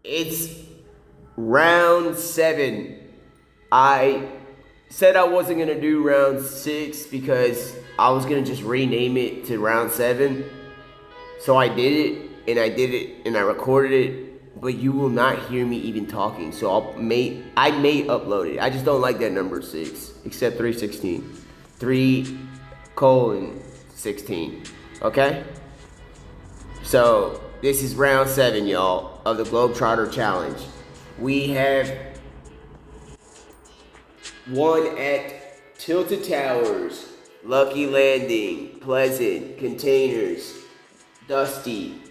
It's round 7. I said I wasn't gonna do round 6 because I was gonna just rename it to round 7. So I did it, and I recorded it, but you will not hear me even talking. So I may upload it. I just don't like that number 6, except 316. 3:16. Okay? So this is round 7, y'all, of the GlobeTrotter challenge. We have one at Tilted Towers, Lucky Landing, Pleasant, Containers, Dusty,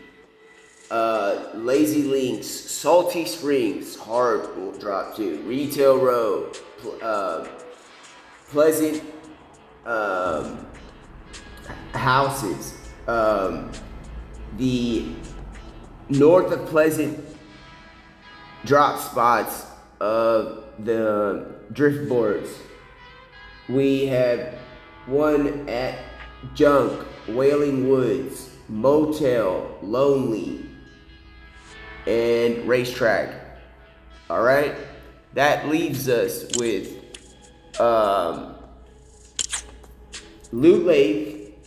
Lazy Links, Salty Springs, hard will drop too, Retail Road, Pleasant houses, the north of Pleasant drop spots of the drift boards. We have one at Junk, Wailing Woods, Motel, Lonely, and Racetrack. Alright? That leaves us with Loot Lake,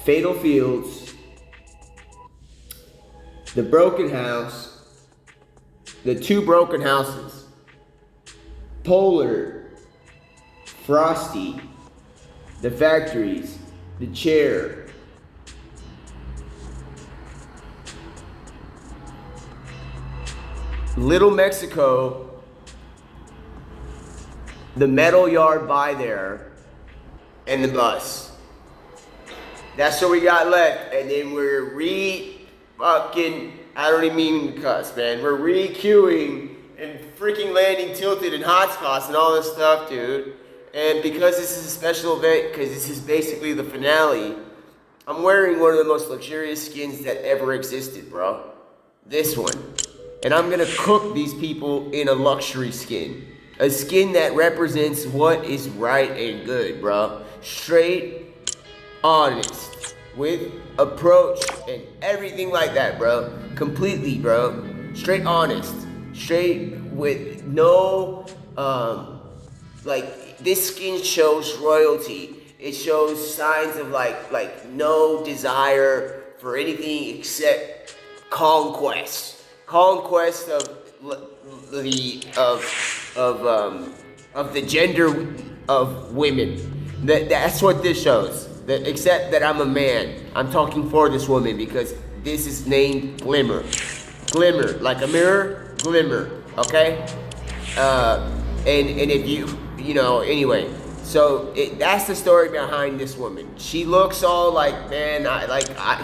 Fatal Fields, the Broken House, the 2 broken houses, Polar, Frosty, the factories, the chair, Little Mexico, the metal yard by there, and the bus. That's what we got left. And then we're I don't even mean to cuss, man. We're re-queuing and freaking landing tilted and hotspots and all this stuff, dude. And because this is a special event, because this is basically the finale, I'm wearing one of the most luxurious skins that ever existed, bro. This one. And I'm gonna cook these people in a luxury skin. A skin that represents what is right and good, bro. Straight, honest, with approach and everything like that, bro. Completely, bro. Straight honest. Straight with no, this skin shows royalty. It shows signs of like no desire for anything except conquest. Conquest of the gender of women. That's what this shows. Except that I'm a man. I'm talking for this woman because this is named Glimmer. Glimmer, like a mirror, glimmer. Okay. And if anyway. So that's the story behind this woman. She looks all like, man,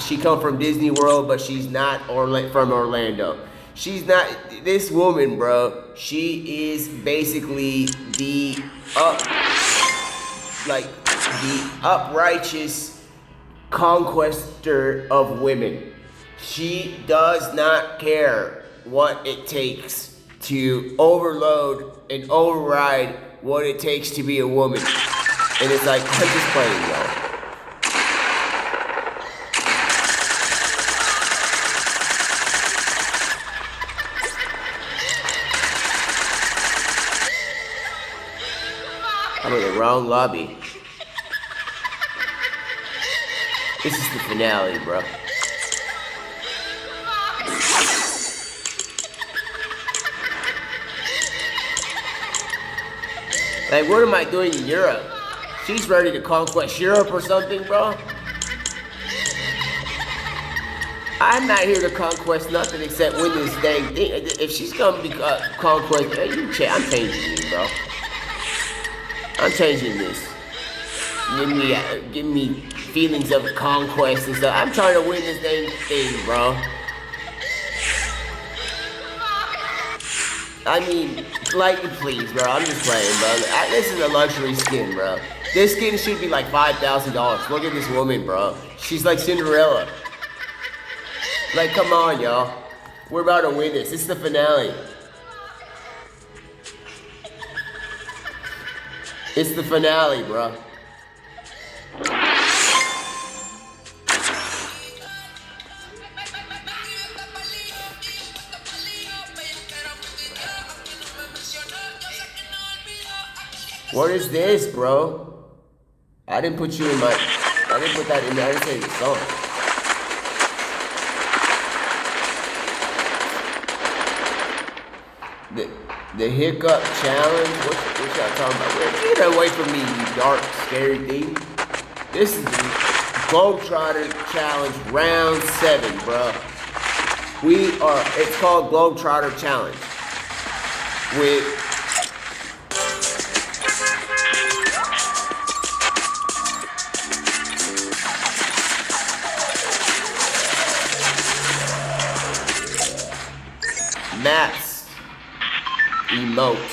she come from Disney World, but she's not from Orlando. She's not, this woman, bro, she is basically the uprighteous conquester of women. She does not care what it takes to overload and override what it takes to be a woman. And it's like, I'm just playing, y'all. I'm in the wrong lobby. This is the finale, bro. Like, what am I doing in Europe? She's ready to conquest Europe or something, bro. I'm not here to conquest nothing except win this dang thing. If she's gonna be conquest, I'm changing you, bro. I'm changing this. Give me feelings of conquest and stuff. I'm trying to win this dang thing, bro. I mean, please, bro. I'm just playing, bro. This is a luxury skin, bro. This skin should be like $5,000. Look at this woman, bro. She's like Cinderella. Like, come on, y'all. We're about to win this. This is the finale. It's the finale, bro. What is this, bro? I didn't put you in my... I didn't put that in there. I didn't say the song. The hiccup challenge? What y'all talking about? Get away from me, you dark, scary thing. This is the GlobeTrotter challenge round 7, bro. It's called GlobeTrotter challenge. With maps emote.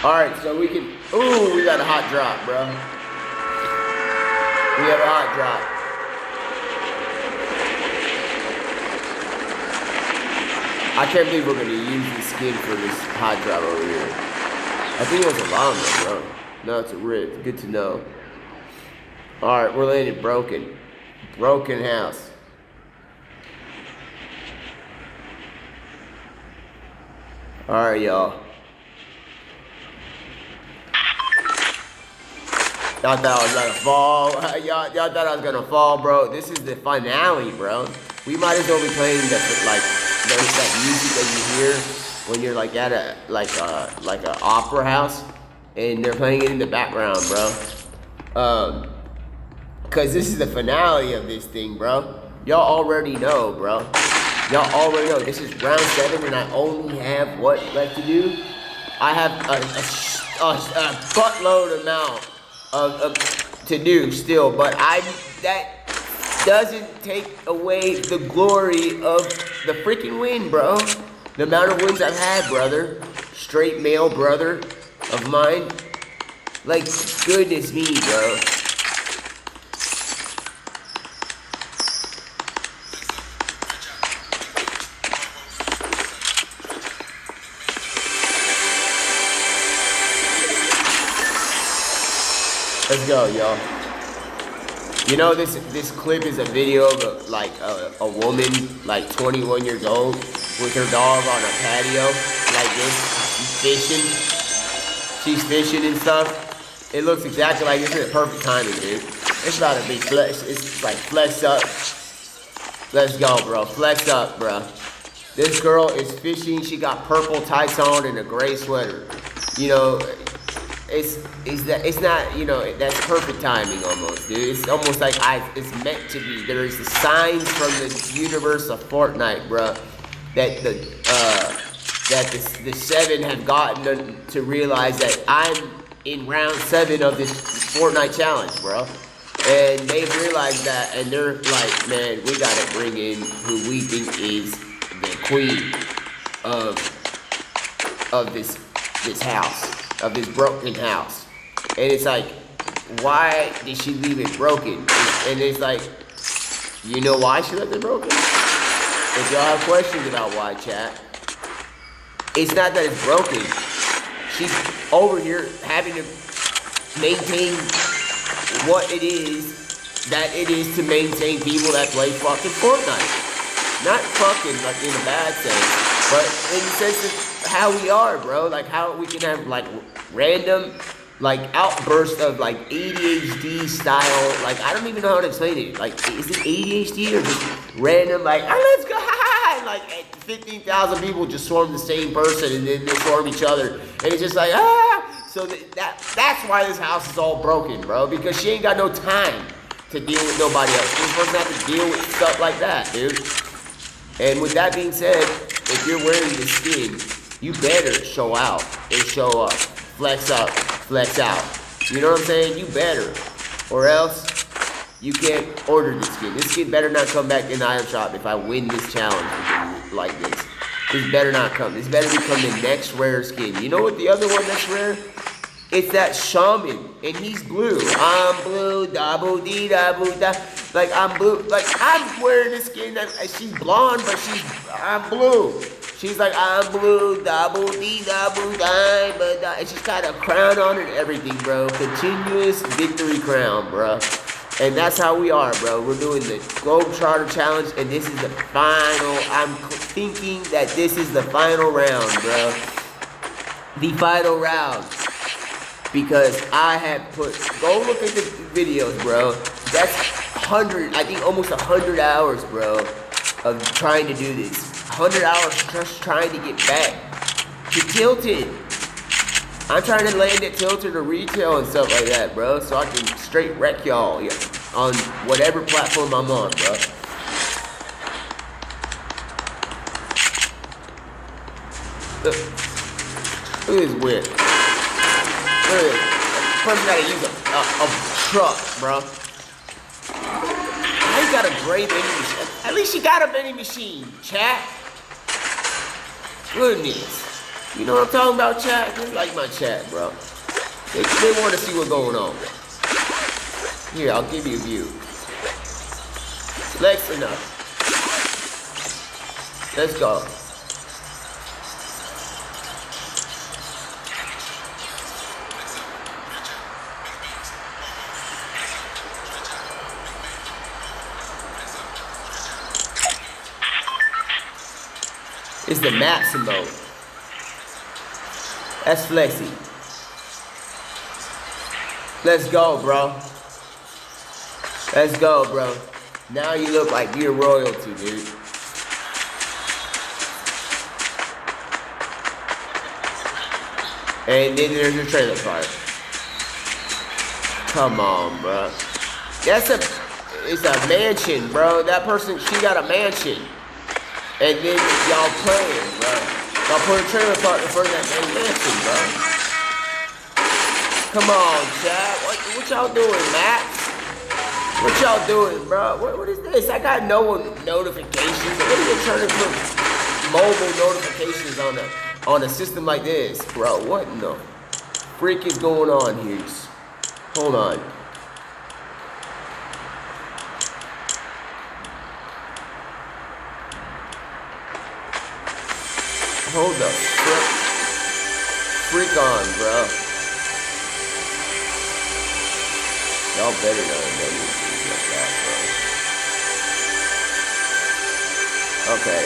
Alright, so we can... Ooh, we got a hot drop, bro. We have a hot drop. I can't believe we're going to use the skin for this hot drop over here. I think it was a llama, bro. No, it's a rib. Good to know. Alright, we're landing broken. Broken house. Alright, y'all. Y'all thought I was gonna fall. Y'all thought I was gonna fall, bro. This is the finale, bro. We might as well be playing that music that you hear when you're like at a like a opera house and they're playing it in the background, bro. Cause this is the finale of this thing, bro. Y'all already know, bro. Y'all already know. This is round 7 and I only have what left to do? I have a buttload amount of to do still, but that doesn't take away the glory of the freaking win, bro. The amount of wins I've had, brother. Straight male brother of mine. Like, goodness me, bro. Let's go, y'all. You know, this clip is a video of a woman like 21 years old with her dog on a patio like this. She's fishing. She's fishing and stuff. It looks exactly like this. Is perfect timing, dude. It's about to be flex. It's like flex up. Let's go, bro. Flex up, bro. This girl is fishing. She got purple tights on and a gray sweater. You know. It's not, you know, that's perfect timing almost, dude. It's almost like it's meant to be. There is the signs from the universe of Fortnite, bro, that the 7 have gotten to realize that I'm in round 7 of this Fortnite challenge, bro. And they've realized that, and they're like, man, we gotta bring in who we think is the queen of this house. Of this broken house. And it's like, why did she leave it broken? And it's like, you know why she left it broken? If y'all have questions about why, chat, it's not that it's broken. She's over here having to maintain what it is that it is to maintain people that play fucking Fortnite. Not fucking like in a bad sense, but in the sense of how we are, bro. Like how we can have like random like outbursts of like ADHD style. Like I don't even know how to explain it. Like is it ADHD or just random like let's go and like 15,000 people just swarm the same person and then they swarm each other and it's just like so that's why this house is all broken, bro, because she ain't got no time to deal with nobody else. She's supposed to have to deal with stuff like that, dude. And with that being said, if you're wearing the skin, you better show out and show up. Flex up, flex out. You know what I'm saying? You better. Or else, you can't order this skin. This skin better not come back in the item shop if I win this challenge like this. This better not come. This better become the next rare skin. You know what the other one that's rare? It's that shaman, and he's blue. I'm blue, da-boo, dee-da-boo-da. Like, I'm blue. Like, I'm wearing this skin that she's blonde, but I'm blue. She's like, I'm blue, da-boo-dee-da-boo-da-ba-da. And she's got a crown on and everything, bro. Continuous victory crown, bro. And that's how we are, bro. We're doing the GlobeTrotter challenge, and this is the final. I'm thinking that this is the final round, bro. the final round. Because I have go look at the videos, bro. That's 100, I think almost 100 hours, bro, of trying to do this. 100 hours just trying to get back to Tilted. I'm trying to land at Tilted or retail and stuff like that, bro, so I can straight wreck y'all on whatever platform I'm on, bro. Look at this whip. Look at this. Person gotta use a truck, bro. I got a great vending machine. At least you got a vending machine, chat. Goodness. You know what I'm talking about, chat? They like my chat, bro. They want to see what's going on. Here, I'll give you a view. Flex enough. Let's go. It's the maps mode. That's flexy. Let's go, bro. Let's go, bro. Now you look like you're royalty, dude. And then there's your trailer park. Come on, bro. It's a mansion, bro. That person, she got a mansion. And then y'all playing, bro. Y'all put a trailer park in front of that mansion, bro. Come on, chat. What y'all doing, Max? What y'all doing, bro? What is this? I got no notifications. What are you trying to put mobile notifications on a system like this, bro? What in the freak is going on here? Hold on. Hold the freak on, bro. Y'all better know things like that, bro. Okay.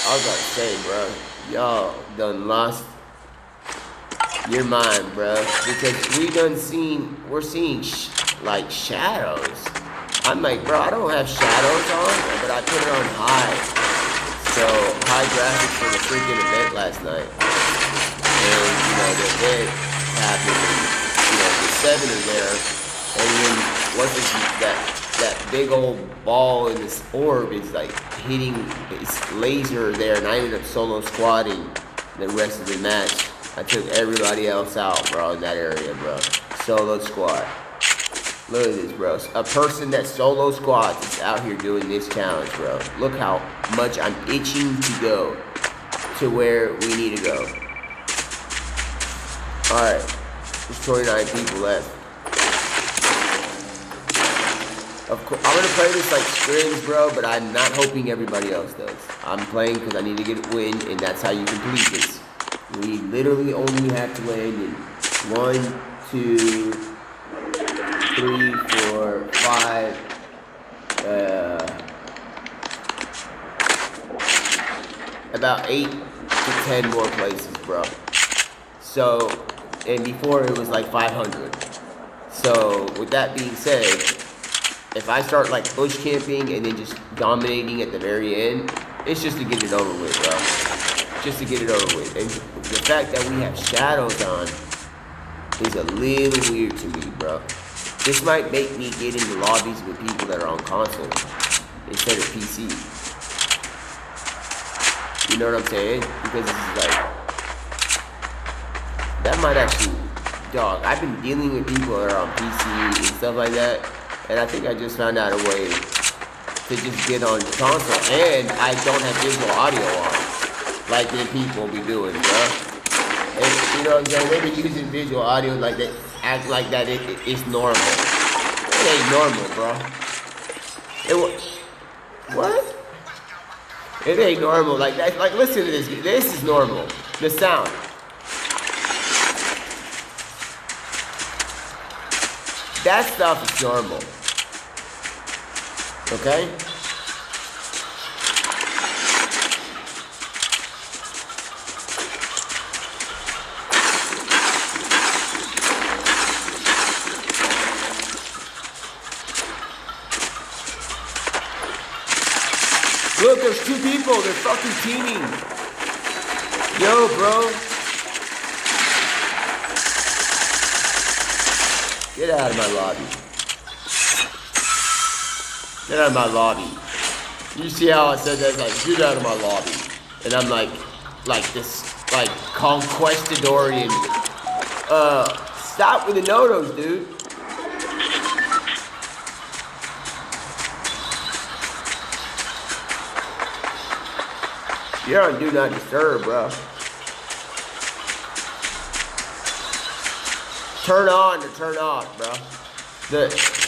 I was about to say, bro, y'all done lost your mind, bro, because we're seeing like shadows. I'm like, bro, I don't have shadows on, but I put it on high. So, high graphics for the freaking event last night. And, the event happened, the 7 is there. And then, that big old ball in this orb is, like, hitting this laser there. And I ended up solo squatting the rest of the match. I took everybody else out, bro, in that area, bro. Solo squat. Look at this, bro. A person that solo squats is out here doing this challenge, bro. Look how much I'm itching to go to where we need to go. Alright. There's 29 people left. Of course, I'm gonna play this like strings, bro, but I'm not hoping everybody else does. I'm playing because I need to get a win, and that's how you complete this. We literally only have to land in 1, 2, 3, 4, 5, about 8 to 10 more places, bro. So, and before it was like 500. So, with that being said, if I start like bush camping and then just dominating at the very end, it's just to get it over with, bro. Just to get it over with. And the fact that we have shadows on is a little weird to me, bro. This might make me get into lobbies with people that are on console instead of PC. You know what I'm saying? Because this is like, that might actually, dog, I've been dealing with people that are on PC and stuff like that, and I think I just found out a way to just get on the console, and I don't have visual audio on, like the people be doing, bro. And, you know what I'm saying? They be using visual audio like that, act like that it's normal. It ain't normal, bro. What? It ain't normal like that. Like, listen to this. This is normal. The sound. That stuff is normal. Okay? Look, there's two people. They're fucking teaming. Yo, bro. Get out of my lobby. Get out of my lobby. You see how I said that? Like, get out of my lobby. And I'm like this, like, conquistadorian. Stop with the no-nos, dude. You're on Do Not Disturb, bro. Turn on or turn off, bro.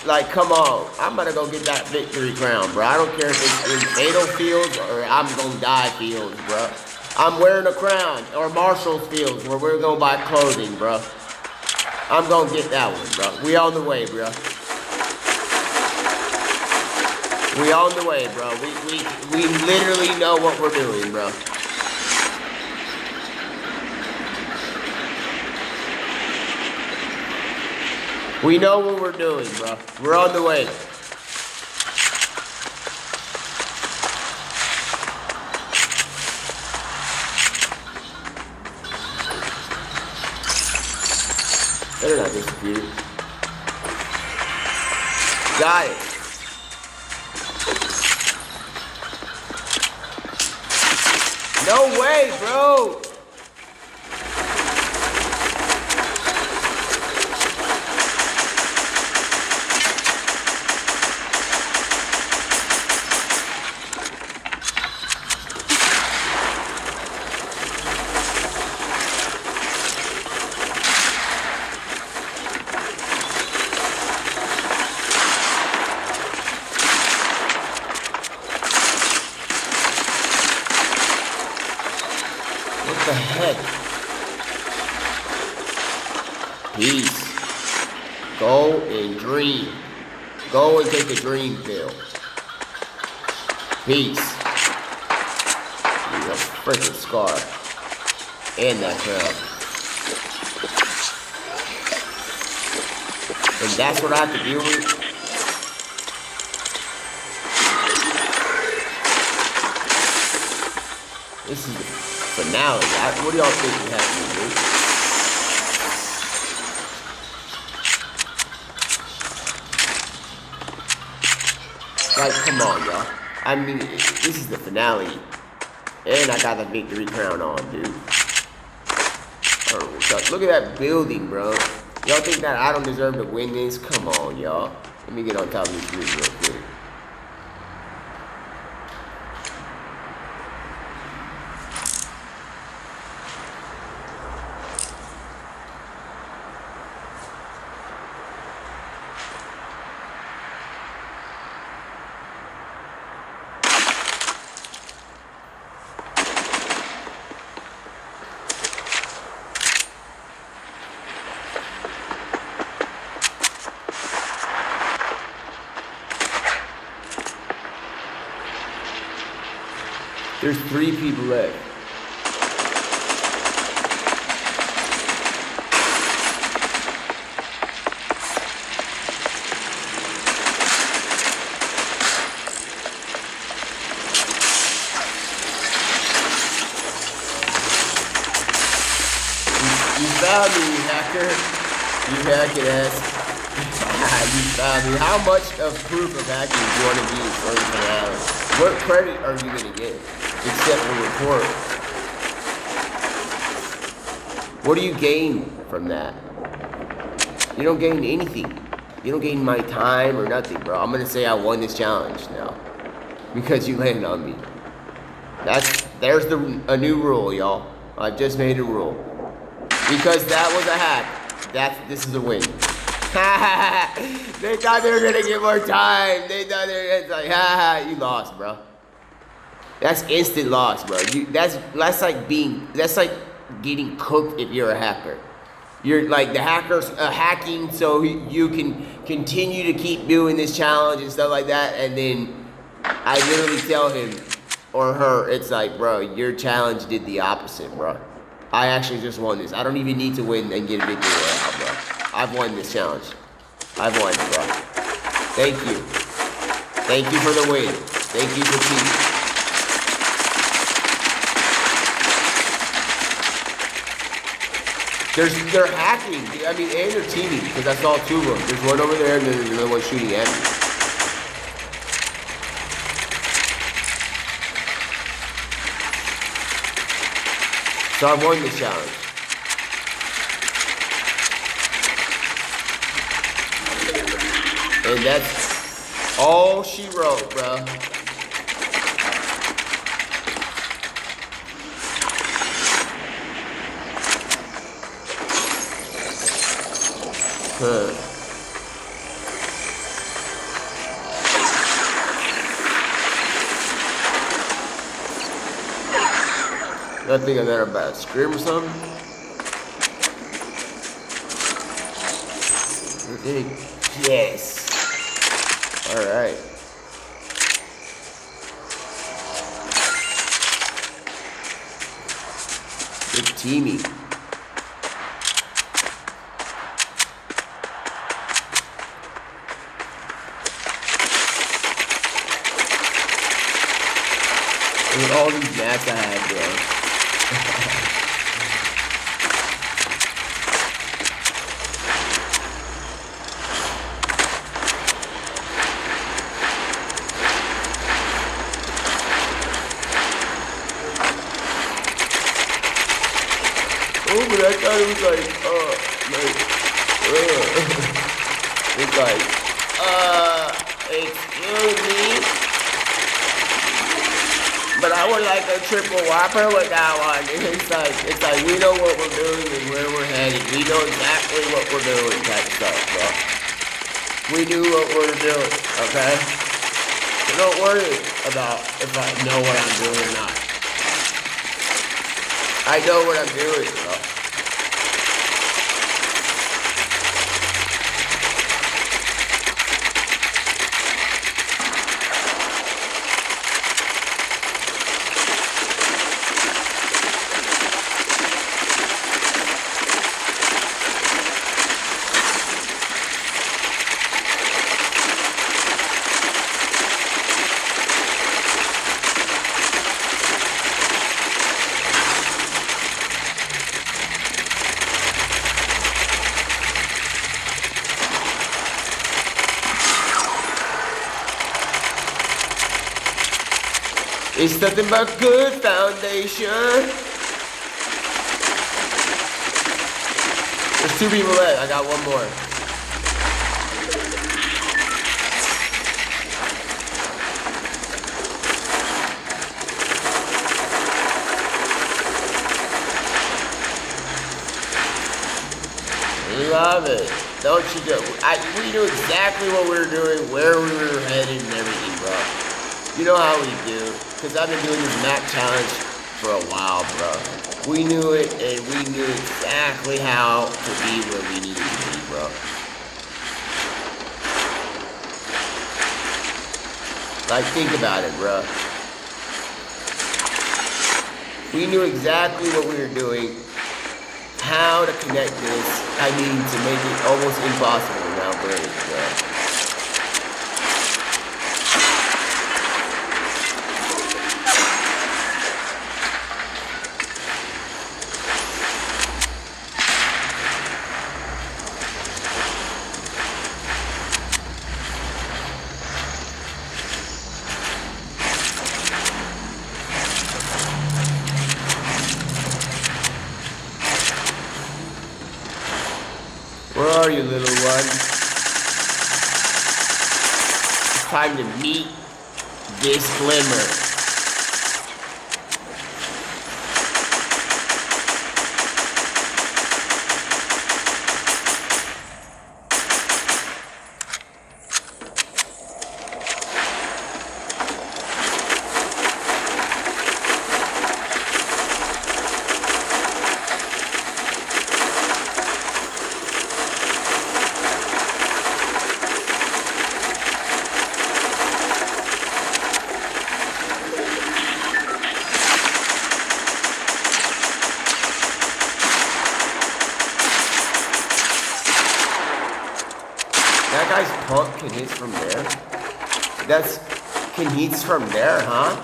Like, come on. I'm gonna go get that victory crown, bro. I don't care if it's in Fatal Fields or I'm gonna die fields, bro. I'm wearing a crown, or Marshall's Fields, where we're gonna buy clothing, bro. I'm gonna get that one, bro. We on the way, bro. We on the way, bro. We literally know what we're doing, bro. We know what we're doing, bro. We're on the way. Better not disappear. Got it. No way, bro. What the heck? Peace. Go and dream. Go and take a dream pill. Peace. You a freaking scar. And that crown. And that's what I have to deal with? This is the finale. What do y'all think is happening, dude? Like, come on, y'all. I mean, this is the finale. And I got the victory crown on, dude. Look at that building, bro. Y'all think that I don't deserve to win this? Come on, y'all. Let me get on top of this roof real quick. There's 3 people left. You found me, you hacker. You hacking ass. You found me. How much of proof of hacking do you want to use for the finale? What credit are you gonna get? Except for report. What do you gain from that? You don't gain anything. You don't gain my time or nothing, bro. I'm gonna say I won this challenge now. Because you landed on me. There's a new rule, y'all. I just made a rule. Because that was a hack. This is a win. They thought they were gonna get more time. They thought they were gonna, like, you lost, bro. That's instant loss, bro. That's like getting cooked if you're a hacker. You're like, the hacker's hacking so you can continue to keep doing this challenge and stuff like that, and then I literally tell him or her, it's like, bro, your challenge did the opposite, bro. I actually just won this. I don't even need to win and get a victory royale, bro. I've won this challenge. I've won, bro. Thank you. Thank you for the win. Thank you for cheating. They're hacking. I mean, and they're teaming because I saw two of them. There's one over there and then there's another one shooting at me. So I won the challenge. And that's all she wrote, bruh. Huh. I think I'm about to scream or something. Yes. All right. Good teaming. Look at all these mats I have, bro. Oh, but I thought it was like, it's like, excuse me, but I would like a triple whopper with that one. It's like we know what we're doing and where we're headed. We know exactly what we're doing type stuff, bro. We do what we're doing, okay? So don't worry about if I know what I'm doing or not. I know what I'm doing, bro. It's nothing but good foundation. There's two people left. I got one more. Love it. Don't you know? We knew exactly what we were doing, where we were headed, and everything, bro. You know how we do. Because I've been doing this map challenge for a while, bro. We knew it, and we knew exactly how to be where we needed to be, bro. Like, think about it, bro. We knew exactly what we were doing, how to connect this, to make it almost impossible now, bro. Where are you, little one? It's time to meet this glimmer. That guy's punk can hit from there. Can hits from there, huh?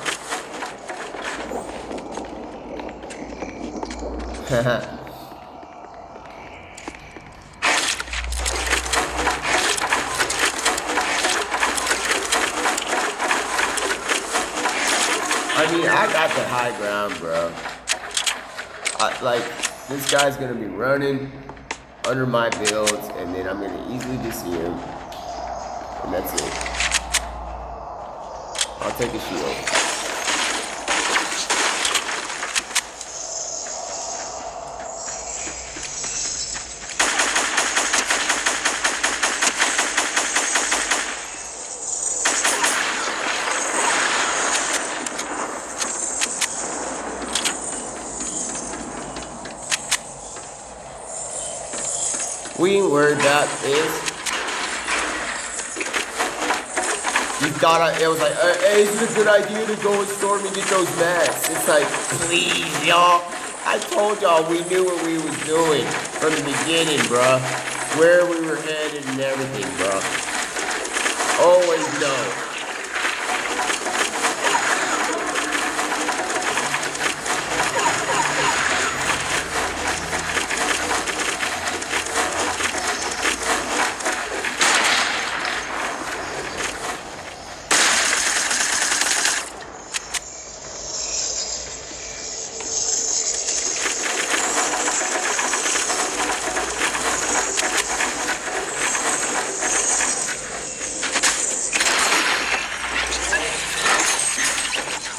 I got the high ground, bro. Like, this guy's gonna be running under my builds, and then I'm gonna easily just see him. And that's it. I'll take a shield. We ain't worried about this. You thought it was like, hey, is it a good idea to go and storm and get those mats? It's like, please, y'all. I told y'all we knew what we was doing from the beginning, bruh. Where we were headed and everything, bruh. Always know.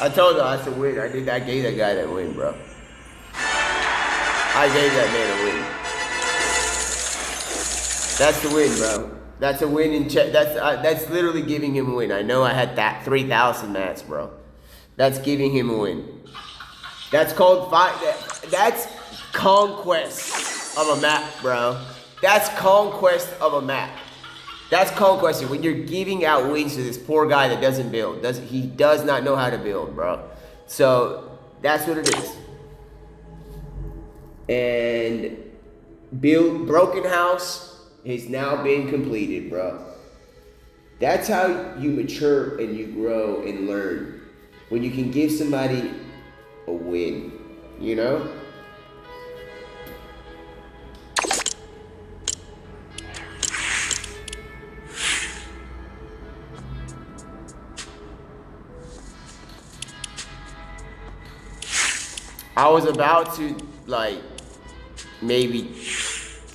I told you that's a win. I gave that guy that win, bro. I gave that man a win. That's the win, bro. That's a win in check. That's literally giving him a win. I know I had that 3,000 mats, bro. That's giving him a win. That's called that's conquest of a map, bro. That's conquest of a map. That's conquest. When you're giving out wins to this poor guy that doesn't build. He does not know how to build, bro. So that's what it is. And Broken House has now been completed, bro. That's how you mature and you grow and learn. When you can give somebody a win, you know? I was about to, like, maybe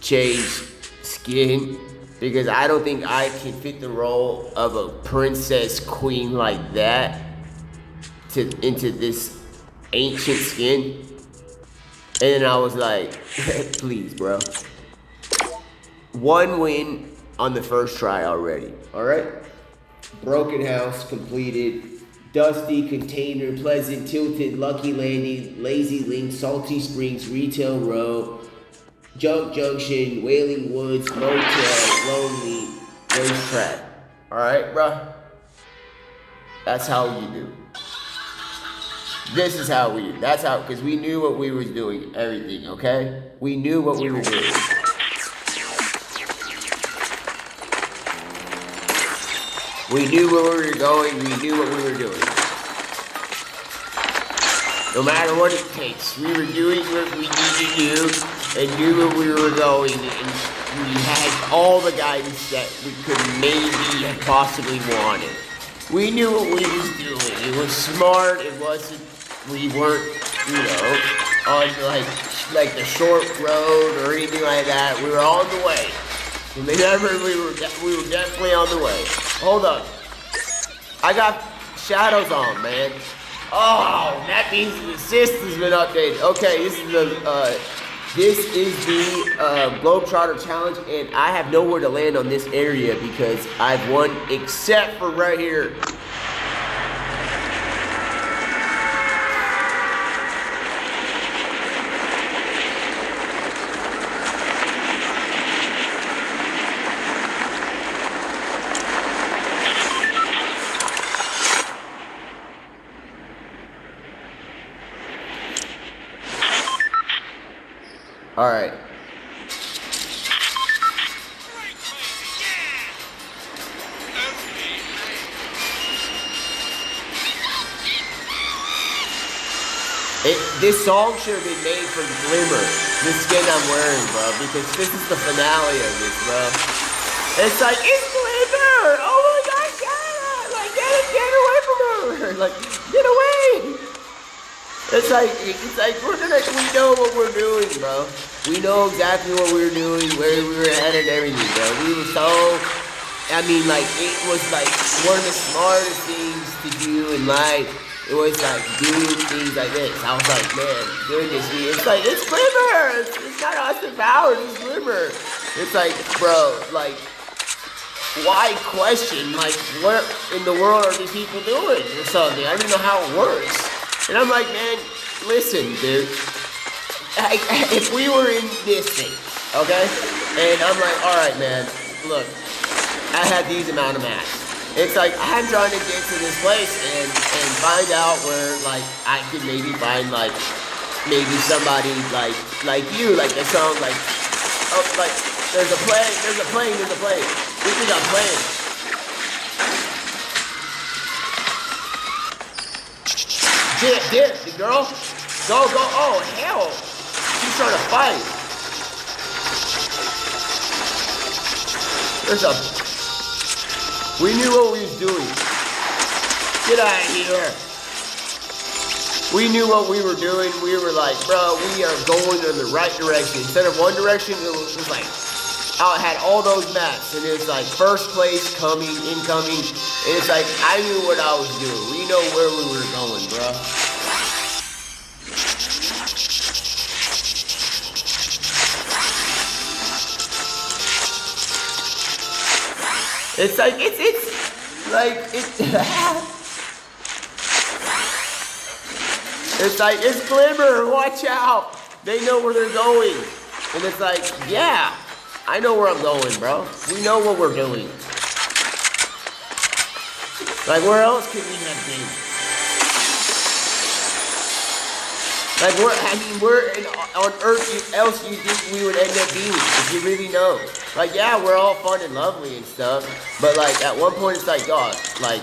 change skin because I don't think I can fit the role of a princess queen like that into this ancient skin. And then I was like, please, bro. One win on the first try already, all right? Broken House completed. Dusty, Container, Pleasant, Tilted, Lucky Landing, Lazy Link, Salty Springs, Retail Row, Junk Junction, Wailing Woods, Motel, Lonely, Racetrack. Alright, bruh? That's how you do. This is how we do. That's how, because we knew what we was doing, everything, okay? We knew what we were doing. We knew where we were going, we knew what we were doing. No matter what it takes, we were doing what we needed to do and knew where we were going, and we had all the guidance that we could maybe have possibly wanted. We knew what we was doing. It was smart, it wasn't, we weren't, you know, on like the short road or anything like that. We were on the way. Whenever we were definitely on the way. Hold up. I got shadows on, man. Oh, that means the assist has been updated. Okay, this is the GlobeTrotter challenge, and I have nowhere to land on this area because I've won except for right here. All right. This song should have been made for the Glimmer, this skin I'm wearing, bro, because this is the finale of this, bro. It's like, it's Glimmer! Oh my god, get away from her! Like, get away! it's like we know what we're doing, bro. We know exactly what we were doing, where we were headed, and everything, bro. We were so, I mean, like, it was like one of the smartest things to do in life. It was like doing things like this. I was like, man, goodness me. It's like, it's Glimmer. It's not Austin Powers, it's Glimmer. It's like, bro, like, why question, like, what in the world are these people doing or something? I don't even know how it works. And I'm like, man, listen, dude. If we were in this thing, okay? And I'm like, all right, man, look, I had these amount of mats. It's like, I'm trying to get to this place and find out where, like, I could maybe find, like, maybe somebody like you, like, that sounds like, oh, like, there's a plane. We think I'm playing. Dip, the girl. Go, oh, hell. She's trying to fight. We knew what we was doing. Get out of here. We knew what we were doing. We were like, bro, we are going in the right direction. Instead of one direction, it was like, I had all those maps, and it was like first place, incoming, and it's like, I knew what I was doing. We know where we were going, bro. It's like, it's like, it's like, it's Glimmer, watch out. They know where they're going. And it's like, yeah, I know where I'm going, bro. We know what we're doing. Like, where else could we have been? Like, where on earth else you think we would end up being, if you really know? Like, yeah, we're all fun and lovely and stuff, but like, at one point it's like, God, like,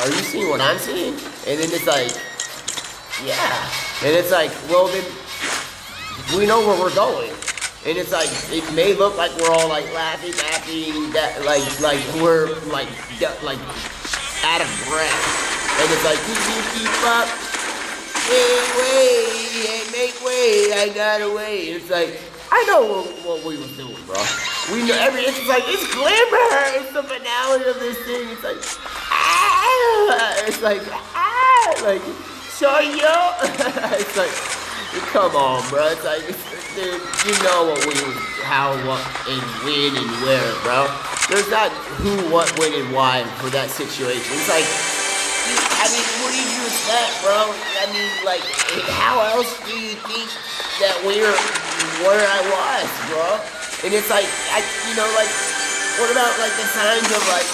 are you seeing what I'm seeing? And then it's like, yeah. And it's like, well then, we know where we're going. And it's like, it may look like we're all like laughing, that like we're like out of breath. And it's like, keep up. Hey, make way, I got away. It's like, I know what we was doing, bro. We know it's like, it's Glimmer. It's the finale of this thing. It's like, it's like, like, show yo. It's like, come on, bro. It's like, dude, you know what how, what, and when, and where, bro. There's not who, what, when, and why for that situation. It's like, I mean, what do you expect, bro? I mean, like, how else do you think that we're where I was, bro? And it's like, like, what about, like, the signs of, like,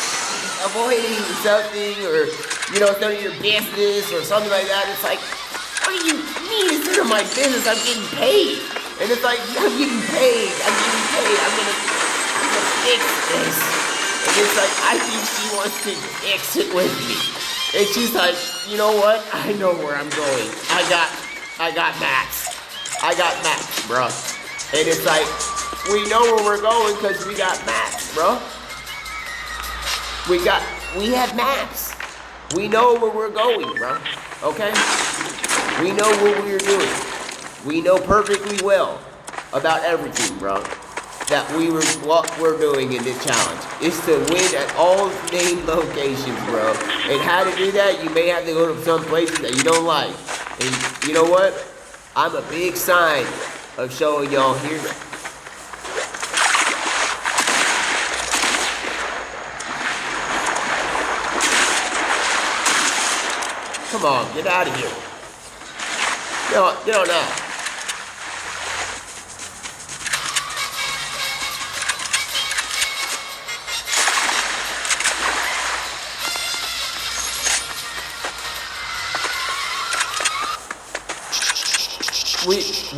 avoiding something, or, it's none of your business, or something like that? It's like, what do you mean it's none of my business? I'm getting paid. And it's like, I'm getting paid. I'm gonna fix this. And it's like, I think she wants to fix it with me. And she's like, you know what? I know where I'm going. I got maps. I got maps, bro. And it's like, we know where we're going because we got maps, bro. We have maps. We know where we're going, bro. Okay? We know what we're doing. We know perfectly well about everything, bro. That what we're doing in this challenge is to win at all main locations, bro. And how to do that, you may have to go to some places that you don't like. And you know what? I'm a big sign of showing y'all here. Come on, get out of here. Get on out. We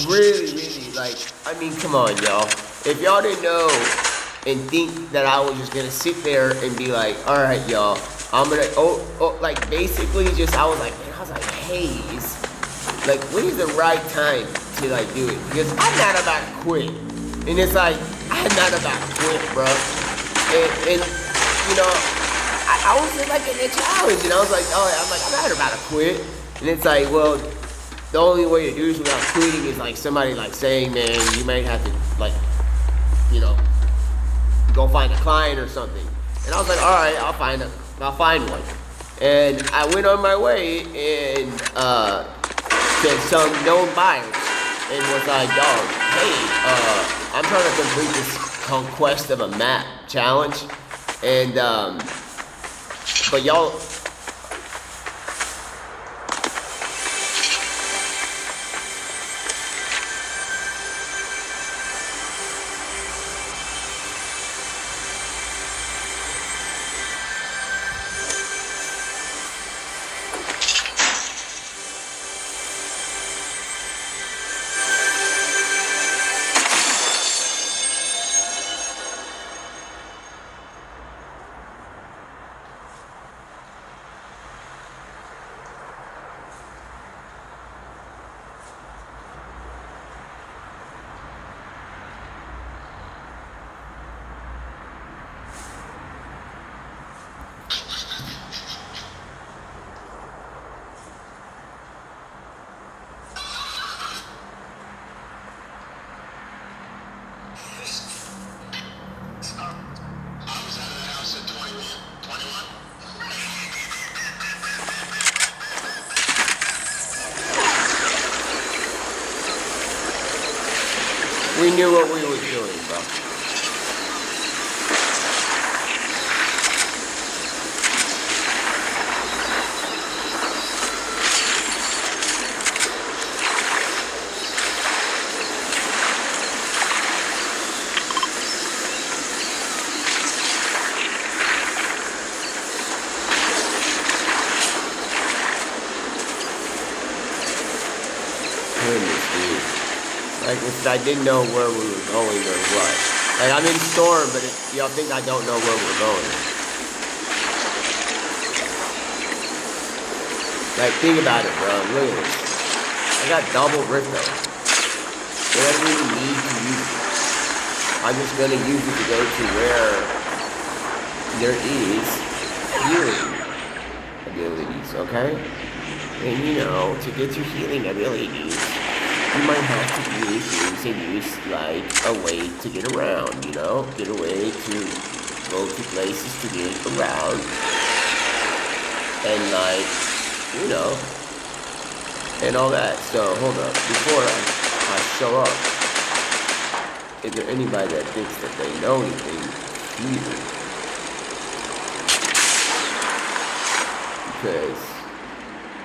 really, like, I mean, come on, y'all. If y'all didn't know and think that I was just gonna sit there and be like, all right, y'all, I'm gonna, like, basically just, I was like, Hayes, like, when is the right time to, like, do it? Because I'm not about to quit. And it's like, I'm not about to quit, bro. And I was like in a challenge, and I was like, I'm not about to quit. And it's like, well, the only way to do this without tweeting is like somebody like saying, man, you might have to like, you know, go find a client or something. And I was like, all right, I'll find one. And I went on my way and to some known buyers and was like, dog, hey, I'm trying to complete this conquest of a map challenge. And but y'all. We knew what we were doing, bro. Goodness, dude. Like, I didn't know where we were going or what. Like, I'm in storm, but y'all think I don't know where we're going. Like, think about it, bro. Look at this. I got double Rifto. And I don't even need to use it. I'm just gonna use it to go to where there is healing abilities, okay? And you know, to get your healing abilities, you might have to use things and use like a way to get around, you know? Get a way to go to places to get around. And like, you know, and all that. So hold up, before I show up, is there anybody that thinks that they know anything here? Because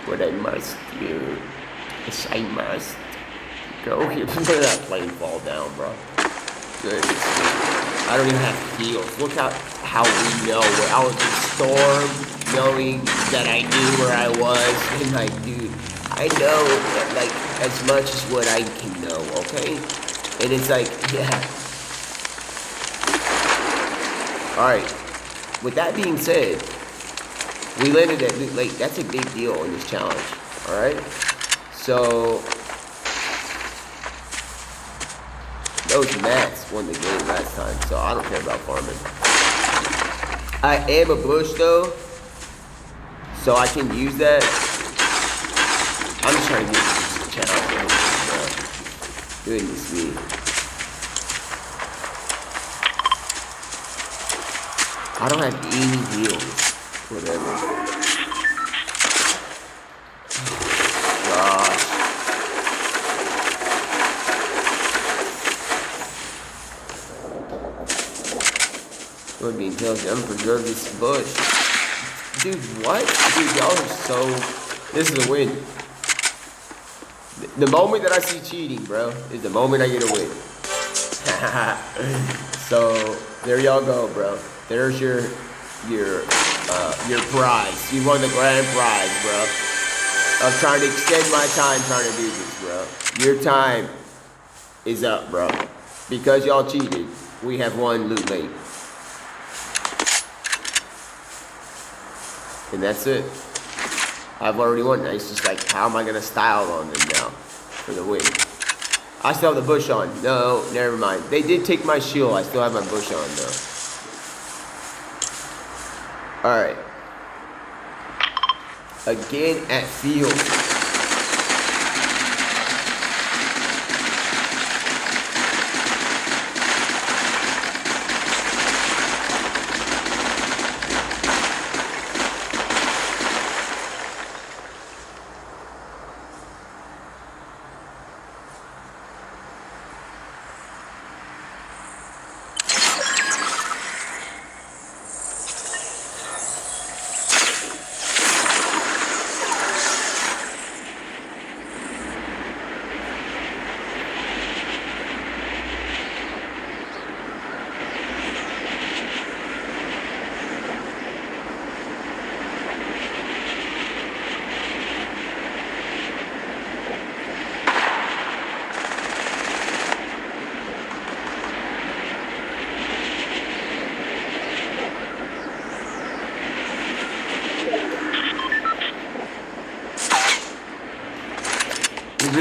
what I must do is I must go here. Look at that plane fall down, bro. Goodness me. I don't even have heels. Look how we know where I was in storm, knowing that I knew where I was, and like, dude, I know that, like, as much as what I can know, okay? And it's like, yeah. Alright. With that being said, we landed at Loot Lake. That's a big deal in this challenge. Alright? So those Mats won the game last time, so I don't care about farming. I am a bush though, so I can use that. I'm just trying to get this challenge. Goodness me. I don't have any heals. Whatever. Gosh. Would be intelligent. I'm gonna preserve this bush. Dude, what? Dude, y'all are so. This is a win. The moment that I see cheating, bro, is the moment I get a win. So there y'all go, bro. There's your prize. You won the grand prize, bro. I'm trying to extend my time trying to do this, bro. Your time is up, bro. Because y'all cheated, we have won Loot Lake. And that's it. I've already won. It's just like, how am I gonna style on them now for the win? I still have the bush on. No, never mind. They did take my shield. I still have my bush on though. Alright. Again at field.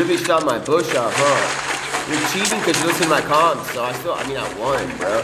bitch shot my bush off, huh? You're cheating because you listen to my comms, so I won, bro.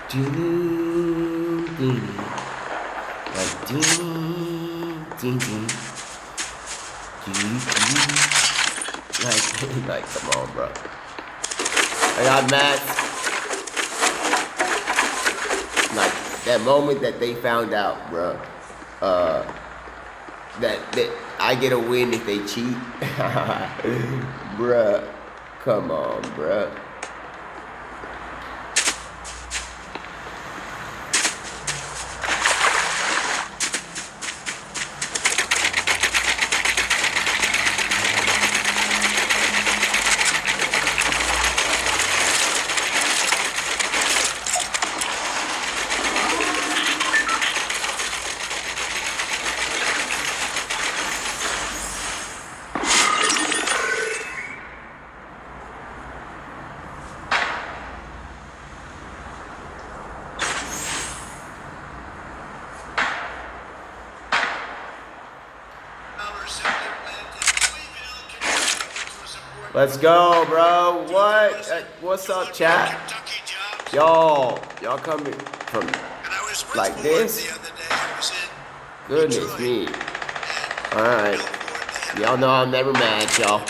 Ding, ding, like ding, ding, ding, ding, ding. Like, come on, bro. I got mad. Like that moment that they found out, bro. That I get a win if they cheat, bruh. Come on, bruh. Let's go, bro. What? What's up, chat? Y'all coming from like this? Goodness me. Alright. Y'all know I'm never mad at y'all.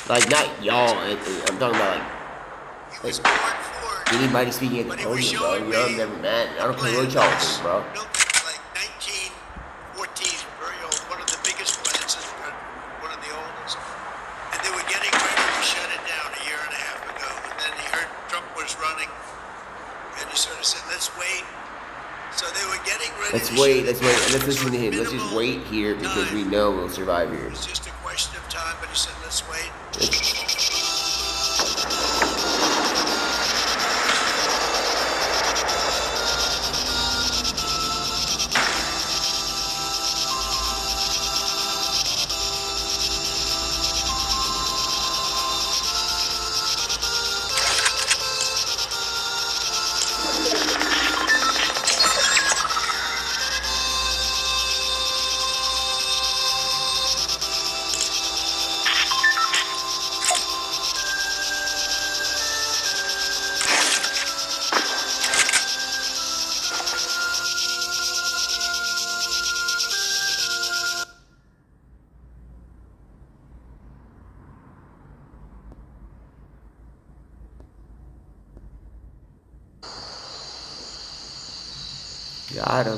Like, not y'all, Anthony. I'm talking about, like anybody speaking at the podium, bro. You know I'm never mad. I don't care what y'all think, bro. Let's wait, and let's listen to him. Let's just wait here because we know we'll survive here. It's just a question of time, but he said, let's wait. Got him.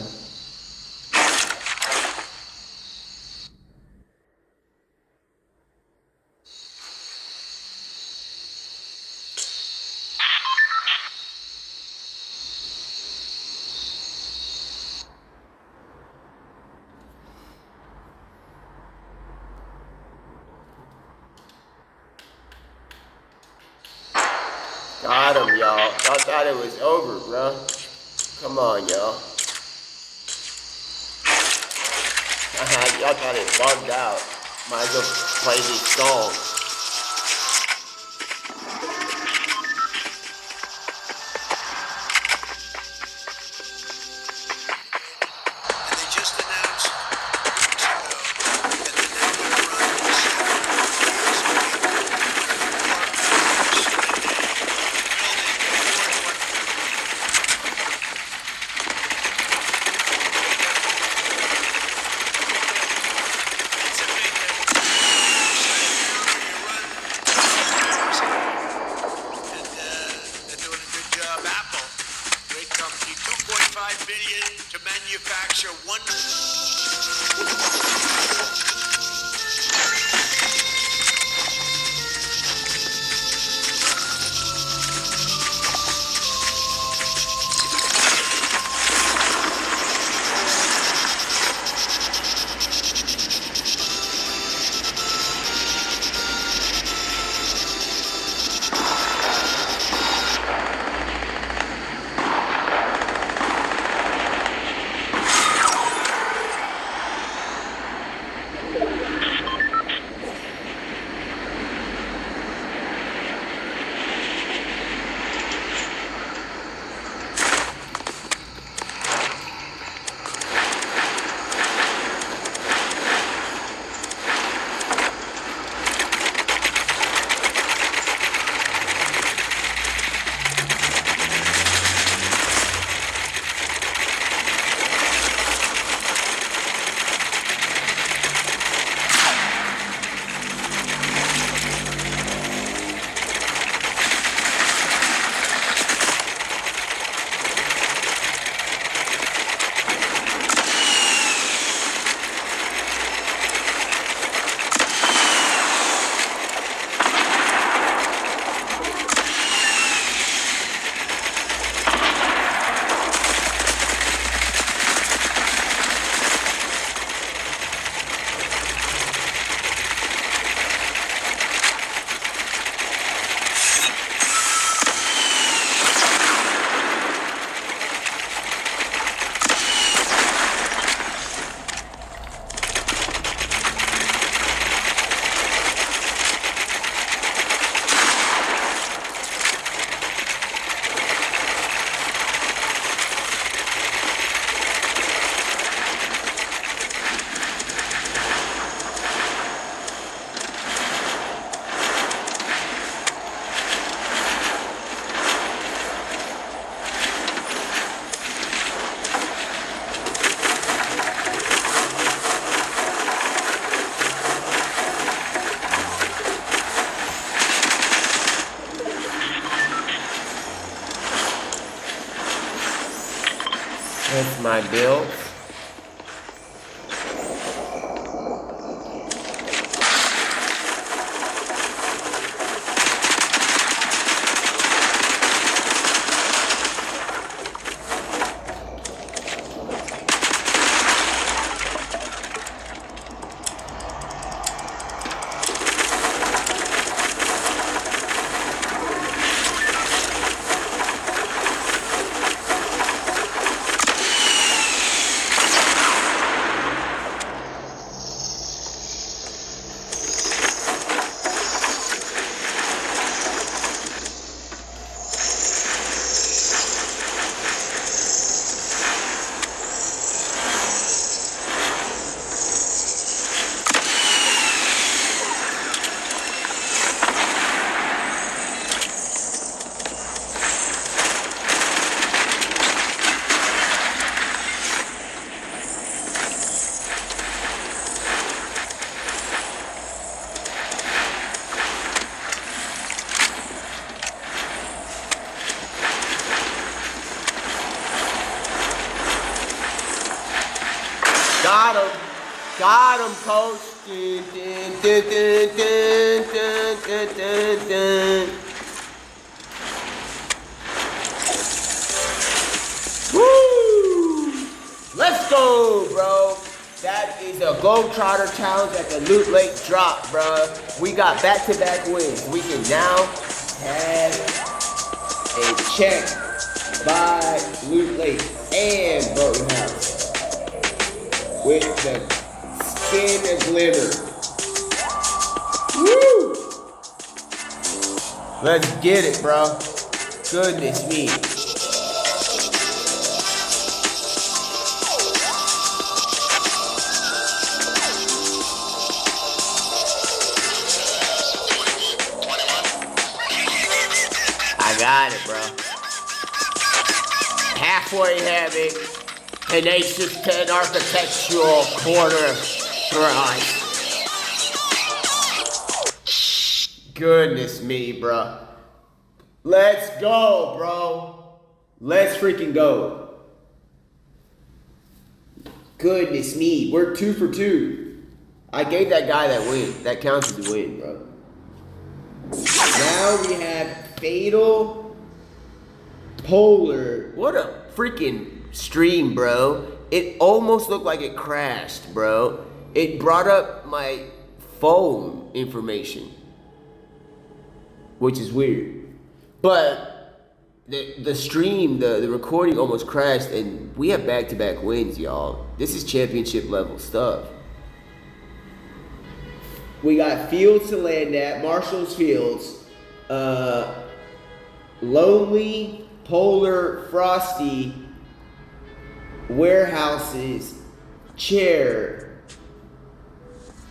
Got him, y'all. Y'all thought it was over, bro. Come on, y'all. Y'all thought it bugged out. Might as well play this song. And they just announced weeks ago that they're now going to run the 2.5 billion to manufacture one. That's my build. Got him, coach. Dun, dun, dun, dun, dun, dun, dun, dun. Woo! Let's go, bro. That is a GlobeTrotter challenge at the Loot Lake drop, bro. We got back-to-back wins. We can now have a check by Loot Lake and Broken House with the skin and glitter. Woo! Let's get it, bro. Goodness me. I got it, bro. Halfway heavy. Tenacious 10 architectural quarter Christ. Goodness me, bro. Let's go, bro. Let's freaking go. Goodness me. We're 2 for 2. I gave that guy that win. That counts as a win, bro. Now we have Fatal Polar. What a freaking stream, bro. It almost looked like it crashed, bro. It brought up my phone information, which is weird. But the stream, the recording almost crashed, and we have back-to-back wins, y'all. This is championship level stuff. We got fields to land at, Marshall's Fields, Lonely, Polar, Frosty, Warehouses, Chair,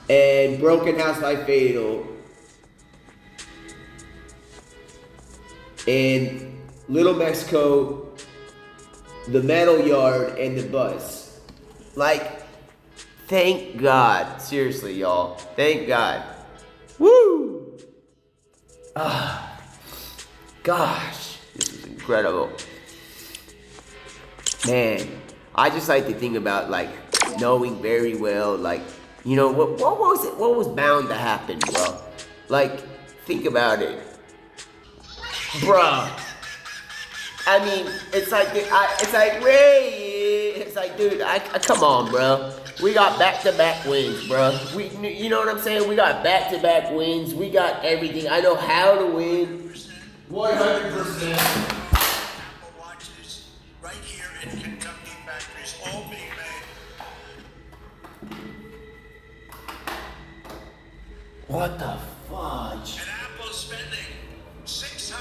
and Broken House by Fatal, and Little Mexico, the Metal Yard, and the Bus. Like, thank God. Seriously, y'all. Thank God. Woo! Ah, gosh, this is incredible. Man, I just like to think about, like, knowing very well, like, you know, what was it? What was bound to happen, bro? Like, think about it. Bruh. I mean, it's like, Ray. It's like, dude, come on, bro. We got back-to-back wins, bro. You know what I'm saying? We got back-to-back wins. We got everything. I know how to win. 100%. Watches right here in Kentucky factories, all being made. What the fudge? And Apple's spending $650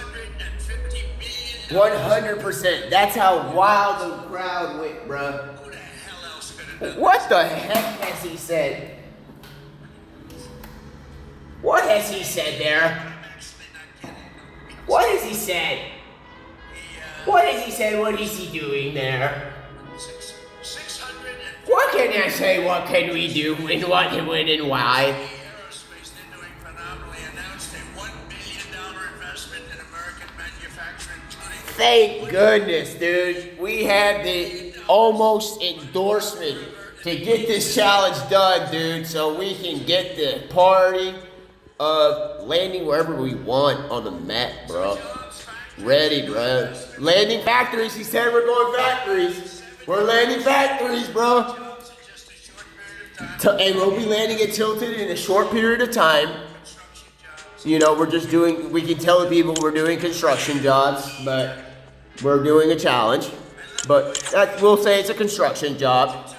million. 100%. That's how wild the crowd went, bro. Who the hell else could have done What the heck has he said? What has he said there? I'm actually not kidding. What has he said? What has he said? What is he doing there? 600 What can I say? What can we do? And what and when and why? Aerospace, they're doing phenomenally. Announced a $1 billion investment in American manufacturing, including Thank goodness, dude. We had the almost endorsement to get this challenge done, dude, so we can get the party of landing wherever we want on the map, bro. Ready, bro. Landing factories. He said we're going factories. We're landing factories, bro. And we'll be landing at Tilted in a short period of time. You know, we're just doing, we can tell the people we're doing construction jobs, but we're doing a challenge. But that, we'll say it's a construction job.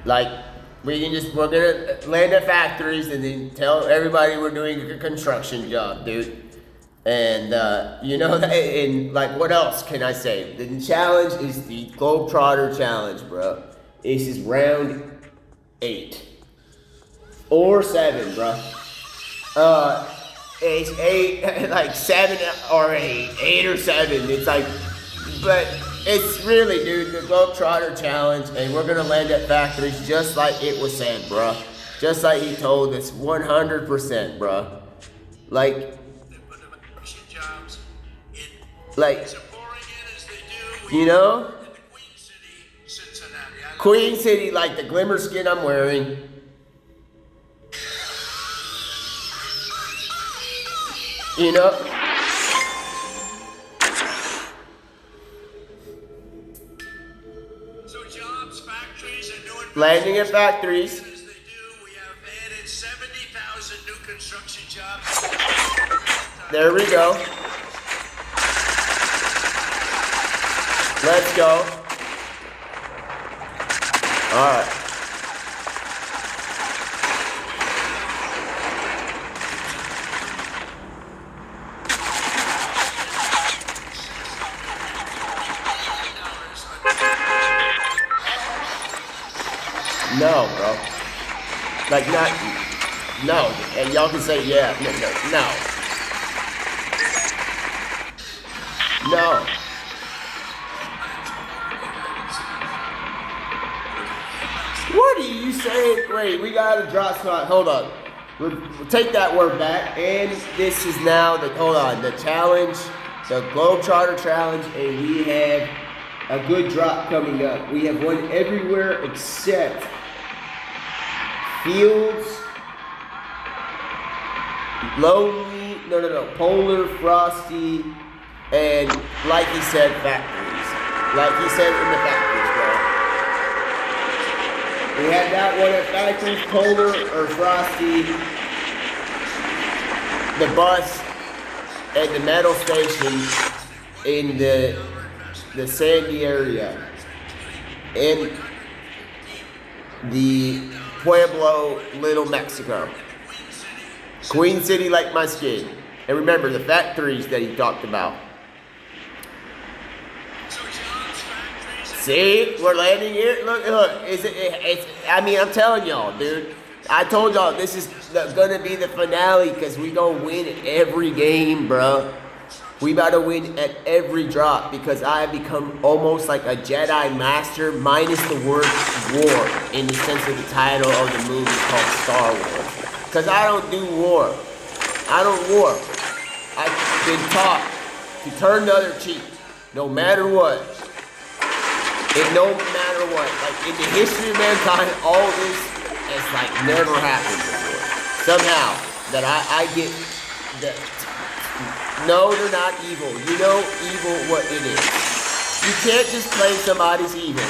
Like, we're gonna land at factories and then tell everybody we're doing a construction job, dude. And, you know, and like, what else can I say? The challenge is the GlobeTrotter challenge, bro. This is round 8. Or 7, bro. It's 8, like 7 or 8. 8 or 7. It's like, but it's really, dude, the GlobeTrotter challenge, and we're gonna land at factories just like it was said, bro. Just like he told us, 100%, bro. Like, you know? Queen City, like the glimmer skin I'm wearing. You know? So jobs, factories, and new landing at factories. as they do, we have added 70,000 new construction jobs. There we go. Let's go. All right. No, bro. Like, not, no. And y'all can say, yeah, no. No. What are you saying? Wait, we got a drop spot. Hold on. We'll take that word back. And this is now the, hold on, the challenge, the GlobeTrotter challenge, and we have a good drop coming up. We have one everywhere except Fields, Lonely, Polar, Frosty, and like he said, factories. Like he said in the factories, bro. We had that one at factories, Polar or Frosty, the bus, and the metal station in the Sandy area, in the Pueblo, Little Mexico. Queen City like my skin. And remember the factories that he talked about. See, we're landing here. Look, I mean, I'm telling y'all, dude. I told y'all this is gonna be the finale because we gonna win every game, bro. We about to win at every drop because I have become almost like a Jedi Master minus the word war in the sense of the title of the movie called Star Wars. Because I don't do war. I don't war. I've been taught to turn the other cheek no matter what. And no matter what. Like in the history of mankind, all this has like never happened before. Somehow that I get the... No, they're not evil. You know evil what it is. You can't just claim somebody's evil.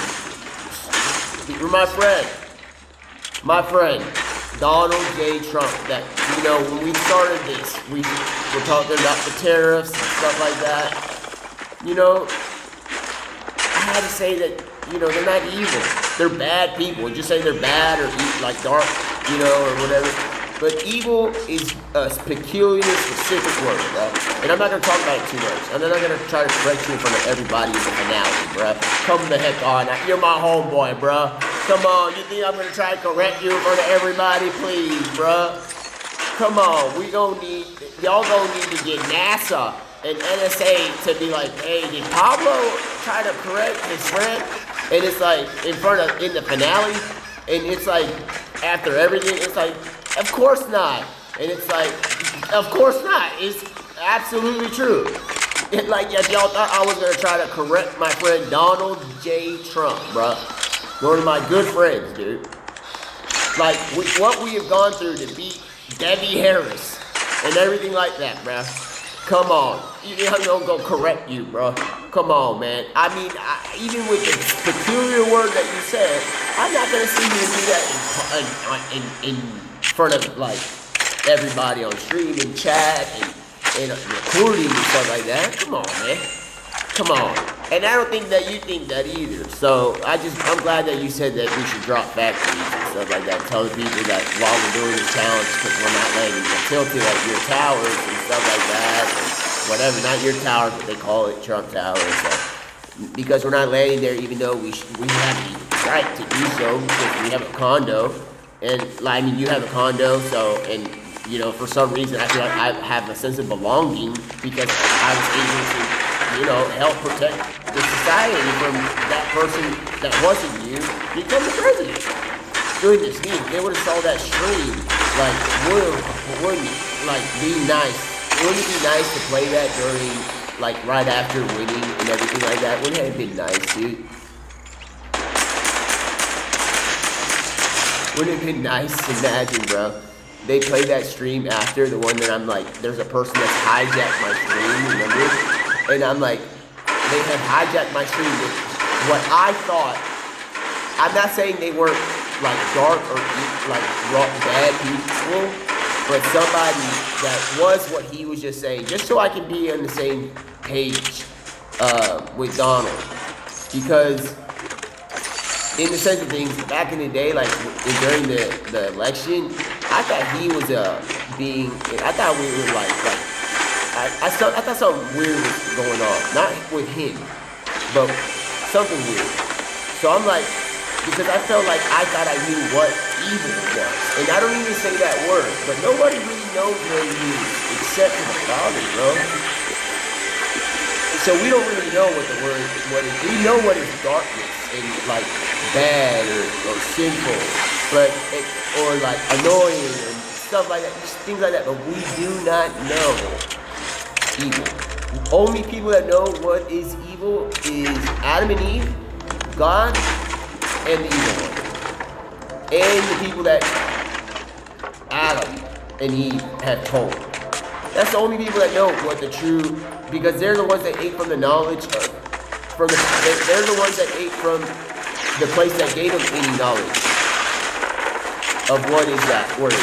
You're my friend. My friend, Donald J. Trump. That, you know, when we started this, we were talking about the tariffs and stuff like that. You know, I had to say that, you know, they're not evil. They're bad people. Just say they're bad or like dark, you know, or whatever. But evil is a peculiar, specific word, bro. And I'm not gonna talk about it too much. I'm not gonna try to correct you in front of everybody in the finale, bro. Come the heck on. You're my homeboy, bro. Come on, you think I'm gonna try to correct you in front of everybody? Please, bro. come on, y'all gonna need to get NASA and NSA to be like, hey, did Pablo try to correct his friend? And it's like in the finale, and it's like after everything, it's like, of course not. And it's like, of course not. It's absolutely true. And like, if y'all thought I was gonna try to correct my friend Donald J. Trump, bruh. One of my good friends, dude. Like, what we have gone through to beat Debbie Harris and everything like that, bruh. Come on. You don't go correct you, bruh. Come on, man. I mean, even with the peculiar word that you said, I'm not gonna see you do that in front of, like, everybody on stream and chat and recording and stuff like that. Come on, man. Come on. And I don't think that you think that either. So I'm glad that you said that we should drop factories and stuff like that. Tell the people that while we're doing the challenge, because we're not letting them tilt it at your towers and stuff like that. And whatever, not your towers, but they call it Trump Towers. So, because we're not landing there, even though we have the right to do so, because we have a condo. And I mean, you have a condo, so, and you know, for some reason, I feel like I have a sense of belonging because I was able to, you know, help protect the society from that person that wasn't you become the president. Goodness me, if they would have saw that stream, like, wouldn't like be nice? Wouldn't it be nice to play that during, like, right after winning and everything like that? Wouldn't it have been nice, dude? Wouldn't it have been nice? Imagine, bro. They play that stream after the one that I'm like, there's a person that's hijacked my stream, remember? And I'm like, they have hijacked my stream with what I thought. I'm not saying they weren't like dark or like bad people, but somebody that was what he was just saying, just so I can be on the same page with Donald. Because in the sense of things, back in the day, like during the election, I thought he was I thought we were I thought something weird was going on. Not with him, but something weird. So I'm like, because I felt like I thought I knew what evil was. And I don't even say that word, but nobody really knows what it is except for the Father, bro. So we don't really know what is. We know what is darkness and like bad or sinful, or like annoying and stuff like that, just things like that. But we do not know evil. The only people that know what is evil is Adam and Eve, God, and the evil one, and the people that Adam and Eve have told. That's the only people that know what the true, because they're the ones that ate from the knowledge of, they're the ones that ate from the place that gave them any knowledge of what is that word.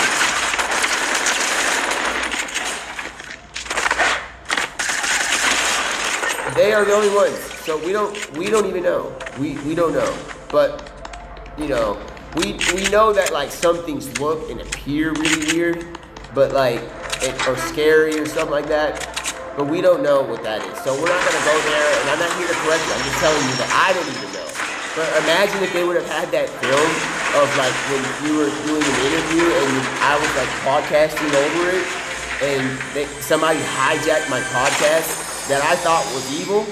They are the only ones. So we don't even know. We don't know. But you know, we know that like some things look and appear really weird, but like or scary or something like that. But we don't know what that is. So we're not gonna go there, and I'm not here to correct you. I'm just telling you that I don't even know. But imagine if they would have had that film of like when you were doing an interview and I was like podcasting over it, and somebody hijacked my podcast that I thought was evil,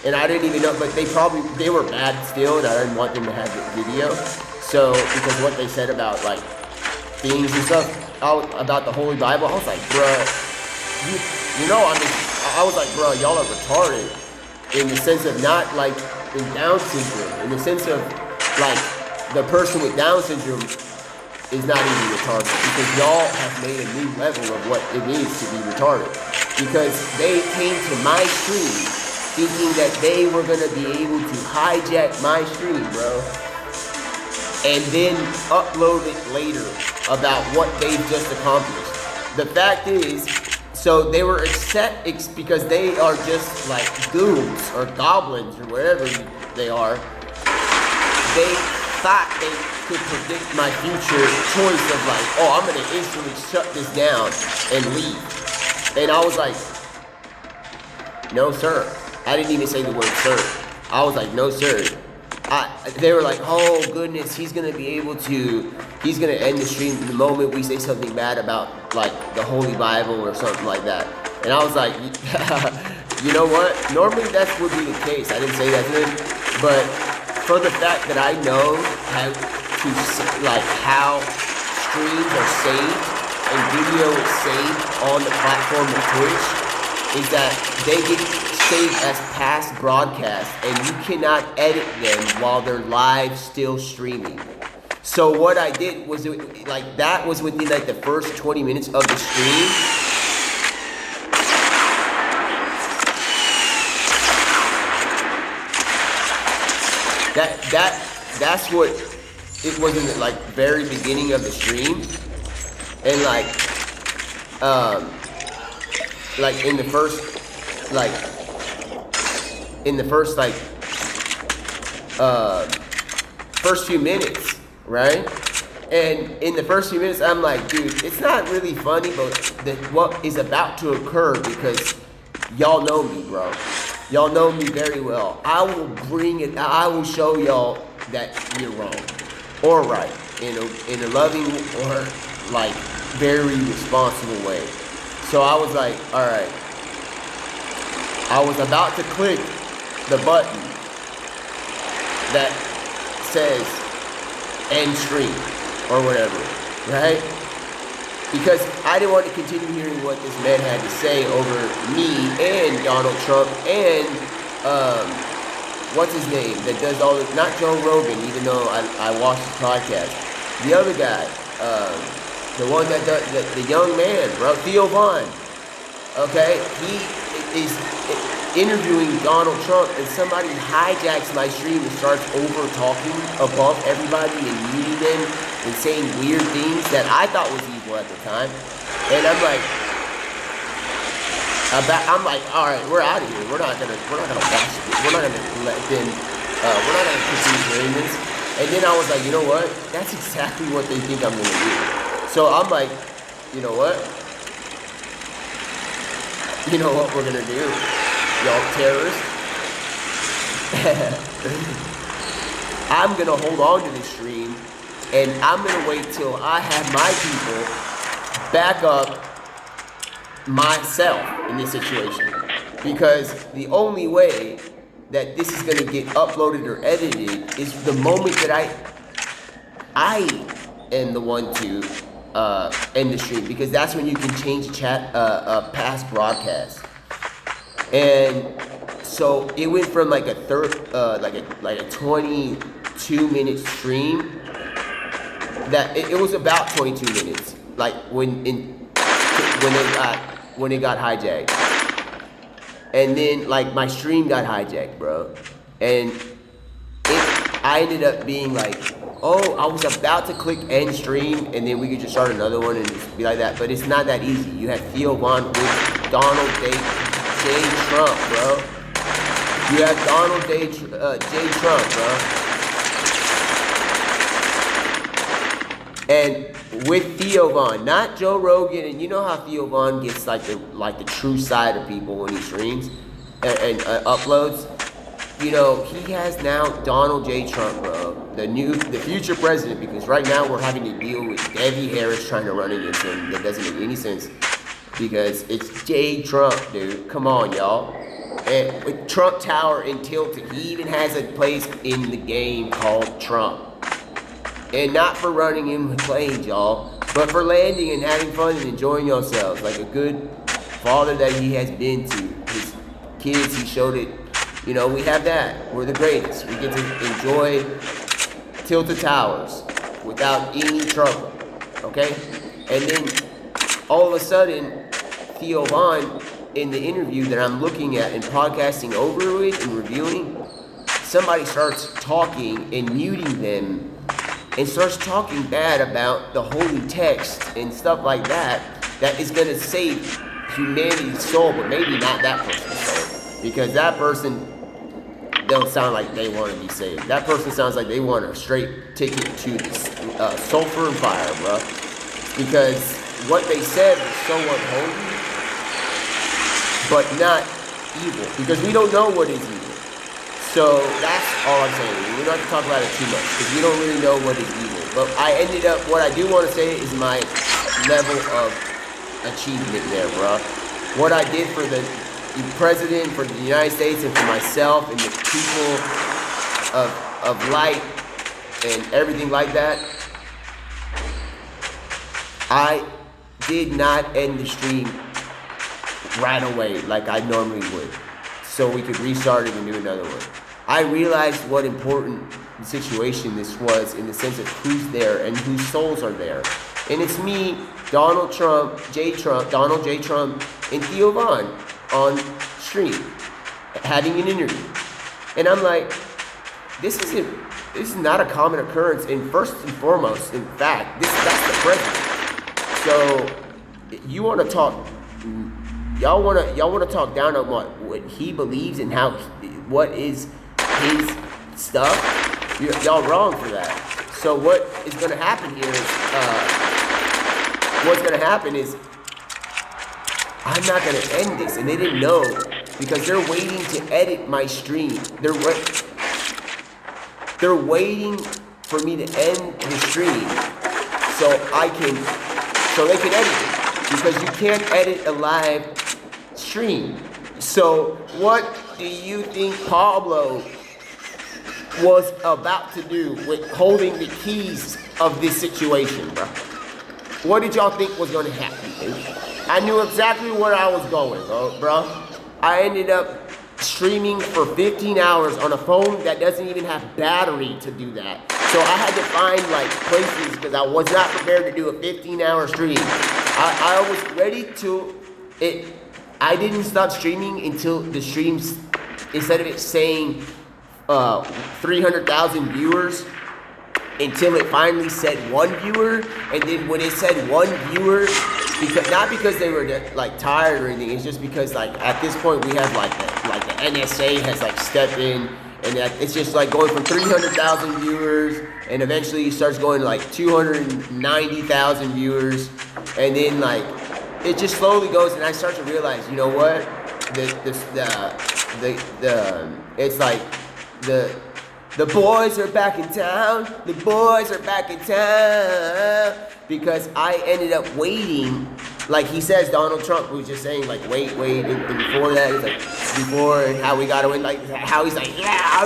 and I didn't even know. But they were bad still, and I didn't want them to have the video. So because what they said about like things and stuff about the Holy Bible, I was like, bruh, you know, I was like, bro, y'all are retarded in the sense of not like in Down syndrome, in the sense of like the person with Down syndrome is not even retarded, because y'all have made a new level of what it is to be retarded, because they came to my stream thinking that they were going to be able to hijack my stream, bro, and then upload it later about what they've just accomplished. The fact is, so they were because they are just like goons or goblins or whatever they are. They thought they could predict my future choice of like, oh, I'm gonna instantly shut this down and leave. And I was like, no, sir. I didn't even say the word sir. I was like, no, sir. they were like, oh goodness, he's gonna end the stream the moment we say something bad about like the Holy Bible or something like that. And I was like, you know what? Normally that would be the case. I didn't say that to him, but for the fact that I know how streams are saved and video is saved on the platform of Twitch, is that they get saved as past broadcasts and you cannot edit them while they're live still streaming. So what I did was that was within like the first 20 minutes of the stream. That's what it was in the like very beginning of the stream, and in the first few minutes, right? And in the first few minutes, I'm like, dude, it's not really funny, but what is about to occur, because y'all know me, bro. Y'all know me very well. I will show y'all that you're wrong or right in a loving or like very responsible way. So I was like, all right. I was about to click the button that says end stream or whatever, right? Because I didn't want to continue hearing what this man had to say over me and Donald Trump and what's his name that does all this, not Joe Rogan, even though I watched his podcast. The other guy, the one that does, the young man, bro, Theo Vaughn. Okay, he is interviewing Donald Trump, and somebody hijacks my stream and starts over talking above everybody and muting them and saying weird things that I thought was evil at the time. And I'm like, all right, we're out of here. We're not gonna watch it. We're not gonna let them. We're not gonna continue doing this. And then I was like, you know what? That's exactly what they think I'm gonna do. So I'm like, you know what? You know what we're gonna do, y'all terrorists? I'm gonna hold on to this stream, and I'm gonna wait till I have my people back up myself in this situation. Because the only way that this is gonna get uploaded or edited is the moment that I am the one to end the stream, because that's when you can change chat past broadcast. And so it went from like a 22-minute stream that it was about 22 minutes, like when it got hijacked, and then like my stream got hijacked, bro, and I ended up being like, oh, I was about to click end stream, and then we could just start another one and just be like that. But it's not that easy. You have Theo Vaughn with Donald J. Trump, bro. You have Donald J. Trump, bro. And with Theo Vaughn, not Joe Rogan. And you know how Theo Vaughn gets like the true side of people when he streams and uploads. You know, he has now Donald J. Trump, bro, the future president, because right now we're having to deal with Debbie Harris trying to run against him. That doesn't make any sense, because it's J. Trump, dude. Come on, y'all. And with Trump Tower in Tilted, he even has a place in the game called Trump. And not for running in planes, y'all, but for landing and having fun and enjoying yourselves like a good father that he has been to his kids. He showed it. You know, we have that. We're the greatest. We get to enjoy Tilted Towers without any trouble. Okay? And then all of a sudden, Theo Vaughn, in the interview that I'm looking at and podcasting over with and reviewing, somebody starts talking and muting them and starts talking bad about the holy text and stuff like that, that is going to save humanity's soul, but maybe not that person's soul. Because that person don't sound like they want to be saved. That person sounds like they want a straight ticket to sulfur and fire, bro. Because what they said was so unholy, but not evil. Because we don't know what is evil. So that's all I'm saying. We don't have to talk about it too much because we don't really know what is evil. But what I do want to say is my level of achievement there, bro. What I did for the president, for the United States, and for myself and the people of light and everything like that. I did not end the stream right away like I normally would, so we could restart it and do another one. I realized what important situation this was in the sense of who's there and whose souls are there. And it's me, Donald J. Trump, and Theo Vaughn on stream, having an interview. And I'm like, this is not a common occurrence. And first and foremost, in fact, that's the president. So you want to talk, y'all want to talk down on what he believes and what is his stuff. Y'all wrong for that. So what is going to happen here is, I'm not going to end this, and they didn't know because they're waiting to edit my stream. They're waiting for me to end the stream so they can edit it, because you can't edit a live stream. So what do you think Pablo was about to do with holding the keys of this situation, bro? What did y'all think was going to happen, dude? I knew exactly where I was going, bro. I ended up streaming for 15 hours on a phone that doesn't even have battery to do that. So I had to find like places because I was not prepared to do a 15-hour stream. I was ready to it. I didn't stop streaming until the streams, instead of it saying 300,000 viewers, until it finally said 1 viewer. And then when it said 1 viewer, not because they were like tired or anything, it's just because like at this point we have like the NSA has like stepped in, and it's just like going from 300,000 viewers, and eventually it starts going to like 290,000 viewers, and then like it just slowly goes, and I start to realize, you know what, it's like the boys are back in town. The boys are back in town. Because I ended up waiting, like he says, Donald Trump, who's just saying like wait, and before that, it's like before and how we got to win, like how he's like, yeah,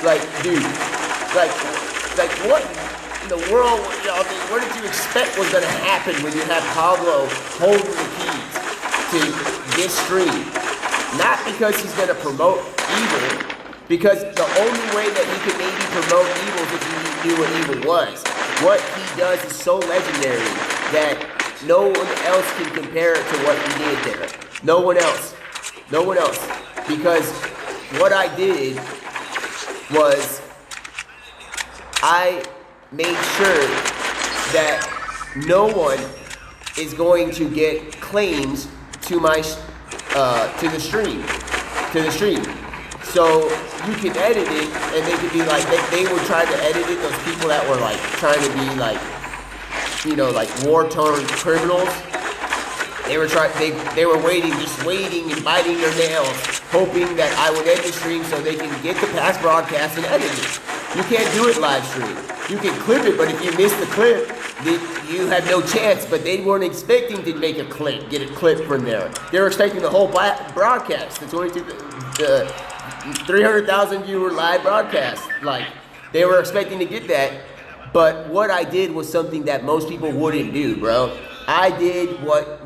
like dude, like what in the world, y'all think? What did you expect was gonna happen when you have Pablo holding the keys to this stream? Not because he's gonna promote evil. Because the only way that he could maybe promote evil is if he knew what evil was. What he does is so legendary that no one else can compare it to what he did there. No one else. Because what I did was I made sure that no one is going to get claims to my to the stream. So you can edit it, and they could be like, they would try to edit it, those people that were like trying to be like, you know, like war-torn criminals. They were waiting and biting their nails, hoping that I would end the stream so they can get the past broadcast and edit it. You can't do it live stream. You can clip it, but if you miss the clip, then you have no chance. But they weren't expecting to make get a clip from there. They were expecting the whole broadcast, the 300,000 viewer live broadcast. Like, they were expecting to get that. But what I did was something that most people wouldn't do, bro. I did what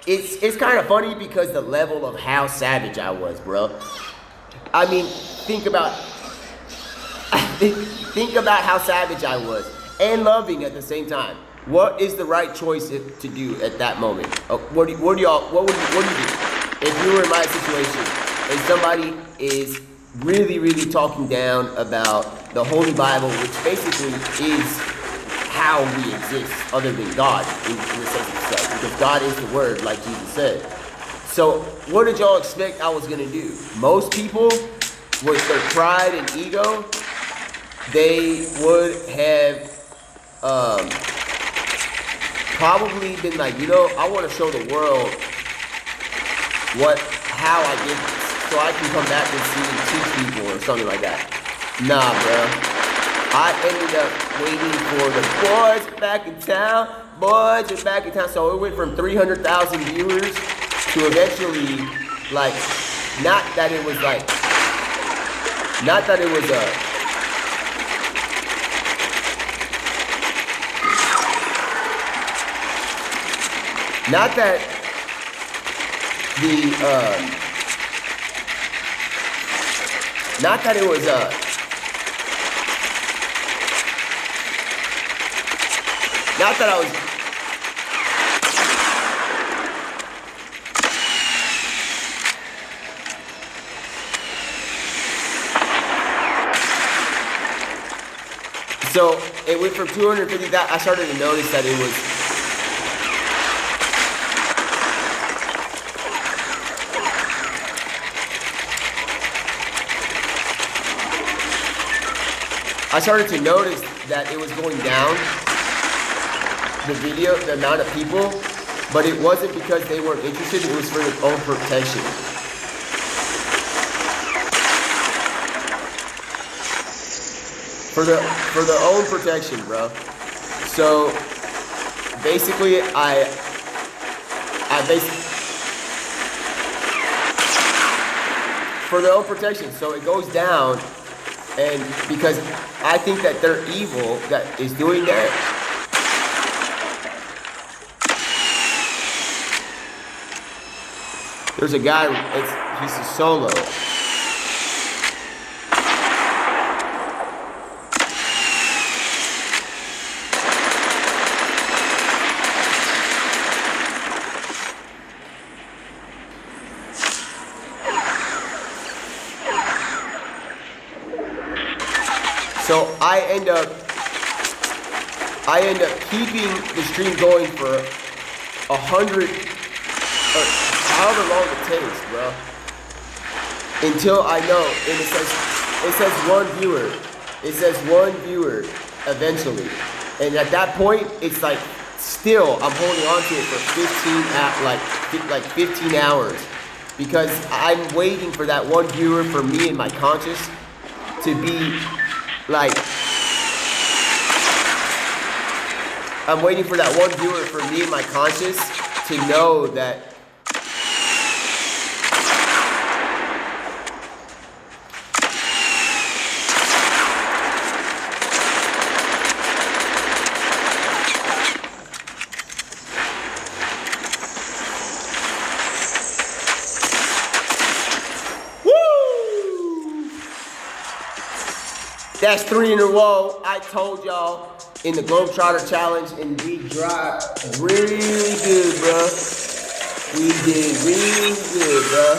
it's kind of funny because the level of how savage I was, bro. I mean, think about how savage I was and loving at the same time. What is the right choice to do at that moment? What do you do if you were in my situation and somebody is really, really talking down about the Holy Bible, which basically is how we exist other than God in the sense of self, because God is the Word, like Jesus said. So what did y'all expect I was going to do? Most people, with their pride and ego, they would have probably been like, you know, I want to show the world how I did this. so I can come back and see and teach people or something like that. Nah, bro. I ended up waiting for the boys back in town. Boys are back in town. So it went from 300,000 viewers to eventually, like, not that it was a, not that it was not that I was. So it went from 250,000. I started to notice that it was. I started to notice that it was going down. The video, the amount of people, but it wasn't because they weren't interested. It was for their own protection. For their own protection, bro. So basically, I basically for their own protection. So it goes down, and because I think that they're evil that is doing that. There's a guy. He's a solo. So I end up keeping the stream going for 100, or however long it takes, bro. Until I know, and it says one viewer. It says one viewer eventually, and at that point, it's like still I'm holding on to it for 15 hours, because I'm waiting for that one viewer for me and my conscience to be. Like, I'm waiting for that one viewer for me and my conscience to know that that's 3 in a row. I told y'all in the GlobeTrotter challenge, and we dropped really good, bro. We did really good, bro.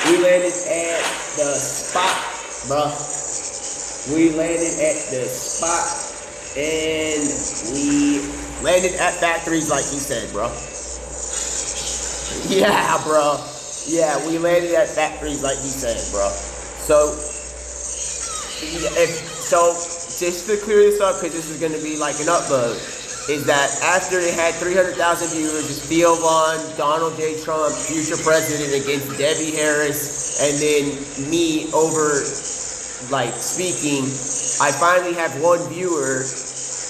We landed at the spot, bro. We landed at the spot, and we landed at factories like he said, bro. Yeah, bro. Yeah, we landed at factories like he said, bro. So, just to clear this up, because this is going to be like an upload, is that after they had 300,000 viewers, it's Theo Vaughn, Donald J. Trump, future president against Debbie Harris, and then me over, like, speaking, I finally have one viewer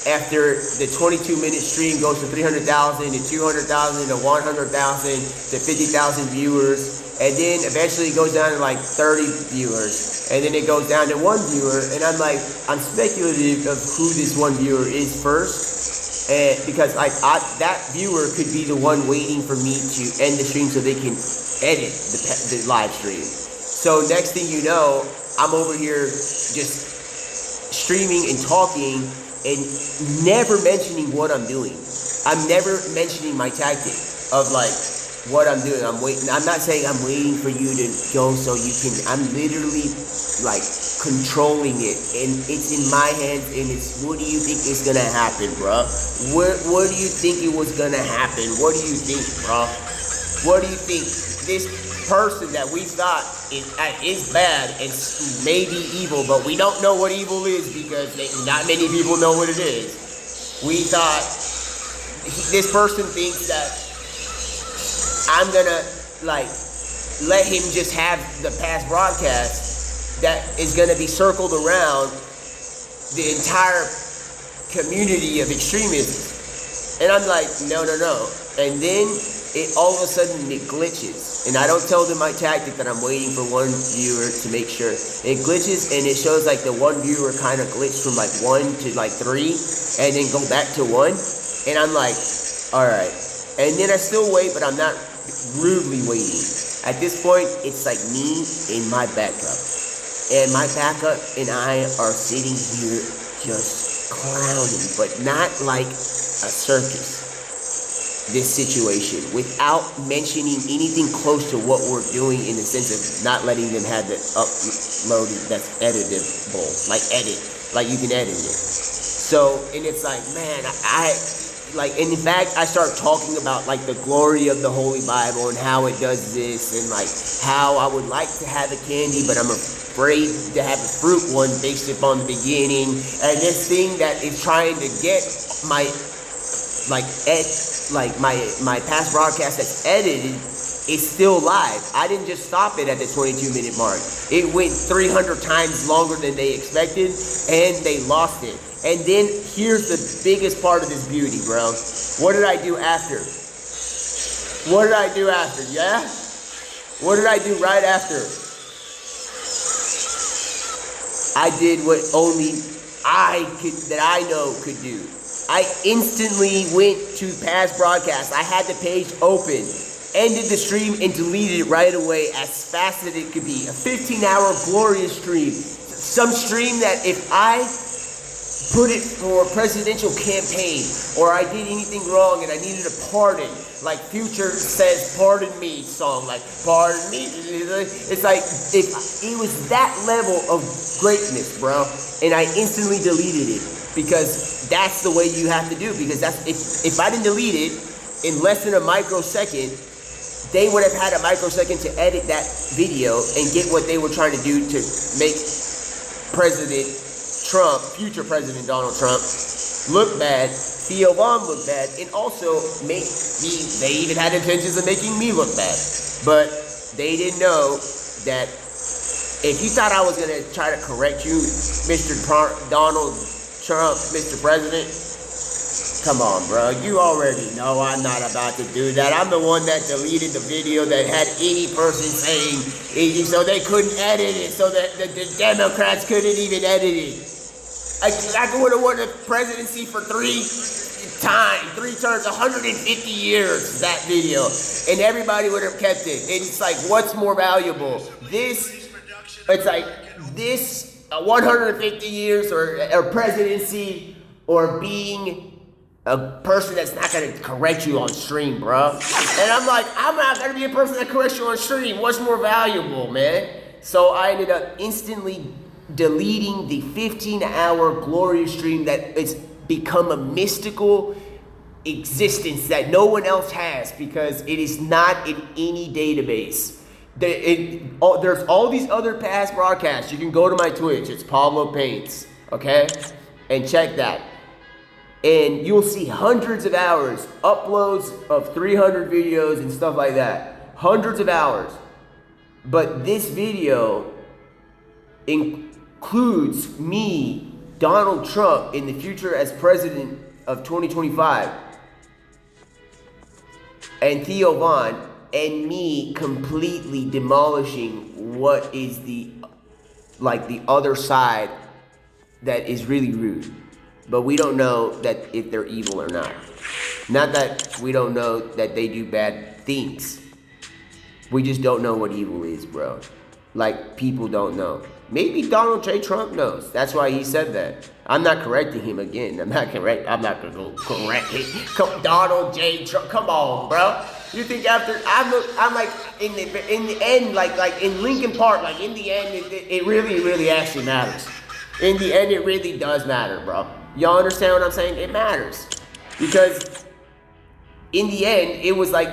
after the 22-minute stream goes to 300,000 to 200,000 to 100,000 to 50,000 viewers, and then eventually it goes down to like 30 viewers, and then it goes down to 1 viewer, and I'm speculative of who this 1 viewer is first, and because like that viewer could be the one waiting for me to end the stream so they can edit the live stream. So next thing you know, I'm over here just streaming and talking and never mentioning what I'm doing. I'm never mentioning my tactic of like what I'm doing. I'm waiting. I'm not saying I'm waiting for you to go so you can. I'm literally like controlling it, and it's in my hands. And it's what do you think is gonna happen, bro? What do you think it was gonna happen? What do you think, bro? What do you think? This person that we thought is bad and maybe evil, but we don't know what evil is because not many people know what it is. We thought this person thinks that I'm gonna like let him just have the past broadcast that is gonna be circled around the entire community of extremism. And I'm like, no. And then all of a sudden it glitches. And I don't tell them my tactic that I'm waiting for one viewer to make sure. It glitches and it shows like the one viewer kind of glitched from like 1 to like 3 and then go back to 1. And I'm like, all right. And then I still wait, but I'm not rudely waiting. At this point, it's like me and my backup. And my backup and I are sitting here just clowning, but not like a circus. This situation without mentioning anything close to what we're doing in the sense of not letting them have the uploading that's editable, like you can edit it. So, and it's like, man, I like, and in fact, I start talking about like the glory of the Holy Bible and how it does this and like how I would like to have a candy, but I'm afraid to have a fruit one based upon the beginning. And this thing that is trying to get my my past broadcast that's edited is still live. I didn't just stop it at the 22-minute mark. It went 300 times longer than they expected, and they lost it. And then here's the biggest part of this beauty, bro. What did I do after? Yeah? What did I do right after? I did what only I know could do. I instantly went to past broadcast. I had the page open, ended the stream, and deleted it right away as fast as it could be. A 15-hour glorious stream. Some stream that if I put it for a presidential campaign or I did anything wrong and I needed a pardon, like Future says pardon me song, like pardon me. It's like if it was that level of greatness, bro, and I instantly deleted it. Because that's the way you have to do. Because that's if I didn't delete it in less than a microsecond, they would have had a microsecond to edit that video and get what they were trying to do to make President Trump, future President Donald Trump, look bad, Theo Von look bad, and also make me. They even had intentions of making me look bad, but they didn't know that if you thought I was gonna try to correct you, Mr. Donald Trump, Mr. President, come on, bro. You already know I'm not about to do that. I'm the one that deleted the video that had any person saying anything, so they couldn't edit it, so that the Democrats couldn't even edit it. I would have won the presidency for 3 terms, 150 years, that video, and everybody would have kept it. And it's like, what's more valuable? This 150 years or presidency or being a person that's not going to correct you on stream, bro. And I'm like, I'm not going to be a person that corrects you on stream. What's more valuable, man? So I ended up instantly deleting the 15-hour glorious stream that it's become a mystical existence that no one else has because it is not in any database. There's all these other past broadcasts. You can go to my Twitch. It's Pablo Paints, okay? And check that. And you'll see hundreds of hours, uploads of 300 videos and stuff like that. Hundreds of hours. But this video includes me, Donald Trump, in the future as president of 2025. And Theo Von. And me completely demolishing what is the other side that is really rude. But we don't know that if they're evil or not. Not that we don't know that they do bad things. We just don't know what evil is, bro. Like, people don't know. Maybe Donald J. Trump knows. That's why he said that. I'm not correcting him again. I'm not going to go correct him. Donald J. Trump. Come on, bro. You think after I'm like in the end, like in Lincoln Park, like in the end, it really actually matters. In the end, it really does matter, bro. Y'all understand what I'm saying? It matters because in the end, it was like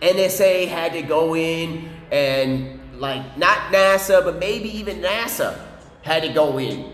NSA had to go in and like not NASA, but maybe even NASA had to go in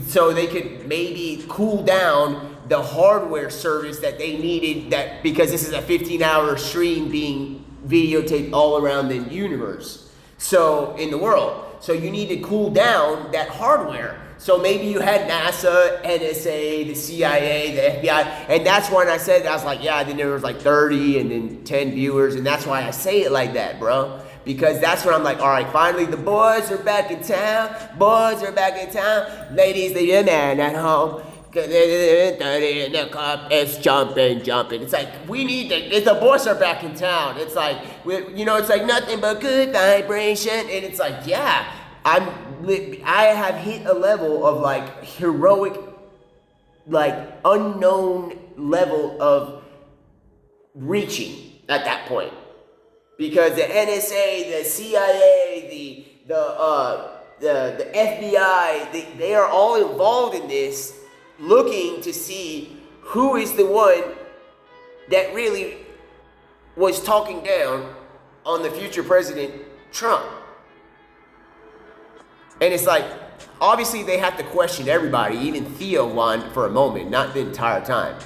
so they could maybe cool down the hardware service that they needed, that because this is a 15-hour stream being videotaped all around the universe, so in the world. So you need to cool down that hardware. So maybe you had NASA, NSA, the CIA, the FBI, and that's when I said, I was like, yeah, then there was like 30 and then 10 viewers, and that's why I say it like that, bro. Because that's when I'm like, all right, finally the boys are back in town. Boys are back in town. Ladies, leave your man at home. 30 in the cup, it's jumping. It's like, we need to, the boys are back in town. It's like, it's like nothing but good vibration. And it's like, yeah, I have hit a level of like heroic, like unknown level of reaching at that point. Because the NSA, the CIA, the FBI, they are all involved in this, looking to see who is the one that really was talking down on the future president, Trump. And it's like, obviously they have to question everybody, even Theo won for a moment, not the entire time.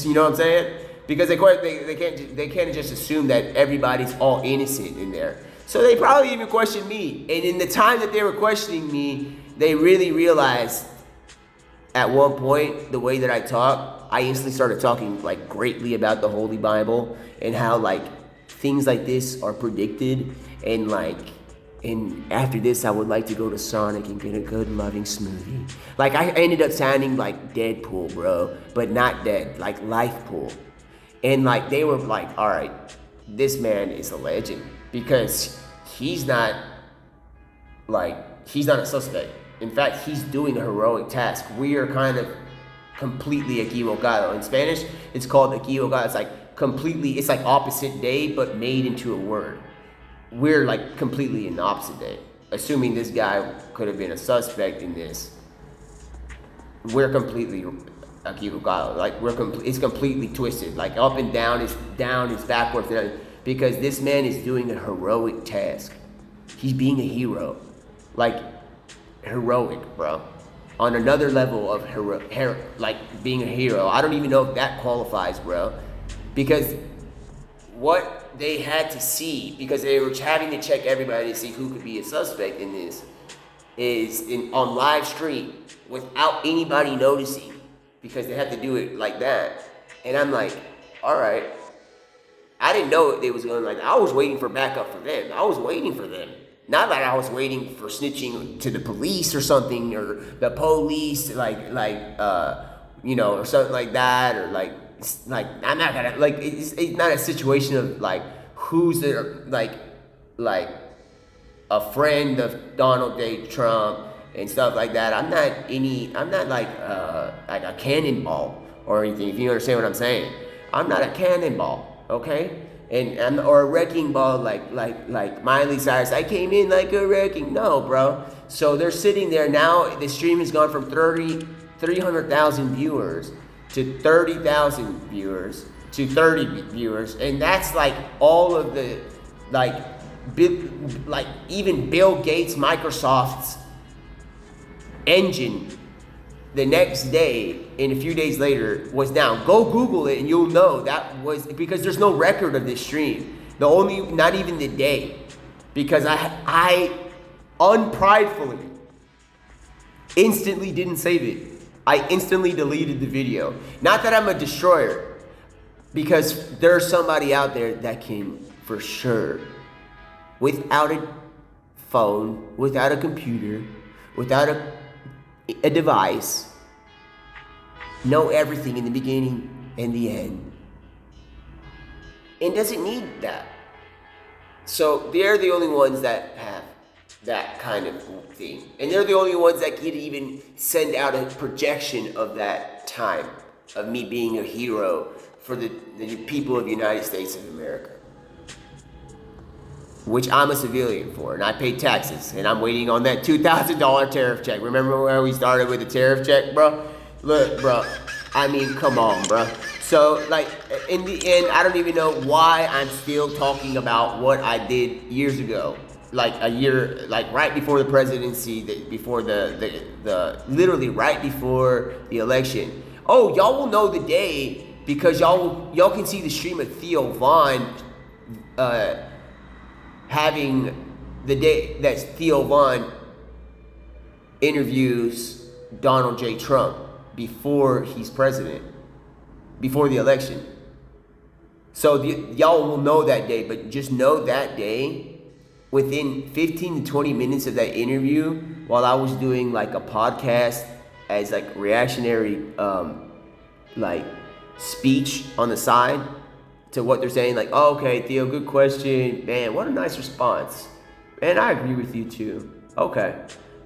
You know what I'm saying? Because they can't just assume that everybody's all innocent in there. So they probably even questioned me. And in the time that they were questioning me, they really realized at one point, the way that I talk, I instantly started talking like greatly about the Holy Bible and how like things like this are predicted, and after this I would like to go to Sonic and get a good loving smoothie. Like I ended up sounding like Deadpool, bro, but not dead, like Lifepool. And like they were like, all right, this man is a legend, because he's not a suspect. In fact, he's doing a heroic task. We are kind of completely equivocado. In Spanish, it's called equivocado. It's like completely, it's like opposite day, but made into a word. We're like completely in the opposite day. Assuming this guy could have been a suspect in this, we're completely equivocado. Like it's completely twisted. Like up and down is backwards. Because this man is doing a heroic task. He's being a hero. Like, heroic, bro. On another level of like being a hero. I don't even know if that qualifies, bro. Because what they had to see, because they were having to check everybody to see who could be a suspect in this, is on live stream without anybody noticing, because they had to do it like that. And I'm like, all right. I didn't know they was going like that. I was waiting for backup for them. I was waiting for them. Not like I was waiting for snitching to the police or something, or the police, or something like that, or like I'm not gonna it's not a situation of like who's the like a friend of Donald J. Trump and stuff like that. I'm not like a cannonball or anything. If you understand what I'm saying, I'm not a cannonball, okay? Or a wrecking ball like Miley Cyrus. I came in like a wrecking. No, bro. So they're sitting there now. The stream has gone from 300,000 viewers to 30,000 viewers to 30 viewers, and that's like all of the even Bill Gates, Microsoft's engine. The next day, and a few days later, was down. Go Google it and you'll know that was because there's no record of this stream. Not even the day. Because I unpridefully instantly didn't save it. I instantly deleted the video. Not that I'm a destroyer, because there's somebody out there that can, for sure, without a phone, without a computer, without a device, know everything in the beginning and the end, and doesn't need that. So they're the only ones that have that kind of thing, and they're the only ones that could even send out a projection of that time of me being a hero for the people of the United States of America, which I'm a civilian for, and I pay taxes, and I'm waiting on that $2,000 tariff check. Remember where we started with the tariff check, bro? Look, bro, I mean, come on, bro. So, in the end, I don't even know why I'm still talking about what I did years ago. A year, right before the presidency, before the literally right before the election. Oh, y'all will know the day because y'all can see the stream of Theo Von having the day that Theo Von interviews Donald J. Trump before he's president, before the election. So y'all will know that day, but just know that day, within 15 to 20 minutes of that interview, while I was doing like a podcast as like reactionary like speech on the side to what they're saying, like, oh, okay, Theo, good question. Man, what a nice response. Man, I agree with you too. Okay.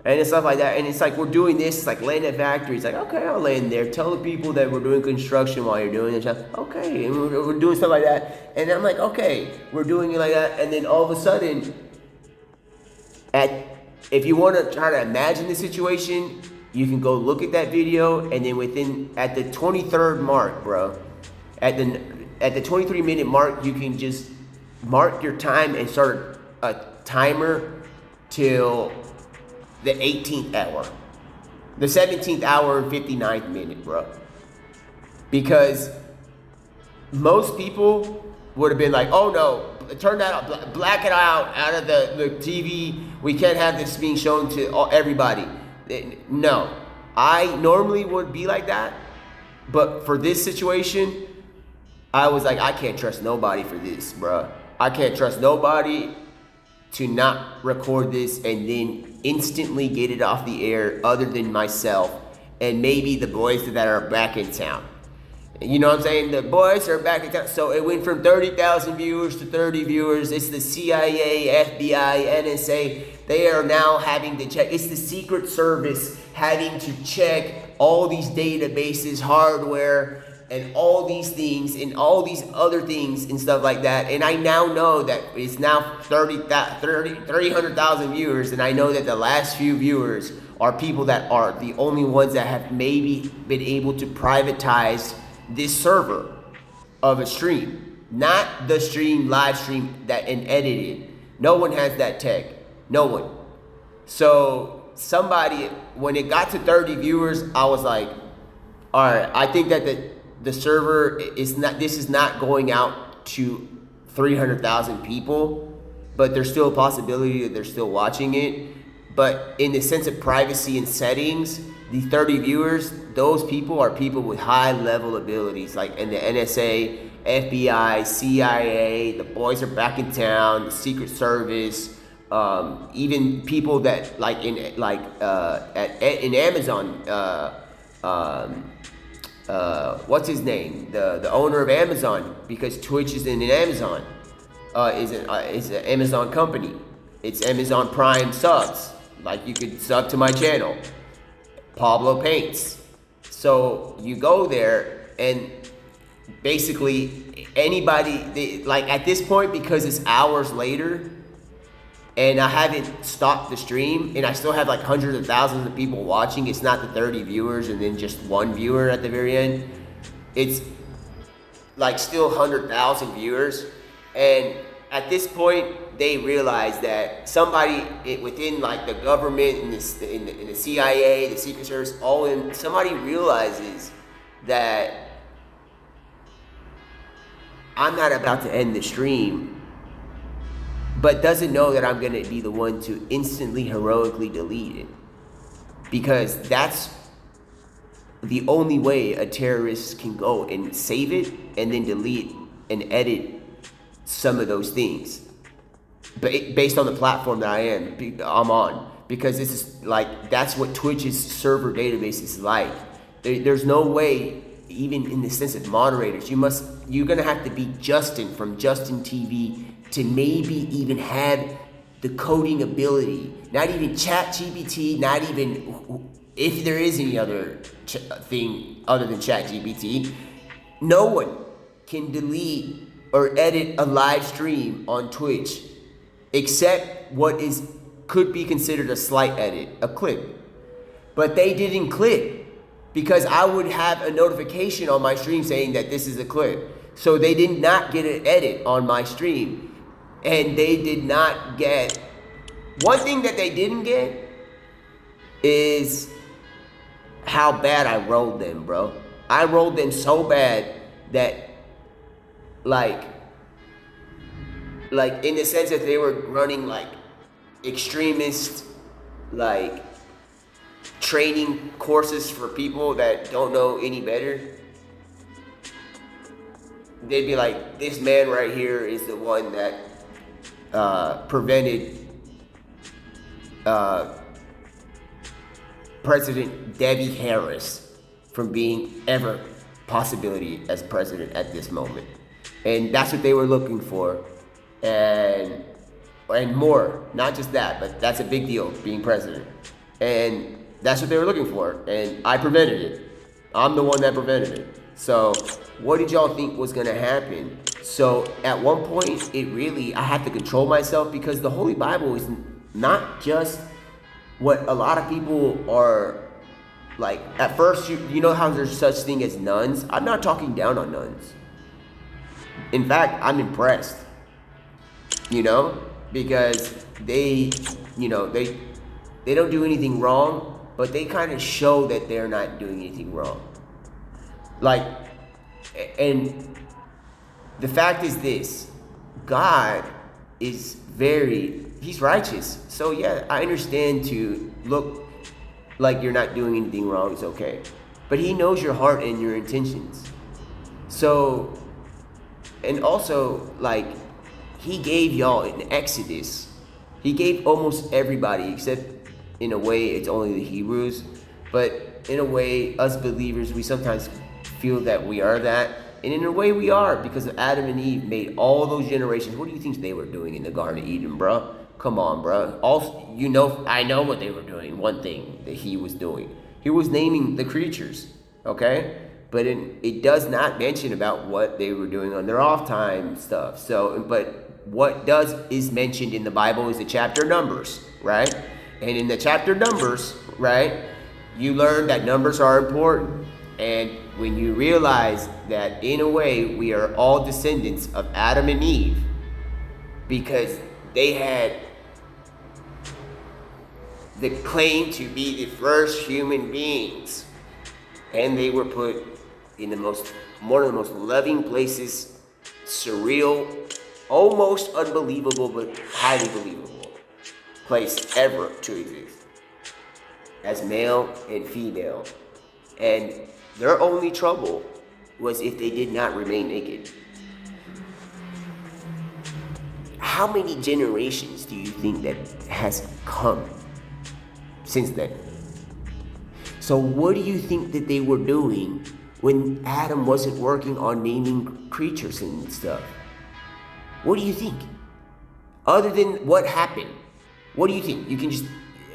And it's stuff like that. And it's like, we're doing this, it's like land at factories. Like, okay, I'll land there. Tell the people that we're doing construction while you're doing it. Okay, and we're doing stuff like that. And I'm like, okay, we're doing it like that. And then all of a sudden, if you want to try to imagine the situation, you can go look at that video. And then at the 23rd mark, bro, at the 23-minute mark, you can just mark your time and start a timer till the 18th hour, the 17th hour and 59th minute, bro. Because most people would have been like, oh no, turn that out, black it out of the TV. We can't have this being shown to everybody. No, I normally would be like that. But for this situation, I was like, I can't trust nobody for this, bro. I can't trust nobody to not record this and then instantly get it off the air other than myself and maybe the boys that are back in town. You know what I'm saying? The boys are back in town. So it went from 30,000 viewers to 30 viewers. It's the CIA, FBI, NSA. They are now having to check. It's the Secret Service having to check all these databases, hardware, and all these things and all these other things and stuff like that. And I now know that it's now 300,000 viewers. And I know that the last few viewers are people that are the only ones that have maybe been able to privatize this server of a stream. Not the stream, live stream that and edited. No one has that tech. No one. So somebody, when it got to 30 viewers, I was like, all right, I think that the server is not, this is not going out to 300,000 people, but there's still a possibility that they're still watching it. But in the sense of privacy and settings, the 30 viewers, those people are people with high level abilities, like in the NSA, FBI, CIA, the boys are back in town, the Secret Service, even people that like in Amazon, what's his name? The owner of Amazon, because Twitch is in Amazon, is an Amazon company. It's Amazon Prime subs. Like you could sub to my channel. Pablo Paints. So you go there and basically anybody, like at this point, because it's hours later and I haven't stopped the stream and I still have like hundreds of thousands of people watching. It's not the 30 viewers and then just one viewer at the very end. It's like still 100,000 viewers. And at this point, they realize that somebody within like the government and in the CIA, the Secret Service, somebody realizes that I'm not about to end the stream, but doesn't know that I'm going to be the one to instantly, heroically delete it. Because that's the only way a terrorist can go and save it and then delete and edit some of those things. Based on the platform that I'm on. Because this is like, that's what Twitch's server database is like. There's no way, even in the sense of moderators, you're gonna have to be Justin from Justin TV to maybe even have the coding ability. Not even ChatGPT, not even if there is any other thing other than ChatGPT. No one can delete or edit a live stream on Twitch except what could be considered a slight edit, a clip. But they didn't clip because I would have a notification on my stream saying that this is a clip. So they did not get an edit on my stream. And they did not get, one thing that they didn't get is how bad I rolled them, bro. I rolled them so bad that, like in the sense that they were running like extremist, like training courses for people that don't know any better. They'd be like, this man right here is the one that prevented President Debbie Harris from being ever possibility as president at this moment. And that's what they were looking for. And more, not just that, but that's a big deal, being president. And that's what they were looking for. And I prevented it. I'm the one that prevented it. So what did y'all think was gonna happen? So at one point, I had to control myself, because the Holy Bible is not just what a lot of people are like. At first, you know how there's such thing as nuns? I'm not talking down on nuns. In fact, I'm impressed, because they don't do anything wrong, but they kind of show that they're not doing anything wrong. Like, and the fact is this: God is he's righteous. So yeah, I understand to look like you're not doing anything wrong, it's okay. But he knows your heart and your intentions. So, and also, like, he gave y'all in Exodus, he gave almost everybody, except in a way it's only the Hebrews, but in a way, us believers, we sometimes feel that we are that. And in a way we are, because Adam and Eve made all those generations. What do you think they were doing in the Garden of Eden, bro? Come on, bro. Also, I know what they were doing. One thing that he was doing, he was naming the creatures, okay? But it does not mention about what they were doing on their off time stuff. So, but what is mentioned in the Bible is the chapter Numbers, right? And in the chapter Numbers, right, you learn that numbers are important. And when you realize that in a way we are all descendants of Adam and Eve, because they had the claim to be the first human beings, and they were put in one of the most loving places, surreal, almost unbelievable, but highly believable place ever to exist, as male and female. And their only trouble was if they did not remain naked. How many generations do you think that has come since then? So what do you think that they were doing when Adam wasn't working on naming creatures and stuff? What do you think? Other than what happened, what do you think? You can just,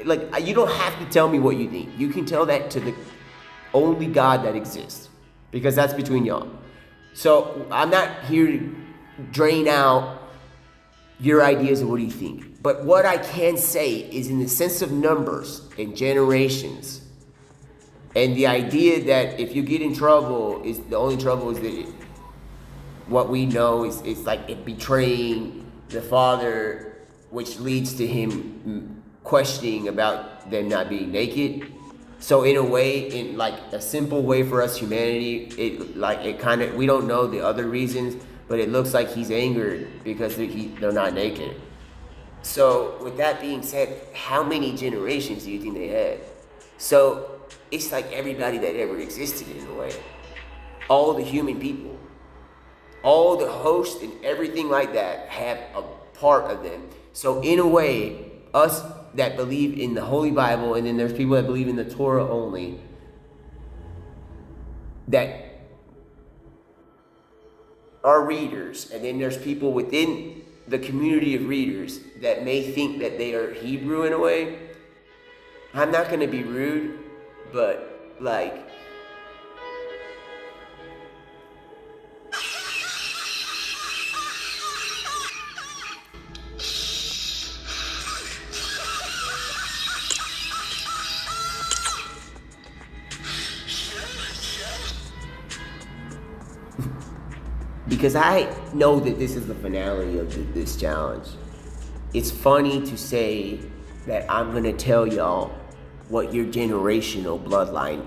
you don't have to tell me what you think. You can tell that to the only God that exists, because that's between y'all. So I'm not here to drain out your ideas of what do you think. But what I can say is, in the sense of numbers and generations, and the idea that if you get in trouble, is the only trouble is that what we know is it's like it betraying the father, which leads to him questioning about them not being naked. So in a way, in like a simple way for us humanity, we don't know the other reasons, but it looks like he's angered because they're not naked. So with that being said, how many generations do you think they had? So it's like everybody that ever existed in a way. All the human people, all the hosts and everything like that have a part of them. So in a way, us that believe in the Holy Bible, and then there's people that believe in the Torah only, that are readers, and then there's people within the community of readers that may think that they are Hebrew in a way. I'm not going to be rude, but like, because I know that this is the finale of this challenge. It's funny to say that I'm gonna tell y'all what your generational bloodline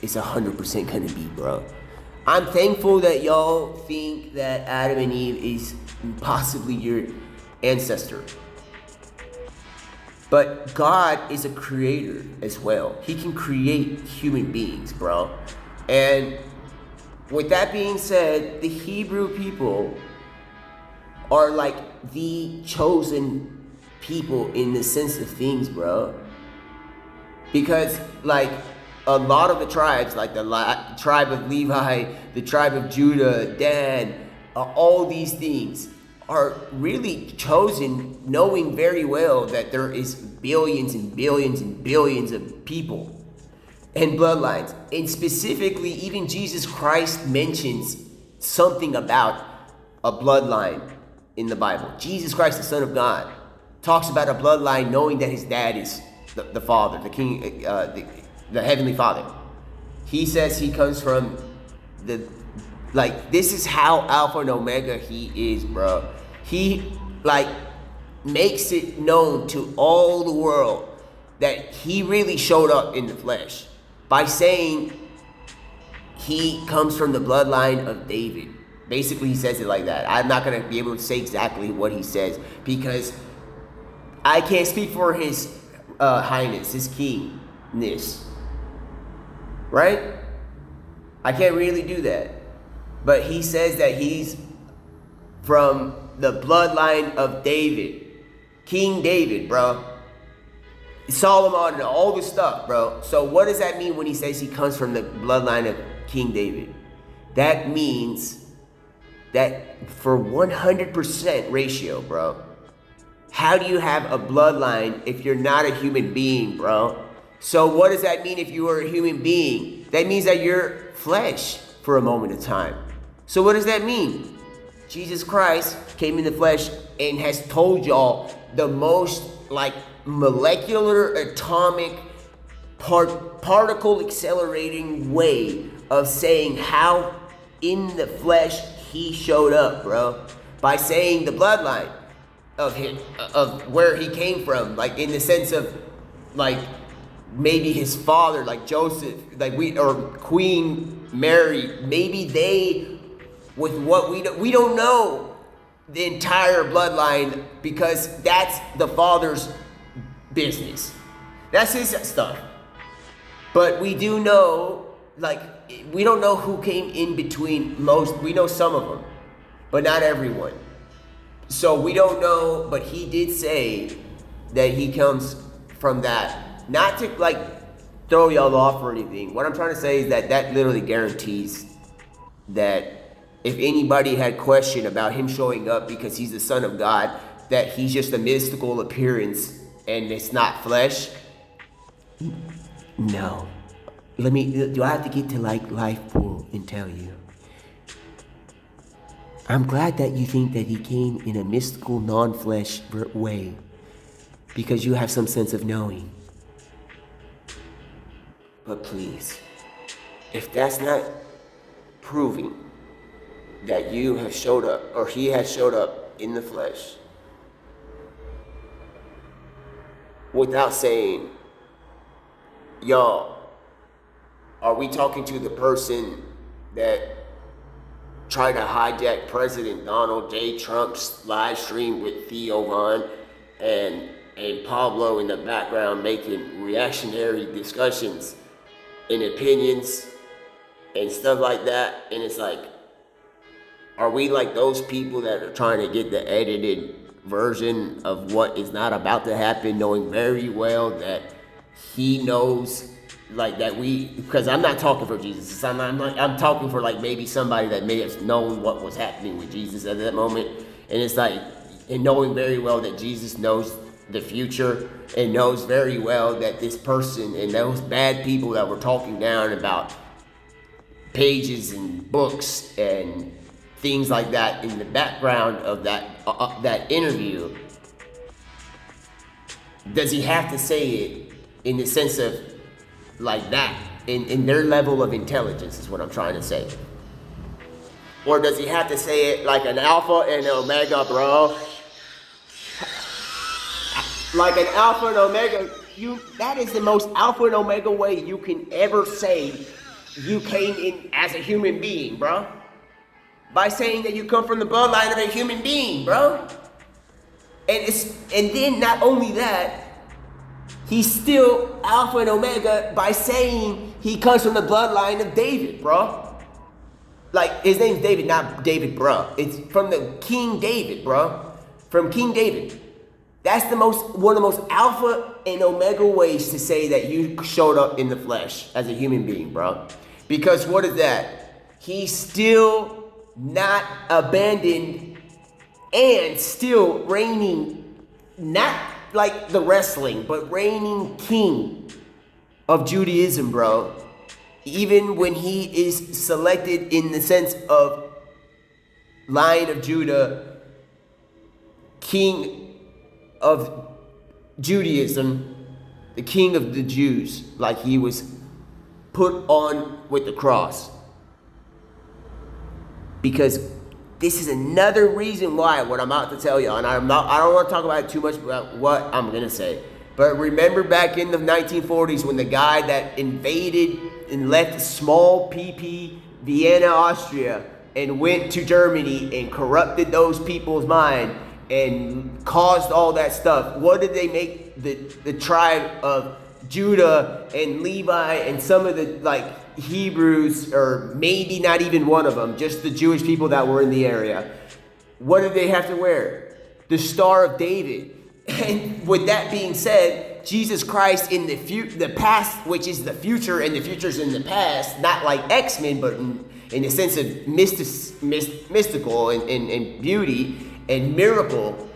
it's 100% gonna be, bro. I'm thankful that y'all think that Adam and Eve is possibly your ancestor. But God is a creator as well. He can create human beings, bro. And with that being said, the Hebrew people are like the chosen people in the sense of things, bro. Because like a lot of the tribes, like the tribe of Levi, the tribe of Judah, Dan, all these things are really chosen knowing very well that there is billions and billions and billions of people and bloodlines. And specifically, even Jesus Christ mentions something about a bloodline in the Bible. Jesus Christ, the Son of God, talks about a bloodline knowing that his dad is the Father, the King, the Heavenly Father. He says he comes from this is how Alpha and Omega he is, bro. He makes it known to all the world that he really showed up in the flesh by saying he comes from the bloodline of David. Basically, he says it like that. I'm not going to be able to say exactly what he says because I can't speak for his highness, his kingness. Right? I can't really do that. But he says that he's from the bloodline of David. King David, bro. Solomon and all this stuff, bro. So what does that mean when he says he comes from the bloodline of King David? That means that for 100% ratio, bro, how do you have a bloodline if you're not a human being, bro? So what does that mean if you are a human being? That means that you're flesh for a moment of time. So what does that mean? Jesus Christ came in the flesh and has told y'all the most molecular atomic particle accelerating way of saying how in the flesh he showed up, bro. By saying the bloodline of him, of where he came from, in the sense of maybe his father, like Joseph, or Queen Mary, maybe they, with what we don't know the entire bloodline because that's the father's business. That's his stuff. But we do know, we don't know who came in between most. We know some of them, but not everyone. So we don't know, but he did say that he comes from that. Not to throw y'all off or anything. What I'm trying to say is that literally guarantees that if anybody had question about him showing up because he's the Son of God, that he's just a mystical appearance and it's not flesh. No. Do I have to get to life pool and tell you? I'm glad that you think that he came in a mystical, non-flesh way because you have some sense of knowing. But please, if that's not proving that you have showed up, or he has showed up in the flesh, without saying, y'all, are we talking to the person that tried to hijack President Donald J. Trump's live stream with Theo Von and Pablo in the background making reactionary discussions and opinions and stuff like that? And it's are we like those people that are trying to get the edited version of what is not about to happen, knowing very well that he knows because I'm not talking for Jesus. I'm talking for maybe somebody that may have known what was happening with Jesus at that moment. And it's and knowing very well that Jesus knows the future and knows very well that this person and those bad people that were talking down about pages and books and things like that in the background of that interview, does he have to say it in the sense of that in their level of intelligence is what I'm trying to say? Or does he have to say it like an alpha and omega, bro? Like an alpha and omega, that is the most alpha and omega way you can ever say you came in as a human being, bro. By saying that you come from the bloodline of a human being, bro. And then not only that, he's still Alpha and Omega by saying he comes from the bloodline of David, bro. Like, his name's David, not David, bro. It's from the King David, bro. From King David. That's one of the most Alpha and Omega ways to say that you showed up in the flesh as a human being, bro. Because what is that? He's still not abandoned and still reigning, not like the wrestling, but reigning king of Judaism, bro. Even when he is selected in the sense of Lion of Judah, king of Judaism, the king of the Jews, like he was put on with the cross. Because this is another reason why what I'm about to tell you, and I don't want to talk about it too much about what I'm gonna say. But remember back in the 1940s when the guy that invaded and left small PP Vienna, Austria, and went to Germany and corrupted those people's mind and caused all that stuff. What did they make the tribe of Judah and Levi and some of the like Hebrews, or maybe not even one of them, just the Jewish people that were in the area? What did they have to wear? The Star of David. And with that being said, Jesus Christ in the past, which is the future, and the future's in the past, not like X-Men, but in the sense of mystical and beauty and miracle.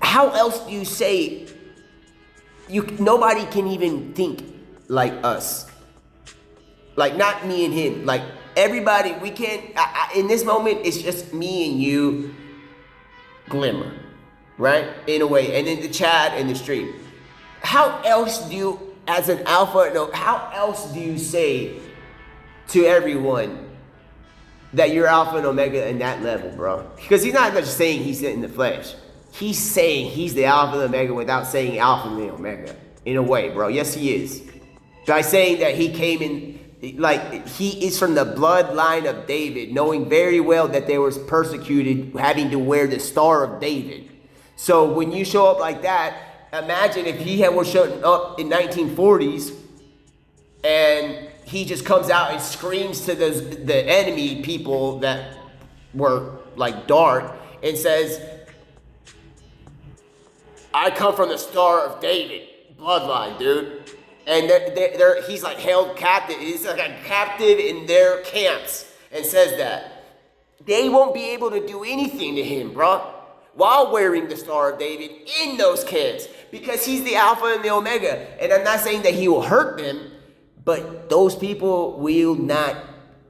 How else do you say nobody can even think like us? Like, not me and him. Like, everybody, we can't, in this moment, it's just me and you, Glimmer, right? In a way, and then the chat and the stream. How else do you, as an alpha, no, how else do you say to everyone that you're Alpha and Omega in that level, bro? Because he's not just saying he's in the flesh. He's saying he's the Alpha and Omega without saying Alpha and the Omega. In a way, bro. Yes, he is. By saying that he came in, like, he is from the bloodline of David, knowing very well that they was persecuted, having to wear the Star of David. So when you show up like that, imagine if he was showing up in 1940s and he just comes out and screams to the enemy people that were like dark and says, I come from the Star of David bloodline, dude. And he's like held captive. He's like a captive in their camps and says that. They won't be able to do anything to him, bro, while wearing the Star of David in those camps, because he's the Alpha and the Omega. And I'm not saying that he will hurt them, but those people will not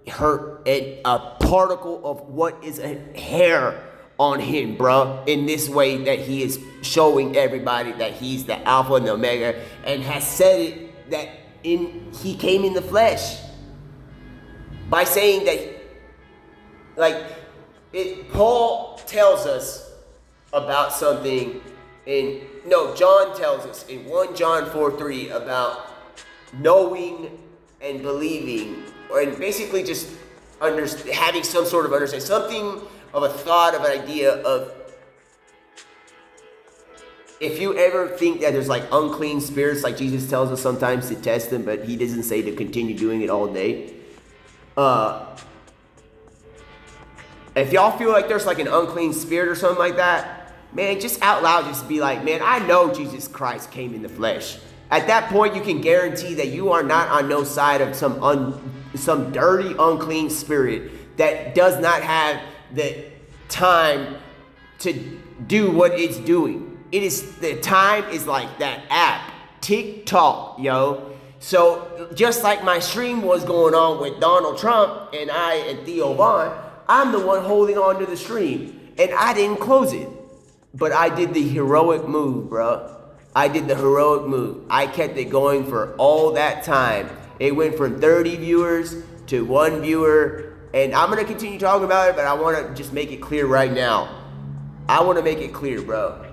hurt a particle of what is a hair on him, bro, in this way that he is showing everybody that he's the Alpha and the Omega, and has said it that he came in the flesh by saying that, like, Paul tells us about something John tells us in 1 John 4:3 about knowing and believing, and basically just having some sort of understanding, something of a thought, of an idea of, if you ever think that there's like unclean spirits, like Jesus tells us sometimes to test them, but he doesn't say to continue doing it all day. If y'all feel like there's like an unclean spirit or something like that, man, just out loud, just be like, man, I know Jesus Christ came in the flesh. At that point, you can guarantee that you are not on no side of some dirty, unclean spirit that does not have the time to do what it's doing. The time is like that app, TikTok, yo. So just like my stream was going on with Donald Trump and Theo Vaughn, I'm the one holding on to the stream, and I didn't close it, but I did the heroic move, bro. I did the heroic move. I kept it going for all that time. It went from 30 viewers to 1 viewer, and I'm gonna continue talking about it, but I want to just make it clear right now. I want to make it clear, bro.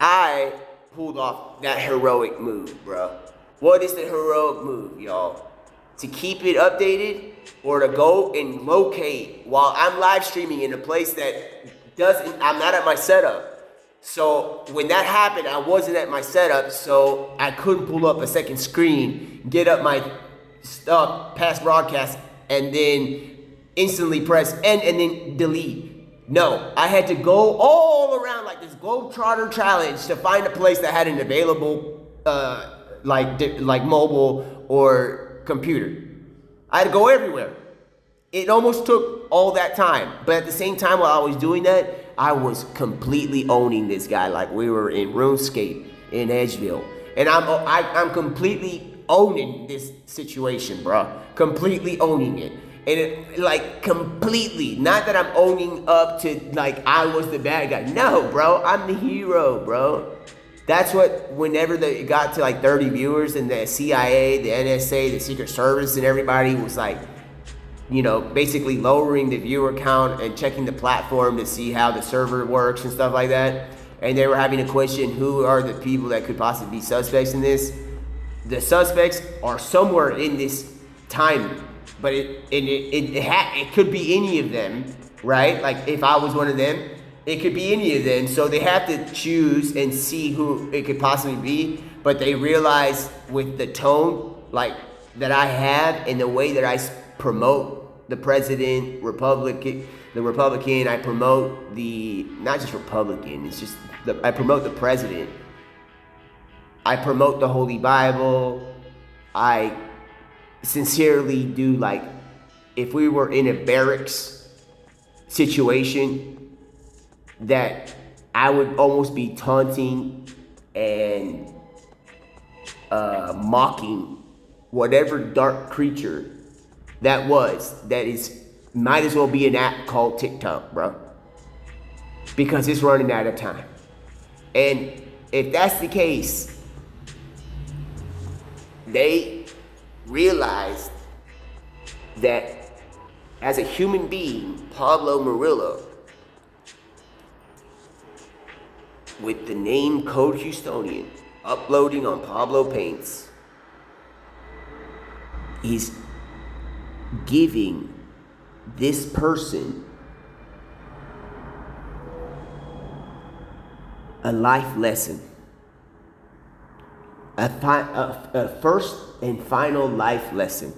I pulled off that heroic move, bro. What is the heroic move, y'all? To keep it updated or to go and locate while I'm live streaming in a place that I'm not at my setup. So when that happened, I wasn't at my setup, so I couldn't pull up a second screen, get up my stuff, past broadcast, and then instantly press end and then delete. No, I had to go all around like this GlobeTrotter challenge to find a place that had an available like mobile or computer. I had to go everywhere. It almost took all that time, but at the same time while I was doing that, I was completely owning this guy like we were in RuneScape in Edgeville, and I'm completely owning this situation, bro. Completely owning it. And it, like, completely, not that I'm owning up to like I was the bad guy. No, bro, I'm the hero, bro. That's what, whenever it got to like 30 viewers and the CIA, the NSA, the Secret Service, and everybody was like, you know, basically lowering the viewer count and checking the platform to see how the server works and stuff like that. And they were having a question, who are the people that could possibly be suspects in this? The suspects are somewhere in this time, but it could be any of them, right? Like if I was one of them, it could be any of them. So they have to choose and see who it could possibly be. But they realize with the tone like that I have and the way that I promote the president, the Republican, I promote the, not just Republican, it's just, I promote the president. I promote the Holy Bible. I sincerely do, like, if we were in a barracks situation, that I would almost be taunting and mocking whatever dark creature that might as well be an app called TikTok, bro. Because it's running out of time. And if that's the case, they realized that as a human being, Pablo Murillo, with the name Code Houstonian, uploading on Pablo Paints, he's giving this person a life lesson, a first and final life lesson.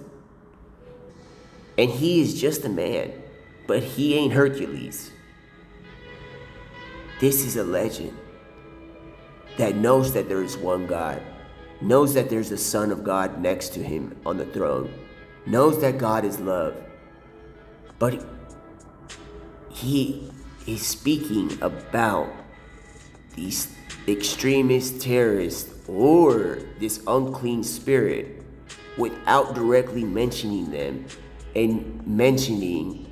And he is just a man, but he ain't Hercules. This is a legend that knows that there is one God, knows that there's a Son of God next to him on the throne, knows that God is love, but he is speaking about these extremist terrorists or this unclean spirit without directly mentioning them and mentioning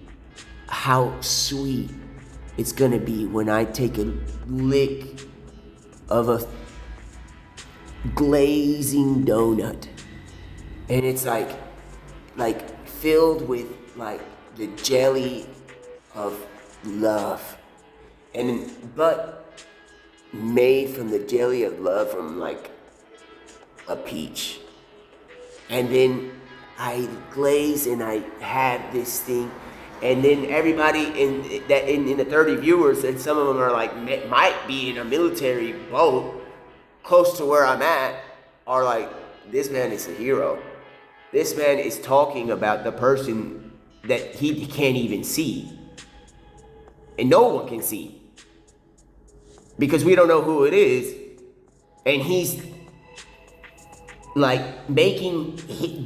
how sweet it's gonna be when I take a lick of a glazing donut and it's like filled with like the jelly of love, but made from the jelly of love from like a peach. And then I glaze and I have this thing, and then everybody in the 30 viewers, and some of them are like might be in a military boat close to where I'm at, are like, this man is a hero. This man is talking about the person that he can't even see. And no one can see. Because we don't know who it is. And he's like making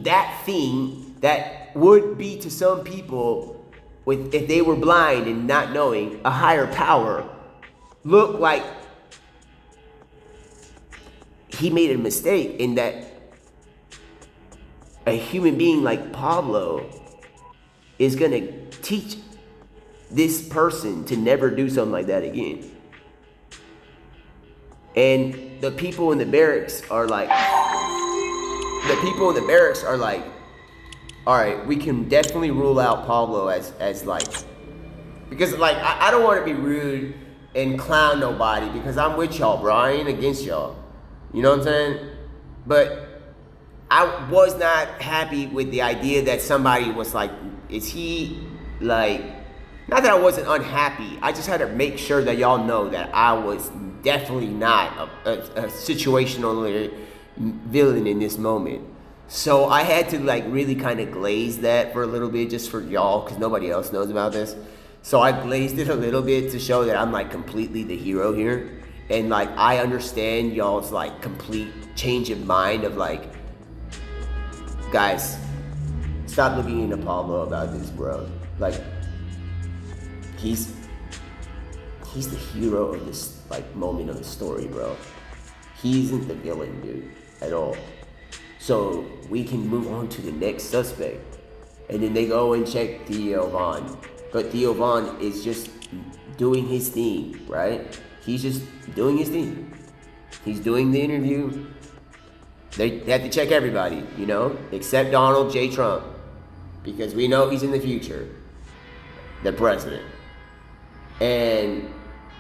that thing that would be to some people, if they were blind and not knowing, a higher power, look like he made a mistake, in that a human being like Pablo is gonna teach this person to never do something like that again. And the people in the barracks are like, all right, we can definitely rule out Pablo as like, because like, I don't want to be rude and clown nobody, because I'm with y'all, bro. I ain't against y'all. You know what I'm saying? But I was not happy with the idea that somebody was like, is he like, not that I wasn't unhappy. I just had to make sure that y'all know that I was definitely not a situational villain in this moment. So I had to like really kind of glaze that for a little bit just for y'all because nobody else knows about this. So I glazed it a little bit to show that I'm like completely the hero here. And like I understand y'all's like complete change of mind of like, guys, stop looking into Pablo about this, bro. Like, he's the hero of this like moment of the story, bro. He isn't the villain, dude, at all. So we can move on to the next suspect. And then they go and check Theo Von. But Theo Von is just doing his thing, right? He's just doing his thing. He's doing the interview. They have to check everybody, you know, except Donald J. Trump, because we know he's in the future, the president. And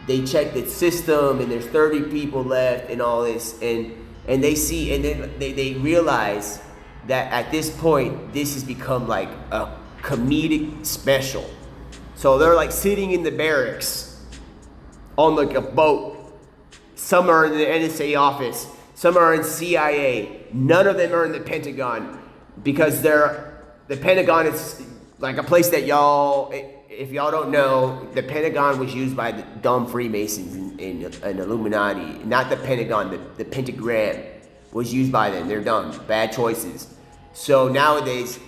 they check the system, and there's 30 people left, and all this, and they see, and then they realize that at this point, this has become like a comedic special. So they're like sitting in the barracks on like a boat. Some are in the NSA office. Some are in CIA. None of them are in the Pentagon because the Pentagon is like a place that y'all, if y'all don't know, the Pentagon was used by the dumb Freemasons and Illuminati. Not the Pentagon, the pentagram was used by them. They're dumb, bad choices. So nowadays,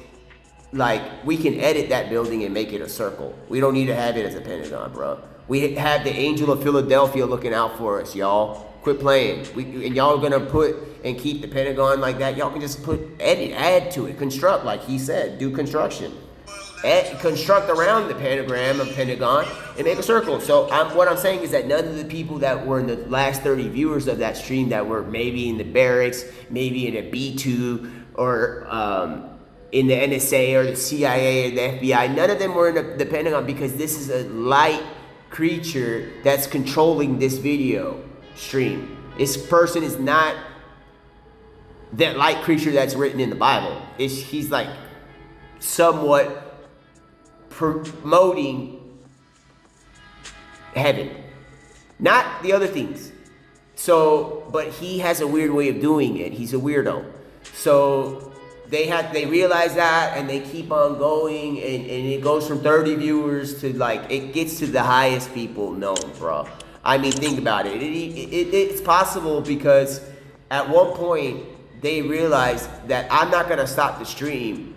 like, we can edit that building and make it a circle. We don't need to have it as a Pentagon, bro. We have the Angel of Philadelphia looking out for us, y'all. Quit playing. And y'all gonna put and keep the Pentagon like that. Y'all can just add to it, construct, like he said, do construction. Construct around the pentagram of Pentagon and make a circle. So what I'm saying is that none of the people that were in the last 30 viewers of that stream that were maybe in the barracks, maybe in a B2 or in the NSA or the CIA or the FBI, none of them were in the Pentagon because this is a light creature that's controlling this video stream. This person is not that light creature that's written in the Bible. He's like somewhat promoting heaven, not the other things. So, but he has a weird way of doing it. He's a weirdo. So they realize that, and they keep on going, and it goes from 30 viewers to like, it gets to the highest people known, bro. I mean, think about it. It's possible because at one point they realized that I'm not gonna stop the stream,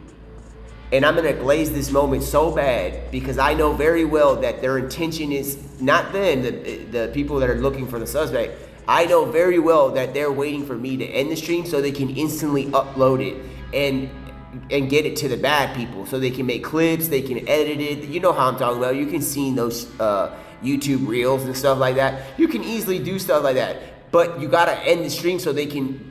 and I'm gonna glaze this moment so bad because I know very well that their intention is not them, the people that are looking for the suspect. I know very well that they're waiting for me to end the stream so they can instantly upload it and get it to the bad people, so they can make clips, they can edit it. You know how I'm talking about. You can see those YouTube reels and stuff like that. You can easily do stuff like that, but you gotta end the stream so they can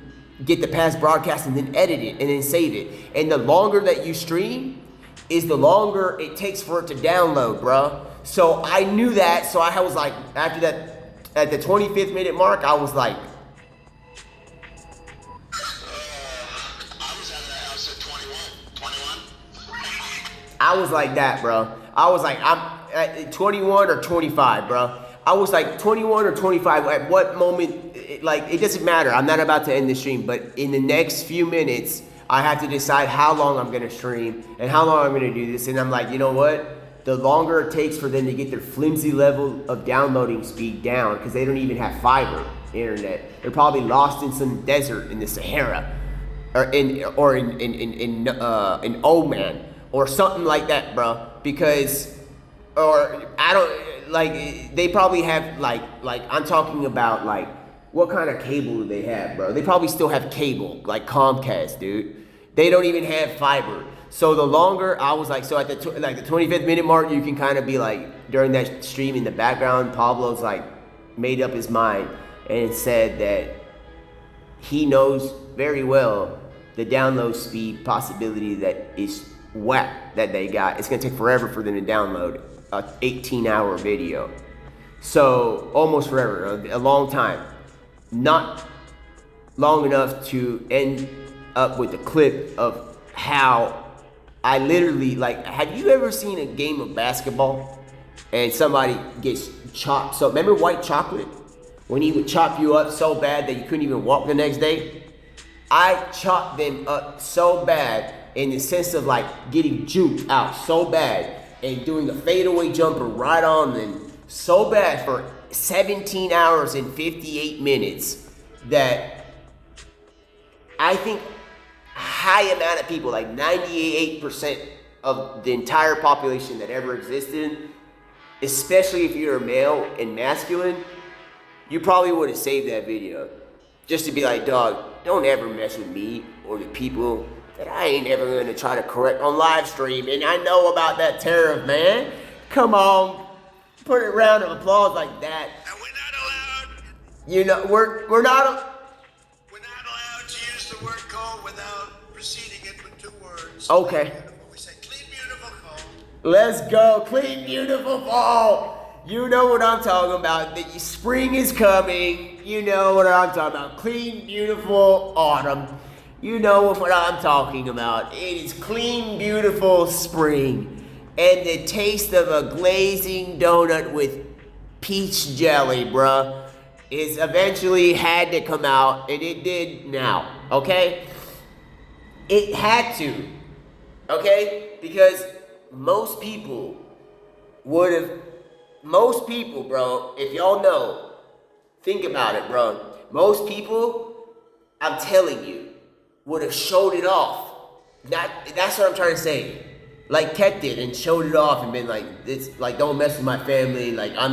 get the past broadcast and then edit it and then save it. And the longer that you stream is the longer it takes for it to download, bro. So I knew that, so I was like, after that, at the 25th minute mark, I was like, I was like that, bro. I was like, I'm at 21 or 25, bro. I was like 21 or 25. At what moment, it doesn't matter. I'm not about to end the stream, but in the next few minutes, I have to decide how long I'm gonna stream and how long I'm gonna do this. And I'm like, you know what? The longer it takes for them to get their flimsy level of downloading speed down, because they don't even have fiber internet. They're probably lost in some desert in the Sahara, or in Oman. Or something like that, bro. Because, or I don't, like, they probably have, like I'm talking about, like, what kind of cable do they have, bro? They probably still have cable, like Comcast, dude. They don't even have fiber. So the longer, I was like, so at the 25th minute mark, you can kind of be like, during that stream in the background, Pablo's like, made up his mind and said that he knows very well the download speed possibility that is whack that they got. It's gonna take forever for them to download a 18-hour video. So almost forever, a long time. Not long enough to end up with the clip of how I literally, like, have you ever seen a game of basketball and somebody gets chopped? So remember White Chocolate? When he would chop you up so bad that you couldn't even walk the next day? I chopped them up so bad in the sense of like getting juked out so bad and doing a fadeaway jumper right on them so bad for 17 hours and 58 minutes that I think high amount of people, like 98% of the entire population that ever existed, especially if you're a male and masculine, you probably would have saved that video. Just to be like, dog, don't ever mess with me or the people that I ain't ever gonna try to correct on live stream. And I know about that tariff, man. Come on, put a round of applause like that. And we're not allowed. You know, we're not. We're not allowed to use the word call without preceding it with 2 words. Okay. We say clean, beautiful call. Let's go, clean, beautiful fall. You know what I'm talking about. The spring is coming. You know what I'm talking about. Clean, beautiful autumn. You know what I'm talking about. It is clean, beautiful spring. And the taste of a glazing donut with peach jelly, bruh, is eventually had to come out. And it did now, okay? It had to, okay? Because most people, bro, if y'all know, think about it, bro. Most people, I'm telling you, would have showed it off. That's what I'm trying to say. Like kept it and showed it off and been like, it's like, don't mess with my family. Like I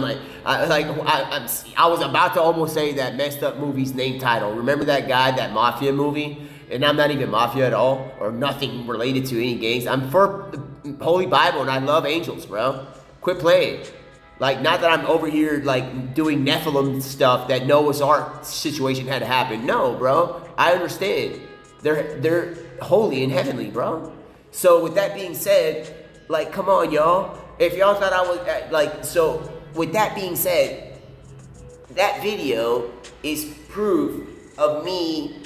was about to almost say that messed up movie's name title. Remember that guy, that mafia movie? And I'm not even mafia at all, or nothing related to any gangs. I'm for the Holy Bible and I love angels, bro. Quit playing. Like, not that I'm over here, like, doing Nephilim stuff that Noah's Ark situation had to happen. No, bro. I understand. They're holy and heavenly, bro. So, with that being said, like, come on, y'all. If y'all thought I was, like, so, with that being said, that video is proof of me.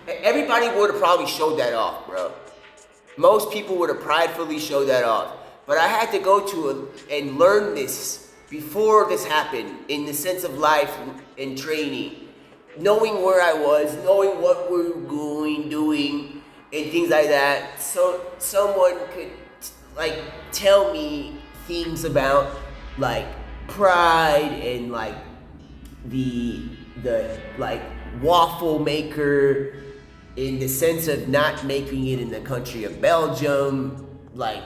Everybody would have probably showed that off, bro. Most people would have pridefully showed that off. But I had to go to and learn this before this happened, in the sense of life and training. Knowing where I was, knowing what we were doing, and things like that. So someone could, like, tell me things about, like, pride and, like, the like, waffle maker, in the sense of not making it in the country of Belgium, like,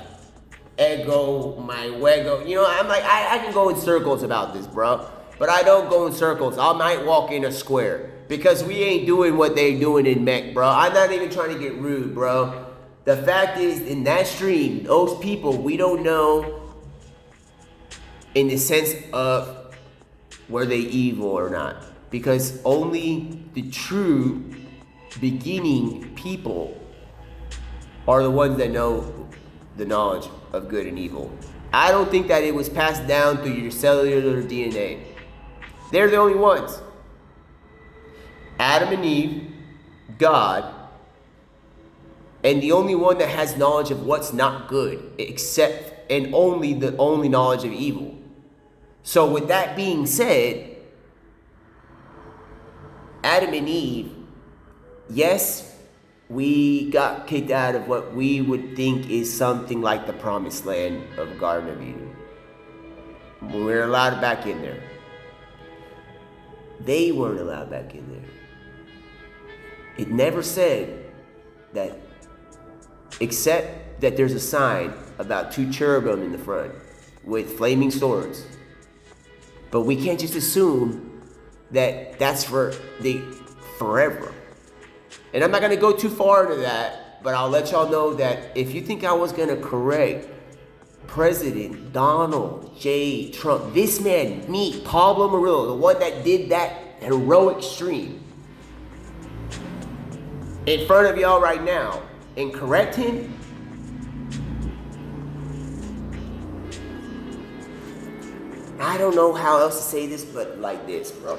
ego, my wego. You know, I'm like, I can go in circles about this, bro. But I don't go in circles. I might walk in a square. Because we ain't doing what they doing in Mech, bro. I'm not even trying to get rude, bro. The fact is, in that stream, those people, we don't know in the sense of were they evil or not. Because only the true beginning people are the ones that know the knowledge of good and evil. I don't think that it was passed down through your cellular DNA. They're the only ones. Adam and Eve, God, and the only one that has knowledge of what's not good, except and only the only knowledge of evil. So with that being said, Adam and Eve, yes, we got kicked out of what we would think is something like the promised land of Garden of Eden. We weren't allowed back in there. They weren't allowed back in there. It never said that, except that there's a sign about 2 cherubim in the front with flaming swords. But we can't just assume that that's for the forever. And I'm not going to go too far into that, but I'll let y'all know that if you think I was going to correct President Donald J. Trump, this man, me, Pablo Murillo, the one that did that heroic stream, in front of y'all right now, and correct him, I don't know how else to say this, but like this, bro.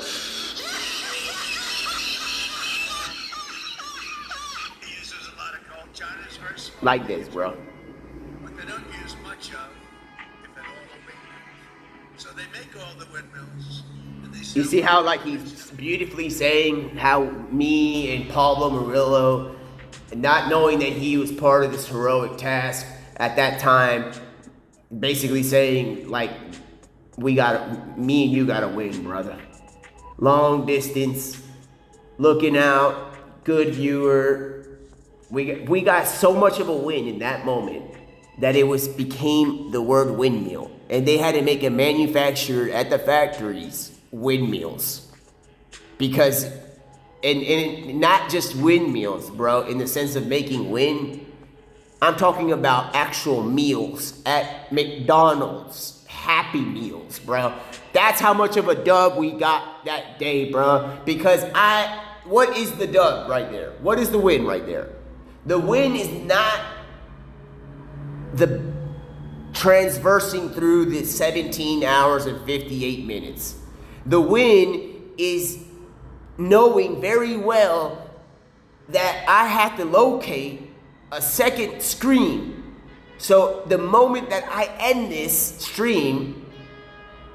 like this, bro. But they don't use much of, if at all, windmills. So they make all the windmills, and they You sell see how them. like he's beautifully saying how me and Pablo Murillo, not knowing that he was part of this heroic task at that time, basically saying like me and you gotta win, brother. Long distance, looking out, good viewer. We got so much of a win in that moment that it became the word windmill, and they had to make a manufacturer at the factories windmills because and not just windmills, bro, in the sense of making wind. I'm talking about actual meals at McDonald's, Happy Meals, bro. That's how much of a dub we got that day, bro. Because what is the dub right there? What is the win right there? The win is not the transversing through the 17 hours and 58 minutes. The win is knowing very well that I have to locate a second screen. So the moment that I end this stream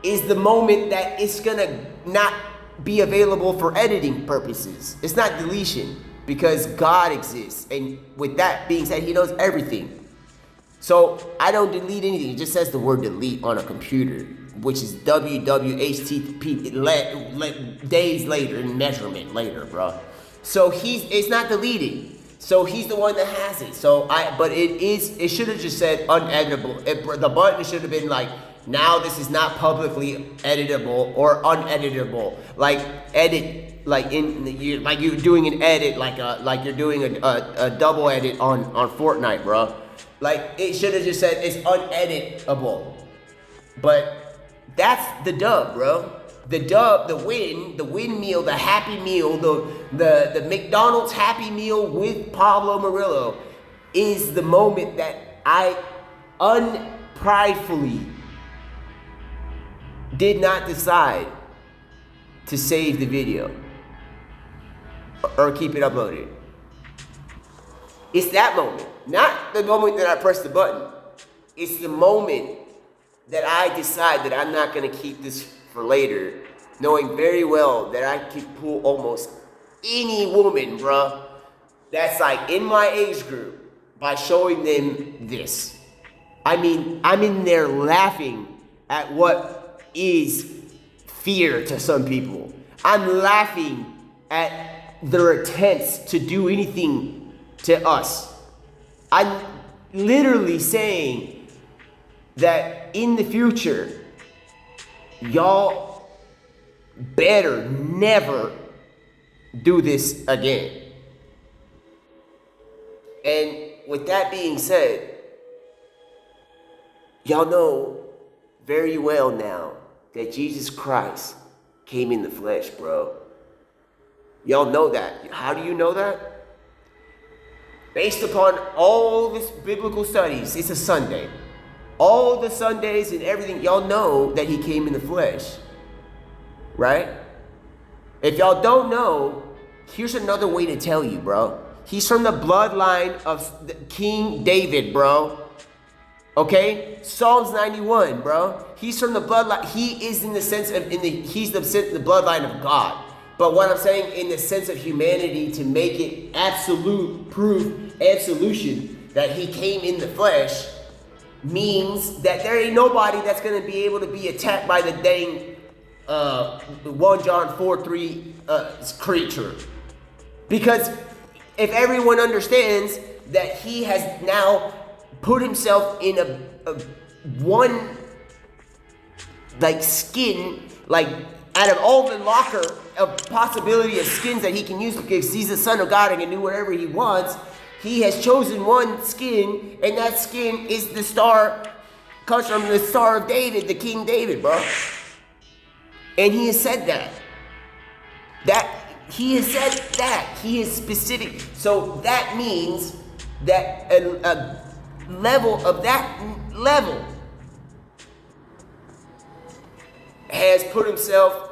is the moment that it's gonna not be available for editing purposes. It's not deletion because God exists. And with that being said, he knows everything. So I don't delete anything. It just says the word delete on a computer, which is WWHTTP days later, in measurement later, bro. So it's not deleting. So he's the one that has it. But it should have just said uneditable. The button should have been like, now this is not publicly editable or uneditable. Like edit, like you're doing an edit, like you're doing a double edit on Fortnite, bro. Like it should have just said it's uneditable. But that's the dub, bro. The dub, the win meal, the Happy Meal, the McDonald's Happy Meal with Pablo Murillo is the moment that I unpridefully did not decide to save the video or keep it uploaded. It's that moment, not the moment that I press the button. It's the moment that I decide that I'm not gonna keep this for later, knowing very well that I can pull almost any woman, bruh, that's like in my age group by showing them this. I mean, I'm in there laughing at what is fear to some people. I'm laughing at their attempts to do anything to us. I'm literally saying that in the future, y'all better never do this again. And with that being said, y'all know very well now that Jesus Christ came in the flesh, bro. Y'all know that. How do you know that? Based upon all this biblical studies, it's a Sunday. All the Sundays and everything, y'all know that he came in the flesh, right? If y'all don't know, here's another way to tell you, bro. He's from the bloodline of King David, bro. Okay? Psalms 91, bro. He's from the bloodline. He is in the sense of, he's the bloodline of God. But what I'm saying in the sense of humanity, to make it absolute proof and solution that he came in the flesh, means that there ain't nobody that's going to be able to be attacked by the dang 1 John 4:3 creature. Because if everyone understands that he has now put himself in a one like skin, like out of all the locker of possibility of skins that he can use, because he's the Son of God and can do whatever he wants, he has chosen one skin, and that skin is the star, comes from the Star of David, the King David, bro. And he has said that. He has said that. He is specific. So that means that a level of that level has put himself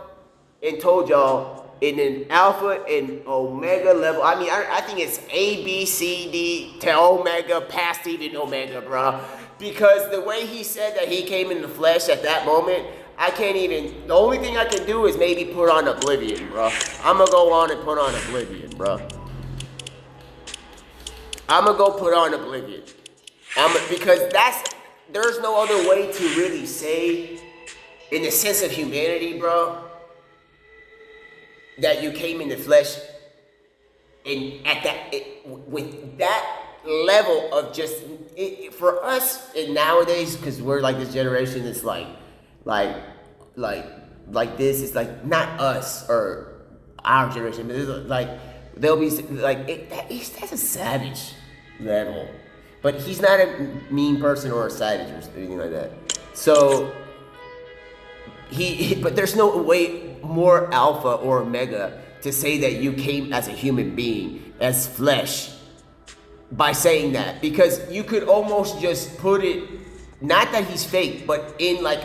and told y'all in an alpha and omega level. I mean, I think it's A, B, C, D to omega, past even omega, bro. Because the way he said that he came in the flesh at that moment, I can't even, the only thing I can do is maybe put on Oblivion, bro. I'm gonna go on and put on Oblivion, bro. I'm gonna go put on Oblivion. Because there's no other way to really say, in the sense of humanity, bro, that you came in the flesh, and with that level of just, for us, and nowadays, because we're like this generation that's like this, it's like not us or our generation, but it's like they'll be like that's a savage level, but he's not a mean person or a savage or anything like that. So but there's no way more alpha or omega to say that you came as a human being, as flesh, by saying that, because you could almost just put it, not that he's fake, but in like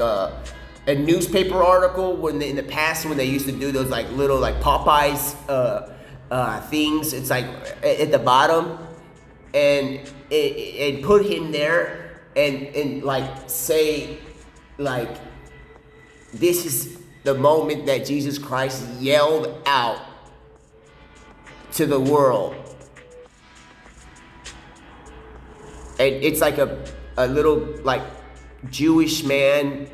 a newspaper article when in the past when they used to do those like little like Popeyes things, it's like at the bottom, and put him there and like say like, this is the moment that Jesus Christ yelled out to the world. And it's like a little like Jewish man.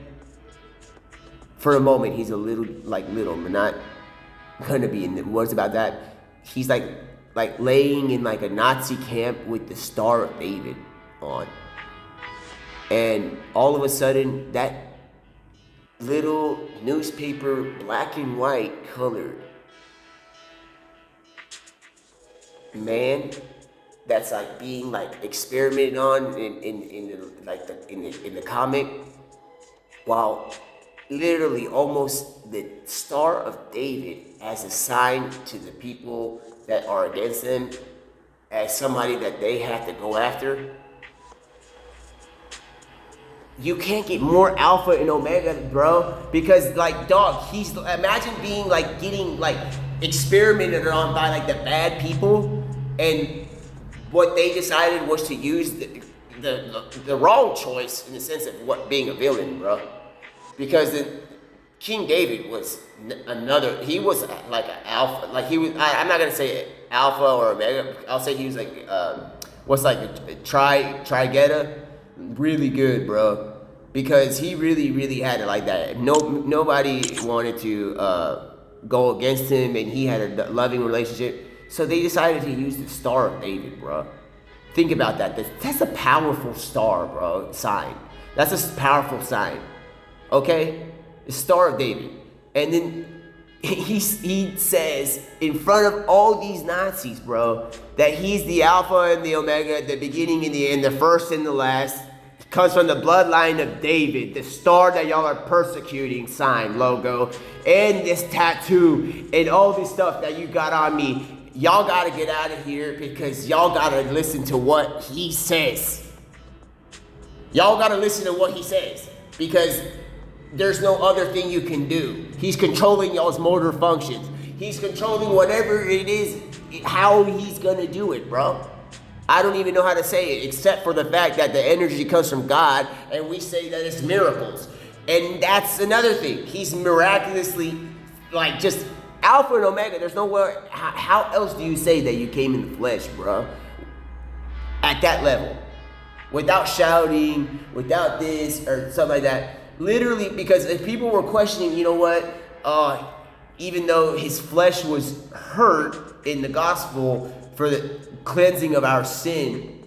For a moment, he's a little, but not gonna be in the words about that. He's like laying in like a Nazi camp with the Star of David on. And all of a sudden, that little newspaper, black and white colored man that's like being like experimented on in the comic, while literally almost the Star of David as a sign to the people that are against him, as somebody that they have to go after. You can't get more alpha and omega, bro, because like, dog, he's, imagine being like getting like experimented on by like the bad people, and what they decided was to use the wrong choice in the sense of what being a villain, bro. Because King David was he was like an alpha, like he was, I'm not gonna say alpha or omega, I'll say he was like, what's like a trigetta, really good, bro. Because he really had it like that. Nobody wanted to go against him, and he had a loving relationship. So they decided to use the Star of David, bro. Think about that. That's a powerful star, bro, sign. That's a powerful sign, okay? The Star of David. And then he says in front of all these Nazis, bro, that he's the Alpha and the Omega, the beginning and the end, the first and the last. Comes from the bloodline of David, the star that y'all are persecuting, sign, logo, and this tattoo, and all this stuff that you got on me. Y'all gotta get out of here, because y'all gotta listen to what he says. Y'all gotta listen to what he says, because there's no other thing you can do. He's controlling y'all's motor functions. He's controlling whatever it is, how he's gonna do it, bro. I don't even know how to say it, except for the fact that the energy comes from God, and we say that it's miracles. And that's another thing. He's miraculously, like, just Alpha and Omega. There's nowhere, how else do you say that you came in the flesh, bro? At that level. Without shouting, without this, or something like that. Literally, because if people were questioning, you know what, even though his flesh was hurt in the gospel for the cleansing of our sin,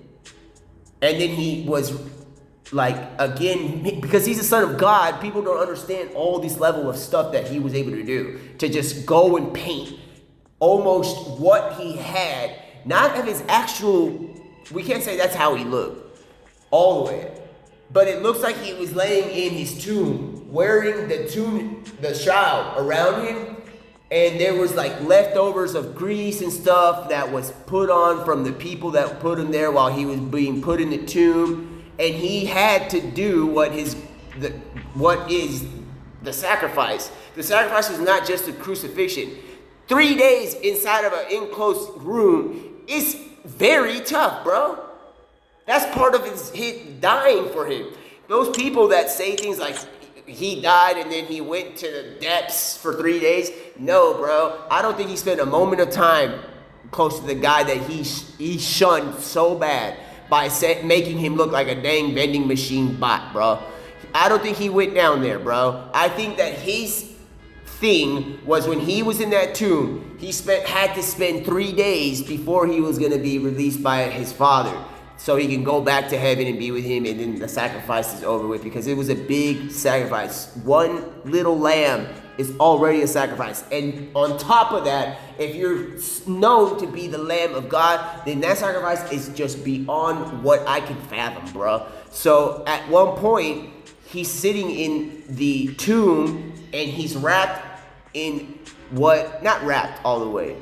and then he was like, again, because he's the Son of God, people don't understand all this level of stuff that he was able to do, to just go and paint almost what he had, not of his actual, we can't say that's how he looked all the way, but it looks like he was laying in his tomb, wearing the shroud around him. And there was like leftovers of grease and stuff that was put on from the people that put him there while he was being put in the tomb. And he had to do what is the sacrifice. The sacrifice was not just a crucifixion. 3 days inside of an enclosed room is very tough, bro. That's part of his dying for him. Those people that say things like he died and then he went to the depths for 3 days. No, bro. I don't think he spent a moment of time close to the guy that he shunned so bad by making him look like a dang vending machine bot, bro. I don't think he went down there, bro. I think that his thing was when he was in that tomb, he had to spend 3 days before he was going to be released by his father, so he can go back to heaven and be with him, and then the sacrifice is over with, because it was a big sacrifice. One little lamb is already a sacrifice. And on top of that, if you're known to be the Lamb of God, then that sacrifice is just beyond what I can fathom, bro. So at one point, he's sitting in the tomb and he's wrapped in not wrapped all the way.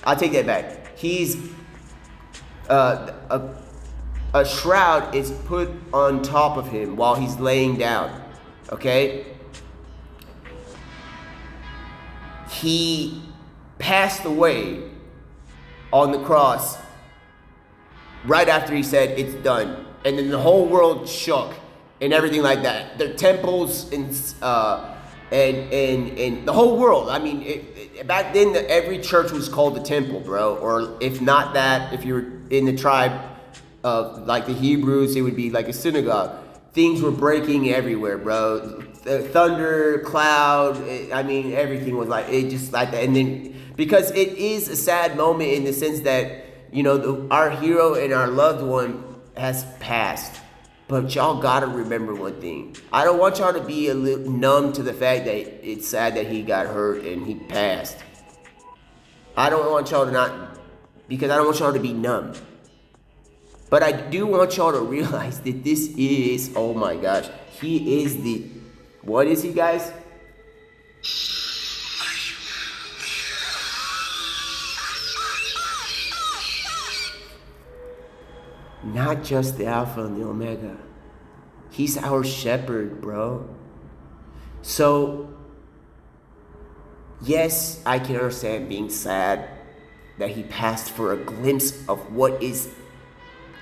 I'll take that back. He's, a shroud is put on top of him while he's laying down, okay? He passed away on the cross right after he said it's done. And then the whole world shook and everything like that. The temples and the whole world. I mean, back then every church was called the temple, bro. Or if not that, if you were in the tribe of like the Hebrews, it would be like a synagogue. Things were breaking everywhere, bro. The thunder, cloud, I mean, everything was like, it just like that. And then, because it is a sad moment in the sense that, you know, our hero and our loved one has passed. But y'all gotta remember one thing. I don't want y'all to be a little numb to the fact that it's sad that he got hurt and he passed. I don't want y'all to because I don't want y'all to be numb. But I do want y'all to realize that this is, oh my gosh, he is what is he, guys? Not just the Alpha and the Omega. He's our shepherd, bro. So, yes, I can understand being sad that he passed for a glimpse of what is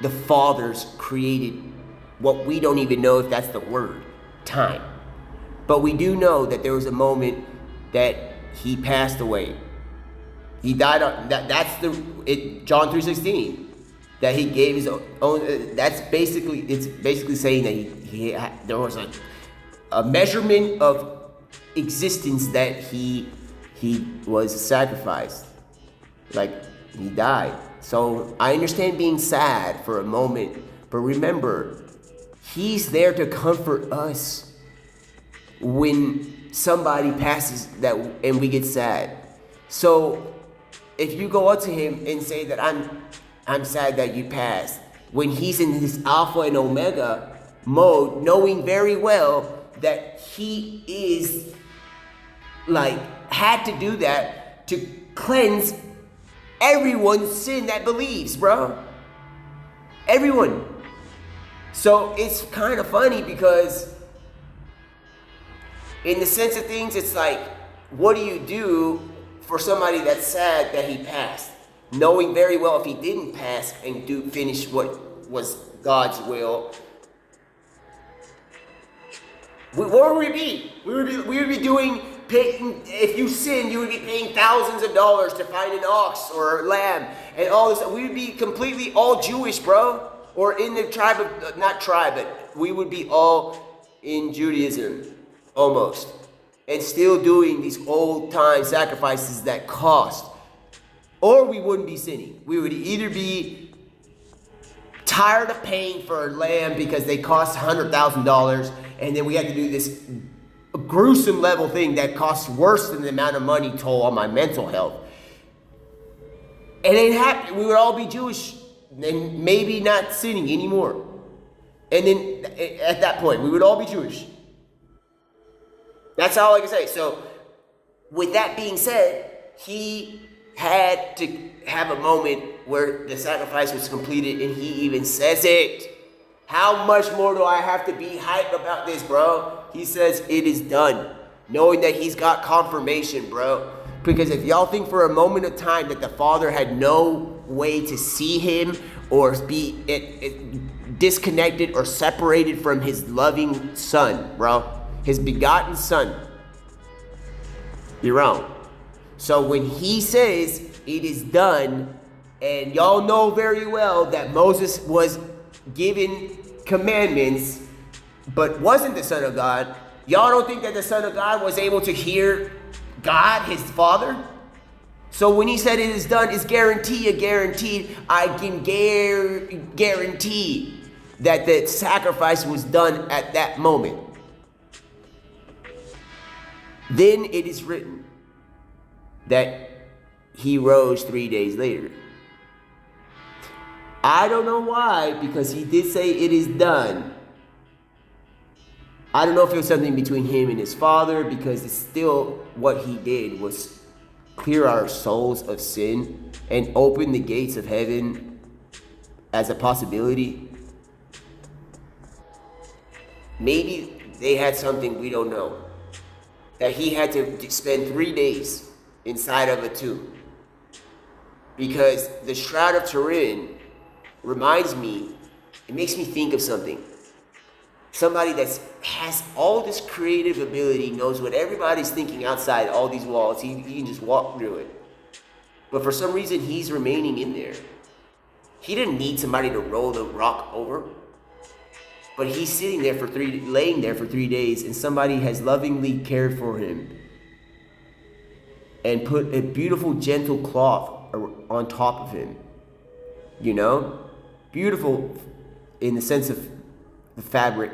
the Father's created, what we don't even know if that's the word, time. But we do know that there was a moment that he passed away. He died on, that's John 3:16. That he gave his own, it's basically saying that there was a measurement of existence that he was sacrificed. Like, he died. So I understand being sad for a moment, but remember, he's there to comfort us when somebody passes that and we get sad. So if you go up to him and say that I'm sad that you passed, when he's in this Alpha and Omega mode, knowing very well that he is had to do that to cleanse everyone's sin that believes, bro. Everyone. So it's kind of funny because in the sense of things, it's like, what do you do for somebody that's sad that he passed? Knowing very well if he didn't pass and finish what was God's will, where would we be? We would be paying, if you sin, you would be paying thousands of dollars to find an ox or a lamb and all this. We would be completely all Jewish, bro. Or in the tribe of, not tribe, but we would be all in Judaism, almost. And still doing these old time sacrifices that cost. Or we wouldn't be sinning. We would either be tired of paying for a lamb because they cost $100,000, and then we had to do this gruesome level thing that costs worse than the amount of money toll on my mental health. And it happened. We would all be Jewish and maybe not sinning anymore. And then at that point, we would all be Jewish. That's all I can say. So with that being said, he had to have a moment where the sacrifice was completed, and he even says it. How much more do I have to be hyped about this, bro? He says it is done. knowing that he's got confirmation, bro. Because if y'all think for a moment of time that the father had no way to see him or be disconnected or separated from his loving son, bro, his begotten son, you're wrong. So when he says it is done, and y'all know very well that Moses was given commandments but wasn't the son of God, y'all don't think that the son of God was able to hear God, his father? So when he said it is done, it's guaranteed. I can guarantee that the sacrifice was done at that moment. Then it is written that he rose 3 days later. I don't know why, because he did say it is done. I don't know if it was something between him and his father, because it's still what he did was clear our souls of sin and open the gates of heaven as a possibility. Maybe they had something we don't know. That he had to spend 3 days inside of a tomb. Because the Shroud of Turin reminds me, it makes me think of something. Somebody that has all this creative ability, knows what everybody's thinking outside all these walls. He can just walk through it. But for some reason, he's remaining in there. He didn't need somebody to roll the rock over. But he's sitting there laying there for 3 days, and somebody has lovingly cared for him and put a beautiful, gentle cloth on top of him. You know? Beautiful in the sense of the fabric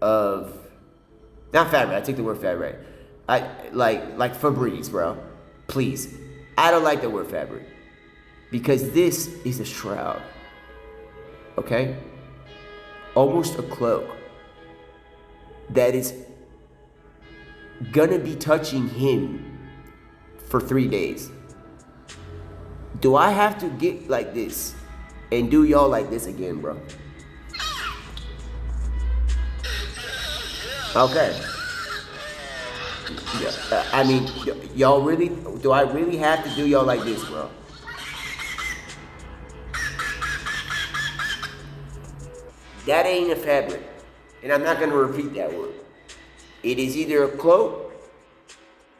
of, not fabric, I take the word fabric. Like Febreze, bro. Please. I don't like the word fabric. Because this is a shroud. Okay? Almost a cloak that is gonna be touching him for 3 days. Do I have to get like this and do y'all like this again, bro? Okay. Yeah, I mean, y'all really, do I really have to do y'all like this, bro? That ain't a fabric. And I'm not going to repeat that word. It is either a cloak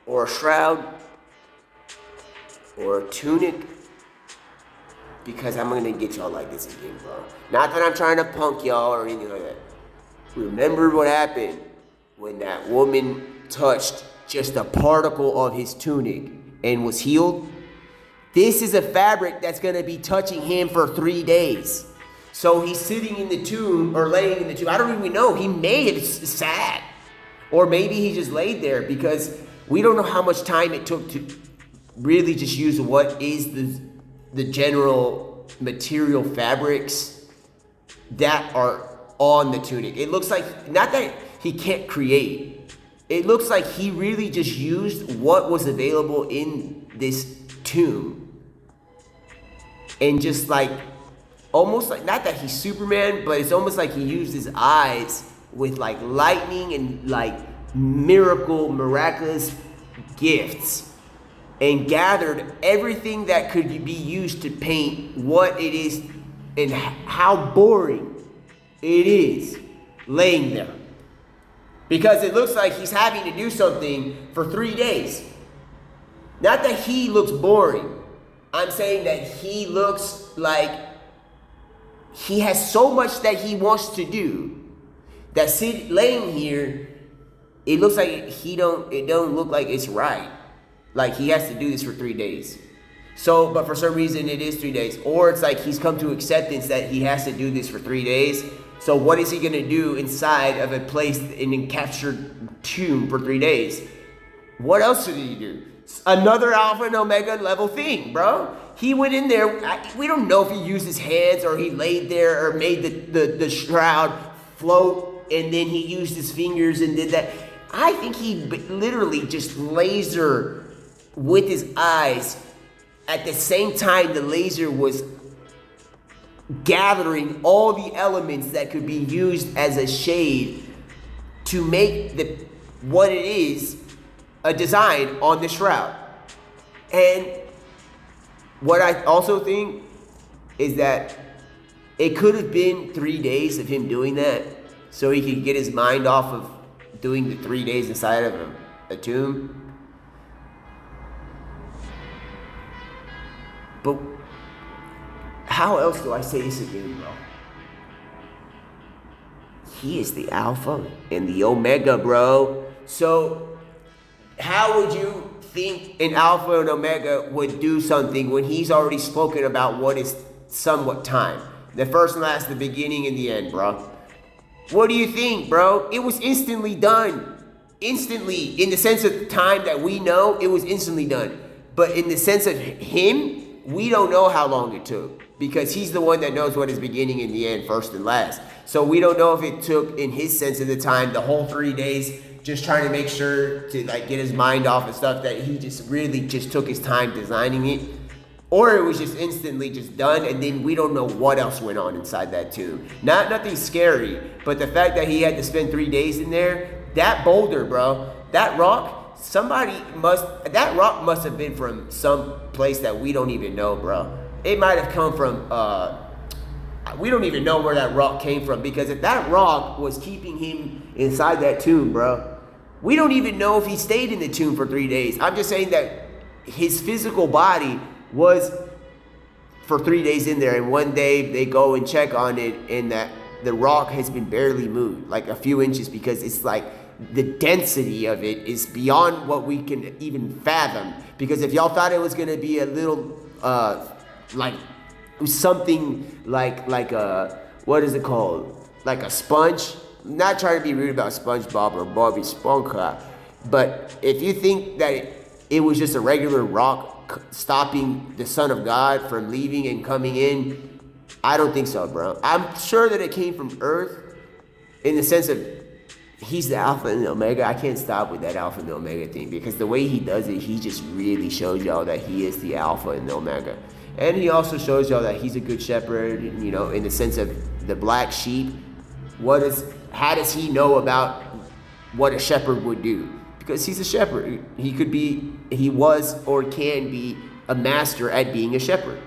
or a shroud or a tunic, because I'm going to get y'all like this again, bro. Not that I'm trying to punk y'all or anything like that. Remember what happened when that woman touched just a particle of his tunic and was healed? This is a fabric that's going to be touching him for 3 days. So he's sitting in the tomb or laying in the tomb. I don't even know. He may have sat. Or maybe he just laid there, because we don't know how much time it took to really just use what is the general material fabrics that are on the tunic. It looks like, not that he can't create. It looks like he really just used what was available in this tomb. And just like, almost like, not that he's Superman, but it's almost like he used his eyes with like lightning and like miraculous gifts and gathered everything that could be used to paint what it is and how boring it is laying there. Because it looks like he's having to do something for 3 days. Not that he looks boring. I'm saying that he looks like he has so much that he wants to do that laying here, it looks like it don't look like it's right. Like he has to do this for 3 days. So, but for some reason it is 3 days. Or it's like he's come to acceptance that he has to do this for 3 days. So what is he gonna do inside of a place in a captured tomb for 3 days? What else did he do? Another Alpha and Omega level thing, bro. He went in there. We don't know if he used his hands or he laid there or made the shroud float and then he used his fingers and did that. I think he literally just laser with his eyes. At the same time, the laser was gathering all the elements that could be used as a shade to make what it is, a design on the shroud. And what I also think is that it could have been 3 days of him doing that so he could get his mind off of doing the 3 days inside of a tomb. But how else do I say this again, bro? He is the Alpha and the Omega, bro. So how would you think an Alpha and Omega would do something when he's already spoken about what is somewhat time? The first and last, the beginning and the end, bro. What do you think, bro? It was instantly done. Instantly. In the sense of time that we know, it was instantly done. But in the sense of him, we don't know how long it took. Because he's the one that knows what is beginning and the end, first and last. So we don't know if it took, in his sense of the time, the whole 3 days, just trying to make sure to like get his mind off of stuff that he just really just took his time designing it. Or it was just instantly just done, and then we don't know what else went on inside that tomb. Nothing scary, but the fact that he had to spend 3 days in there, that boulder, bro, that rock, that rock must have been from some place that we don't even know, bro. It might have come from, we don't even know where that rock came from, because if that rock was keeping him inside that tomb, bro, we don't even know if he stayed in the tomb for 3 days. I'm just saying that his physical body was for 3 days in there, and one day they go and check on it, and that the rock has been barely moved, like a few inches, because it's like the density of it is beyond what we can even fathom. Because if y'all thought it was gonna be a little like something like a, what is it called? Like a sponge. I'm not trying to be rude about SpongeBob or Bobby Esponja, but if you think that it was just a regular rock stopping the Son of God from leaving and coming in, I don't think so, bro. I'm sure that it came from Earth in the sense of he's the Alpha and the Omega. I can't stop with that Alpha and the Omega thing, because the way he does it, he just really shows y'all that he is the Alpha and the Omega. And he also shows y'all that he's a good shepherd, you know, in the sense of the black sheep. How does he know about what a shepherd would do? Because he's a shepherd. He was or can be a master at being a shepherd.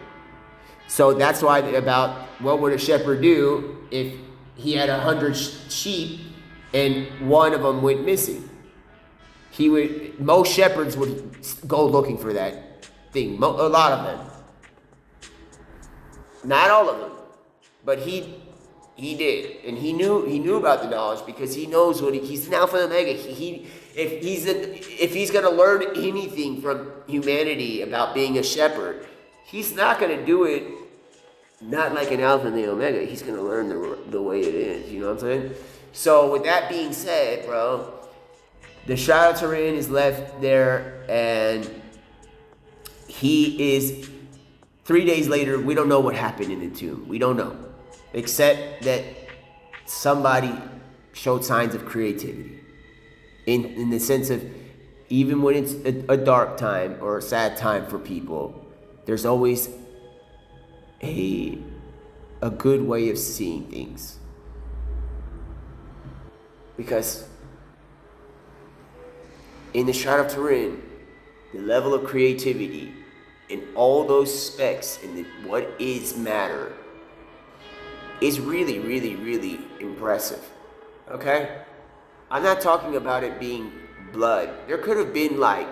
So that's why about what would a shepherd do if he had 100 sheep and one of them went missing? Most shepherds would go looking for that thing. A lot of them. Not all of them, but he did, and he knew about the knowledge, because he knows he's an Alpha and Omega. If he's gonna learn anything from humanity about being a shepherd, he's not gonna do it not like an Alpha and the Omega. He's gonna learn the way it is. You know what I'm saying? So with that being said, bro, the Shroud of Turin is left there, and he is 3 days later. We don't know what happened in the tomb. We don't know. Except that somebody showed signs of creativity. In the sense of, even when it's a dark time or a sad time for people, there's always a good way of seeing things. Because in the Shroud of Turin, the level of creativity in all those specs and what is matter is really, really, really impressive. Okay? I'm not talking about it being blood. There could have been, like,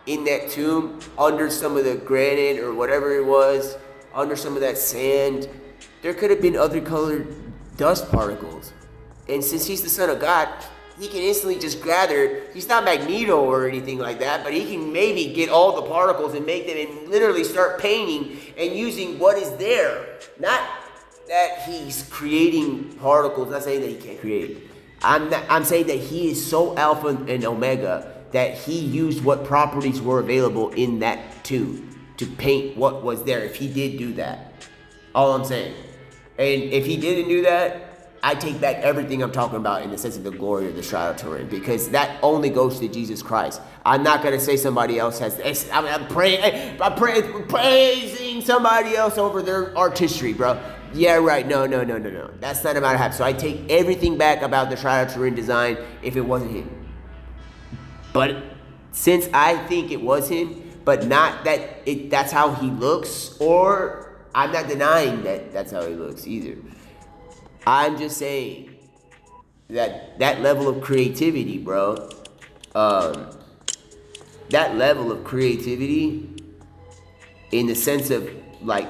in that tomb, under some of the granite or whatever it was, under some of that sand, there could have been other colored dust particles. And since he's the Son of God, he can instantly just gather. He's not Magneto or anything like that, but he can maybe get all the particles and make them and literally start painting and using what is there. Not that he's creating particles. Not saying that he can't create. I'm saying that he is so Alpha and Omega that he used what properties were available in that tomb to paint what was there, if he did do that. All I'm saying. And if he didn't do that, I take back everything I'm talking about in the sense of the glory of the Shroud of Turin, because that only goes to Jesus Christ. I'm not going to say somebody else has. I'm praising somebody else over their artistry, bro. Yeah, right. No. That's not about to happen. So I take everything back about the Shroud of Turin design if it wasn't him. But since I think it was him, but not that that's how he looks, or I'm not denying that that's how he looks either. I'm just saying that level of creativity, bro. That level of creativity in the sense of like,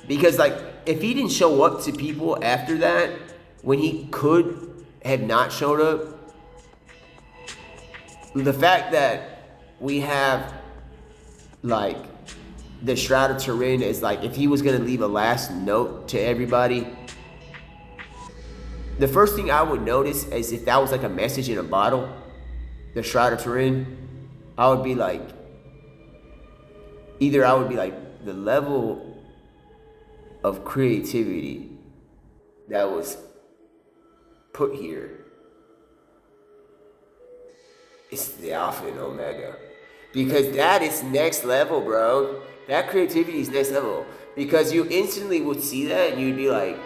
because like if he didn't show up to people after that, when he could have not showed up, the fact that we have like the Shroud of Turin is like, if he was gonna leave a last note to everybody, the first thing I would notice is if that was like a message in a bottle, the Shroud of Turin, I would be like, either I would be like, the level of creativity that was put here is the Alpha and Omega. Because that is next level, bro. That creativity is next level. Because you instantly would see that and you'd be like,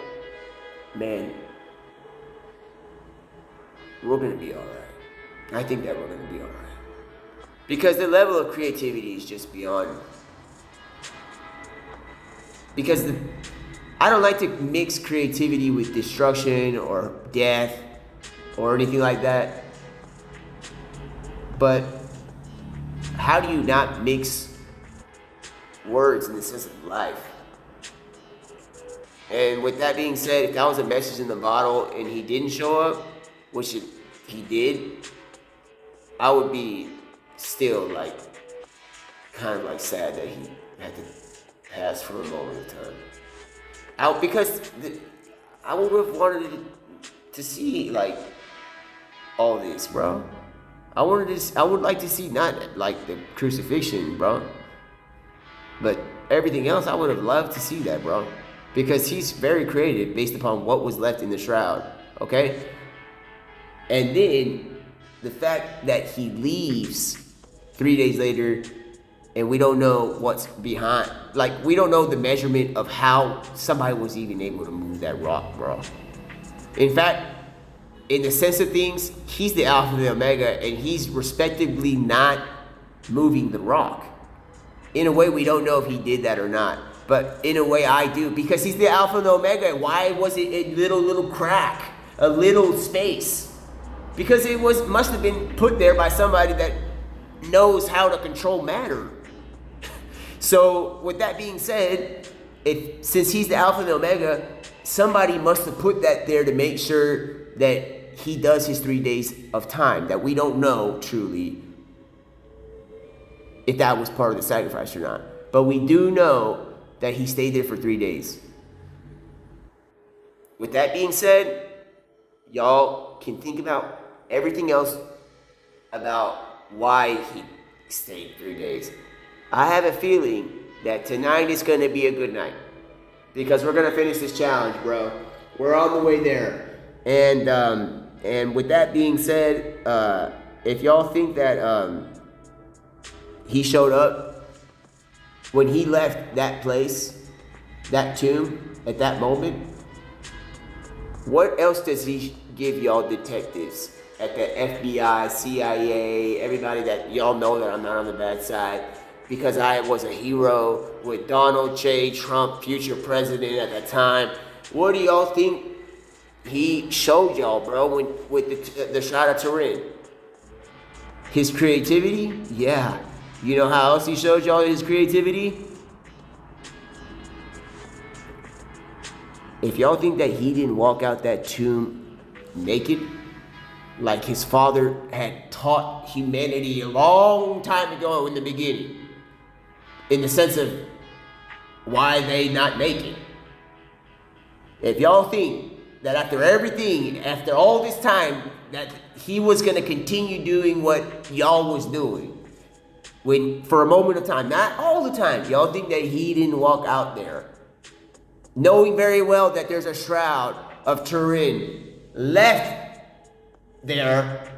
man, we're gonna be alright. I think that we're gonna be alright. Because the level of creativity is just beyond. Because I don't like to mix creativity with destruction or death or anything like that. But how do you not mix words in the sense of life? And with that being said, if that was a message in the bottle and he didn't show up, which he did, I would be still like kind of like sad that he had to pass for a moment of time. Because I would have wanted to see like all this, bro. I would like to see not like the crucifixion, bro, but everything else. I would have loved to see that, bro, because he's very creative based upon what was left in the shroud. Okay, and then the fact that he leaves 3 days later, and we don't know what's behind. Like, we don't know the measurement of how somebody was even able to move that rock, bro. In fact, in the sense of things, he's the Alpha and the Omega, and he's respectively not moving the rock. In a way, we don't know if he did that or not. But in a way, I do, because he's the Alpha and the Omega. Why was it a little crack, a little space? Because it must have been put there by somebody that knows how to control matter. So, with that being said, since he's the Alpha and the Omega, somebody must have put that there to make sure that he does his 3 days of time, that we don't know truly if that was part of the sacrifice or not. But we do know that he stayed there for 3 days. With that being said, y'all can think about everything else about why he stayed 3 days. I have a feeling that tonight is going to be a good night, because we're going to finish this challenge, bro. We're on the way there. And with that being said, if y'all think that he showed up when he left that place, that tomb, at that moment, what else does he give y'all detectives at the FBI, CIA, everybody that y'all know that I'm not on the bad side, because I was a hero with Donald J. Trump, future president at that time? What do y'all think he showed y'all, bro, with the Shroud of Turin? His creativity? Yeah. You know how else he showed y'all his creativity? If y'all think that he didn't walk out that tomb naked, like his father had taught humanity a long time ago in the beginning, in the sense of why they not naked. If y'all think that after everything, after all this time, that he was going to continue doing what y'all was doing, when for a moment of time, not all the time, y'all think that he didn't walk out there, knowing very well that there's a Shroud of Turin left there,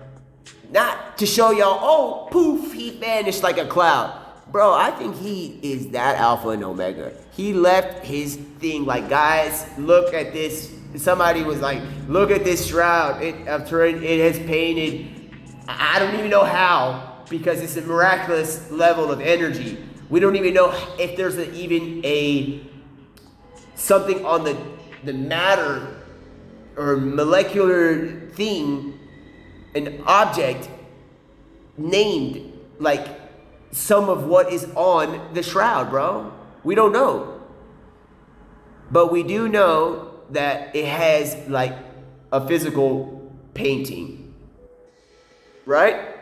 not to show y'all, oh, poof, he vanished like a cloud. Bro, I think he is that Alpha and Omega. He left his thing like, guys, look at this. Somebody was like, look at this Shroud of Turin. It has painted I don't even know how, because it's a miraculous level of energy. We don't even know if there's even something on the matter or molecular thing, an object named like some of what is on the shroud, bro. We don't know. But we do know that it has like a physical painting, right?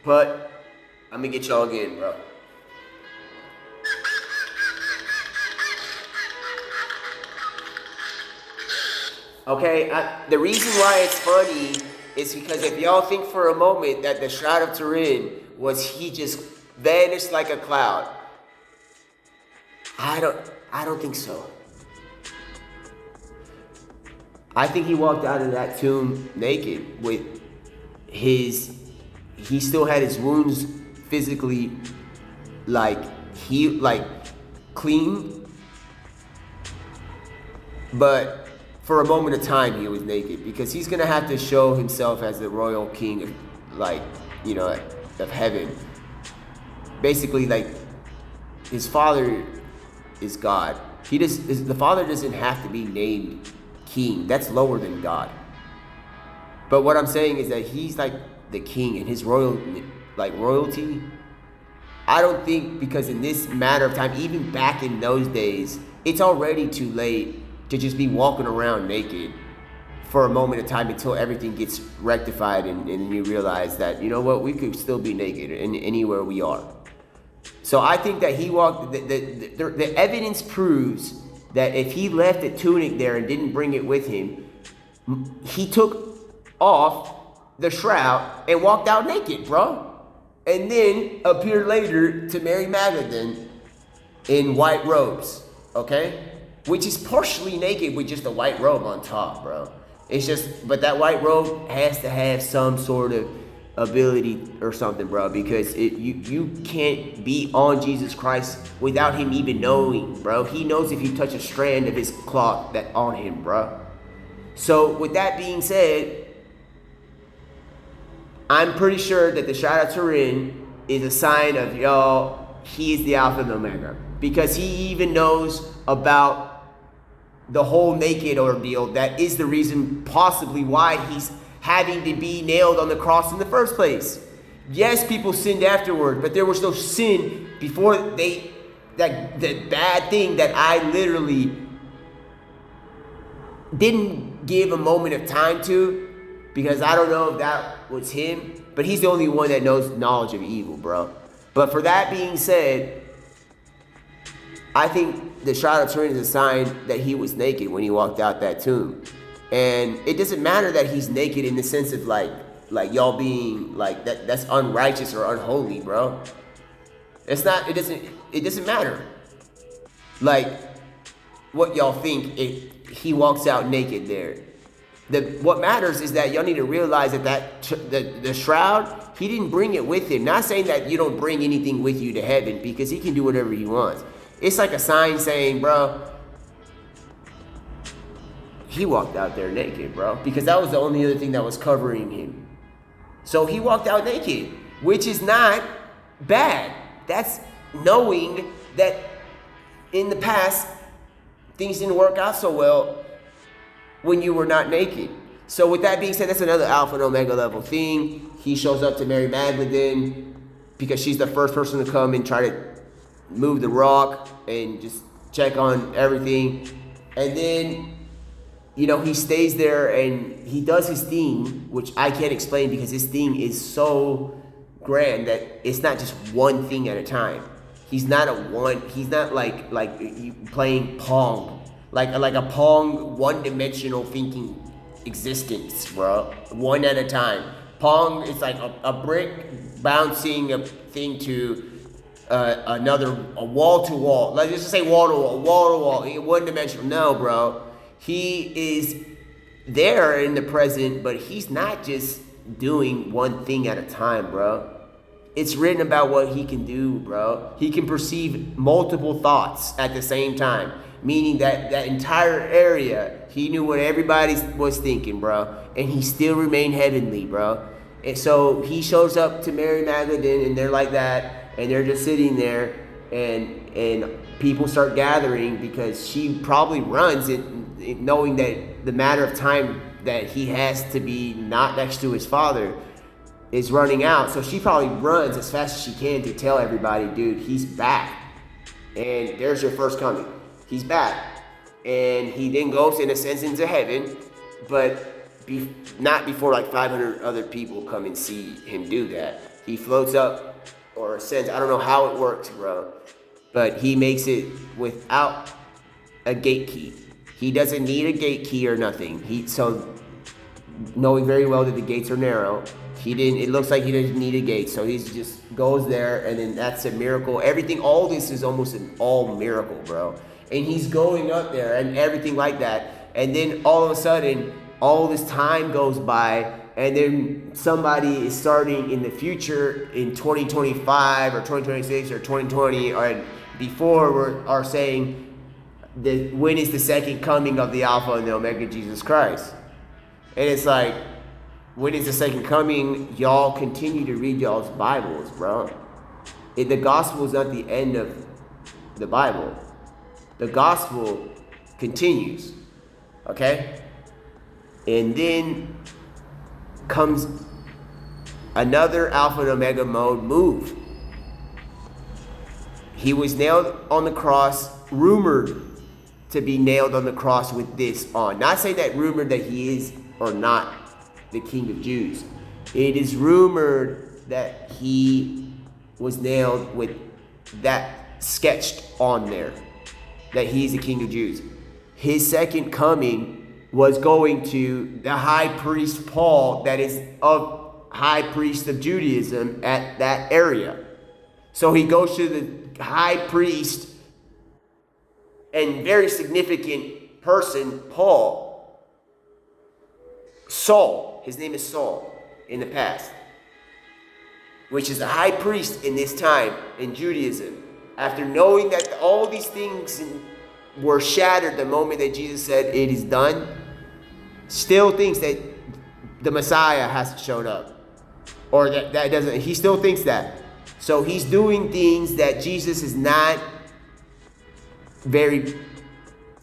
But I'm gonna get y'all again, bro. Okay, the reason why it's funny is because if y'all think for a moment that the Shroud of Turin was he just vanished like a cloud, I don't think so. I think he walked out of that tomb naked with he still had his wounds physically clean, but for a moment of time he was naked because he's gonna have to show himself as the royal king of heaven. Basically, like, his father is God. The father doesn't have to be named king. That's lower than God. But what I'm saying is that he's like the king and his royalty. I don't think, because in this matter of time, even back in those days, it's already too late to just be walking around naked for a moment of time until everything gets rectified and you realize that, you know what, we could still be naked anywhere we are. So I think that he walked, the evidence proves that if he left a tunic there and didn't bring it with him, he took off the shroud and walked out naked, bro. And then appeared later to Mary Magdalene in white robes, okay? Which is partially naked with just a white robe on top, bro. It's just, but that white robe has to have some sort of ability or something, bro, because you can't be on Jesus Christ without him even knowing, bro. He knows if you touch a strand of his cloth that on him, bro. So with that being said, I'm pretty sure that the Shroud of Turin is a sign of, y'all, he is the Alpha and Omega, because he even knows about the whole naked ordeal. That is the reason possibly why he's having to be nailed on the cross in the first place. Yes, people sinned afterward, but there was no sin before the bad thing that I literally didn't give a moment of time to, because I don't know if that was him, but he's the only one that knows knowledge of evil, bro. But for that being said, I think the Shroud of Turin is a sign that he was naked when he walked out that tomb. And it doesn't matter that he's naked in the sense of like y'all being like that's unrighteous or unholy, bro. It doesn't matter. Like what y'all think if he walks out naked there. What matters is that y'all need to realize that the shroud, he didn't bring it with him. Not saying that you don't bring anything with you to heaven, because he can do whatever he wants. It's like a sign saying, bro, he walked out there naked, bro, because that was the only other thing that was covering him. So he walked out naked, which is not bad. That's knowing that in the past, things didn't work out so well when you were not naked. So with that being said, that's another Alpha and Omega level thing. He shows up to Mary Magdalene because she's the first person to come and try to move the rock and just check on everything. And then, he stays there and he does his thing, which I can't explain because his thing is so grand that it's not just one thing at a time. He's not like you playing Pong. Like a Pong one-dimensional thinking existence, bro. One at a time. Pong is like a brick bouncing a thing to a wall to wall. Let's just say wall to wall, one dimensional. No, bro. He is there in the present, but he's not just doing one thing at a time, bro. It's written about what he can do, bro. He can perceive multiple thoughts at the same time, meaning that entire area, he knew what everybody was thinking, bro, and he still remained heavenly, bro. And so he shows up to Mary Magdalene, and they're like that, and they're just sitting there, and people start gathering because she probably runs it, knowing that the matter of time that he has to be not next to his father is running out. So she probably runs as fast as she can to tell everybody, dude, he's back. And there's your first coming. He's back. And he then goes and ascends into heaven, but not before like 500 other people come and see him do that. He floats up or ascends. I don't know how it works, bro. But he makes it without a gate key. He doesn't need a gate key or nothing. So knowing very well that the gates are narrow, it looks like he doesn't need a gate. So he just goes there, and then that's a miracle. Everything, all this is almost an all miracle, bro. And he's going up there and everything like that. And then all of a sudden, all this time goes by, and then somebody is starting in the future in 2025 or 2026 or 2020 or before are saying that when is the second coming of the Alpha and the Omega, Jesus Christ. And it's like, when is the second coming? Y'all continue to read y'all's Bibles, bro. The gospel is not the end of the Bible. The gospel continues, okay? And then comes another Alpha and Omega mode move. He was nailed on the cross, rumored to be nailed on the cross with this on. Not saying that rumored that he is or not the King of Jews. It is rumored that he was nailed with that sketched on there, that he's the King of Jews. His second coming was going to the high priest Paul, that is of high priest of Judaism at that area. So he goes to the high priest and very significant person, Saul. His name is Saul in the past, which is the high priest in this time in Judaism. After knowing that all these things were shattered the moment that Jesus said it is done, still thinks that the Messiah hasn't showed up, or that doesn't. He still thinks that. So he's doing things that Jesus is not very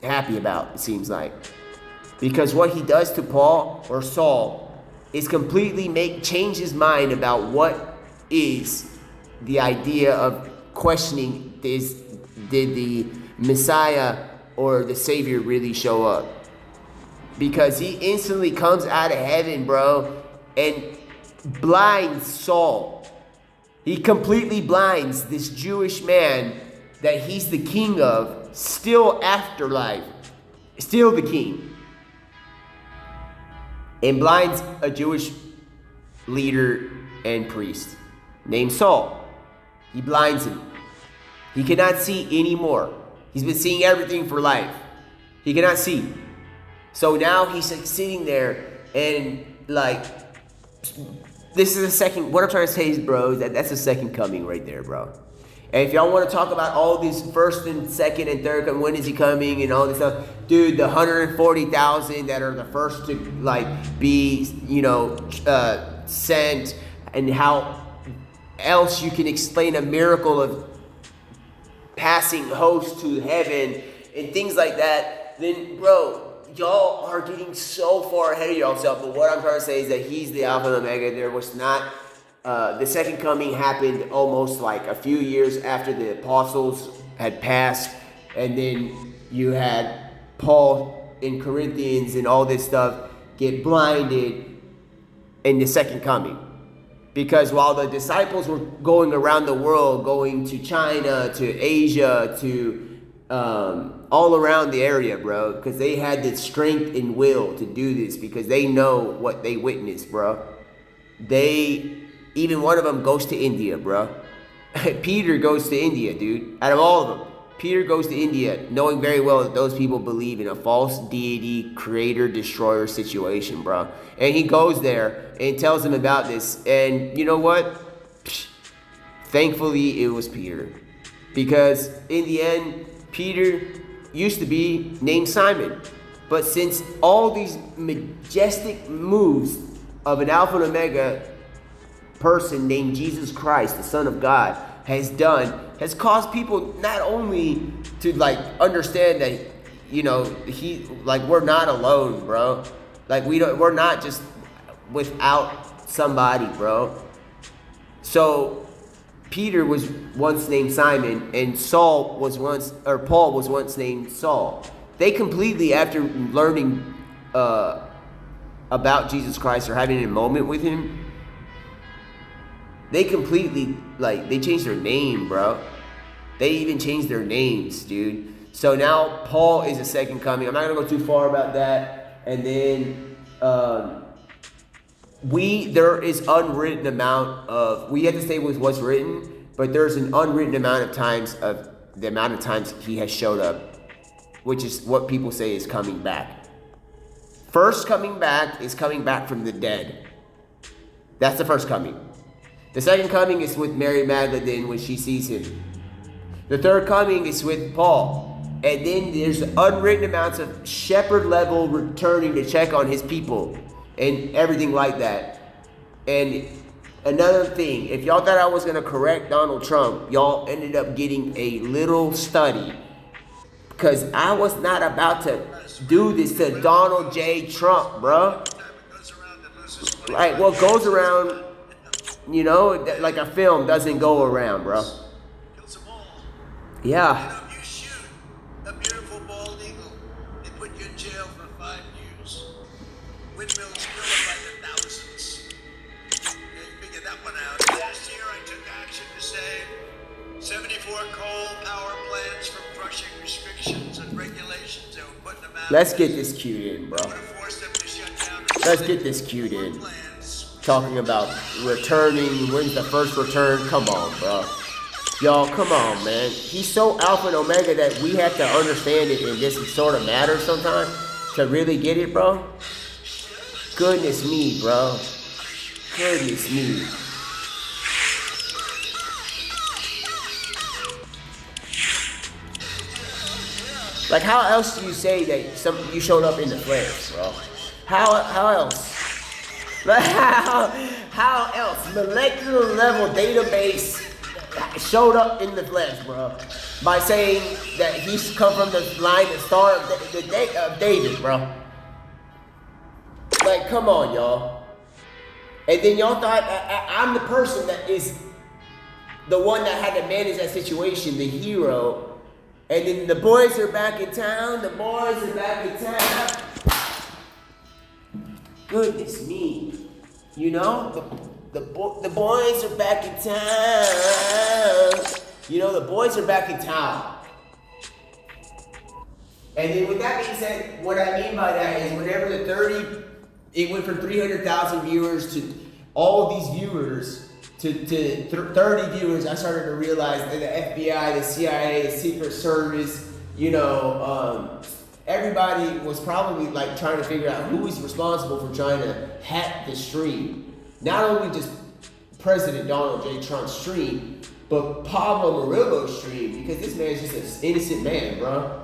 happy about, it seems like, because what he does to Paul or Saul is completely change his mind about what is the idea of questioning did the Messiah or the Savior really show up. Because he instantly comes out of heaven, bro, and blinds Saul. He completely blinds this Jewish man that he's the king of, still afterlife, still the king. And blinds a Jewish leader and priest named Saul. He blinds him. He cannot see anymore. He's been seeing everything for life. He cannot see. So now he's like sitting there and like, this is the second, what I'm trying to say is, bro, that's the second coming right there, bro. And if y'all want to talk about all these first and second and third, and when is he coming and all this stuff, dude, the 140,000 that are the first to like be, sent, and how else you can explain a miracle of passing hosts to heaven and things like that, then bro, y'all are getting so far ahead of yourself. But what I'm trying to say is that he's the Alpha and Omega. There was not, the second coming happened almost like a few years after the apostles had passed. And then you had Paul in Corinthians and all this stuff get blinded in the second coming. Because while the disciples were going around the world, going to China, to Asia, to all around the area, bro, because they had the strength and will to do this, because they know what they witnessed, bro. Even one of them goes to India, bro. Peter goes to India, dude. Out of all of them, Peter goes to India, knowing very well that those people believe in a false deity, creator, destroyer situation, bro. And he goes there and tells them about this. And you know what? Thankfully, it was Peter. Because in the end, Peter used to be named Simon. But since all these majestic moves of an Alpha and Omega person named Jesus Christ, the Son of God, has done has caused people not only to like understand that, you know, we're not alone, bro. Like we're not just without somebody, bro. So Peter was once named Simon, and Paul was once named Saul. They completely, after learning about Jesus Christ or having a moment with him, they completely, they changed their name, bro. They even changed their names, dude. So now Paul is the second coming. I'm not going to go too far about that. And then there is unwritten amount of, we have to stay with what's written, but there's an unwritten amount of times of the amount of times he has showed up, which is what people say is coming back. First coming back is coming back from the dead. That's the first coming. The second coming is with Mary Magdalene when she sees him. The third coming is with Paul. And then there's unwritten amounts of shepherd level returning to check on his people and everything like that. And another thing, if y'all thought I was going to correct Donald Trump, y'all ended up getting a little study. Because I was not about to do this to Donald J. Trump, bro. Like, what goes around, you know, like a film doesn't go around, bro. Yeah. You shoot a beautiful bald eagle, they put you in jail for 5 years. Windmills kill them by the thousands. They figured that one out. Last year I took action to save 74 coal power plants from crushing restrictions and regulations that were putting them out. Let's get this cued in, bro. Let's get this cued in. Talking about returning, when's the first return? Come on, bro. Y'all, come on, man. He's so alpha and omega that we have to understand it in this sort of matter sometimes to really get it, bro. Goodness me, bro. Goodness me. Like, how else do you say that you showed up in the flesh, bro? How else? Like, how else? Molecular level database showed up in the flesh, bro, by saying that he's come from the line, the star of David, bro. Like, come on, y'all. And then y'all thought I'm the person that is the one that had to manage that situation, the hero. And then the boys are back in town. The boys are back in town. Goodness me. You know, the boys are back in town. You know, the boys are back in town. And then with that being said, what I mean by that is whenever it went from 300,000 viewers to all these viewers to 30 viewers, I started to realize that the FBI, the CIA, the Secret Service, you know, everybody was probably like trying to figure out who is responsible for trying to hack the stream. Not only just President Donald J. Trump's stream, but Pablo Murillo's stream, because this man's just an innocent man, bro.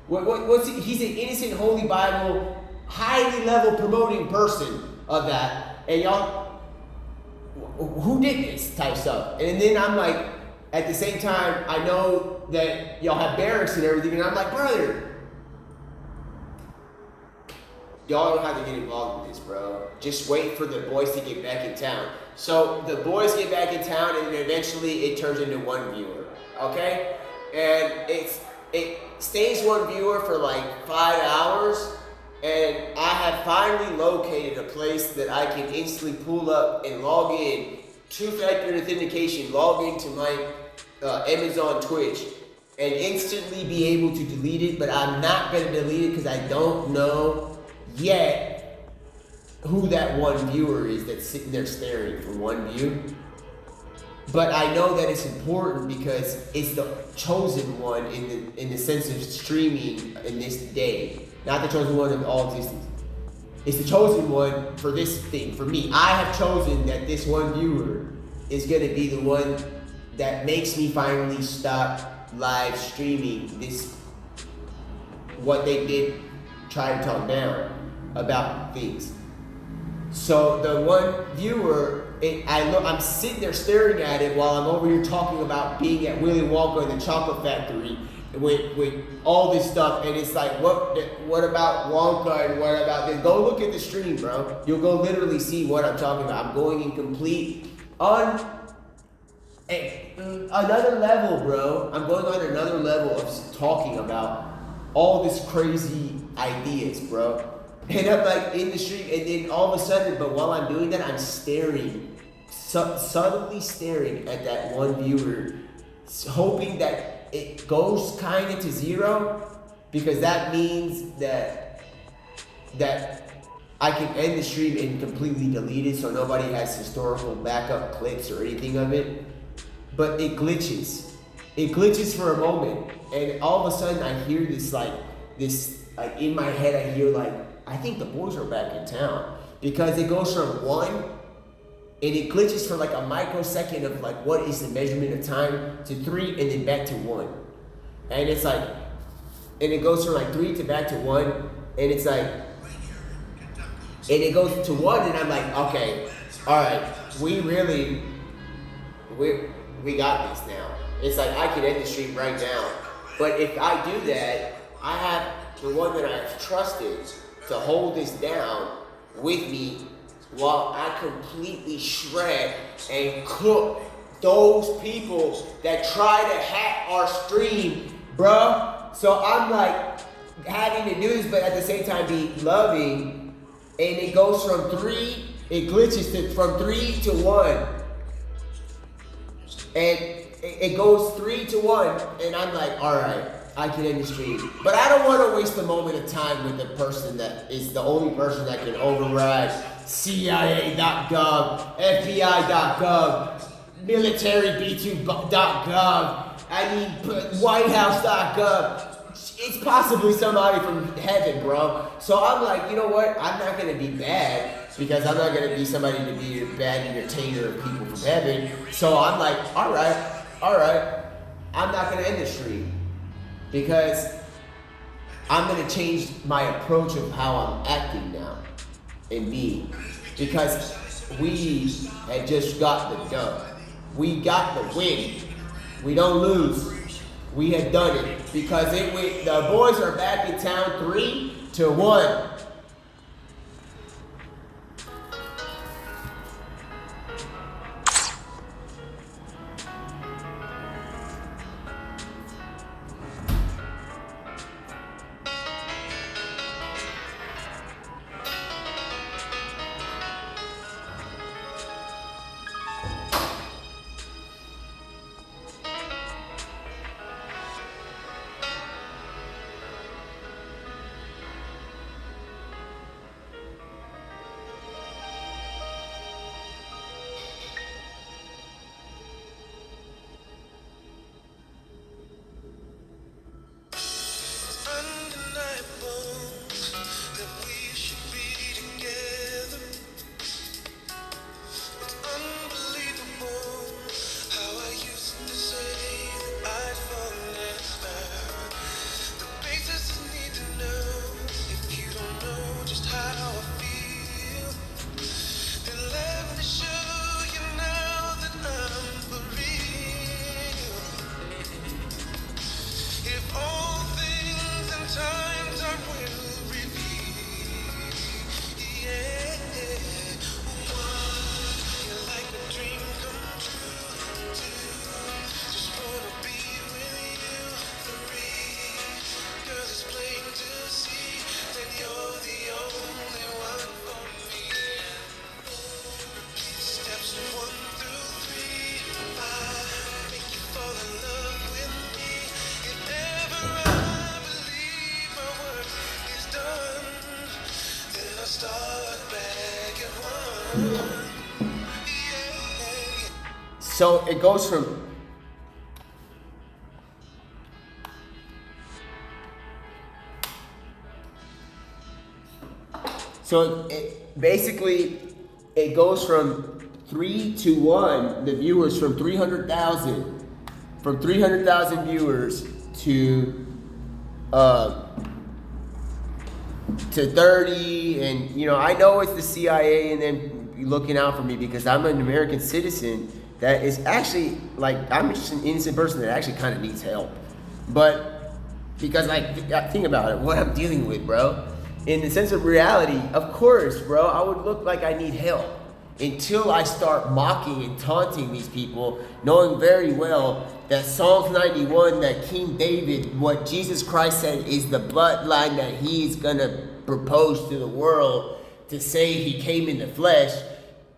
What's he? He's an innocent, Holy Bible, highly level promoting person of that. And y'all, who did this type stuff? And then I'm like, at the same time, I know that y'all have barracks and everything, and I'm like, brother, y'all don't have to get involved with this, bro. Just wait for the boys to get back in town. So the boys get back in town, and eventually it turns into one viewer, okay? And it stays one viewer for like 5 hours, and I have finally located a place that I can instantly pull up and log in, two-factor authentication, log into my Amazon Twitch, and instantly be able to delete it, but I'm not gonna delete it because I don't know yet who that one viewer is that's sitting there staring for one view. But I know that it's important because it's the chosen one in the sense of streaming in this day. Not the chosen one of all existence. It's the chosen one for this thing, for me. I have chosen that this one viewer is gonna be the one that makes me finally stop live streaming this, what they did try to talk down about things. So the one viewer, I'm sitting there staring at it while I'm over here talking about being at Willy Wonka and the Chocolate Factory with all this stuff, and it's like, what about Wonka and what about this? Go look at the stream, bro. You'll go literally see what I'm talking about. I'm going in complete another level, bro. I'm going on another level of talking about all this crazy ideas, bro. And I'm like in the street, and then all of a sudden, but while I'm doing that, I'm staring, subtly staring at that one viewer, hoping that it goes kind of to zero, because that means that I can end the stream and completely delete it, so nobody has historical backup clips or anything of it. But it glitches. It glitches for a moment, and all of a sudden I hear this in my head I hear I think the boys are back in town, because it goes from 1 and it glitches for a microsecond of what is the measurement of time to 3 and then back to 1. And it's and it goes from 3 to back to 1, and it's and it goes to 1, and I'm like, okay, all right, we got this now. It's I could end the stream right now. But if I do that, I have the one that I've trusted to hold this down with me while I completely shred and cook those people that try to hack our stream, bruh. So I'm having to do this, but at the same time be loving, and it goes from 3, it glitches from 3 to 1. And it goes 3 to 1, and I'm all right, I can end the stream. But I don't want to waste a moment of time with the person that is the only person that can override CIA.gov, FBI.gov, militaryb2.gov, WhiteHouse.gov. It's possibly somebody from heaven, bro. So I'm you know what? I'm not going to be bad, because I'm not going to be somebody to be a bad entertainer of people from heaven. So I'm all right, I'm not going to end the stream, because I'm going to change my approach of how I'm acting now and being, because we had just got the dub. We got the win. We don't lose. We had done it, because the boys are back in town 3 to 1. So it goes from basically it goes from 3 to 1, the viewers from 300,000 viewers to to 30, and I know it's the CIA and then looking out for me because I'm an American citizen that is actually like I'm just an innocent person that actually kind of needs help, but because think about it, what I'm dealing with, bro. In the sense of reality, of course, bro, I would look like I need help until I start mocking and taunting these people, knowing very well that Psalms 91, that King David, what Jesus Christ said is the bloodline that he's gonna propose to the world to say he came in the flesh,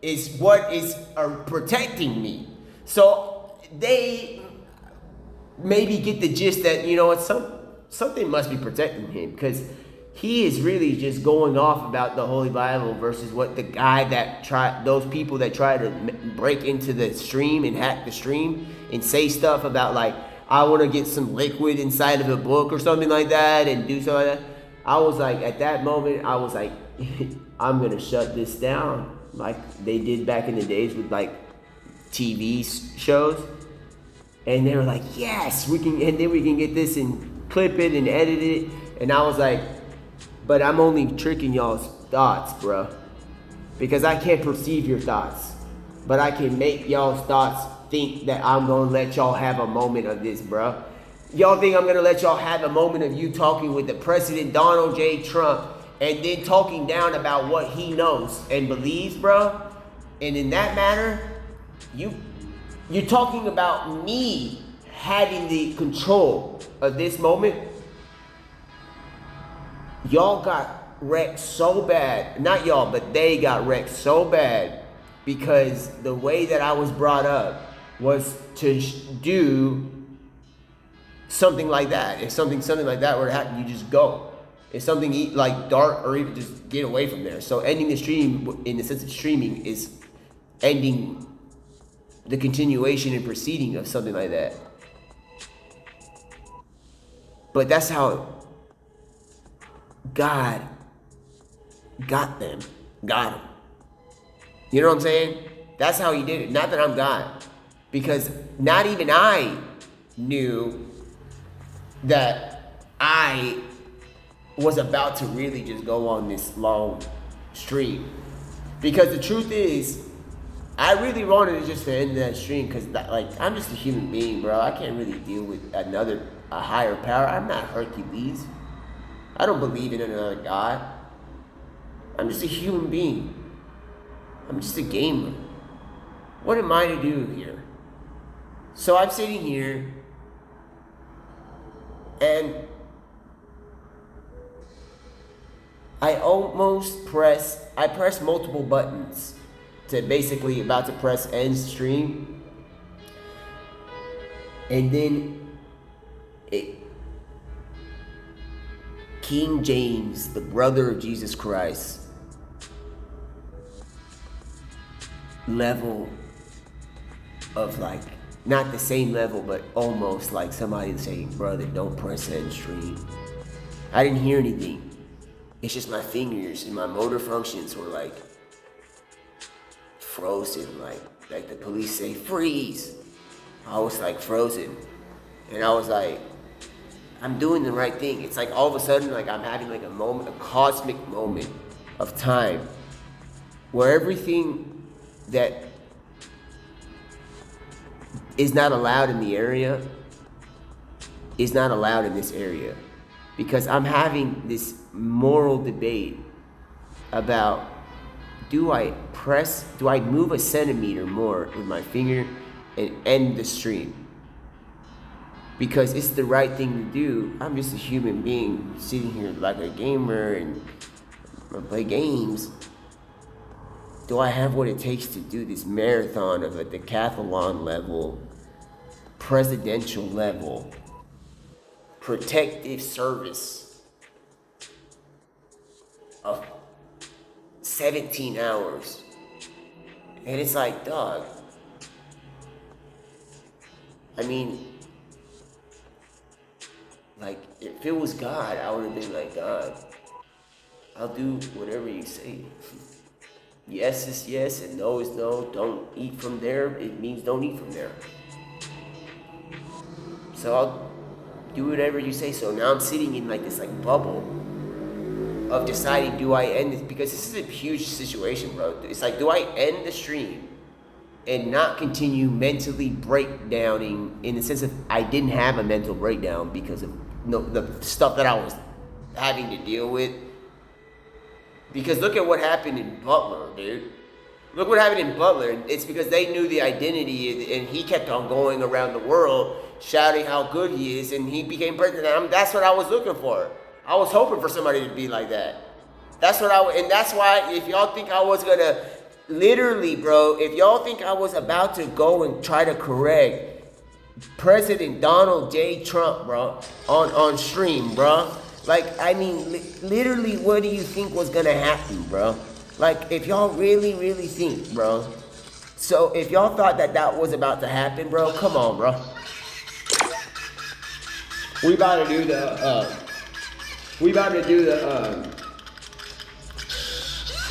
is what is protecting me. So they maybe get the gist that, something must be protecting him, because he is really just going off about the Holy Bible versus what the guy those people that try to break into the stream and hack the stream and say stuff about like, I want to get some liquid inside of a book or something like that and do something like that. I was like, at that moment, I was like, I'm going to shut this down like they did back in the days with like TV shows. And they were like, yes, and then we can get this and clip it and edit it. And I was like, but I'm only tricking y'all's thoughts, bro. Because I can't perceive your thoughts. But I can make y'all's thoughts think that I'm going to let y'all have a moment of this, bro. Y'all think I'm going to let y'all have a moment of you talking with the President Donald J. Trump and then talking down about what he knows and believes, bro? And in that matter, you're talking about me having the control of this moment. Y'all got wrecked so bad. Not y'all, but they got wrecked so bad because the way that I was brought up was to do something like that. If something like that were to happen, you just go. If something like dark, or even just get away from there. So ending the stream, in the sense of streaming, is ending the continuation and proceeding of something like that. But that's how God got them. Got them. You know what I'm saying? That's how he did it. Not that I'm God. Because not even I knew that I was about to really just go on this long stream. Because the truth is, I really wanted to just to end that stream because I'm just a human being, bro. I can't really deal with a higher power. I'm not Hercules. I don't believe in another God. I'm just a human being. I'm just a gamer. What am I to do here? So I'm sitting here and I press multiple buttons to basically about to press end stream. And then King James, the brother of Jesus Christ, level of like, not the same level, but almost like somebody saying, brother, don't press end stream. I didn't hear anything. It's just my fingers and my motor functions were like frozen, like the police say, freeze. I was like frozen. And I was like, I'm doing the right thing. It's like all of a sudden, like I'm having like a cosmic moment of time where everything that is not allowed in the area is not allowed in this area. Because I'm having this moral debate about, do I move a centimeter more with my finger and end the stream? Because it's the right thing to do. I'm just a human being sitting here like a gamer and I play games. Do I have what it takes to do this marathon of a decathlon level, presidential level, protective service of 17 hours? And it's like, dog, I mean, like, if it was God, I would have been like, God, I'll do whatever you say. Yes is yes and no is no. Don't eat from there. It means don't eat from there. So I'll do whatever you say. So now I'm sitting in like this like bubble of deciding, do I end this? Because this is a huge situation, bro. It's like, do I end the stream and not continue mentally breakdowning, in the sense of I didn't have a mental breakdown because of the stuff that I was having to deal with? Because look at what happened in Butler, dude. Look what happened in Butler. It's because they knew the identity, and he kept on going around the world shouting how good he is, and he became president. That's what I was looking for. I was hoping for somebody to be like that. That's what and that's why, if y'all think I was gonna, literally, bro, if y'all think I was about to go and try to correct President Donald J. Trump, bro, on stream, bro. Like, I mean, literally, what do you think was gonna happen, bro? Like, if y'all really, really think, bro. So, if y'all thought that was about to happen, bro, come on, bro. We about to do the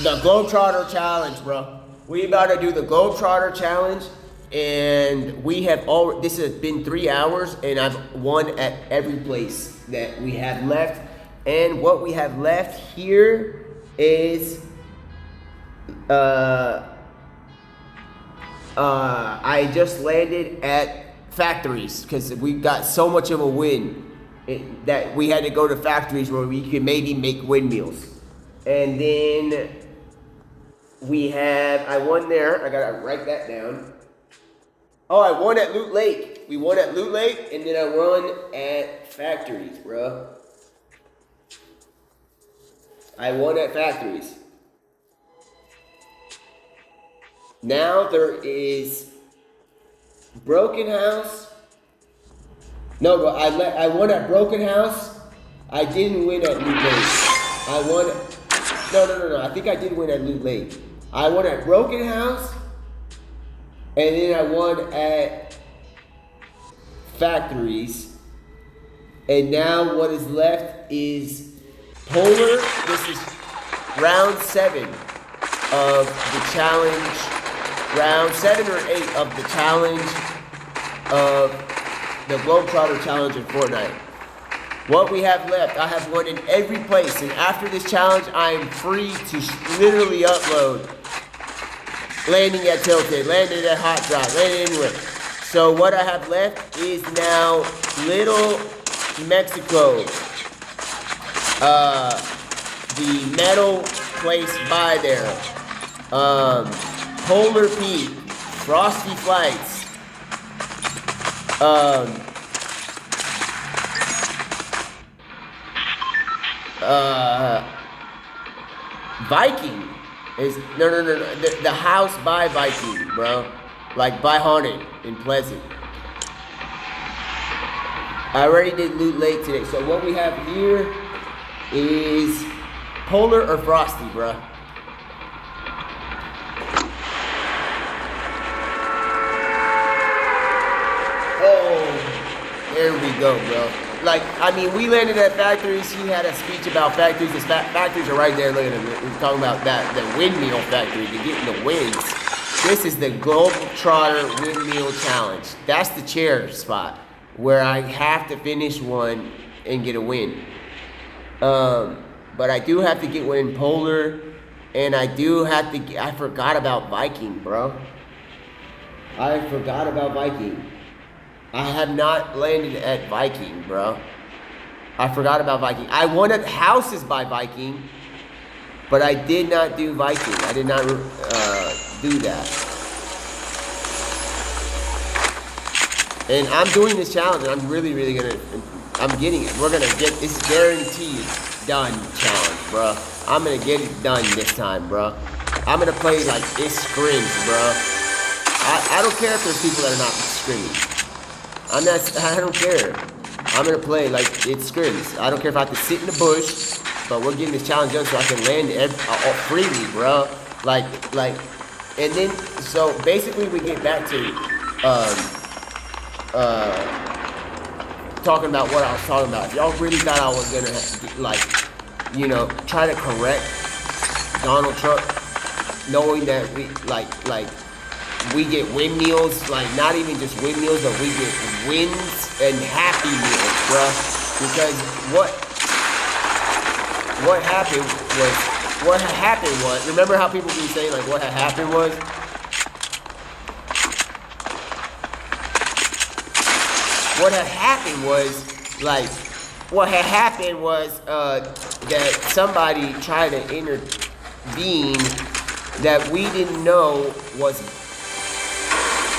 GlobeTrotter challenge, bro. We about to do the GlobeTrotter challenge, and we have this has been 3 hours, and I've won at every place that we have left. And what we have left here is I just landed at factories because we got so much of a win that we had to go to factories where we could maybe make windmills. And then I won there. I gotta write that down. Oh, I won at Loot Lake. We won at Loot Lake, and then I won at factories, bro. I won at factories. Now there is Broken House. No, but I won at Broken House. I didn't win at Loot Lake. I won. No. I think I did win at Loot Lake. I won at Broken House, and then I won at factories. And now what is left is Polar. This is round 7 of the challenge. Round 7 or 8 of the challenge of the GlobeTrotter challenge in Fortnite. What we have left, I have won in every place, and after this challenge, I am free to literally upload landing at Tilted, landing at Hot Drop, landing anywhere. So what I have left is now Little Mexico, the metal place by there, Polar Peak, Frosty Flights, Viking is no. The house by Viking, bro, like by Haunted in Pleasant. I already did Loot Lake today, so what we have here is Polar or Frosty, bro. Oh, there we go, bro. Like, I mean, we landed at factories. He had a speech about factories. His factories are right there. Look at him. He's talking about that, the windmill factory to get in the wins. This is the GlobeTrotter Windmill Challenge. That's the chair spot where I have to finish one and get a win. But I do have to get one in Polar, and I do have to I forgot about Viking, bro. I forgot about Viking. I have not landed at Viking, bro. I forgot about Viking. I won at Houses by Viking, but I did not do Viking. I did not do that. And I'm doing this challenge, and I'm really, really I'm getting it. We're gonna get this guaranteed done challenge, bro. I'm gonna get it done this time, bro. I'm gonna play like it's scrims, bro. I don't care if there's people that are not scrimming. I don't care. I'm gonna play like it's scrims. I don't care if I have to sit in the bush, but we're getting this challenge done so I can land freely, bro. Like, and then, so basically we get back to, talking about what I was talking about. If y'all really thought I was gonna, like, you know, try to correct Donald Trump, knowing that we, we get windmills, like not even just windmills, but we get wins and happy meals, bruh. Because what happened was, remember how people be saying like what had happened was? What had happened was, that somebody tried to intervene that we didn't know was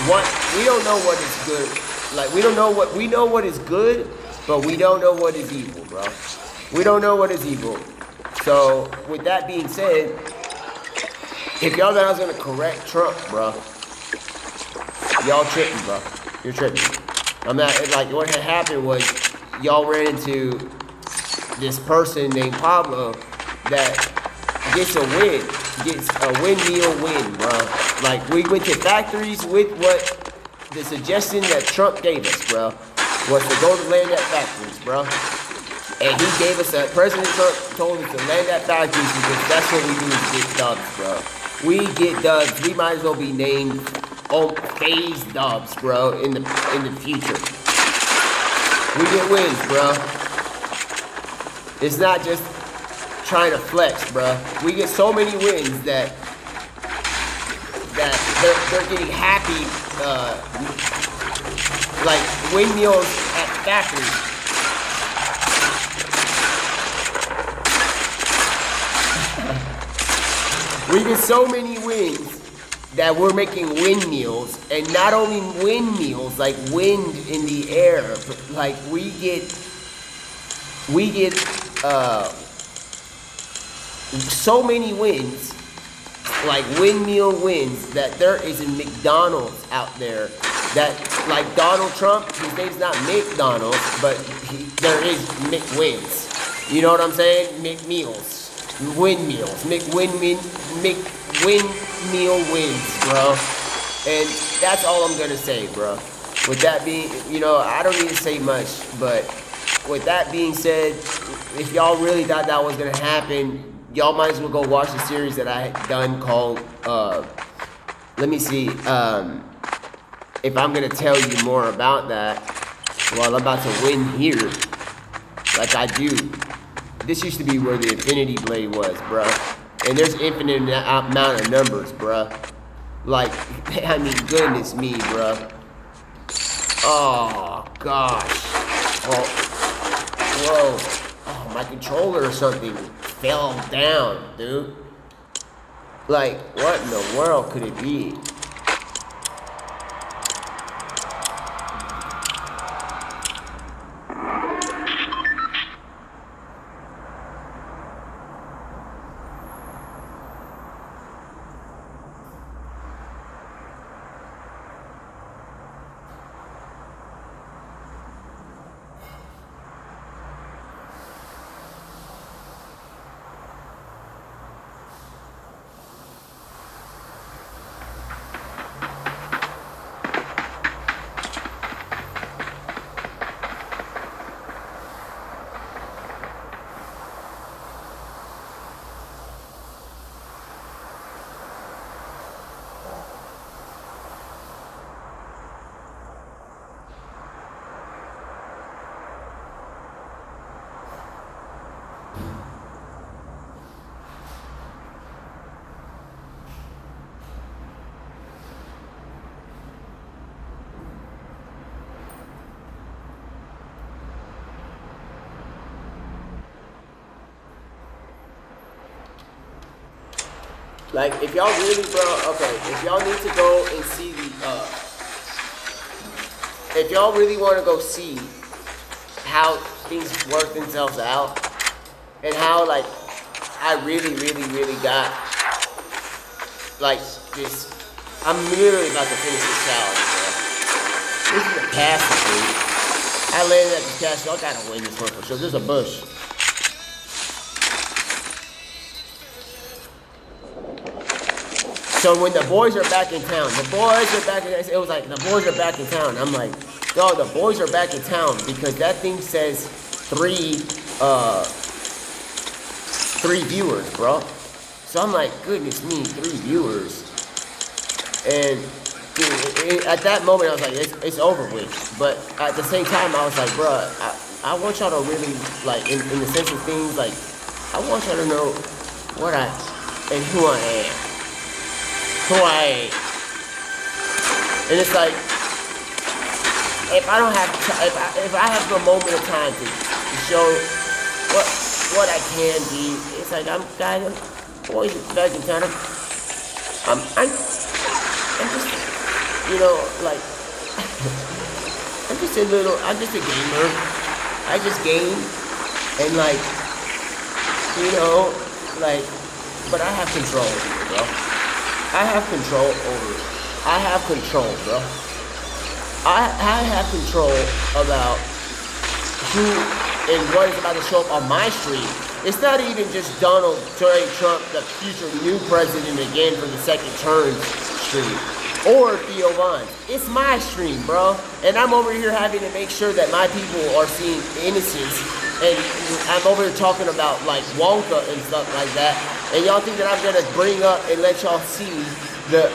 what, we don't know what is good. Like, we know what is good, but we don't know what is evil, bro. We don't know what is evil. So, with that being said, if y'all thought I was gonna correct Trump, bro, y'all tripping, bro. You're tripping. I'm not, like, what had happened was y'all ran into this person named Pablo that gets a windmill win, bro. Like, we went to factories with what the suggestion that Trump gave us, bro, was to go to land at factories, bro. And he gave us President Trump told us to land at factories because that's what we do is get dubs, bro. We get dubs. We might as well be named phase dubs, bro, in the future. We get wins, bro. It's not just trying to flex, bro. We get so many wins that they're getting happy, like windmills at factories. We get so many wins that we're making windmills, and not only windmills, like wind in the air, but like we get so many wins, like windmill wins, that there is a McDonald's out there that, like Donald Trump, his name's not McDonald's, but there is McWins. You know what I'm saying? McMeals. Windmills, McWindmeal wins, bro. And that's all I'm gonna say, bro. With that being, I don't need to say much, but with that being said, if y'all really thought that was gonna happen, y'all might as well go watch the series that I had done called, let me see, if I'm gonna tell you more about that, well, I'm about to win here, like I do. This used to be where the Infinity Blade was, bruh. And there's infinite amount of numbers, bruh. Like, I mean, goodness me, bruh. Oh, gosh. Oh, whoa. Oh, my controller or something fell down, dude. Like, what in the world could it be? Like, if y'all really, bro, okay, if y'all need to go and see the, if y'all really want to go see how things work themselves out, and how, like, I really got, like, this, I'm literally about to finish this challenge, bro. This is a castle, dude. I landed at this castle, I gotta win this one for sure. There's a bush. So when the boys are back in town, it was like, the boys are back in town. I'm like, yo, the boys are back in town because that thing says three viewers, bro. So I'm like, goodness me, 3 viewers. And dude, at that moment, I was like, it's over with. But at the same time, I was like, bro, I want y'all to really, like, in the sense of things, like, I want y'all to know what I and who I am. Who I am. And it's like, if I don't have, if I have a moment of time to show what I can be, it's like I'm boys back in town. I'm just, you know, like I'm just a gamer. I just game and like, you know, like, but I have control over it, bro. I have control over it. I have control, bro. I have control about who and what is about to show up on my stream. It's not even just Donald J. Trump, the future new president again for the second term stream, or Theo Von. It's my stream, bro. And I'm over here having to make sure that my people are seeing innocence. And I'm over here talking about like Wonka and stuff like that. And y'all think that I'm gonna bring up and let y'all see the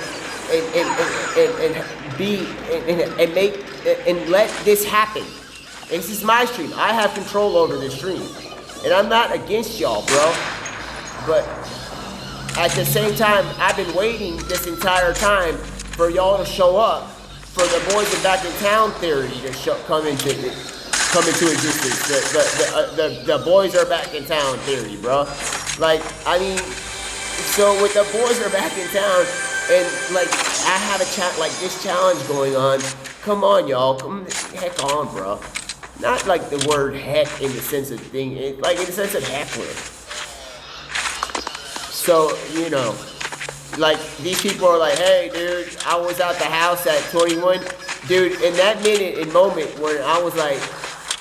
and make and let this happen. This is my stream. I have control over this stream. And I'm not against y'all, bro. But at the same time, I've been waiting this entire time for y'all to show up for the boys are back in town theory to come into existence. The boys are back in town theory, bro. Like, I mean, so with the boys are back in town, and like I have this challenge going on. Come on, y'all. Come heck on, bro. Not like the word heck in the sense of thing, like in the sense of heckler. So, you know, like these people are like, hey, dude, I was out the house at 21. Dude, in that minute and moment where I was like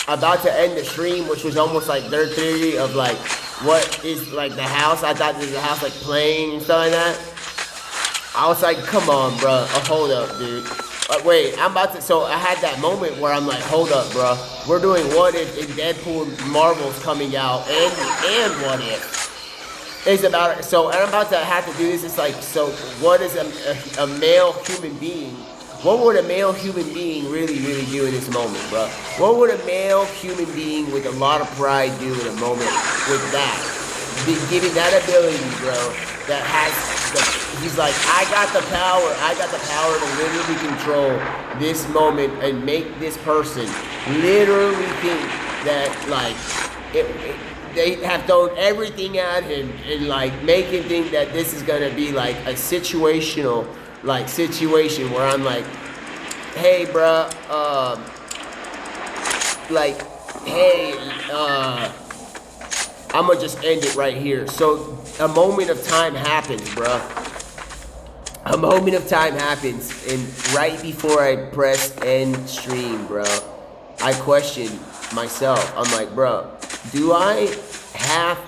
about to end the stream, which was almost like their theory of like, what is like the house? I thought there's a house like playing and stuff like that. I was like, come on, bro. Hold up, dude. Wait, so I had that moment where I'm like, hold up, bro. We're doing What If in Deadpool Marvel's coming out and What If. It's about, so and I'm about to have to do this. It's like, so what is a male human being? What would a male human being really do in this moment, bro? What would a male human being with a lot of pride do in a moment with that? Giving that ability, bro, that has he's like, I got the power to literally control this moment and make this person literally think that like they have thrown everything at him and like make him think that this is gonna be like a situational like situation where I'm like, hey, bruh, like, hey, I'm gonna just end it right here. So a moment of time happens, bruh. A moment of time happens, and right before I press end stream, bro, I question myself. I'm like, bro, do I have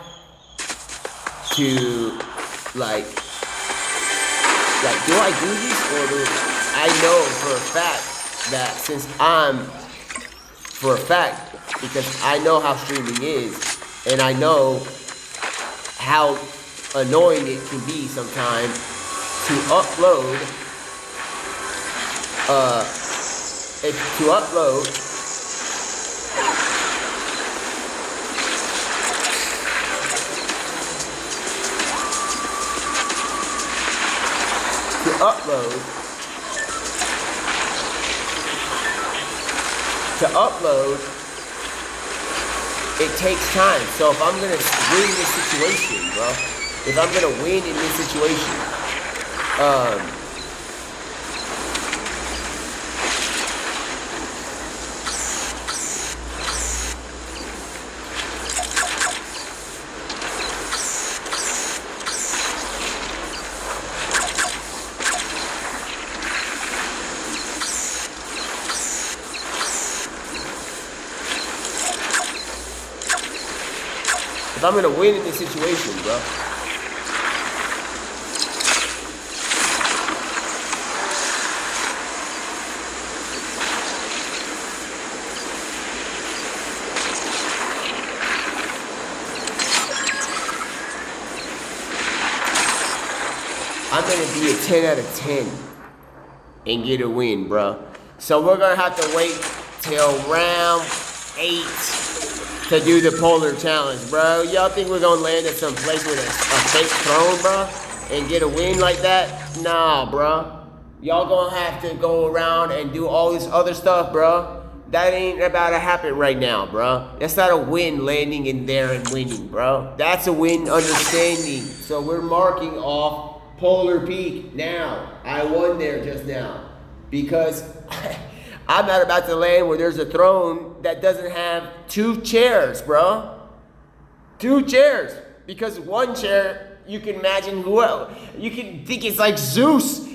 to, like, do I do this, or do I know for a fact that because I know how streaming is, and I know how annoying it can be sometimes to upload, it takes time. So if I'm gonna win this situation, bro, if I'm gonna win in this situation, if I'm gonna win in this situation, bro, I'm gonna be a 10 out of 10 and get a win, bro. So we're gonna have to wait till round 8 to do the polar challenge, bro. Y'all think we're gonna land at some place with a fake throne, bro, and get a win like that? Nah, bro. Y'all gonna have to go around and do all this other stuff, bro. That ain't about to happen right now, bro. That's not a win landing in there and winning, bro. That's a win understanding. So we're marking off Polar Peak now. I won there just now because I'm not about to land where there's a throne that doesn't have 2 chairs, bro. 2 chairs. Because 1 chair, you can imagine who else. You can think it's like Zeus,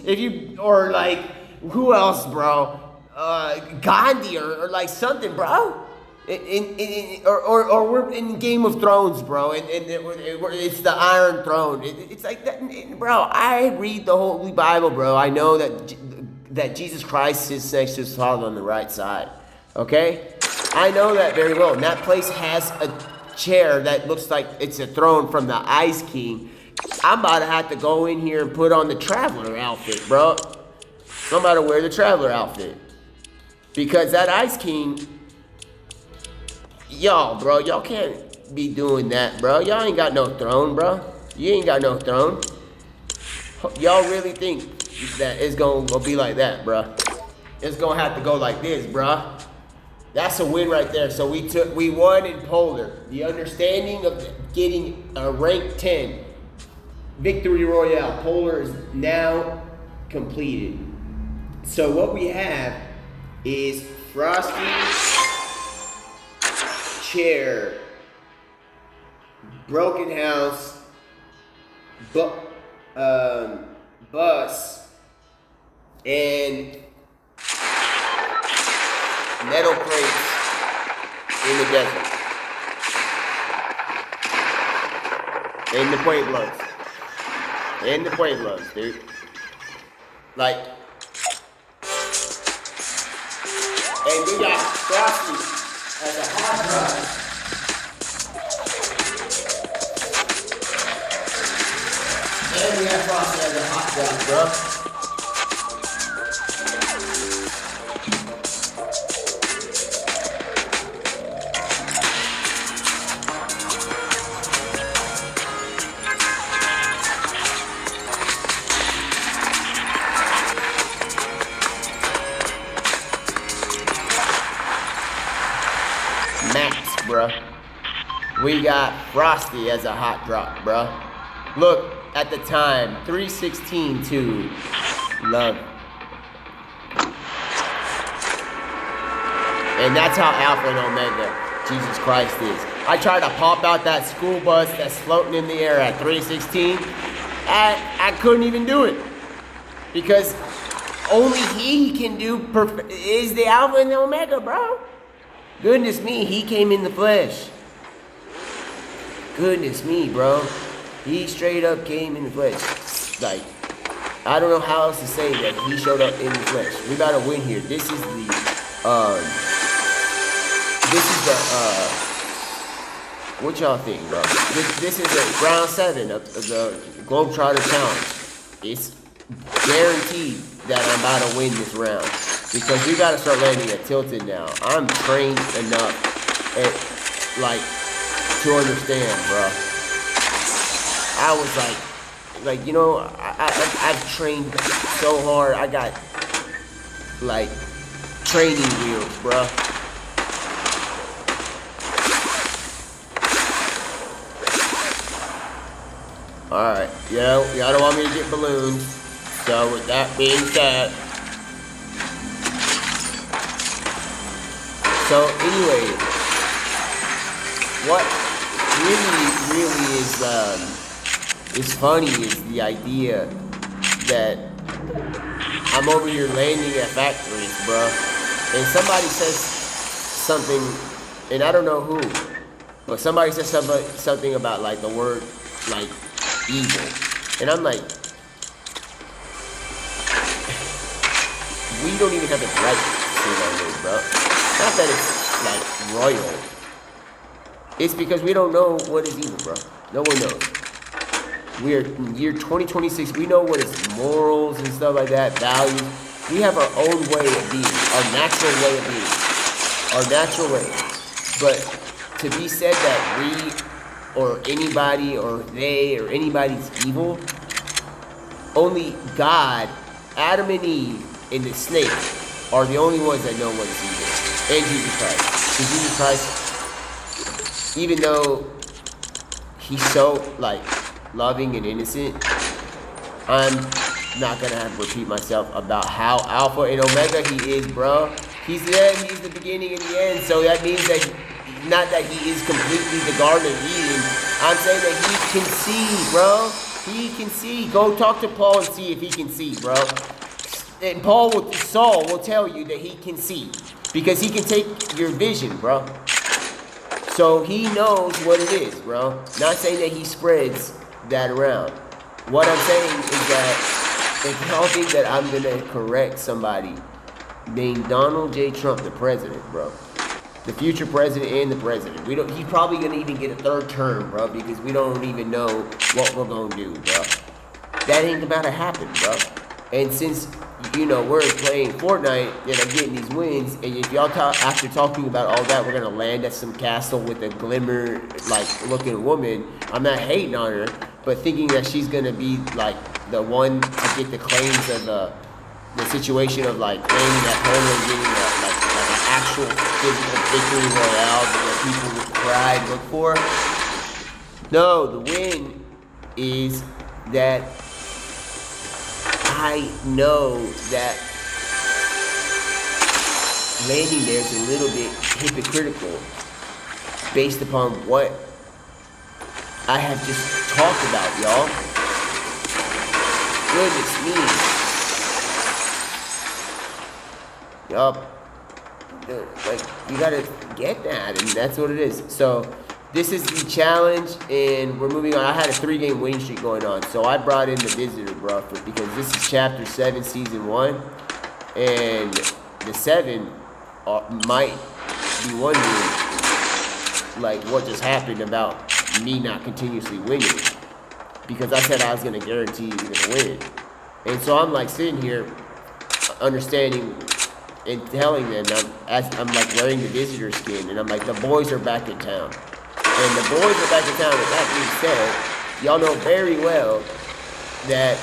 or like, who else, bro? Gandhi or like something, bro. Or we're in Game of Thrones, bro, and it's the Iron Throne. It's like that, bro. I read the Holy Bible, bro. I know that Jesus Christ sits next to his Father on the right side. Okay, I know that very well. And that place has a chair that looks like it's a throne from the Ice King. I'm about to have to go in here and put on the traveler outfit, bro. I'm about to wear the traveler outfit. Because that Ice King, y'all, bro, y'all can't be doing that, bro. Y'all ain't got no throne, bro. You ain't got no throne. Y'all really think that it's gonna be like that, bro? It's gonna have to go like this, bro. That's a win right there. So we won in Polar. The understanding of getting a rank 10 victory royale. Polar is now completed. So what we have is Frosty, chair, broken house, bus, and metal crates in the desert. In the Pueblos. In the Pueblos, dude. Like, and we got Frosty as a hot rod. And we have Frosty as a hot rod, bro. Max, bruh. We got Frosty as a hot drop, bruh. Look at the time, 3:16 to love. And that's how Alpha and Omega Jesus Christ is. I tried to pop out that school bus that's floating in the air at 3:16. I couldn't even do it. Because only he can do is the Alpha and the Omega, bro. Goodness me, he came in the flesh. Goodness me, bro. He straight up came in the flesh. Like, I don't know how else to say that he showed up in the flesh. We gotta win here. This is the what y'all think, bro? This is the round 7 of the GlobeTrotter challenge. It's guaranteed that I'm about to win this round. Because we gotta start landing at Tilted now. I'm trained enough to understand, bro. I was like, you know, I've trained so hard. I got, like, training wheels, bro. Alright, y'all don't want me to get balloons. So with that being said, so anyway, what really is funny is the idea that I'm over here landing at factories, bro, and somebody says something, and I don't know who, but somebody says something about like the word like evil, and I'm like, we don't even have the right to say that word, bro. Not that it's like royal. It's because we don't know what is evil, bro. No one knows. We're in year 2026. We know what is morals and stuff like that, values. We have our own way of being, our natural way of being, our natural way. But to be said that we or anybody or they or anybody's evil, only God, Adam and Eve, and the snake are the only ones that know what is evil. And Jesus Christ. Because Jesus Christ, even though he's so like loving and innocent, I'm not gonna have to repeat myself about how Alpha and Omega he is, bro. He's the end, he's the beginning and the end. So that means that not that he is completely the Garden of Eden. I'm saying that he can see, bro. He can see. Go talk to Paul and see if he can see, bro. And Saul will tell you that he can see. Because he can take your vision, bro. So he knows what it is, bro. Not saying that he spreads that around. What I'm saying is that if y'all think that I'm gonna correct somebody named Donald J. Trump, the president, bro. The future president and the president. He's probably gonna even get a third term, bro, because we don't even know what we're gonna do, bro. That ain't about to happen, bro. And since, you know, we're playing Fortnite and I'm getting these wins, and if y'all after talking about all that, we're gonna land at some castle with a glimmer, like, looking woman, I'm not hating on her, but thinking that she's gonna be, like, the one to get the claims of the situation of, like, landing at home and getting, like an actual physical victory royale that people with pride look for. No, the win is that I know that landing there is a little bit hypocritical based upon what I have just talked about, y'all. Goodness me. Yup. Like, you gotta get that, and that's what it is. So, this is the challenge, and we're moving on. I had a 3-game winning streak going on, so I brought in the visitor, bro, because this is Chapter 7, Season 1, and the 7 might be wondering, like, what just happened about me not continuously winning, because I said I was going to guarantee you're going to win. And so I'm, like, sitting here understanding and telling them, I'm like wearing the visitor skin, and I'm like, the boys are back in town. And the boys are back in town. With that being said, y'all know very well that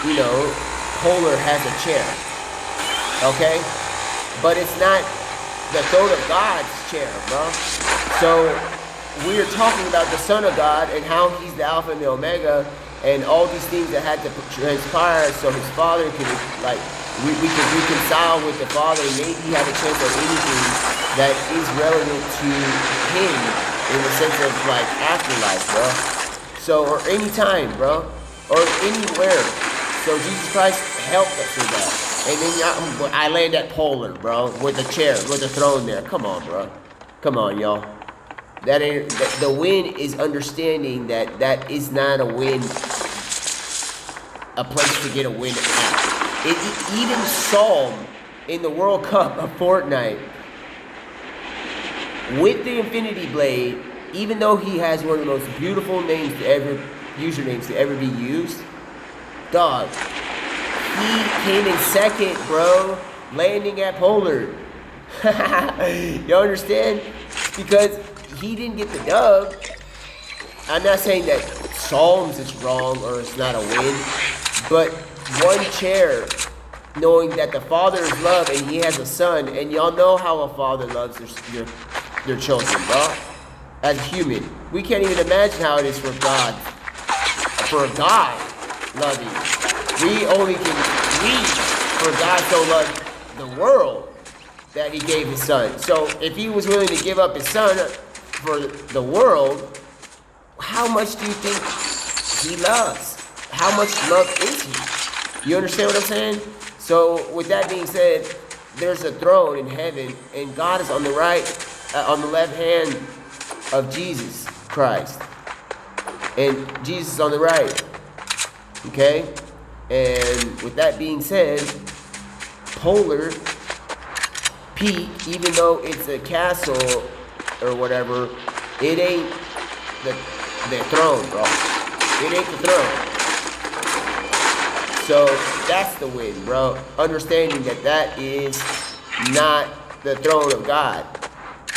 you know, Polar has a chair. Okay? But it's not the throne of God's chair, bro. So we're talking about the Son of God and how he's the Alpha and the Omega and all these things that had to transpire so his Father could, like, we can reconcile with the Father and maybe have a chance at anything that is relevant to him in the sense of, like, afterlife, bro. So, or any time, bro. Or anywhere. So Jesus Christ helped us with that. And then I land at Polar, bro, with the chair, with the throne there. Come on, bro. Come on, y'all. The win is understanding that is not a win, a place to get a win at. Even Psalm in the World Cup of Fortnite with the Infinity Blade, even though he has one of the most beautiful usernames to ever be used, dog, he came in second, bro, landing at Polar. You understand? Because he didn't get the dub. I'm not saying that Psalms is wrong or it's not a win, but one chair, knowing that the Father is love and he has a son, and y'all know how a father loves their children, bro. As a human, we can't even imagine how it is for God, for God loving. For God so loved the world that he gave his son. So if he was willing to give up his son for the world, how much do you think he loves? How much love is he? You understand what I'm saying? So with that being said, there's a throne in heaven, and God is on the right, on the left hand of Jesus Christ, and Jesus is on the right. Okay, and with that being said, Polar Peak, even though it's a castle or whatever, it ain't the throne, bro. It ain't the throne. So that's the win, bro. Understanding that that is not the throne of God.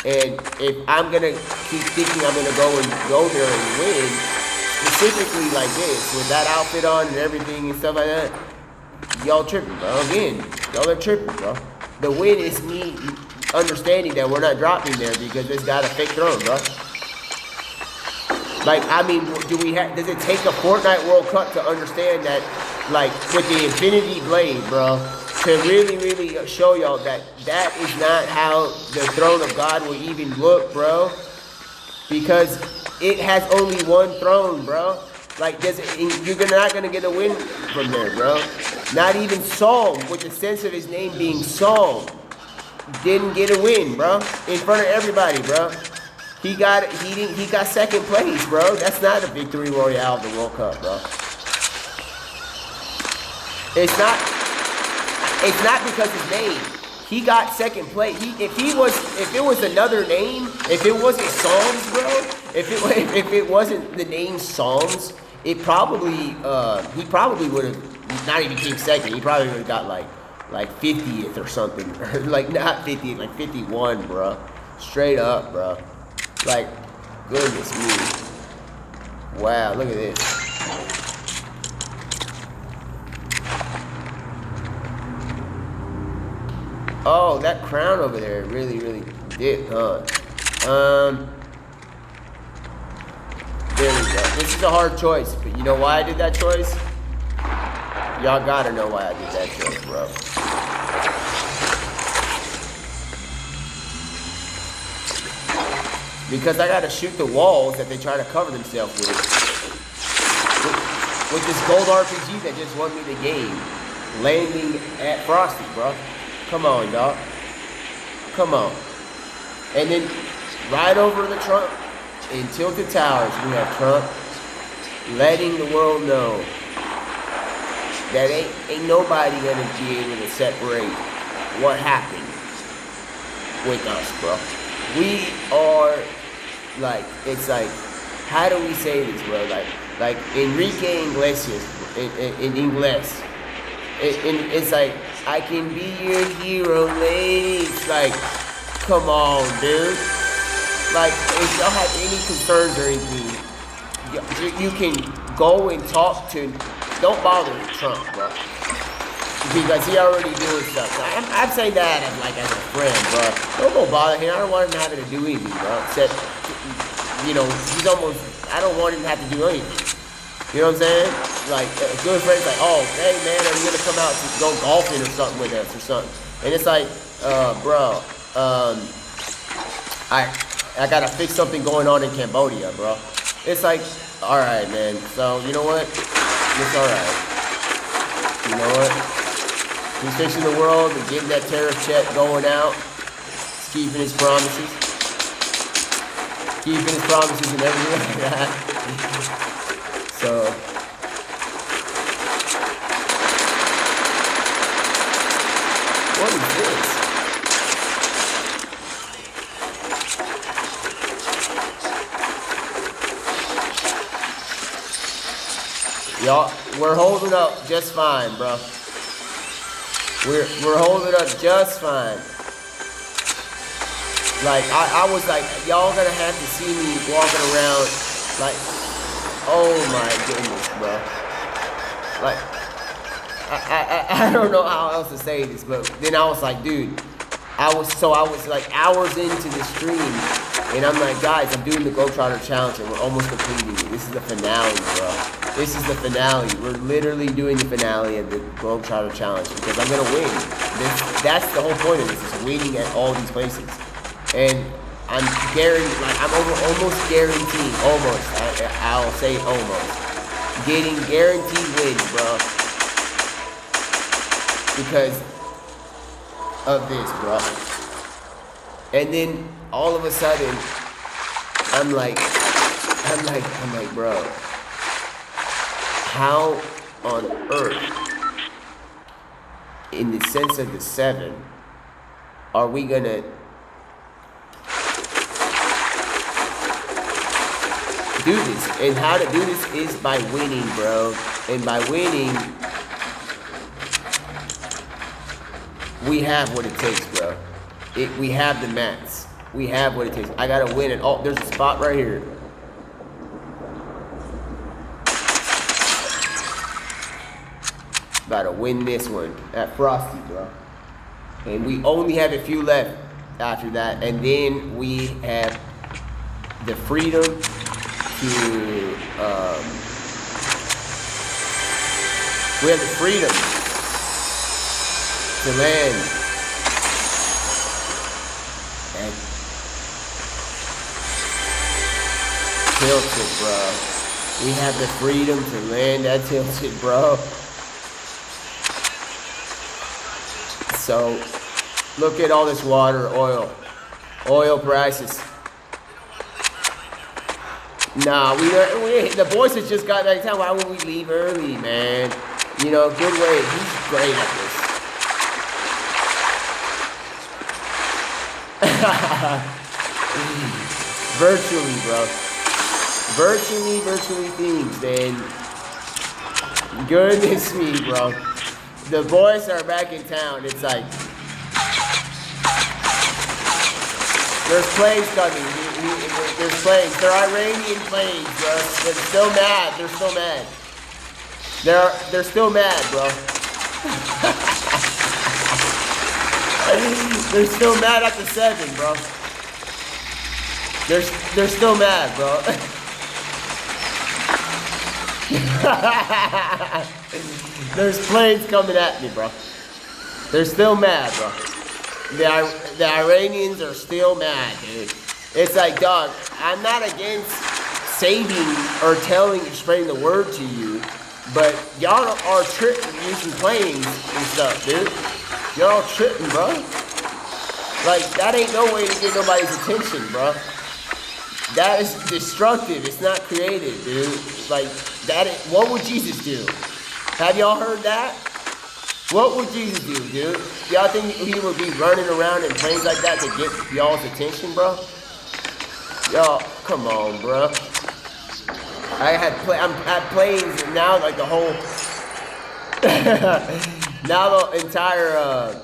And if I'm gonna keep thinking I'm gonna go there and win, specifically like this, with that outfit on and everything and stuff like that, y'all tripping, bro. Again, y'all are tripping, bro. The win is me understanding that we're not dropping there because it's got a fake throne, bro. Like, I mean, does it take a Fortnite World Cup to understand that, like, with the Infinity Blade, bro, to really show y'all that that is not how the throne of God will even look, bro? Because it has only one throne, bro. Like, you're not gonna get a win from there, bro. Not even Psalm, with the sense of his name being Psalm, didn't get a win, bro, in front of everybody, bro. He got second place, bro. That's not a victory royale of the World Cup, bro. It's not because his name. He got second place. If it was another name, if it wasn't Psalms, bro, if it wasn't the name Psalms, he probably would have not even came second. He probably would have got like 50th or something, or like not 50th, like 51, bro. Straight up, bro. Like, goodness me. Wow, look at this. Oh, that crown over there really did, huh? There we go. This is a hard choice, but you know why I did that choice? Y'all gotta know why I did that choice, bro. Because I gotta shoot the walls that they try to cover themselves with this gold RPG that just won me the game. Landing at Frosty, bro. Come on, dog. Come on. And then right over the Trump in Tilted Towers, we have Trump letting the world know that ain't nobody gonna be able to separate what happened with us, bro. We are like, it's like, how do we say this, bro? Like Enrique Iglesias in English. It's like, I can be your hero, ladies. Like, come on, dude. Like, if y'all have any concerns or anything, you can go and talk to. Don't bother Trump, bro, because he already doing stuff. So I'm saying that as a friend, bro. Don't go bother him. I don't want him having to do anything, bro. Except, you know, I don't want him to have to do anything. You know what I'm saying? Like, a good friend's like, oh, hey, man, are you going to come out to go golfing or something with us or something? And it's like, bro, I got to fix something going on in Cambodia, bro. It's like, all right, man. So, you know what? It's all right. You know what? He's fixing the world and getting that tariff check going out. He's keeping his promises. Keeping his promises and everything like that. So, what is this? Y'all, we're holding up just fine, bro. We're holding up just fine. Like, I was like, y'all gonna have to see me walking around like, oh my goodness, bro. Like, I don't know how else to say this, but then I was like, dude, I was like hours into the stream, and I'm like, guys, I'm doing the GlobeTrotter challenge, and we're almost completing it. This is the finale, bro. This is the finale. We're literally doing the finale of the GlobeTrotter challenge because I'm gonna win. That's the whole point of this, is winning at all these places. And I'm guaranteed, like, I'm almost guaranteed, I'll say almost, getting guaranteed wins, bro, because of this, bro. And then all of a sudden, I'm like, bro, how on earth, in the sense of the 7, are we gonna do this? And how to do this is by winning, bro. And by winning, we have what it takes, bro. We have the mats. We have what it takes. I gotta win it. Oh, there's a spot right here. About to win this one at Frosty, bro. And we only have a few left after that. And then we have the freedom to, we have the freedom to land. And tilted, bro. We have the freedom to land at tilted, bro. So, look at all this water, oil prices. Nah, the boys have just got back in town. Why would we leave early, man? You know, good way. He's great at this. Virtually, bro. Virtually things, man. Goodness me, bro. The boys are back in town. It's like there's planes coming. There's planes. They're Iranian planes, bro. They're still mad. They're still mad. They're still mad, bro. They're still mad at the 7, bro. They're still mad, bro. There's planes coming at me, bro. They're still mad, bro. The Iranians are still mad, dude. It's like, dog, I'm not against saving or spreading the word to you, but y'all are tripping using planes and stuff, dude. Y'all tripping, bro. Like, that ain't no way to get nobody's attention, bro. That is destructive. It's not creative, dude. Like, what would Jesus do? Have y'all heard that? What would Jesus do, dude? Y'all think he would be running around in planes like that to get y'all's attention, bro? Y'all, come on, bro. I'm at planes and now, like the whole, now the entire,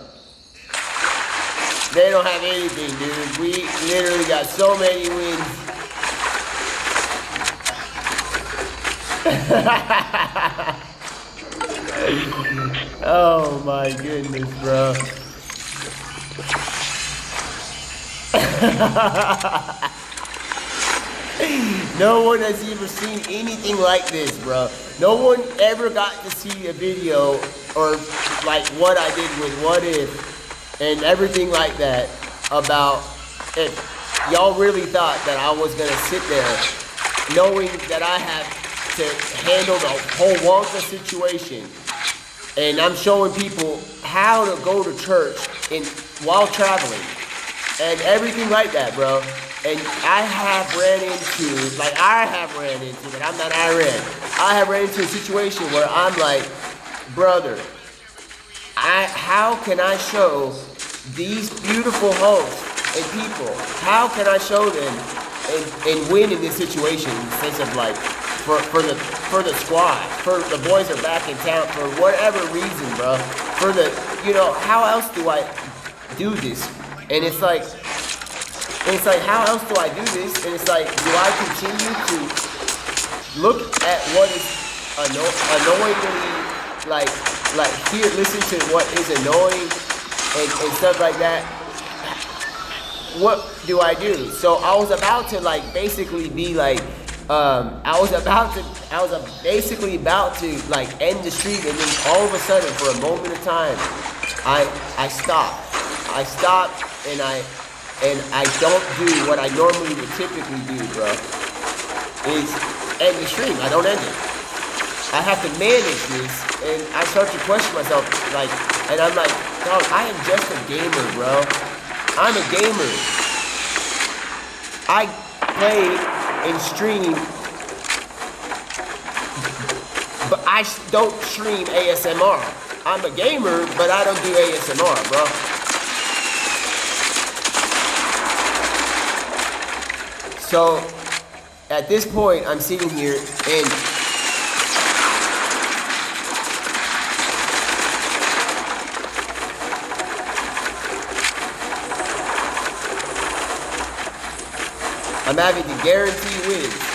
they don't have anything, dude. We literally got so many wins. Oh my goodness, bro. No one has ever seen anything like this, bro. No one ever got to see a video or like what I did with What If and everything like that about if y'all really thought that I was gonna sit there knowing that I have to handle the whole Wonka situation. And I'm showing people how to go to church while traveling and everything like that, bro. And I have ran into, but I'm not Iran. I have ran into a situation where I'm like, brother, how can I show these beautiful hosts and people, how can I show them and win in this situation in the sense of like, for the squad, for the boys are back in town for whatever reason, bro. How else do I do this? And it's like, how else do I do this? And it's like, do I continue to look at what is annoyingly, listen to what is annoying and stuff like that? What do I do? So I was about to basically be like, I was basically about to end the stream, and then all of a sudden, for a moment of time, I stopped. I stopped, and I don't do what I normally would typically do, bro. Is end the stream. I don't end it. I have to manage this, and I start to question myself, and I'm like, dog, I am just a gamer, bro. I'm a gamer. I play and stream, but I don't stream ASMR. I'm a gamer, but I don't do ASMR, bro. So, at this point, I'm sitting here and I'm having to guarantee wins.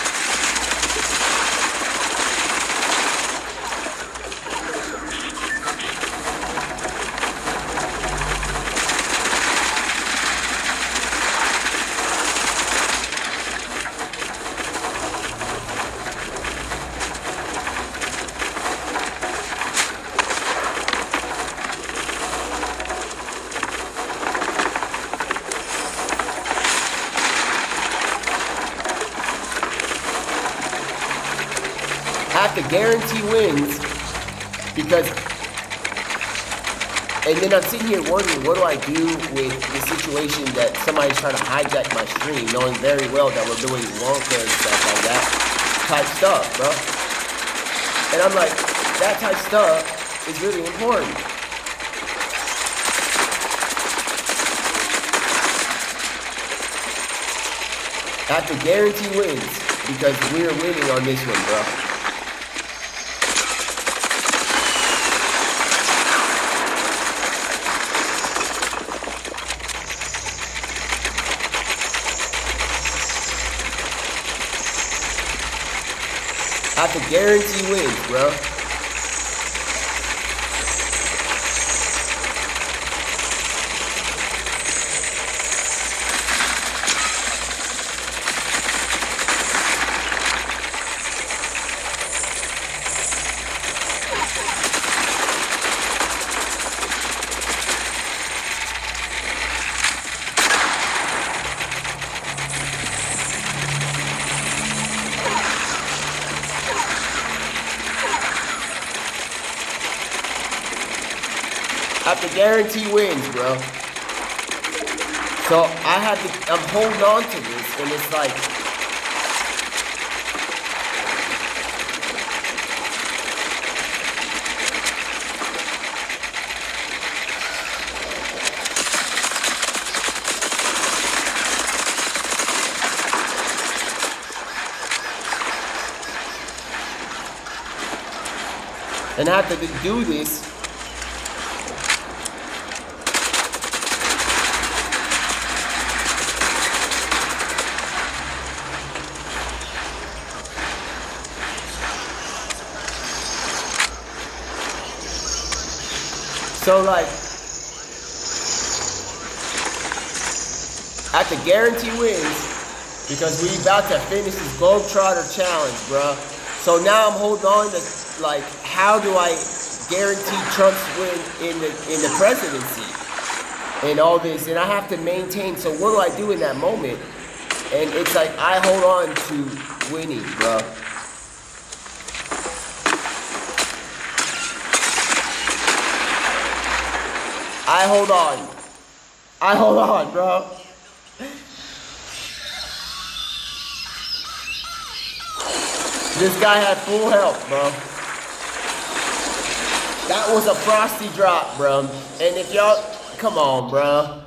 Have to guarantee wins because, and then I'm sitting here wondering, what do I do with the situation that somebody's trying to hijack my stream, knowing very well that we're doing Wonka and stuff like that type stuff, bro. And I'm like, that type stuff is really important. I have to guarantee wins because we're winning on this one, bro. I have to guarantee wins, bro. I have to guarantee wins, bro. So I'm holding on to this, and it's like, and I have to do this. So like, I have to guarantee wins because we about to finish this GlobeTrotter challenge, bro. So now I'm holding on to, like, how do I guarantee Trump's win in the presidency and all this, and I have to maintain. So what do I do in that moment? And it's like I hold on to winning, bro. I hold on, bro. This guy had full health, bro. That was a frosty drop, bro. And if y'all, come on, bro.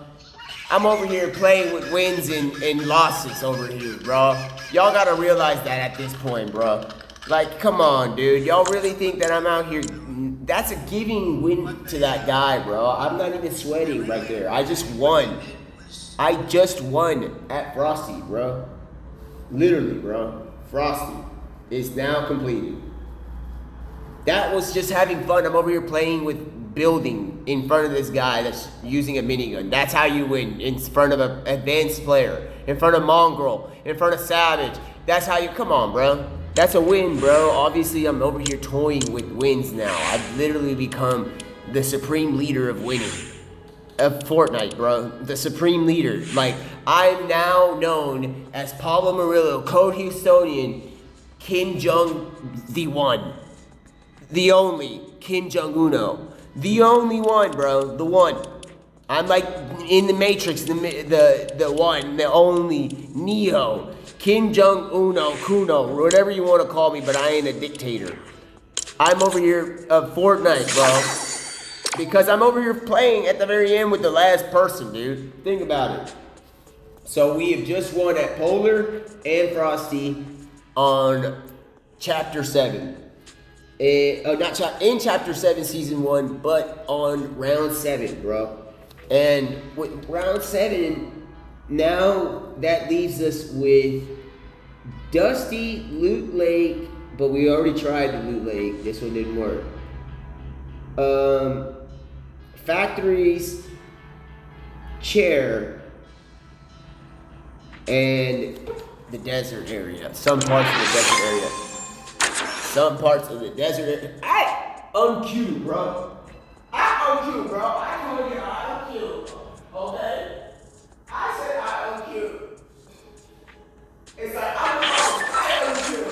I'm over here playing with wins and losses over here, bro. Y'all gotta realize that at this point, bro. Like, come on, dude. Y'all really think that I'm out here? That's a giving win to that guy, bro. I'm not even sweating right there. I just won. I just won at Frosty, bro. Literally, bro. Frosty is now completed. That was just having fun. I'm over here playing with building in front of this guy that's using a minigun. That's how you win. In front of an advanced player. In front of Mongrel. In front of Savage. That's how you, come on, bro. That's a win, bro. Obviously, I'm over here toying with wins now. I've literally become the supreme leader of winning. Of Fortnite, bro. The supreme leader. Like, I'm now known as Pablo Murillo, Code Houstonian, Kim Jong the one. The only Kim Jong-uno. The only one, bro. The one. I'm like in the Matrix, the one, the only Neo. Kim Jong-uno, Kuno, whatever you want to call me, but I ain't a dictator. I'm over here of Fortnite, bro. Because I'm over here playing at the very end with the last person, dude. Think about it. So we have just won at Polar and Frosty on Chapter 7. In Chapter 7, Season 1, but on Round 7, bro. And with Round 7, now that leaves us with Dusty, Loot Lake, but we already tried the Loot Lake. This one didn't work. Factories, chair, and the desert area. Some parts of the desert area. Some parts of the desert area. I unqueued, bro. I unqueued, bro. I told you I unqueued. Okay? I said I unqueued. It's like I unqueued.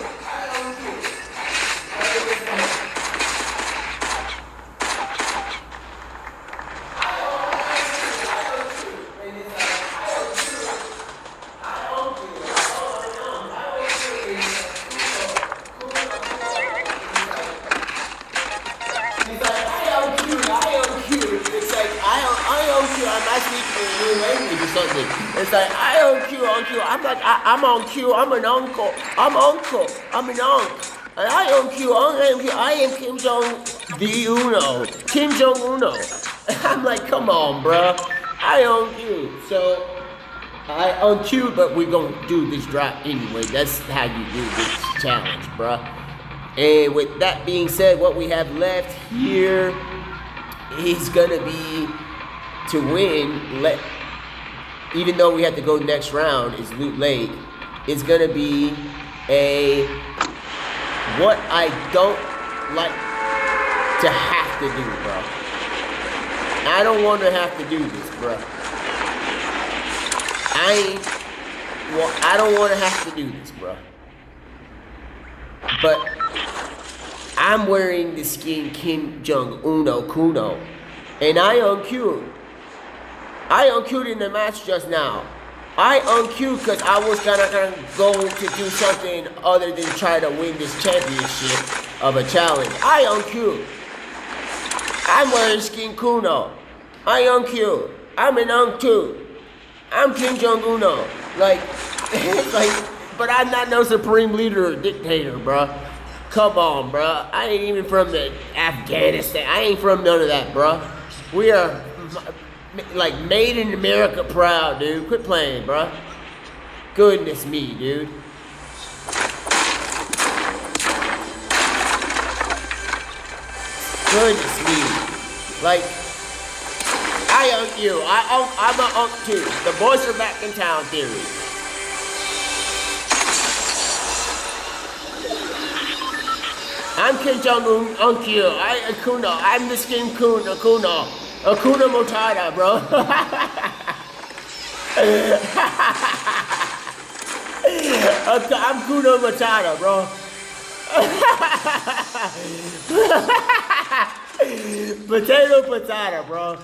It's like I on cue. I'm like I'm on cue. I'm an uncle. I'm uncle. I'm an uncle. And I on cue. I am Kim Jong the Uno. Kim Jong Uno. I'm like, come on, bro. I on cue. So I on cue, but we're gonna do this drop anyway. That's how you do this challenge, bro. And with that being said, what we have left here is gonna be to win. Even though we have to go next round, is Loot Lake. It's gonna be a what I don't like to have to do, bro. I don't want to have to do this, bro. I don't want to have to do this, bro. But I'm wearing the skin Kim Jong Uno Kuno, and I unqueued. I unqueued in the match just now. I unqueued because I was gonna go to do something other than try to win this championship of a challenge. I unqueued. I'm wearing skin Kuno. I unqueued. I'm an unqueued. I'm Kim Jong Uno. Like, but I'm not no supreme leader or dictator, bro. Come on, bro. I ain't even from the Afghanistan. I ain't from none of that, bro. We are like made in America proud, dude. Quit playing, bro. Goodness me, dude. Goodness me. Like, I own you. I'm an unk too. The boys are back in town theory. I'm Kim Jong-un, Unkyo. I'm the skin Kun, Akuna. Akuna Motada, bro. I'm Kuna Matata, bro. Potato patata, bro.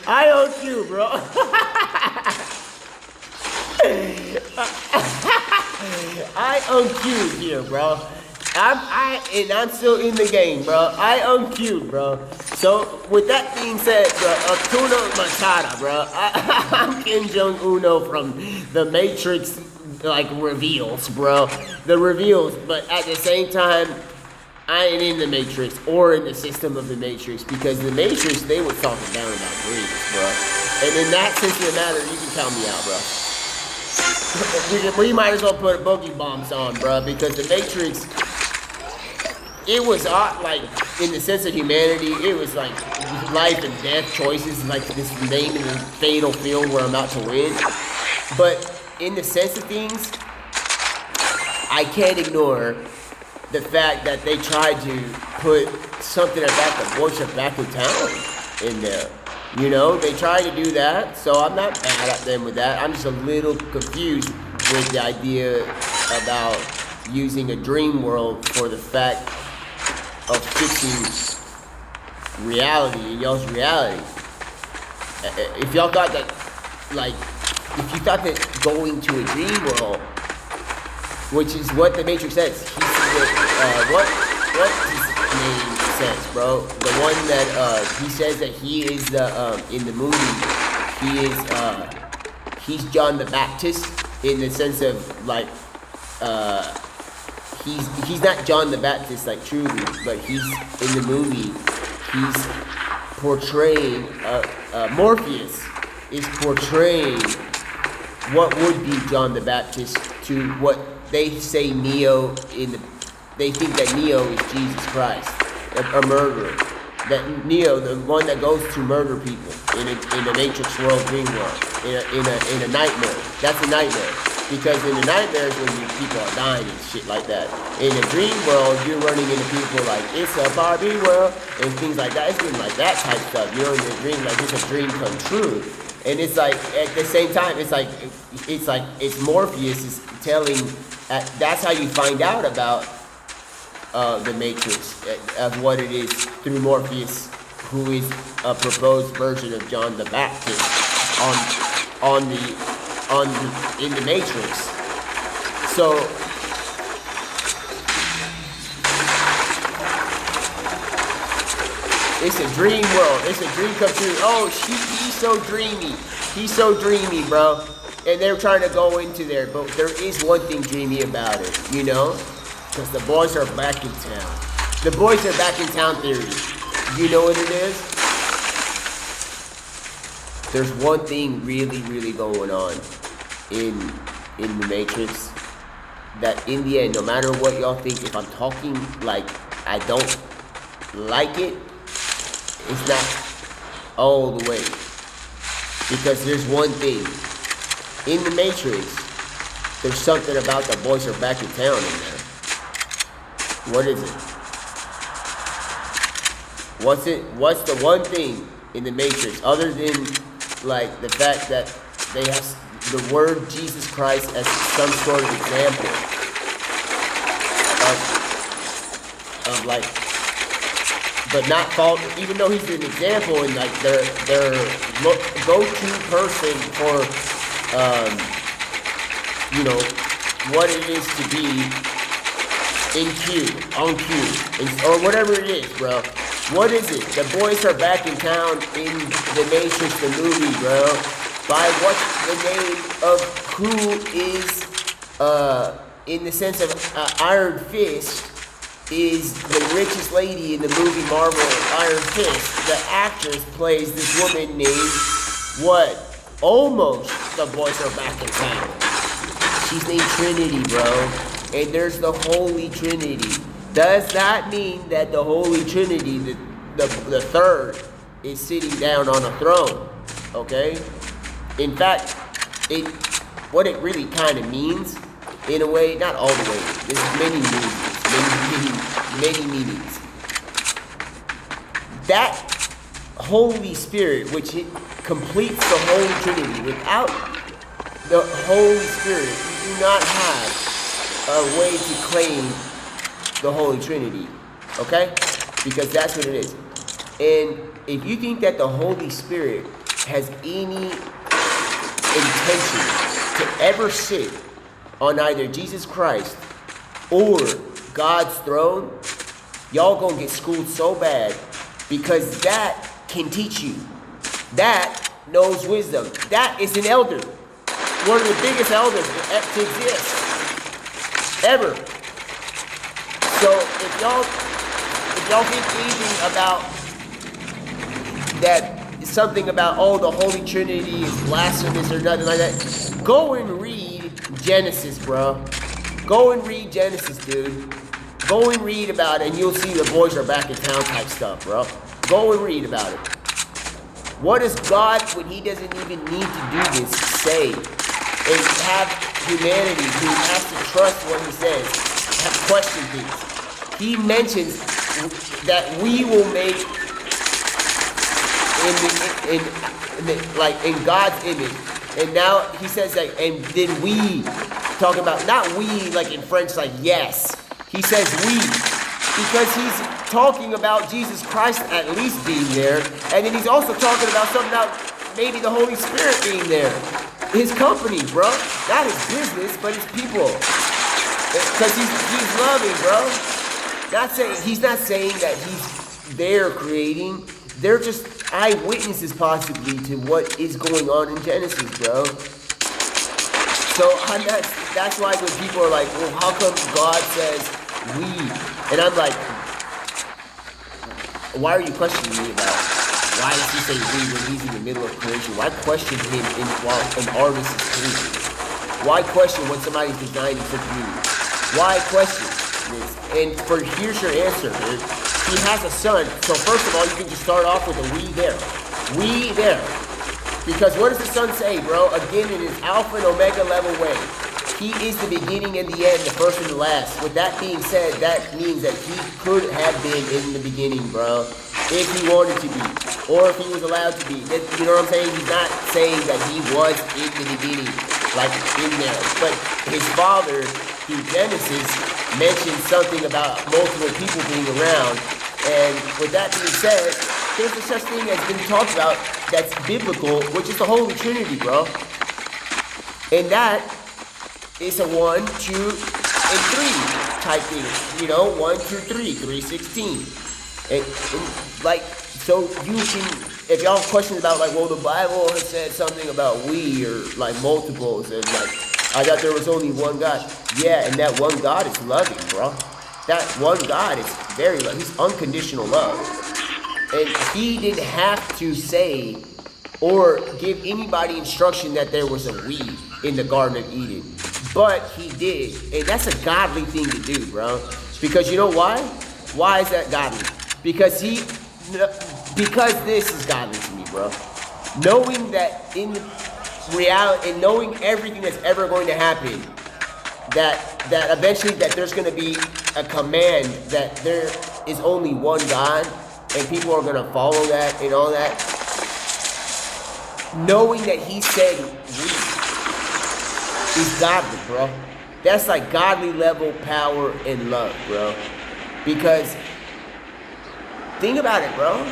I own you, bro. I unqueued here, bro. I'm still in the game, bro. I unqueued, bro. So with that being said, bro, Akuna Matata, bro. I'm Kim Jong Uno from the Matrix, like reveals, bro. The reveals, but at the same time, I ain't in the Matrix or in the system of the Matrix because the Matrix they were talking down about dreams, bro. And in that sense of the matter, you can count me out, bro. We might as well put bogey bombs on, bro, because the Matrix, it was like, in the sense of humanity, it was like life and death choices, like this name in the fatal field where I'm about to win. But in the sense of things, I can't ignore the fact that they tried to put something about the voice of back in town in there. You know, they tried to do that, so I'm not mad at them with that. I'm just a little confused with the idea about using a dream world for the fact of fixing reality in y'all's reality. If y'all thought that, like, if you thought that going to a dream world, which is what the Matrix says, what his name says, bro. The one that he says that he is the in the movie, he's John the Baptist in the sense of like he's not John the Baptist like truly, but he's in the movie he's portraying Morpheus is portraying what would be John the Baptist to what they say Neo they think that Neo is Jesus Christ, a murderer. That Neo, the one that goes to murder people in a Matrix world, dream world, in a nightmare. That's a nightmare. Because in the nightmares when people are dying and shit like that. In a dream world, you're running into people like, it's a Barbie world, and things like that. It's been like that type stuff. You're in a dream like it's a dream come true. And it's like, at the same time, it's Morpheus is telling, that's how you find out about the Matrix, of what it is through Morpheus, who is a proposed version of John the Baptist in the Matrix. So it's a dream world. It's a dream come true. Oh, he's so dreamy. He's so dreamy, bro. And they're trying to go into there, but there is one thing dreamy about it, you know? Because the boys are back in town. The boys are back in town theory. You know what it is? There's one thing really, really going on in the Matrix that in the end, no matter what y'all think, if I'm talking like I don't like it, it's not all the way. Because there's one thing. In the Matrix, there's something about the boys are back in town in there. What is it? What's the one thing in the Matrix other than like the fact that they have the word Jesus Christ as some sort of example of like, but not fault, even though he's an example and like their go-to person for you know what it is to be on cue, or whatever it is, bro. What is it? The boys are back in town in the Matrix, the movie, bro. By what's the name of who is, in the sense of Iron Fist, is the richest lady in the movie Marvel Iron Fist. The actress plays this woman named, what? Almost the boys are back in town. She's named Trinity, bro. And there's the Holy Trinity. Does that mean that the Holy Trinity, the third, is sitting down on a throne? Okay? In fact, what it really kind of means, in a way, not all the way, there's many meanings. That Holy Spirit, which it completes the Holy Trinity, without the Holy Spirit, you do not have a way to claim the Holy Trinity, okay? Because that's what it is. And if you think that the Holy Spirit has any intention to ever sit on either Jesus Christ or God's throne, y'all gonna get schooled so bad, because that can teach you. That knows wisdom. That is an elder. One of the biggest elders to exist ever. So if y'all think anything about that, something about, oh, the Holy Trinity is blasphemous or nothing like that, go and read Genesis, bro. Go and read Genesis, dude. Go and read about it, and you'll see the boys are back in town type stuff, bro. Go and read about it. What does God, when he doesn't even need to do this, say? And have humanity who has to trust what he says, have question things. He mentions that we will make in God's image. And now he says that, and then we, talking about, not we like in French, like yes. He says we, because he's talking about Jesus Christ at least being there, and then he's also talking about something about maybe the Holy Spirit being there. His company, bro. Not his business, but his people. Because he's loving, bro. He's not saying that he's there creating. They're just eyewitnesses possibly to what is going on in Genesis, bro. So that's why when people are like, well, how come God says we? And I'm like, why are you questioning me about Why does he say we when he's in the middle of creation? Why question him while an artist is creating? Why question when somebody's designing something new? Why question this? And here's your answer, dude. He has a son. So first of all, you can just start off with a we there. We there. Because what does the son say, bro? Again, in his alpha and omega level way. He is the beginning and the end, the first and the last. With that being said, that means that he could have been in the beginning, bro. If he wanted to be. Or if he was allowed to be. You know what I'm saying? He's not saying that he was in the beginning, like in there. But his father, through Genesis, mentioned something about multiple people being around. And with that being said, there's a such thing that's been talked about that's biblical, which is the Holy Trinity, bro. And that is a 1, 2, and 3 type thing. You know, 1, 2, 3, 316. And like, so you can, if y'all have questions about like, well, the Bible has said something about we or like multiples, and like, I thought there was only one God. Yeah, and that one God is loving, bro. That one God is very loving. He's unconditional love. And he didn't have to say or give anybody instruction that there was a we in the Garden of Eden. But he did. And that's a godly thing to do, bro. Because you know why? Why is that godly? Because this is godly to me, bro. Knowing that in reality, and knowing everything that's ever going to happen, that eventually that there's going to be a command that there is only one God, and people are going to follow that and all that. Knowing that he said we is godly, bro. That's like godly level power and love, bro. Because think about it, bro.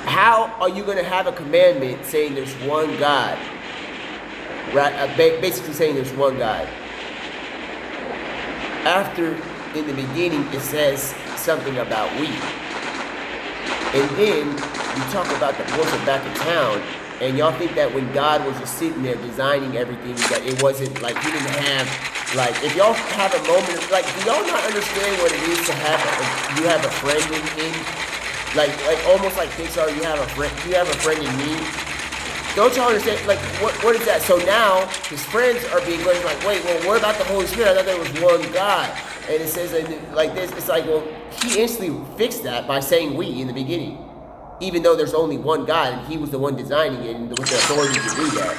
How are you going to have a commandment saying there's one God? Right? Basically saying there's one God. After, in the beginning, it says something about we. And then you talk about the boys are back in town, and y'all think that when God was just sitting there designing everything, that it wasn't like he didn't have, like, if y'all have a moment, like, do y'all not understand what it is to have you have a friend in like almost like Pixar, you have a friend in me. Don't y'all understand? Like, what is that? So now his friends are being like, wait, well, what about the Holy Spirit? I thought there was one God. And it says like this. It's like, well, he instantly fixed that by saying we in the beginning, even though there's only one God and he was the one designing it and with the authority to do that.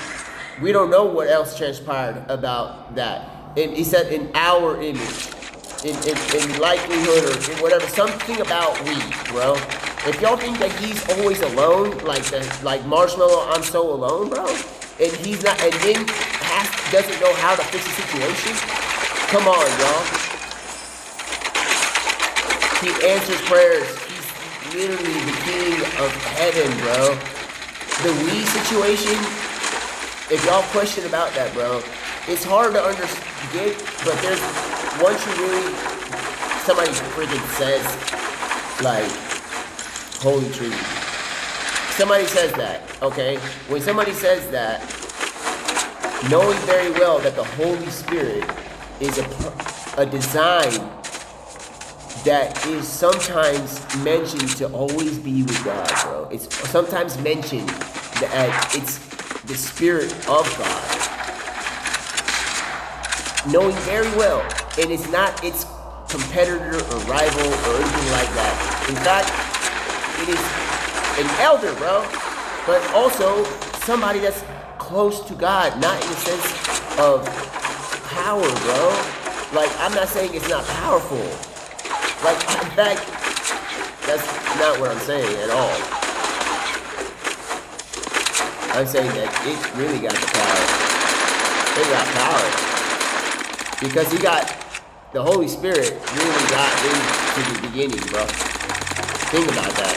We don't know what else transpired about that. And he said in our image, in likelihood or in whatever, something about we, bro. If y'all think that he's always alone, like Marshmallow, I'm so alone, bro, and he's not, and then doesn't know how to fix the situation, come on, y'all. He answers prayers. He's literally the king of heaven, bro. The we situation, if y'all question about that, bro, it's hard to understand, but there's, once you really, somebody freaking says, like, Holy Trinity. Somebody says that, okay? When somebody says that, knowing very well that the Holy Spirit is a design that is sometimes mentioned to always be with God, bro. It's sometimes mentioned that it's the Spirit of God. Knowing very well, and it's not its competitor or rival or anything like that. In fact, it is an elder, bro, but also somebody that's close to God, not in the sense of power, bro. Like, I'm not saying it's not powerful. Like, in fact, that's not what I'm saying at all. I'm saying that it really got the power. It got power. Because he got, the Holy Spirit really got into the beginning, bro. Think about that.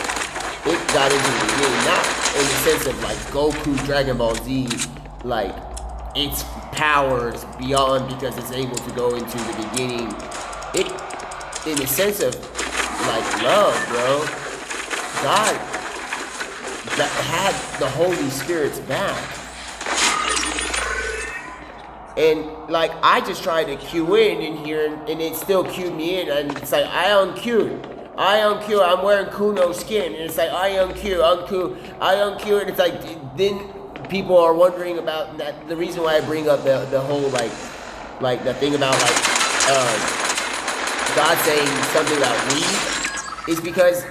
It got into the beginning, not in the sense of like Goku, Dragon Ball Z, like its powers beyond because it's able to go into the beginning. It, in the sense of like love, bro. God that had the Holy Spirit's back. And like I just tried to cue in here and it still cued me in, and it's like I uncued. I uncool, I'm wearing Kuno skin, and it's like I uncool, and it's like then people are wondering about that. The reason why I bring up the whole like the thing about God saying something about we is because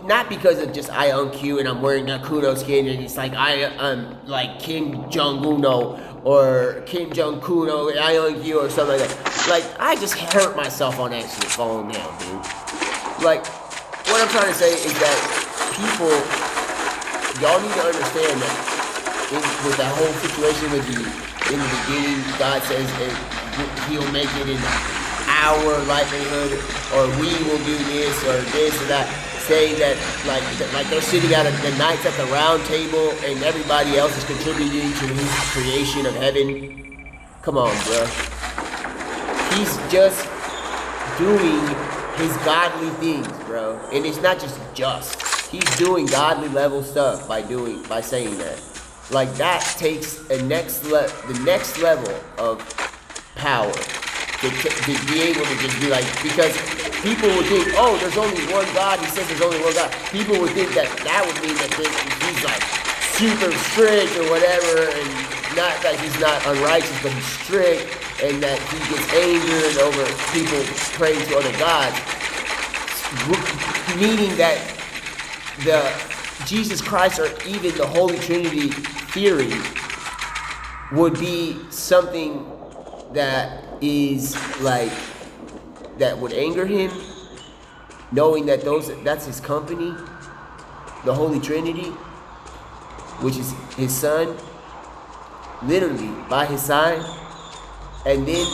not because of just I unq and I'm wearing that Kuno skin and it's like I'm like Kim Jong Uno or Kim Jong Kuno and I unq or something like that. Like I just hurt myself on that shit falling down, dude. Like what I'm trying to say is that people, y'all need to understand that with that whole situation with you in the beginning, God says He'll make it in our livelihood, or we will do this or this or that. Saying that like they're sitting at the knights at the round table and everybody else is contributing to His creation of heaven. Come on, bro. He's just doing His godly things, bro. And it's not just. He's doing godly level stuff by saying that. Like that takes the next level of power to be able to just be like, because people would think, oh, there's only one God. He says there's only one God. People would think that would mean that he's like super strict or whatever, and not that he's not unrighteous, but he's strict, and that he gets angered over people praying to other gods, meaning that the Jesus Christ or even the Holy Trinity theory would be something that is like that would anger him, knowing that that's his company, the Holy Trinity, which is his son, literally by his side, and then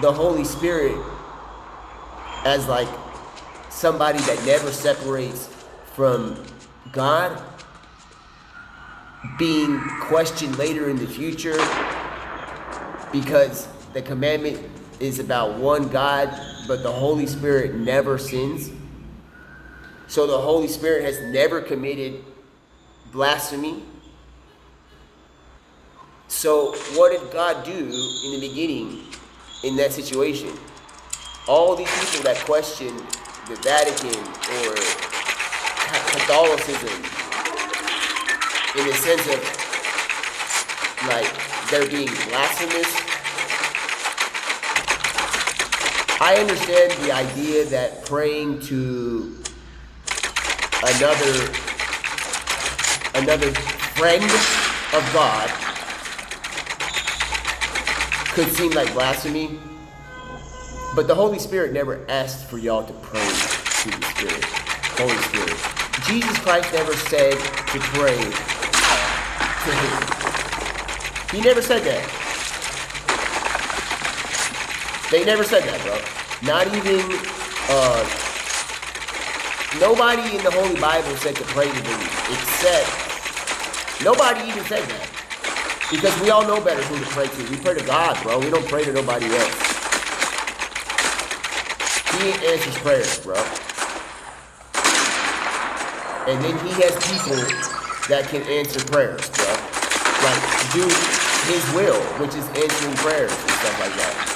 the Holy Spirit as like somebody that never separates from God, being questioned later in the future because the commandment is about one God, but the Holy Spirit never sins. So the Holy Spirit has never committed blasphemy. So what did God do in the beginning in that situation? All these people that question the Vatican or Catholicism in the sense of like they're being blasphemous. I understand the idea that praying to another friend of God could seem like blasphemy, but the Holy Spirit never asked for y'all to pray to the Spirit, Holy Spirit. Jesus Christ never said to pray to Him. He never said that. They never said that, bro. Not even, nobody in the Holy Bible said to pray to them, except, nobody even said that. Because we all know better who to pray to. We pray to God, bro. We don't pray to nobody else. He answers prayers, bro. And then He has people that can answer prayers, bro. Like, do His will, which is answering prayers and stuff like that.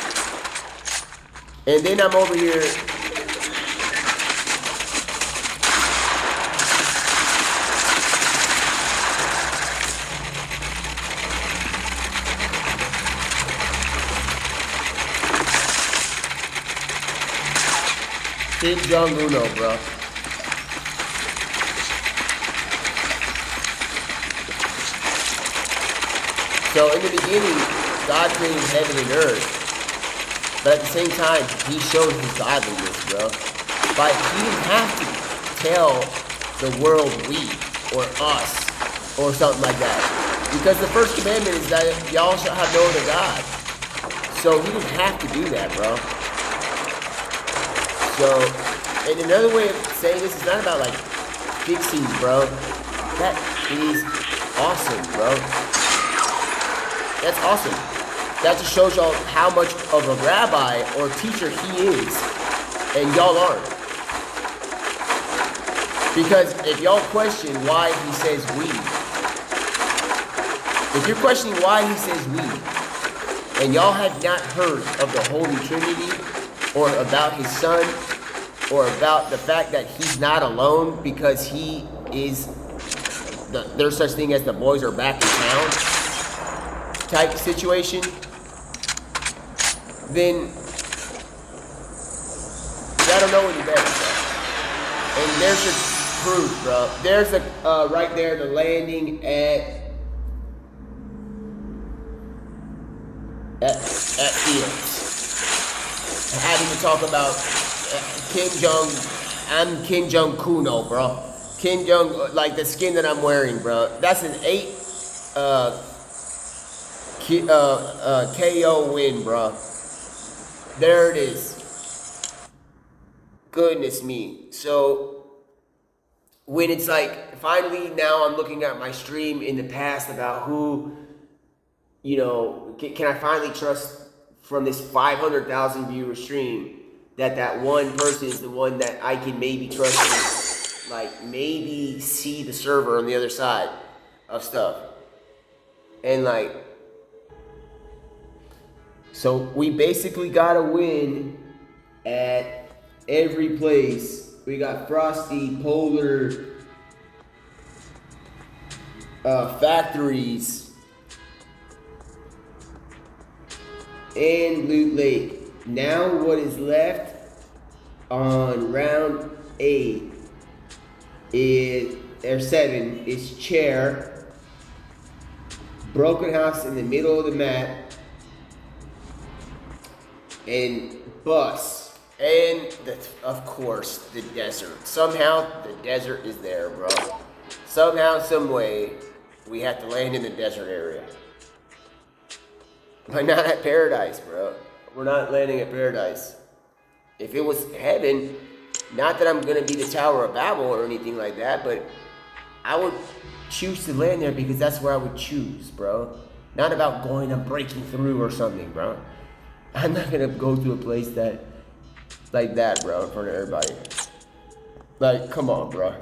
And then I'm over here Kim Jong Uno, bro. So in the beginning, God created heaven and earth. But at the same time, He showed His godliness, bro. But He didn't have to tell the world we or us or something like that. Because the first commandment is that y'all shall have no other God. So He didn't have to do that, bro. So, and another way of saying this is not about like fixing, bro. That is awesome, bro. That's awesome. That just shows y'all how much of a rabbi or teacher He is, and y'all aren't. Because if y'all question why He says we, if you're questioning why He says we, and y'all have not heard of the Holy Trinity, or about his son, or about the fact that he's not alone because he is there's such thing as the boys are back in town type situation, then I don't know any better, bro. And there's your proof, bro. There's a right there, the landing at Fields. I didn't even talk about Kim Jong. I'm Kim Jong Kuno, bro. Kim Jong, like the skin that I'm wearing, bro. That's an 8 KO win, bro. There it is. Goodness me. So when it's like finally now I'm looking at my stream in the past about who, you know, can I finally trust from this 500,000 viewer stream that one person is the one that I can maybe trust and like maybe see the server on the other side of stuff. And like, so we basically got a win at every place. We got Frosty, Polar, Factories, and Loot Lake. Now what is left on round 8 or 7 is Chair, Broken House in the middle of the map, and Bus, and of course the desert. Somehow the desert is there, bro. Somehow, some way, we have to land in the desert area. But not at Paradise, bro. We're not landing at Paradise. If it was heaven, not that I'm gonna be the Tower of Babel or anything like that, but I would choose to land there because that's where I would choose, bro. Not about going and breaking through or something, bro. I'm not gonna go to a place that, like that, bro, in front of everybody. Like, come on, bro.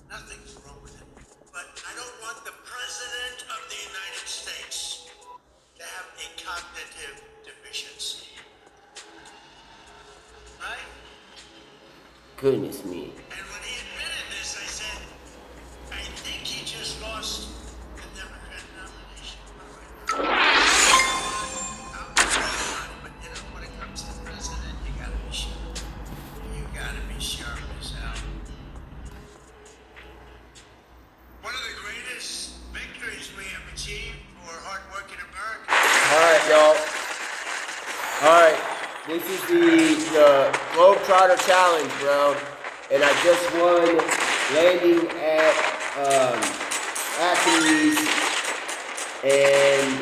Nothing's wrong with it. But I don't want the President of the United States to have a cognitive deficiency. Right? Goodness me. And when he admitted this, I said, I think he just lost the Democrat nomination. But you know, when it comes to the president, you gotta be sharp. You gotta be sharp as hell. One of the greatest victories we have achieved for hardworking Americans. Alright, y'all. Alright. This is the GlobeTrotter challenge, bro. And I just won landing at Factories and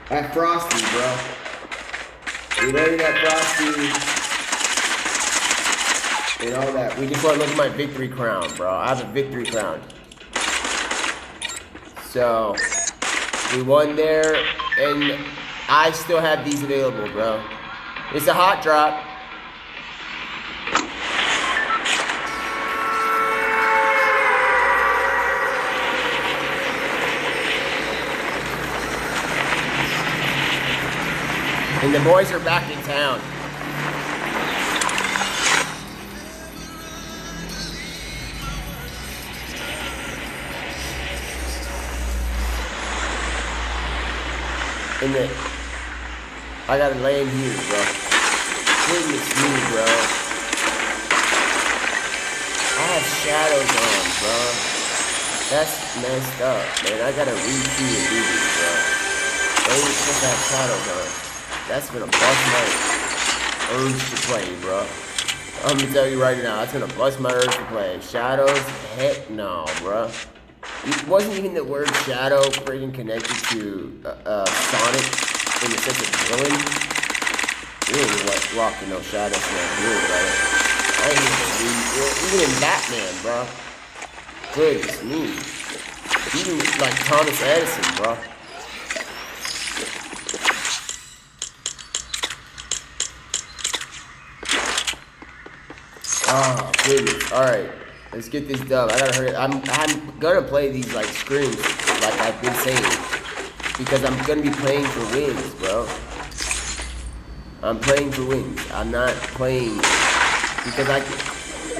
at Frosty, bro. We landed at Frosty. And all that. We just want to look at my victory crown, bro. I have a victory crown. So, we won there, and I still have these available, bro. It's a hot drop. And the boys are back in town. And then I gotta land here, bro. Goodness me, bro. I have shadows on, bro. That's messed up, man. I gotta redo and do this, bro. They ain't supposed to have shadows on. That's gonna bust my urge to play, bro. I'm gonna tell you right now, that's gonna bust my urge to play. Shadows? Heck no, bro. It wasn't even the word shadow freaking connected to Sonic in the sense of villain. Really like rocking no shadows around here, brother. I ain't even in Batman, bro. Goodness me. Even like Thomas Edison, bro. Oh goodness! All right, let's get this done. I gotta hurry. I'm gonna play these like screens, like I've been saying, because I'm gonna be playing for wins, bro. I'm playing for wins. I'm not playing because I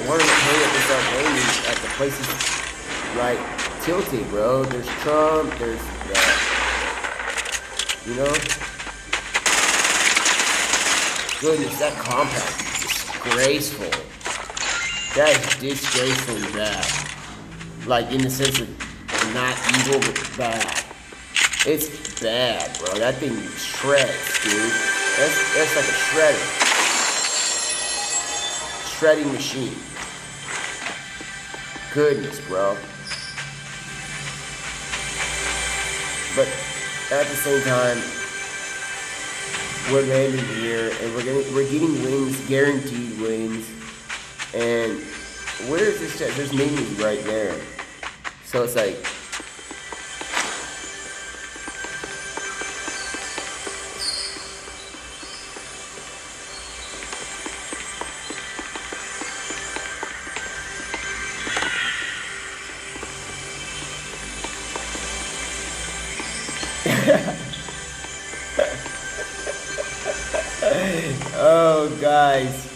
want to hurry up and start playing at the places like tilted, bro. There's Trump. There's you know. Goodness, that compound is disgraceful. That is disgracefully bad. Like, in the sense of not evil, but bad. It's bad, bro. That thing shreds, dude. That's like a shredder. Shredding machine. Goodness, bro. But at the same time, we're landing here, and we're getting wins, guaranteed wins. And where is this chat? There's menus right there. So it's like, oh, guys.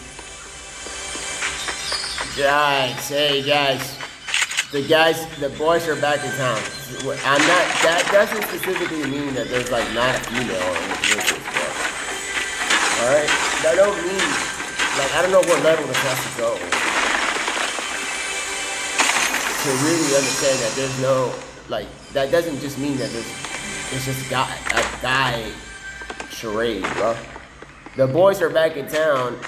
Hey guys. The boys are back in town. That doesn't specifically mean that there's like not a female in this bro. Alright? That don't mean, like, I don't know what level this has to go to really understand that there's no, like, that doesn't just mean that it's just a guy charade, bro. The boys are back in town.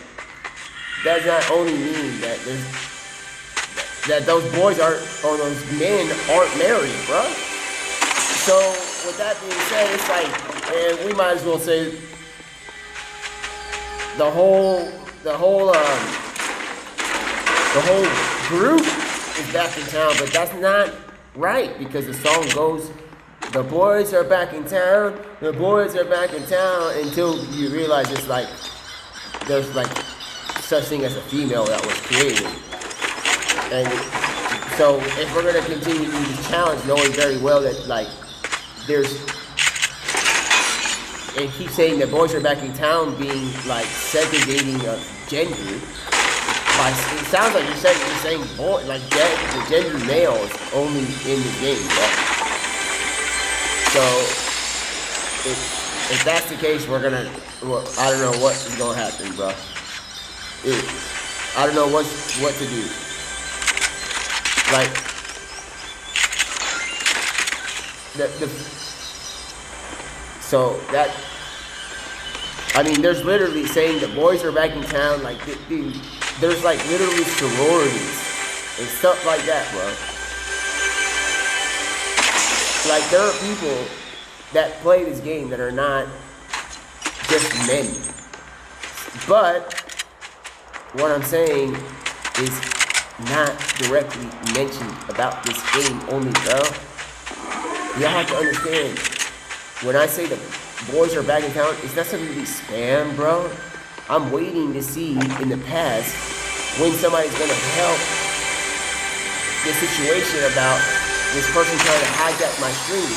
Does not only mean that those boys aren't, or those men aren't married, bro. So with that being said, it's like, and we might as well say the whole group is back in town, but that's not right, because the song goes, the boys are back in town, the boys are back in town, until you realize it's like, there's like such thing as a female that was created. And so if we're gonna continue to do this challenge, knowing very well that like there's, and keep saying that boys are back in town being like segregating of gender, it sounds like you're saying boy, like the gender male is only in the game, bro. So if that's the case, I don't know what is gonna happen, bro. I don't know what to do. Like so that, I mean, there's literally saying the boys are back in town. Like there's like literally sororities and stuff like that, bro. Like there are people that play this game that are not just men, but what I'm saying is not directly mentioned about this game only, bro. You have to understand, when I say the boys are back in town, it's not something to be spam, bro. I'm waiting to see in the past when somebody's gonna help the situation about this person trying to hijack my stream.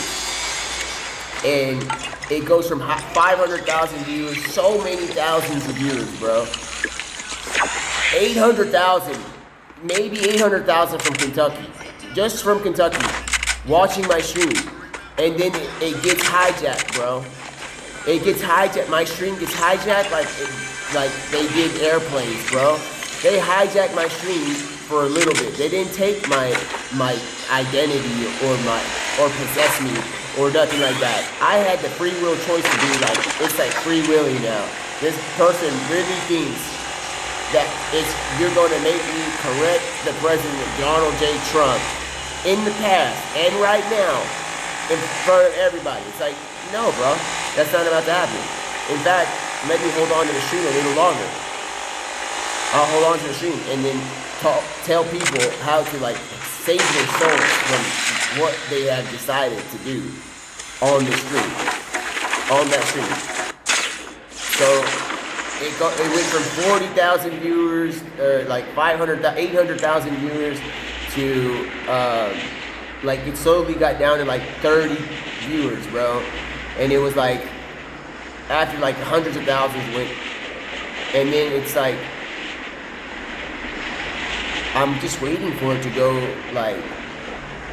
And it goes from 500,000 views, so many thousands of viewers, bro. 800,000, maybe 800,000 from Kentucky, just from Kentucky, watching my stream, and then it gets hijacked, bro. It gets hijacked. My stream gets hijacked like they did airplanes, bro. They hijacked my stream for a little bit. They didn't take my identity or possess me or nothing like that. I had the free will choice to be like, it's like free willing now. This person really thinks that you're going to make me correct the president Donald J. Trump in the past and right now in front of everybody. It's like, no, bro, that's not about to happen. In fact, let me hold on to the stream a little longer. I'll hold on to the stream and then tell people how to like save their souls from what they have decided to do on the stream, on that stream. So it went from 40,000 viewers, or like 800,000 viewers to like it slowly got down to like 30 viewers, bro. And it was like after like hundreds of thousands went, and then it's like I'm just waiting for it to go like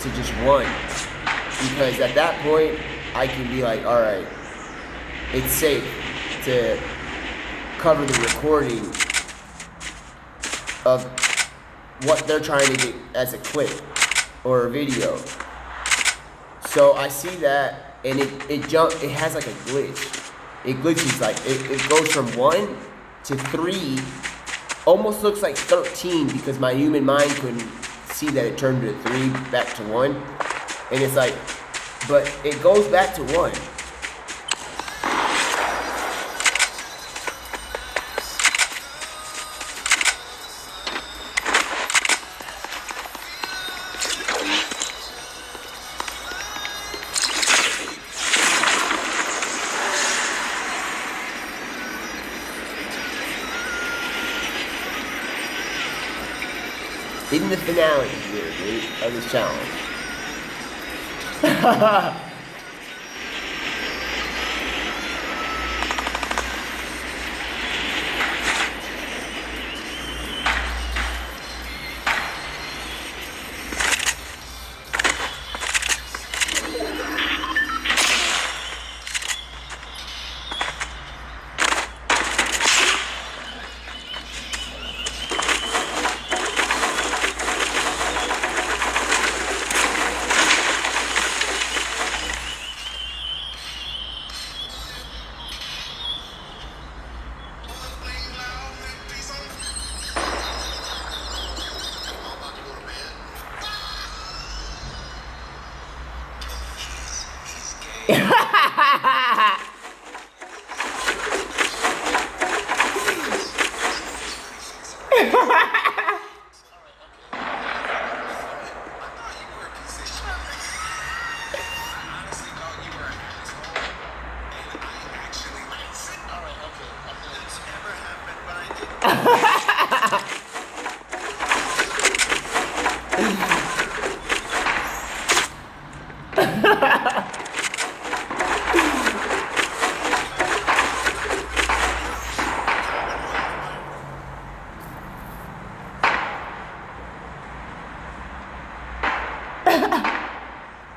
to just 1, because at that point I can be like, all right, it's safe to cover the recording of what they're trying to get as a clip or a video. So I see that, and it has like a glitch. It glitches, like it goes from 1 to 3, almost looks like 13, because my human mind couldn't see that it turned to 3 back to 1. And it's like, but it goes back to 1. In the finale here, dude, of this challenge.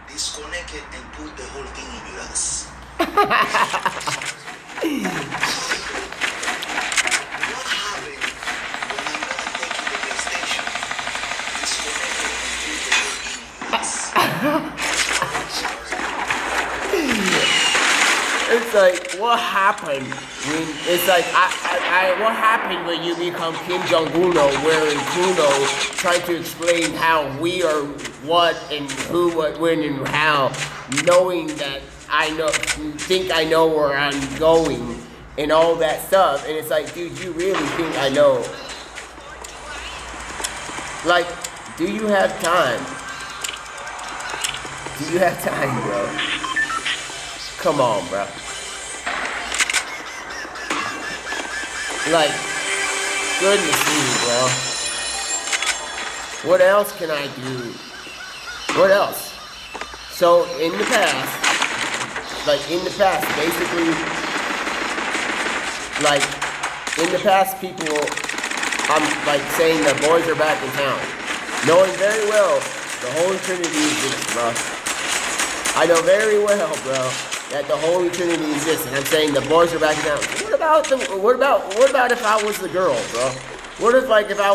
Disconnect it and put the whole thing in your ass. What happened when you gotta take to the PlayStation? Disconnect it and put the whole thing in your ass. It's like, what happened when, it's like, what happened when you become Kim Jong-uno wearing Kuno, trying to explain how we are what and who, what, when, and how, knowing that I think I know where I'm going and all that stuff. And it's like, dude, you really think I know? Like, do you have time? Do you have time, bro? Come on, bro. Like, goodness me, bro. What else can I do? What else? So, in the past, basically, like, in the past, people, I'm, like, saying the boys are back in town. Knowing very well the Holy Trinity exists, bro. I know very well, bro, that the Holy Trinity exists, and I'm saying the boys are back in town. What about if I was the girl, bro? What if I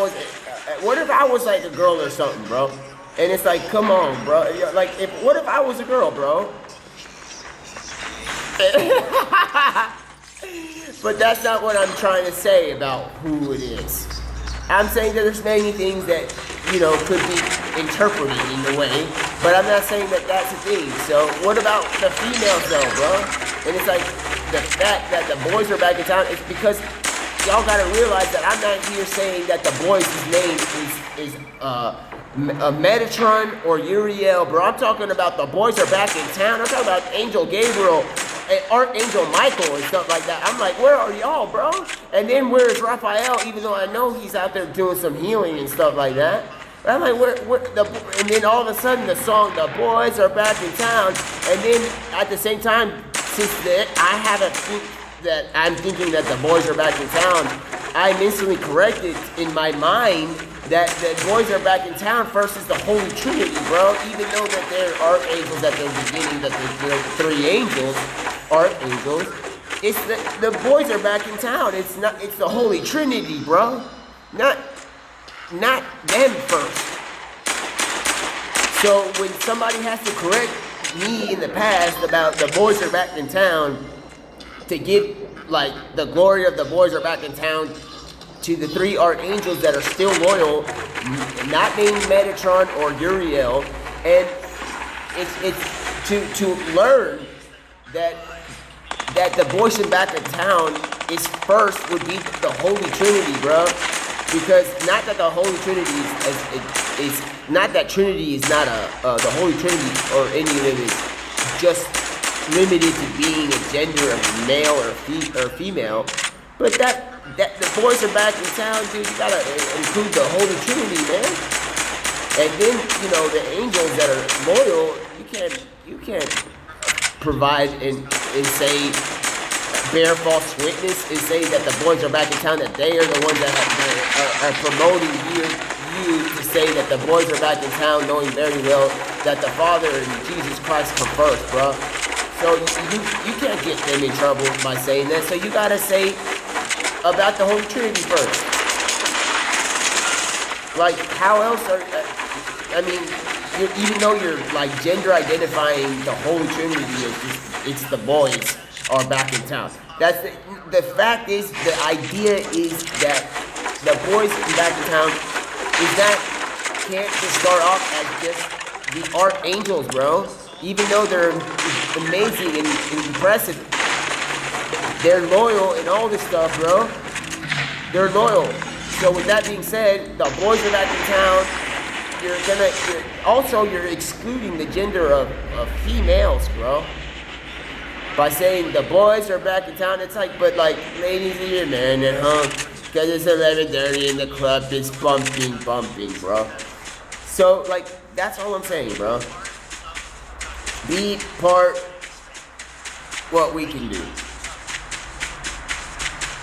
was like a girl or something, bro? And it's like, come on, bro. Like, what if I was a girl, bro? But that's not what I'm trying to say about who it is. I'm saying that there's many things that, could be interpreted in a way, but I'm not saying that that's a thing. So what about the females though, bro? And it's like, the fact that the boys are back in town is because y'all gotta realize that I'm not here saying that the boys' name is Metatron or Uriel, bro. I'm talking about the boys are back in town. I'm talking about Angel Gabriel Archangel Michael and stuff like that. I'm like, where are y'all, bro? And then where's Raphael? Even though I know he's out there doing some healing and stuff like that. But I'm like, and then all of a sudden the song, "The Boys Are Back in Town," and then at the same time, since I have a think that I'm thinking that the boys are back in town, I'm instantly corrected in my mind that the boys are back in town first is the Holy Trinity, bro. Even though that they're archangels at the beginning, that they're three angels, archangels, it's the boys are back in town. It's the Holy Trinity, bro. Not them first. So when somebody has to correct me in the past about the boys are back in town, to give like the glory of the boys are back in town to the three archangels that are still loyal, not named Metatron or Uriel, and it's to learn that the boys are back in town is first would be the Holy Trinity, bro. Because not that the Holy Trinity is not that Trinity is not the Holy Trinity or any of it is just limited to being a gender of male or female, but that the boys are back in town, dude. You gotta include the Holy Trinity, man. And then the angels that are loyal, you can't provide and say bear false witness and say that the boys are back in town, that they are the ones that are promoting you to say that the boys are back in town, knowing very well that the Father and Jesus Christ come first, bro. So you can't get them in trouble by saying that. So you gotta say about the Holy Trinity first. Like, how else even though you're like gender identifying the Holy Trinity, it's the boys are back in town. That's the fact is, the idea is that the boys back in town is that can't just start off as just the archangels, bro. Even though they're amazing and impressive, they're loyal and all this stuff, bro. They're loyal. So with that being said, the boys are back in town. You're excluding the gender of females, bro. By saying the boys are back in town, it's like, but like, ladies are here, man, at home, because it's 11:30 and the club is bumping, bro. So like, that's all I'm saying, bro. Be part what we can do.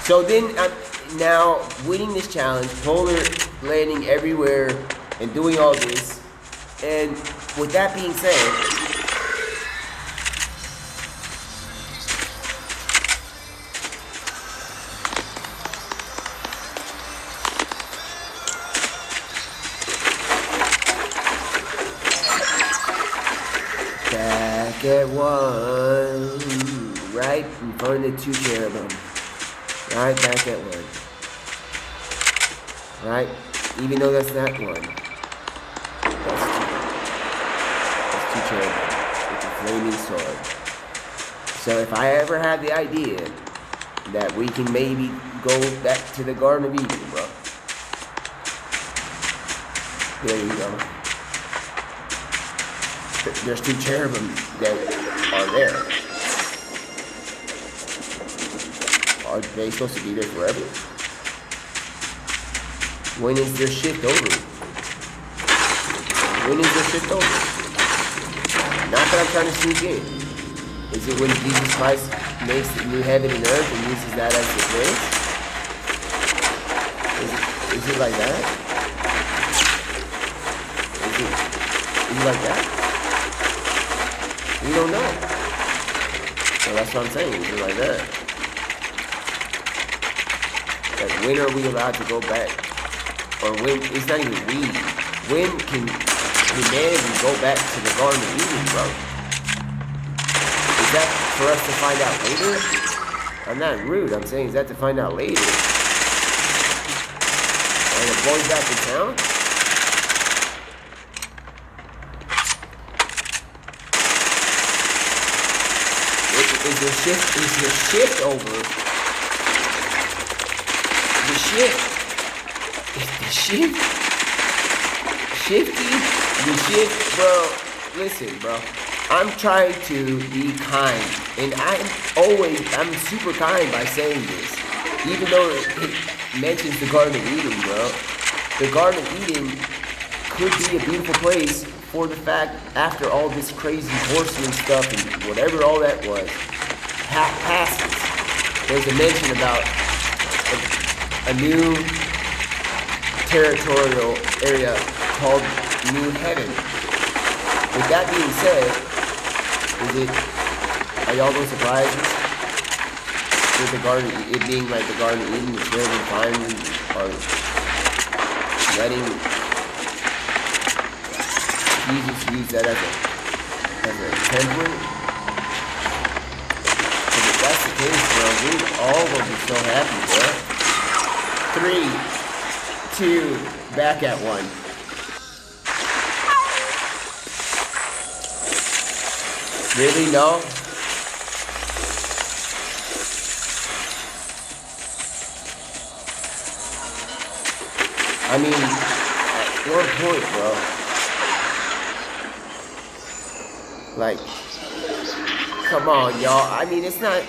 So then I'm now winning this challenge, polar landing everywhere and doing all this. And with that being said, back at one, right in front of the two cherubim. Right back at one. Right? Even though that's not one. That's two cherubim with a flaming sword. So if I ever have the idea that we can maybe go back to the Garden of Eden, bro. There you go. There's two cherubim that are there. Are they supposed to be there forever? When is their shift over? When is their shift over? Not that I'm trying to sneak in. Is it when Jesus Christ makes the new heaven and earth and uses that as the place? Is it like that? Is it like that? We don't know. So that's what I'm saying. Is it like that? Like, when are we allowed to go back? Or when, it's not even we. When can humanity go back to the Garden of Eden, bro? Is that for us to find out later? I'm not rude, I'm saying is that to find out later? Are the boys back in town? Is the shift over? The shift. Is the shift shifty? The shift, bro. Listen, bro. I'm trying to be kind, and I'm super kind by saying this, even though it mentions the Garden of Eden, bro. The Garden of Eden could be a beautiful place for the fact after all this crazy horseman stuff and whatever all that was passes. There's a mention about a new territorial area called New Heaven. With that being said, are y'all no surprises with the garden, it being like the Garden of Eden, the children finally are letting Jesus use that as a template? Because if that's the case, bro, we'd all gonna be so happy, bro. 3, 2, back at 1. Really? No? I mean, at what point, bro? Like, come on, y'all. I mean, it's not...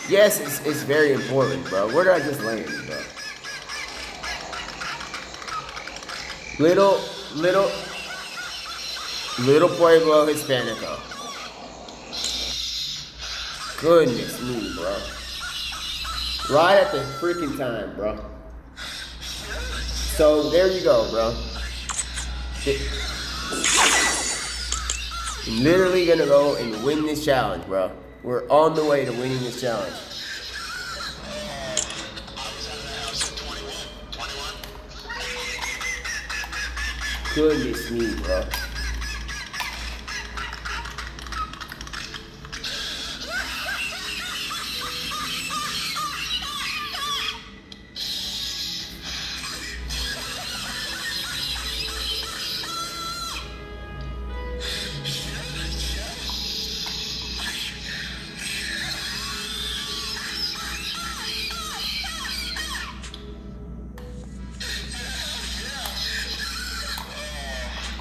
Yes, it's very important, bro. Where did I just land, bro? Little Pueblo Hispanico. Goodness me, bro. Right at the freaking time, bro. So, there you go, bro. I'm literally gonna go and win this challenge, bro. We're on the way to winning this challenge. Goodness me, bro.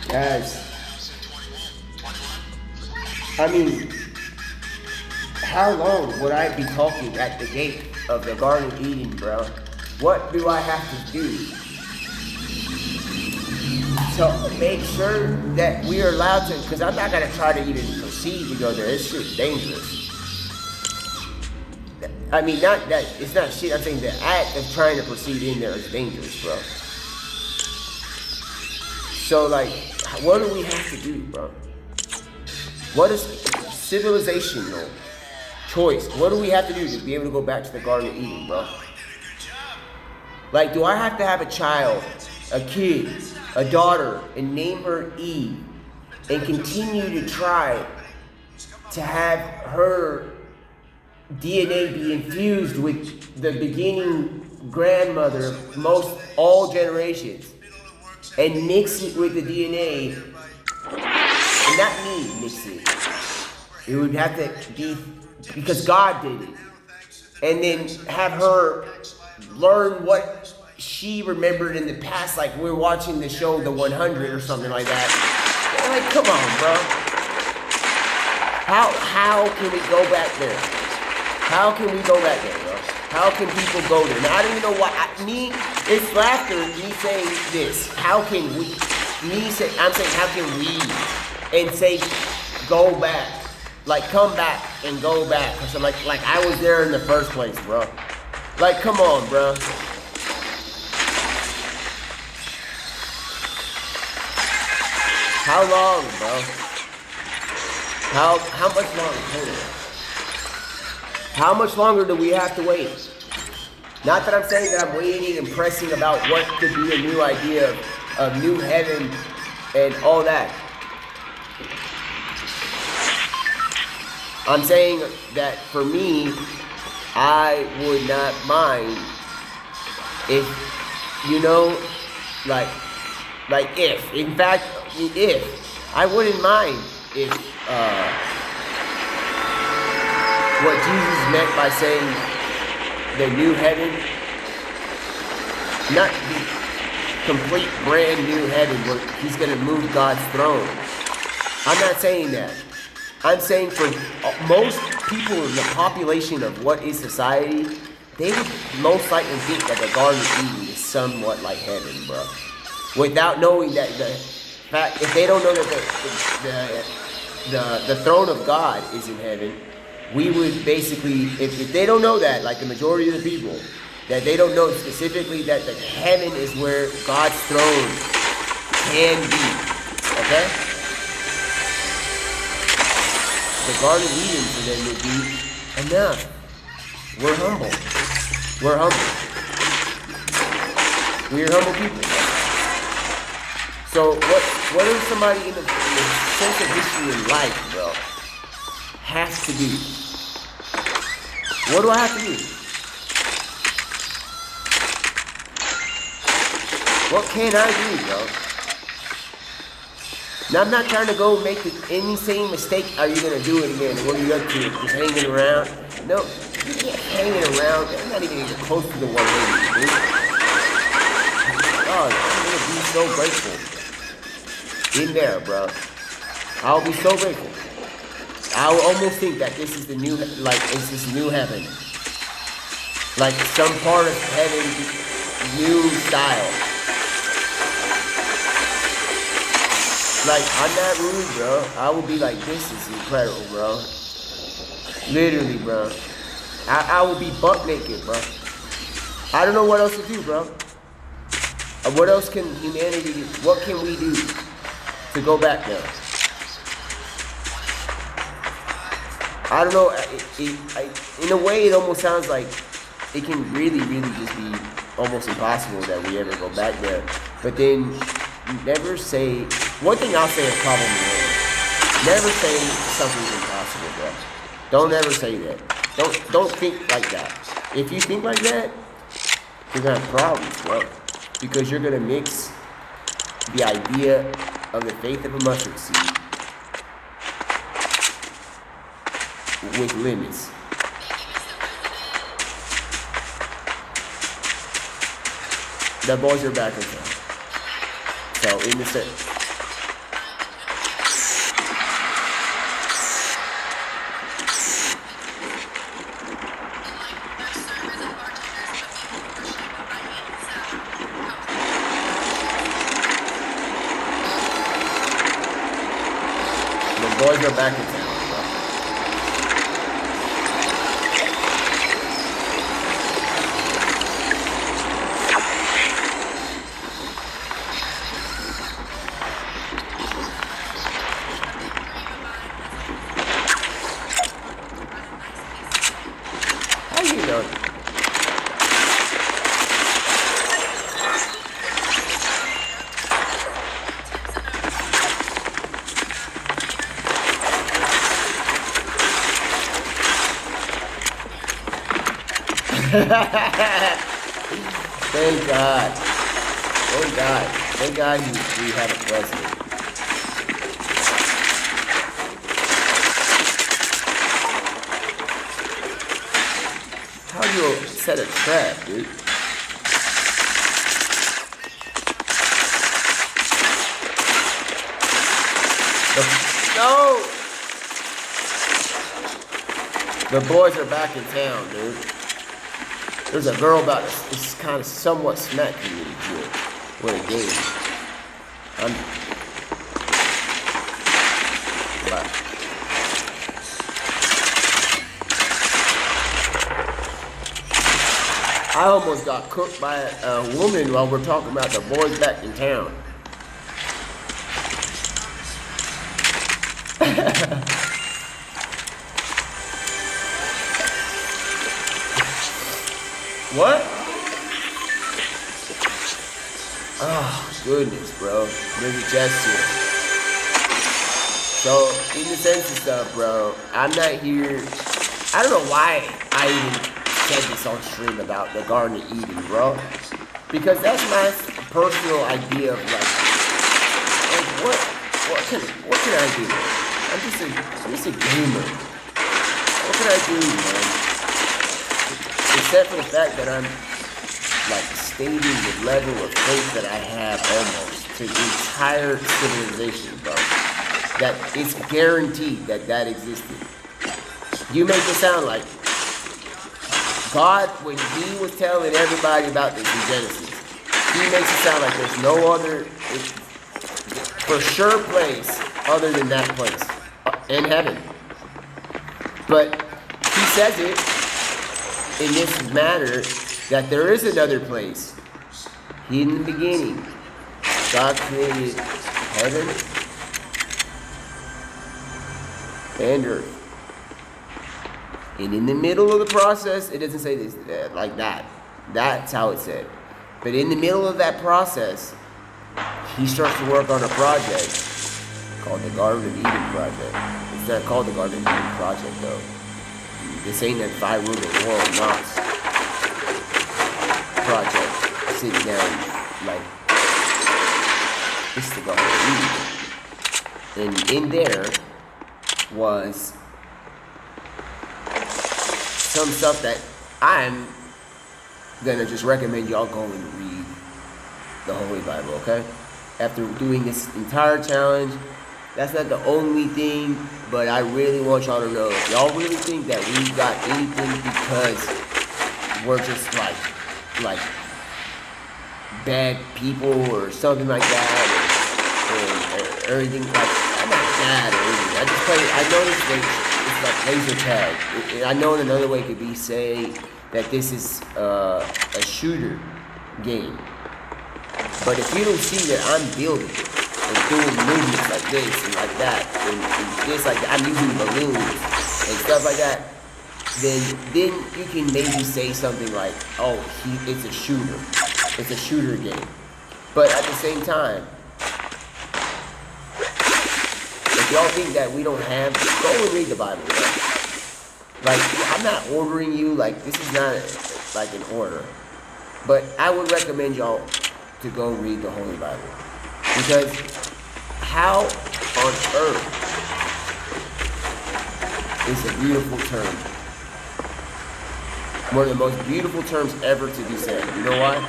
Guys, I mean, how long would I be talking at the gate of the Garden of Eden, bro? What do I have to do to make sure that we are allowed to? Because I'm not gonna try to even proceed to go there. It's shit dangerous. I mean, not that it's not shit. I'm saying the act of trying to proceed in there is dangerous, bro. So, like, what do we have to do, bro? What is civilizational choice? What do we have to do to be able to go back to the Garden of Eden, bro? Like, do I have to have a child, a kid, a daughter, and name her Eve, and continue to try to have her DNA be infused with the beginning grandmother of most all generations, and mix it with the DNA, and not me mix it. It would have to be because God did it, and then have her learn what she remembered in the past, like we're watching the show The 100 or something like that. Like, come on, bro. How can we go back there? How can we go back there, bro? How can people go there? Now, I don't even know why. It's laughter, me saying this. How can we? I'm saying, how can we? And say, go back. Like, come back and go back. Because I'm like I was there in the first place, bro. Like, come on, bro. How long, bro? How much longer? Hold on. How much longer do we have to wait? Not that I'm saying that I'm waiting and pressing about what could be a new idea of new heaven and all that. I'm saying that for me, I would not mind if, you know, if I wouldn't mind if what Jesus meant by saying the new heaven, not the complete brand new heaven where he's going to move God's throne. I'm not saying that. I'm saying for most people in the population of what is society, they would most likely think that the Garden of Eden is somewhat like heaven, bro. Without knowing that the fact, if they don't know that the throne of God is in heaven, we would basically, if they don't know that, like the majority of the people, that they don't know specifically that the heaven is where God's throne can be, okay? The Garden of Eden for them would be enough. We're humble. We're humble. We're humble people. So what is somebody in the sense of history in life, bro, has to do? What do I have to do? What can I do, bro? Now, I'm not trying to go make any same mistake. Are you going to do it again? What are you up to? Just hanging around? No, you can't hanging around. I'm not even close to the 180, dude. God, I'm going to be so grateful. In there, bro. I'll be so grateful. I will almost think that this is the new, like, it's this new heaven. Like, some part of heaven, new style. Like, I'm not rude, bro. I will be like, this is incredible, bro. Literally, bro. I will be butt naked, bro. I don't know what else to do, bro. What else can humanity do? What can we do to go back there? I don't know. In a way, it almost sounds like it can really, really just be almost impossible that we ever go back there. But then, never say. One thing I'll say is probably never say something's impossible, bro. Don't ever say that. Don't think like that. If you think like that, you're gonna have problems, bro. Because you're gonna mix the idea of the faith of a mustard seed with limits. The boys are back in town. So in the set. The boys are back in town. How you know? Thank God. Thank God. Thank God we have a president. How do you set a trap, dude? No! The boys are back in town, dude. There's a girl about to just kind of somewhat smacking me here. What a game. I almost got cooked by a woman while we're talking about the boys back in town. What? Oh, goodness, bro. There's a gesture. So, in the sense of stuff, bro, I'm not here. I don't know why I even said this on stream about the Garden of Eden, bro. Because that's my personal idea of like what can I do? I'm just a gamer. What can I do, man? Except for the fact that I'm like stating the level of faith that I have almost to the entire civilization, bro. that it's guaranteed that that existed. You make it sound like God, when he was telling everybody about this in Genesis, he makes it sound like there's no other for sure place other than that place in heaven. But he says it in this matter that there is another place. In the beginning, God created heaven and earth. And in the middle of the process, it doesn't say this like that. That's how it said. But in the middle of that process, he starts to work on a project called the Garden of Eden Project. It's not called the Garden of Eden Project, though. This ain't that 5 room and world Knox project. Sitting down like, this is the Garden of Eden. And in there was some stuff that I'm gonna just recommend y'all go and read the Holy Bible, okay? After doing this entire challenge, that's not the only thing, but I really want y'all to know, if y'all really think that we got anything because we're just like bad people or something like that, or anything like, I'm not bad or anything. I just play, I know this thing, it's like laser tag. I know another way could be say that this is a shooter game. But if you don't see that I'm building and doing movements like this and like that, and this like that, I'm using balloons and stuff like that, then you can maybe say something like, oh, it's a shooter. It's a shooter game. But at the same time, if y'all think that we don't have, go and read the Bible. Like, I'm not ordering you, like, this is not like an order. But I would recommend y'all to go read the Holy Bible. Because how on earth is a beautiful term. One of the most beautiful terms ever to be said. You know why?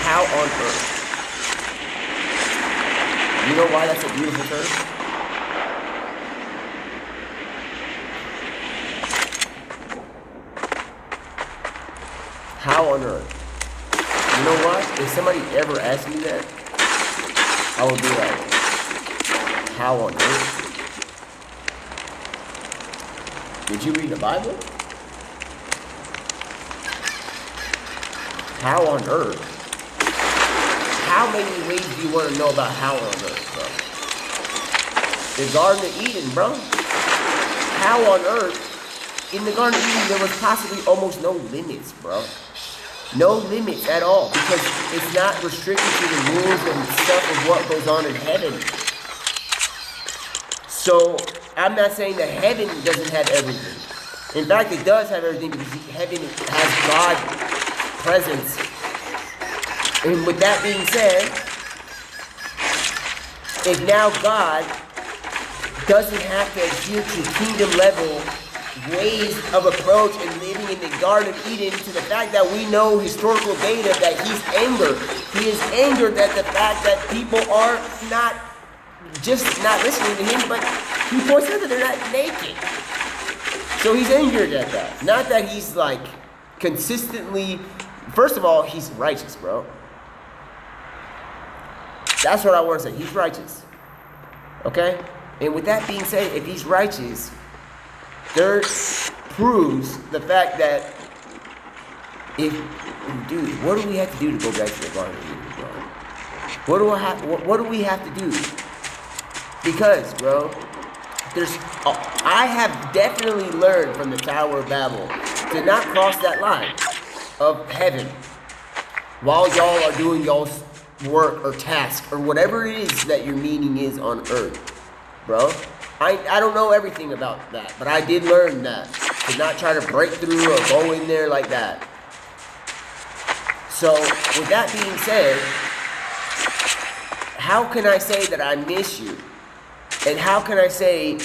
How on earth? You know why that's a beautiful term? How on earth? You know what? If somebody ever asked me that, I would be like, how on earth? Did you read the Bible? How on earth? How many ways do you want to know about how on earth, bro? The Garden of Eden, bro. How on earth? In the Garden of Eden, there was possibly almost no limits, bro. No limits at all, because it's not restricted to the rules and stuff of what goes on in heaven. So, I'm not saying that heaven doesn't have everything. In fact, it does have everything, because heaven has God's presence. And with that being said, if now God doesn't have to adhere to kingdom level ways of approach and living in the Garden of Eden, to the fact that we know historical data that he's angered. He is angered at the fact that people are not just not listening to him, but he points out that they're not naked. So he's angered at that. Not that he's like consistently, first of all, he's righteous, bro. That's what I want to say. He's righteous. Okay? And with that being said, if he's righteous, there proves the fact that dude, what do we have to do to go back to the Garden of Eden, bro? What do we have to do? Because, bro, I have definitely learned from the Tower of Babel to not cross that line of heaven while y'all are doing y'all's work or task or whatever it is that your meaning is on earth, bro. I don't know everything about that, but I did learn that. To not try to break through or go in there like that. So, with that being said, how can I say that I miss you? And how can I say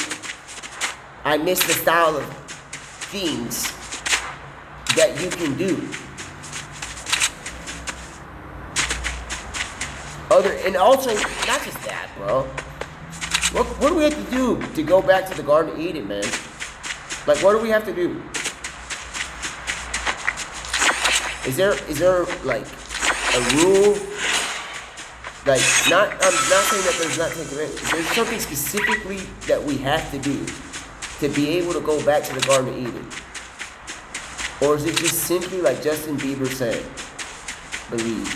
I miss the style of things that you can do? other, and also, not just that, bro. What do we have to do to go back to the Garden of Eden, man? Like, what do we have to do? Is there like a rule? Like, I'm not saying that there's not taking it. There's something specifically that we have to do to be able to go back to the Garden of Eden. Or is it just simply like Justin Bieber said, believe?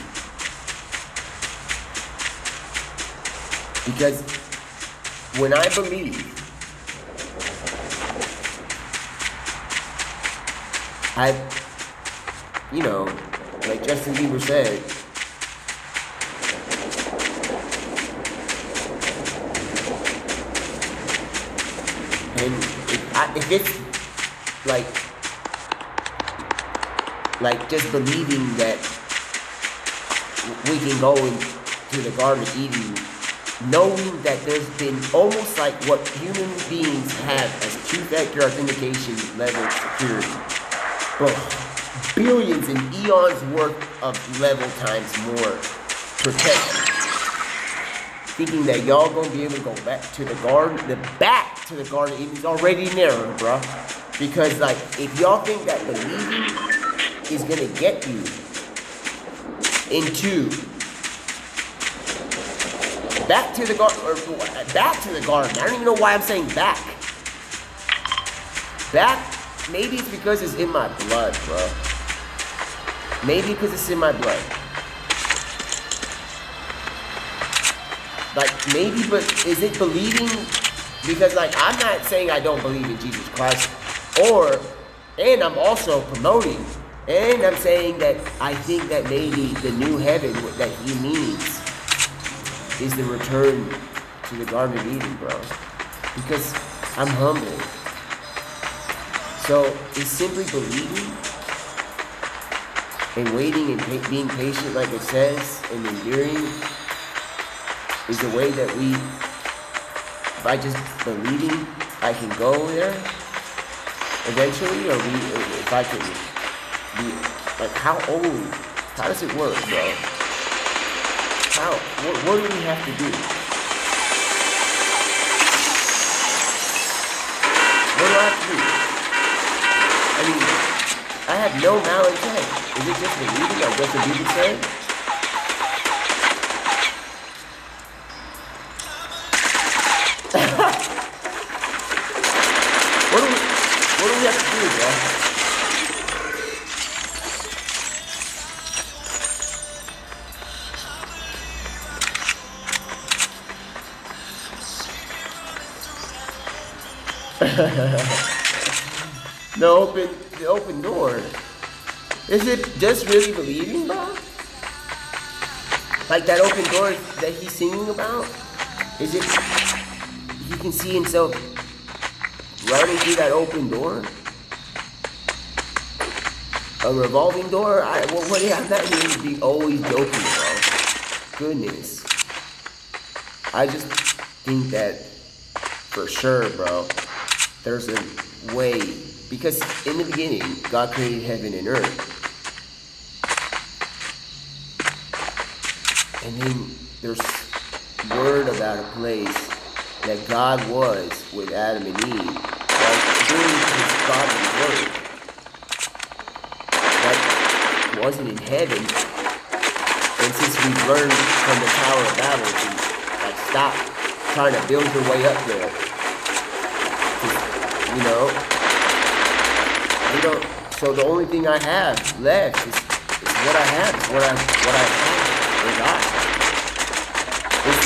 Because when I believe, like Justin Bieber said, and if it's like just believing that we can go into the Garden of Eden, knowing that there's been almost like what human beings have as two-factor authentication level security, but billions and eons worth of level times more protection. Thinking that y'all gonna be able to go back to the Garden of Eden is already narrow, bro. Because like, if y'all think that believing is gonna get you into back to the garden. I don't even know why I'm saying back. Maybe it's because it's in my blood, bro. Maybe because it's in my blood. Like, maybe, but is it believing? Because, like, I'm not saying I don't believe in Jesus Christ. And I'm also promoting. And I'm saying that I think that maybe the new heaven that he means is the return to the Garden of Eden, bro. Because I'm humble. So it's simply believing and waiting and being patient, like it says, and enduring is the way that by just believing, I can go there eventually, or if I can be, like, how does it work, bro? What do we have to do? What do I have to do? I mean, I have no malintent. Is it just believing, like Justin Bieber said? What do we have to do, bro? The open door. Is it just really believing, bro? Like that open door that he's singing about? Is it he can see himself running through that open door? A revolving door? I'm not here to be always joking, bro. Goodness. I just think that for sure, bro, there's a way. Because in the beginning, God created heaven and earth. And then there's word about a place that God was with Adam and Eve. Like during his godly word. That wasn't in heaven. And since we've learned from the Tower of Babel to like stop trying to build your way up there. You know? So the only thing I have left is what I have, is what I have. It's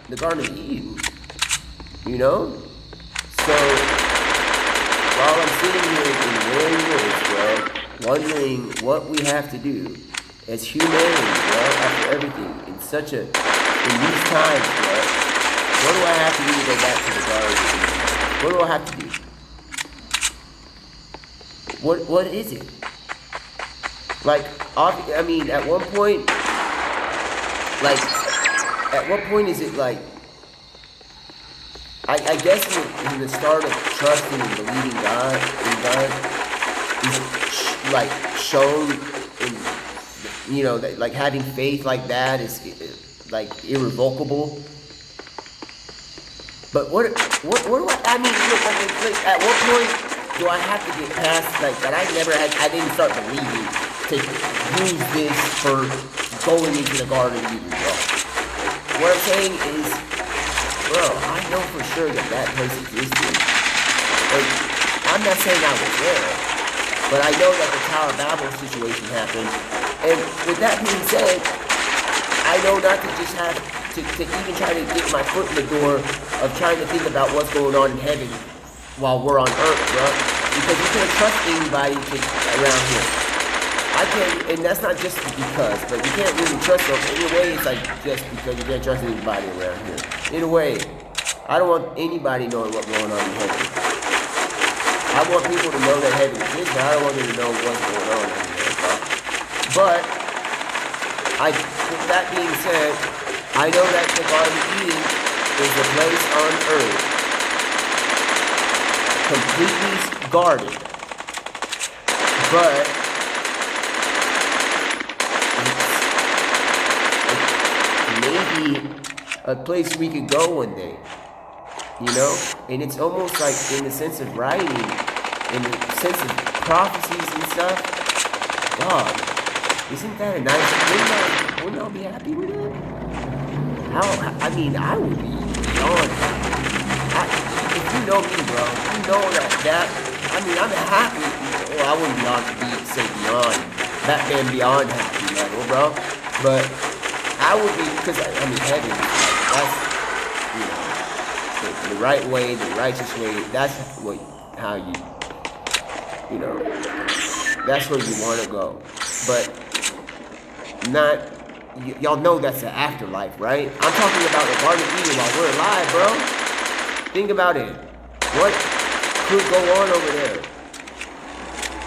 the Garden of Eden. You know? So while I'm sitting here in weary words, bro, wondering what we have to do as humanity, bro, after everything, in these times, bro, what do I have to do to go back to the Garden of Eden? What do I have to do? What is it? Like, I mean, at what point is it like, I guess in the start of trusting and believing in God, is like shown in you know, that, like having faith like that is like irrevocable. But what do I mean, look, like, at what point do I have to get past, like, that I didn't start believing to use this for going into the Garden of Eden, bro? What I'm saying is, bro, I know for sure that place existed. Like, I'm not saying I was there, but I know that the Tower of Babel situation happened. And with that being said, I know not to just have to even try to get my foot in the door of trying to think about what's going on in heaven while we're on earth, bro. Because you can't trust anybody around here. I can't, and that's not just because, but you can't really trust them. In a way, it's like just because you can't trust anybody around here. In a way, I don't want anybody knowing what's going on in heaven. I want people to know that heaven exists, but I don't want them to know what's going on in there, bro. But with that being said, I know that the Garden of Eden is a place on earth completely guarded, but it's maybe a place we could go one day, you know? And it's almost like in the sense of writing, in the sense of prophecies and stuff. God, isn't that a nice? Wouldn't I be happy with it? I mean, I would be beyond happy. If you know me, bro, you know that, I mean, I'm happy. Well, I wouldn't say beyond, Batman Beyond happy level, bro. But I would be, because, I mean, heaven, that's, you know, the right way, the righteous way, that's how you know, that's where you want to go. But not, y'all know that's the afterlife, right? I'm talking about the Garden of Eden while we're alive, bro. Think about it. What could go on over there?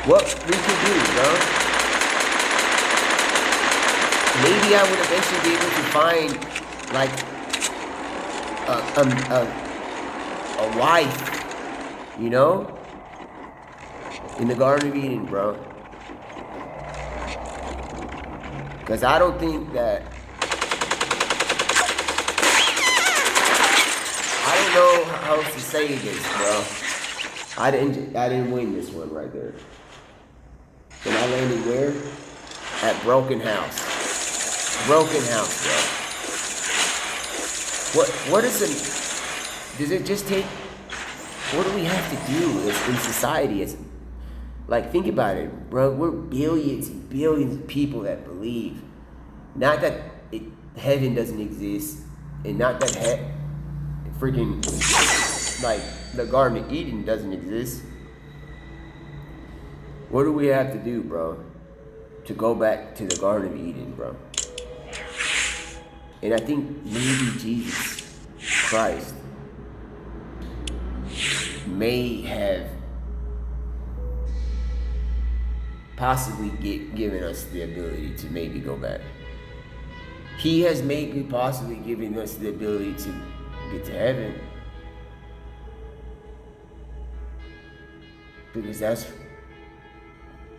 What we could do, bro? Maybe I would eventually be able to find, like, a wife, you know? In the Garden of Eden, bro. Because I don't think that, I don't know how else to say this, bro. I didn't win this one right there. And I landed where? At Broken House. Broken House, bro. What is it? Does it just take, what do we have to do in society as, like, think about it, bro. We're billions and billions of people that believe. Not that heaven doesn't exist, and not that freaking, like, the Garden of Eden doesn't exist. What do we have to do, bro, to go back to the Garden of Eden, bro? And I think maybe Jesus Christ may have possibly given us the ability to maybe go back. He has maybe possibly given us the ability to get to heaven. Because that's,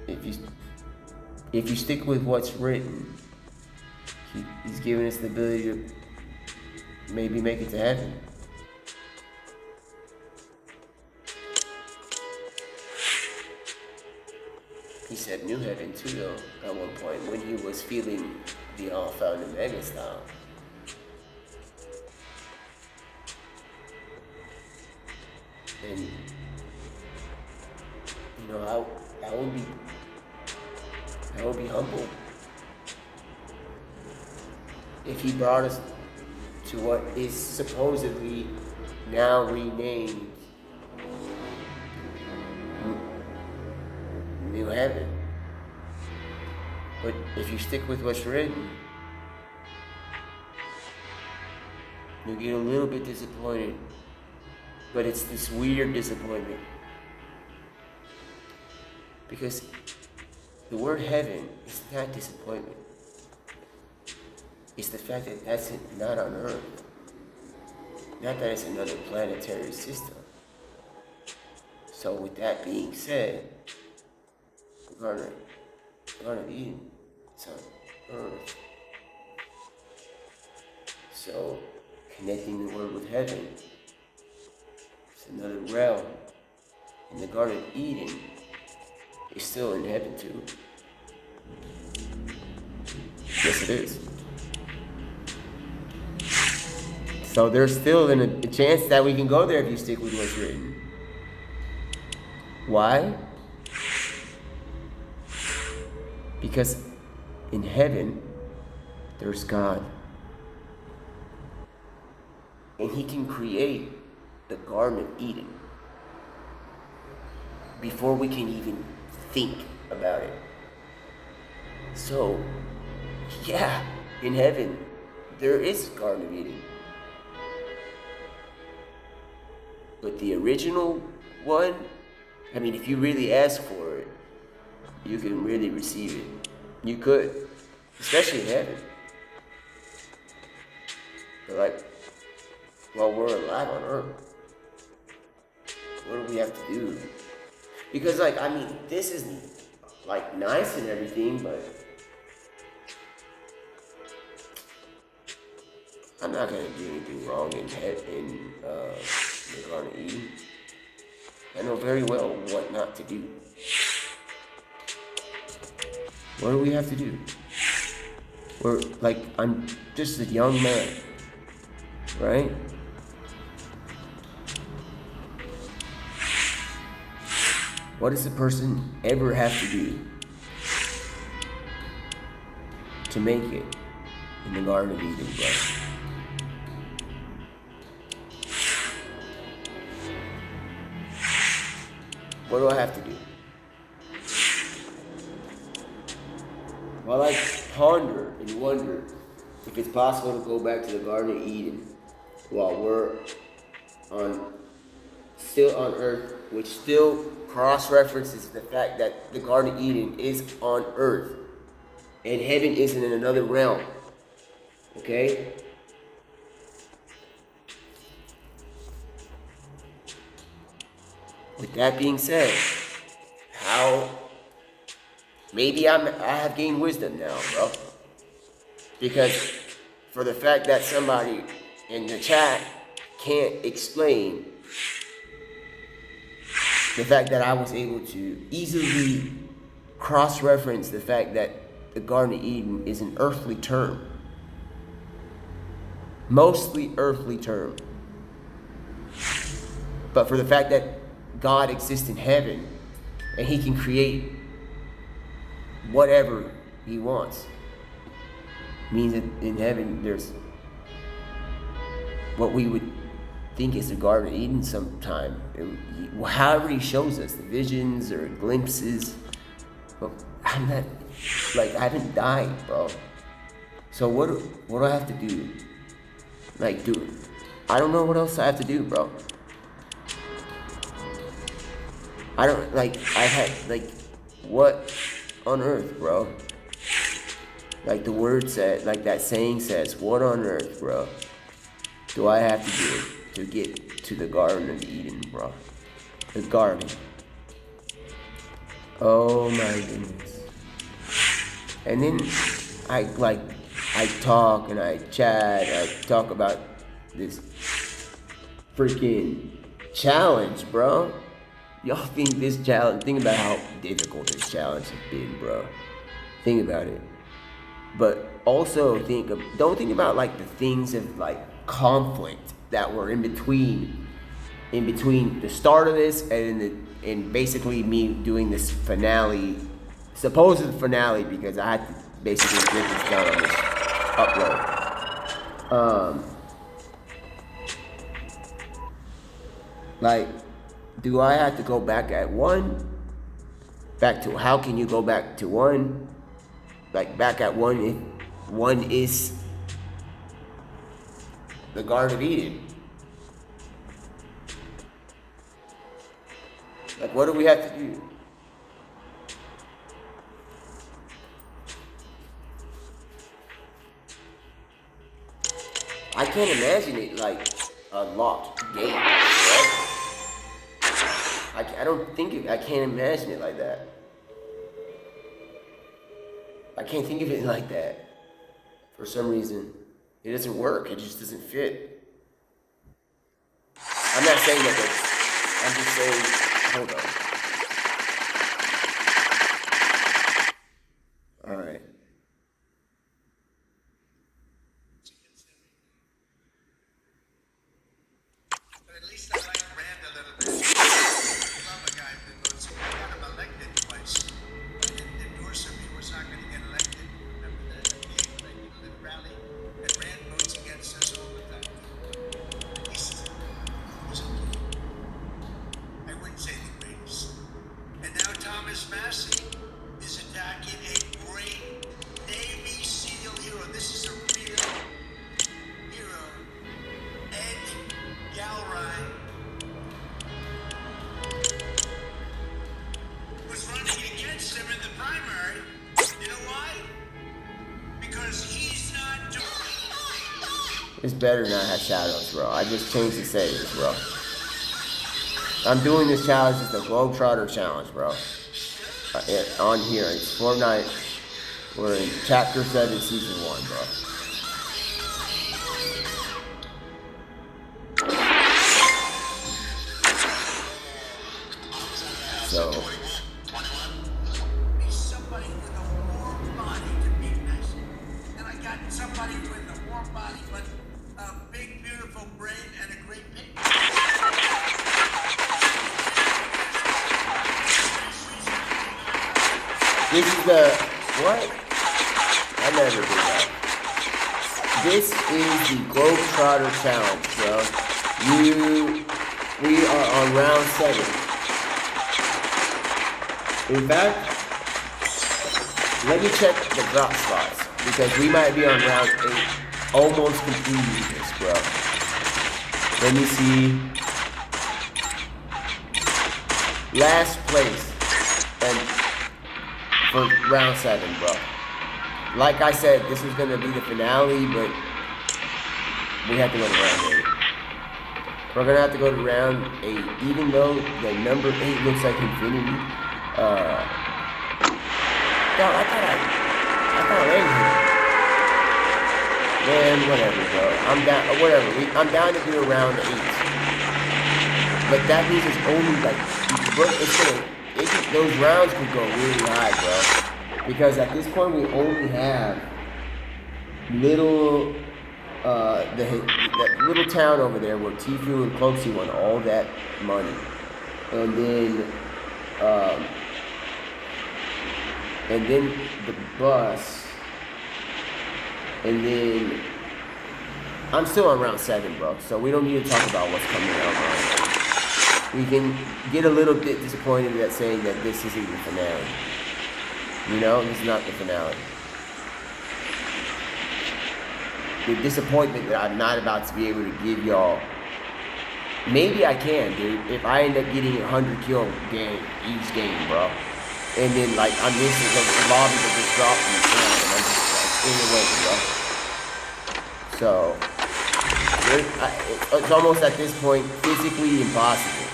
if you stick with what's written, he's given us the ability to maybe make it to heaven. He said New Heaven too, though, at one point, when he was feeling the Alpha and Omega style. And, you know, I would be humbled if he brought us to what is supposedly now renamed New Heaven. But if you stick with what's written, you'll get a little bit disappointed. But it's this weird disappointment. Because the word heaven is not disappointment. It's the fact that that's not on Earth. Not that it's another planetary system. So with that being said, Garden of Eden, son. earth. So, connecting the word with heaven, it's another realm. And the Garden of Eden is still in heaven too. Yes, it is. So there's still a chance that we can go there if you stick with what's written. Why? Because in heaven, there's God. And He can create the Garden of Eden before we can even think about it. So, yeah, in heaven, there is Garden of Eden. But the original one, I mean, if you really ask for it, you can really receive it. You could, especially in heaven. But like, while we're alive on earth, what do we have to do? Because like, I mean, this is like nice and everything, but I'm not gonna do anything wrong in the Garden of Eden. I know very well what not to do. What do we have to do? We're like, I'm just a young man, right? What does a person ever have to do to make it in the Garden of Eden, bro? What do I have to do? While I ponder and wonder if it's possible to go back to the Garden of Eden while we're still on earth, which still cross-references the fact that the Garden of Eden is on earth and heaven isn't in another realm. Okay? With that being said, maybe I have gained wisdom now, bro. Because for the fact that somebody in the chat can't explain the fact that I was able to easily cross-reference the fact that the Garden of Eden is an earthly term. Mostly earthly term. But for the fact that God exists in heaven and He can create whatever He wants, means that in heaven there's what we would think is the Garden of Eden sometime. However He shows us, the visions or glimpses. But I'm not, like, I haven't died, bro. So what do I have to do? Like, I don't know what else I have to do, bro. I don't, like, I had, like, what on earth, bro? Like the word said, like that saying says, what on earth, bro, do I have to do to get to the Garden of Eden, bro? The garden. Oh my goodness. And then I talk and I chat, I talk about this freaking challenge, bro. Y'all think this challenge, think about how difficult this challenge has been, bro. Think about it. But also don't think about like the things of like conflict that were in between the start of this and basically me doing this finale, supposed finale, because I had to basically get this done on this upload. Like, do I have to go back at one? Back to, how can you go back to one? Like, back at one if one is the Garden of Eden? Like, what do we have to do? I can't imagine it like a locked gate, right? I don't think I can't imagine it like that. I can't think of it like that. For some reason, it doesn't work. It just doesn't fit. I'm not saying that. I'm just saying. Hold on. All right. But at least I like Rand a little bit. I love a guy that votes. I got him elected twice. I didn't endorse him. He was not going to get elected. Remember that rally? And Rand votes against us all the time. He's okay. I wouldn't say the greatest. And now Thomas Massey is attacking a great Navy SEAL hero. This is a real hero. Ed Galrine was running against him in the primary. You know why? Because he's not doing. This better not have shadows, bro. I just changed the settings, bro. I'm doing this challenge. It's the GlobeTrotter challenge, bro. On here, it's Fortnite. We're in Chapter 7, Season 1, bro. So, Somebody with a warm body to be nice. And I got somebody with a warm body, but a big, beautiful brain and a great picture. this is the what? I never do that. This is the GlobeTrotter challenge, bro. We are on round 7. In fact, let me check the drop spots because we might be on round 8, almost completing this, bro. Let me see. Last place and for round 7, bro. Like I said, this was gonna be the finale, but we have to go to round 8. We're gonna have to go to round 8, even though the number 8 looks like infinity. I thought I landed here. Man, whatever, bro. I'm down. Whatever. I'm down to do a round 8. But that means it's only like, those rounds could go really high, bro. Because at this point we only have little, that little town over there where Tfue and Cloaksy won all that money, and then the bus, and then I'm still on round 7, bro. So we don't need to talk about what's coming out. We can get a little bit disappointed at saying that this isn't the finale. You know, this is not the finale. The disappointment that I'm not about to be able to give y'all. Maybe I can, dude, if I end up getting 100 kill each game, bro. And then, like, I'm missing the lobby that just dropped me down, and I'm just, like, in the way, bro. So, it's almost at this point physically impossible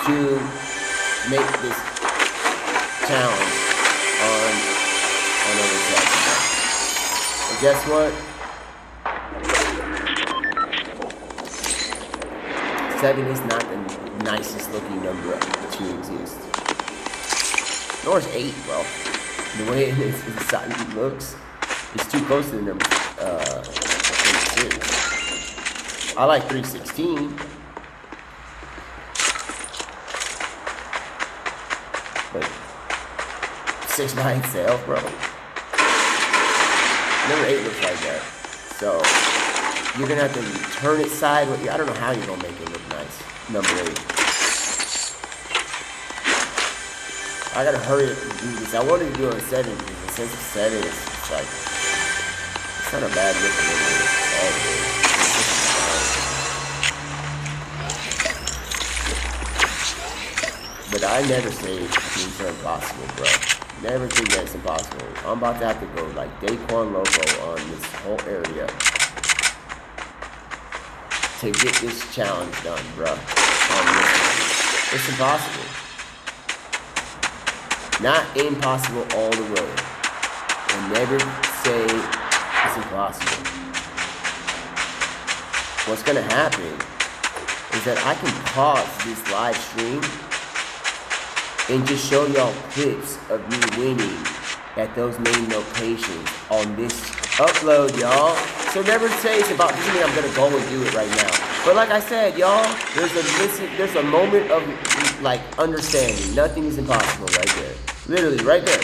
to make this challenge on other sides. And guess what? 7 is not the nicest looking number to exist. Nor is 8, bro. The way it looks, it's too close to the number 6. I like 316. But 6 by itself, bro. Number 8 looks like that. So you're gonna have to turn it sideways. I don't know how you're gonna make it look nice. Number 8. I gotta hurry up and do this. I wanted to do it on 7 because since it's 7, it's like, it's not a bad looking number. But I never say things are impossible, bro. Never think that it's impossible. I'm about to have to go like Daquan Loco on this whole area to get this challenge done, bro. It's impossible. Not impossible all the way, and never say it's impossible. What's gonna happen is that I can pause this live stream and just show y'all clips of me winning at those main locations on this upload, y'all. So never say it's about me, I'm gonna go and do it right now. But like I said, y'all, there's a moment of like understanding. Nothing is impossible right there. Literally right there.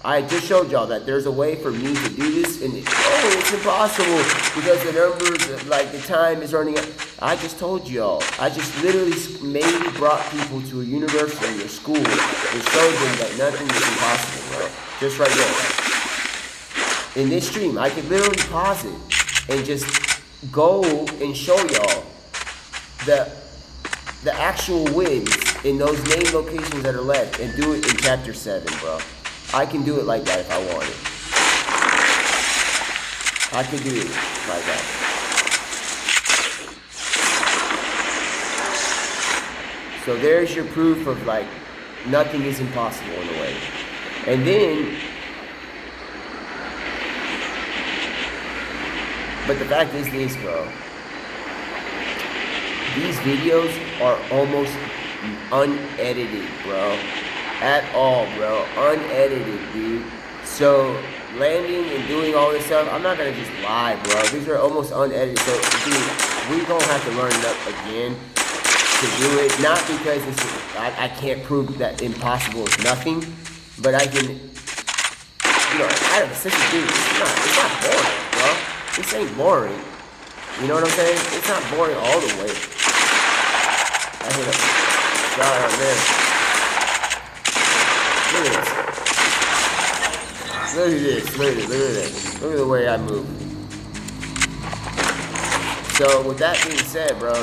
I just showed y'all that there's a way for me to do this, and it's impossible because the numbers, like the time is running out. I just told y'all. I just literally maybe brought people to a university or school and showed them that nothing is impossible, bro. Just right there. In this stream, I could literally pause it and just go and show y'all the actual wins in those main locations that are left and do it in chapter 7, bro. I can do it like that if I wanted. I can do it like that. So there's your proof of like nothing is impossible in a way. And then, but the fact is this, bro. These videos are almost unedited, bro. At all, bro. Unedited, dude. So landing and doing all this stuff, I'm not gonna just lie, bro. These are almost unedited. So dude, we gonna have to learn it up again to do it. Not because I can't prove that impossible is nothing, but I can, you know, out of a sense of dude, it's not boring, bro. This ain't boring. You know what I'm saying? It's not boring all the way. I hit a shot out there. Look at this. Look at this. Look at this. Look at the way I move. So with that being said, bro,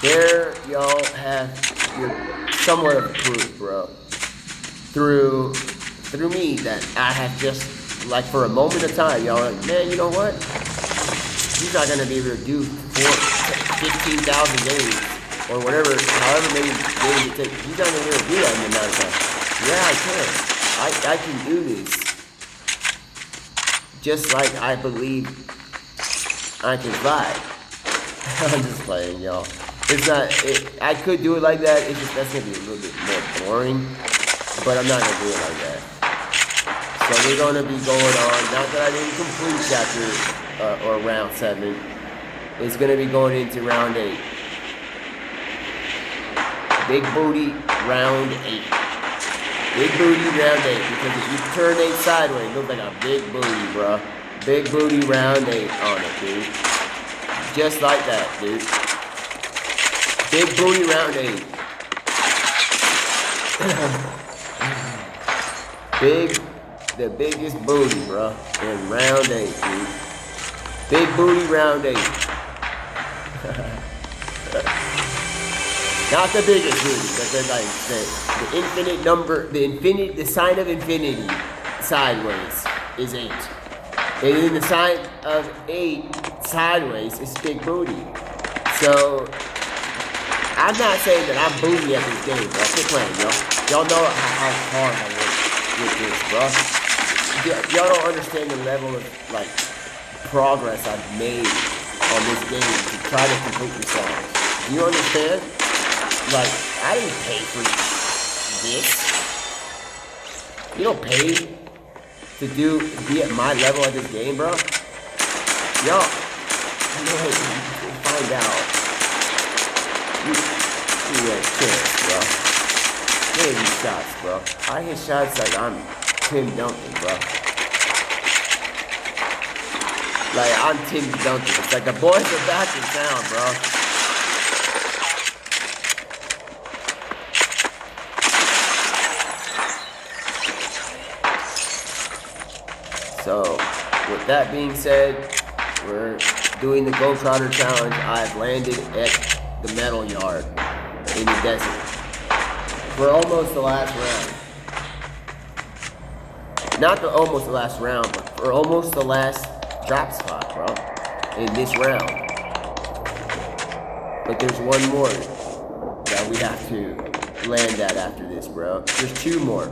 there y'all have your somewhat of proof, bro. Through me that I have just like for a moment of time, y'all like, man, you know what? He's not gonna be able to do 15,000 games or whatever, however many games it takes. He's not gonna be able to do that in the amount of time. Yeah, I can. I can do this. Just like I believe I can fly. I'm just playing, y'all. It's not, I could do it like that. It's just, that's gonna be a little bit more boring. But I'm not gonna do it like that. So we're gonna be going on, not that I didn't complete chapter, or round 7. It's gonna be going into round 8. Big booty, round 8. Big booty round 8, because if you turn 8 sideways, it looks like a big booty, bro. Big booty round 8 on it, dude. Just like that, dude. Big booty round 8. The biggest booty, bro, in round 8, dude. Big booty round 8. Not the biggest booty, but the infinite number, the sign of infinity sideways is 8. And then the sign of 8 sideways is big booty. So, I'm not saying that I'm booty at this game, bro. Quit playing, yo. Y'all know how hard I work with this, bro. Y'all don't understand the level of, like, progress I've made on this game to try to complete this song. Do you understand? Like, I didn't pay for this. You don't pay to be at my level at this game, bro. Yo, find out. You had a chance, bro. Look at these shots, bro. I hit shots like I'm Tim Duncan, bro. Like, I'm Tim Duncan. It's like the boys are back in town, bro. So, with that being said, we're doing the GlobeTrotter challenge. I've landed at the metal yard in the desert for almost the last round. Not almost the last round, but for almost the last drop spot, bro, in this round. But there's one more that we have to land at after this, bro. There's 2 more.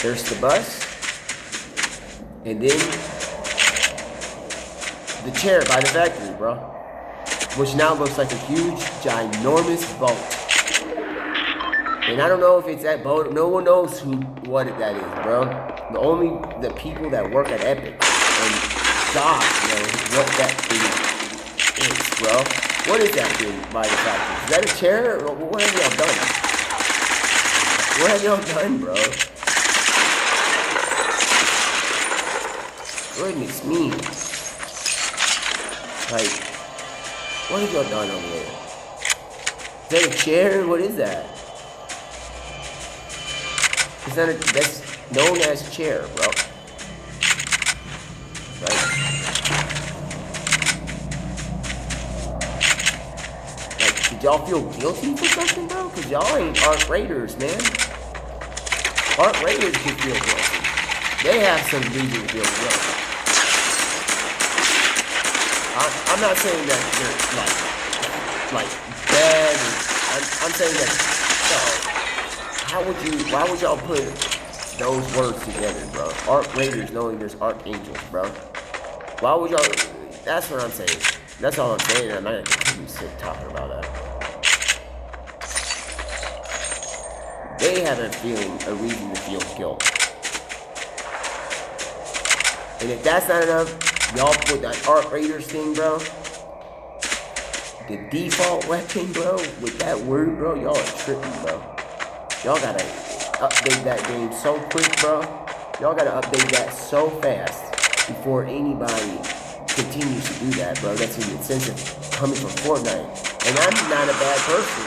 There's the bus. And then the chair by the factory, bro, which now looks like a huge, ginormous boat. And I don't know if it's that boat. No one knows what that is, bro. Only the people that work at Epic and God knows what that thing is, bro. What is that thing by the factory? Is that a chair? Or what have y'all done? What have y'all done, bro? Goodness me. Like, what have y'all done over there? Is that a chair? What is that? That's known as chair, bro. Right? Like, did y'all feel guilty for something, bro? Cause y'all ain't Arc Raiders, man. Arc Raiders should feel guilty. They have some reason to feel guilty. I'm not saying that they're like bad. I'm saying that, why would y'all put those words together, bro? Arc Raiders knowing there's Archangels, bro. Why would y'all, that's what I'm saying. That's all I'm saying. I'm not gonna continue talking about that. They have a reason to feel guilt. And if that's not enough, y'all put that Arc Raiders thing, bro. The default weapon, bro, with that word, bro, y'all are tripping, bro. Y'all gotta update that game so quick, bro. Y'all gotta update that so fast before anybody continues to do that, bro. That's an incentive coming from Fortnite. And I'm not a bad person.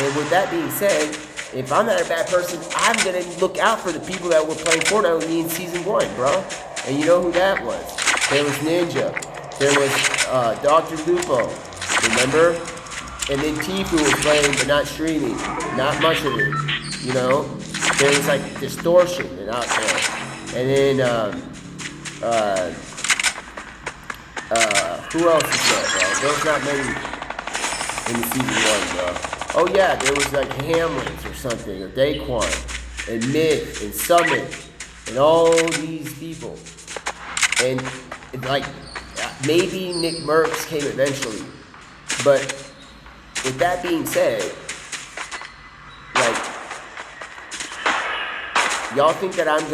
And with that being said, if I'm not a bad person, I'm gonna look out for the people that were playing Fortnite with me in Season 1, bro. And you know who that was? There was Ninja. There was Dr. Lupo. Remember? And then Tifu was playing but not streaming. Not much of it. You know? There was like distortion and out there. And then who else is there, bro? There was not many in the Season 1, bro. Oh yeah, there was like Hamlins or something, or Daquan, and Myth, and Summit, and all these people. And like, maybe Nick Merckx came eventually. But with that being said, like, y'all think that I'm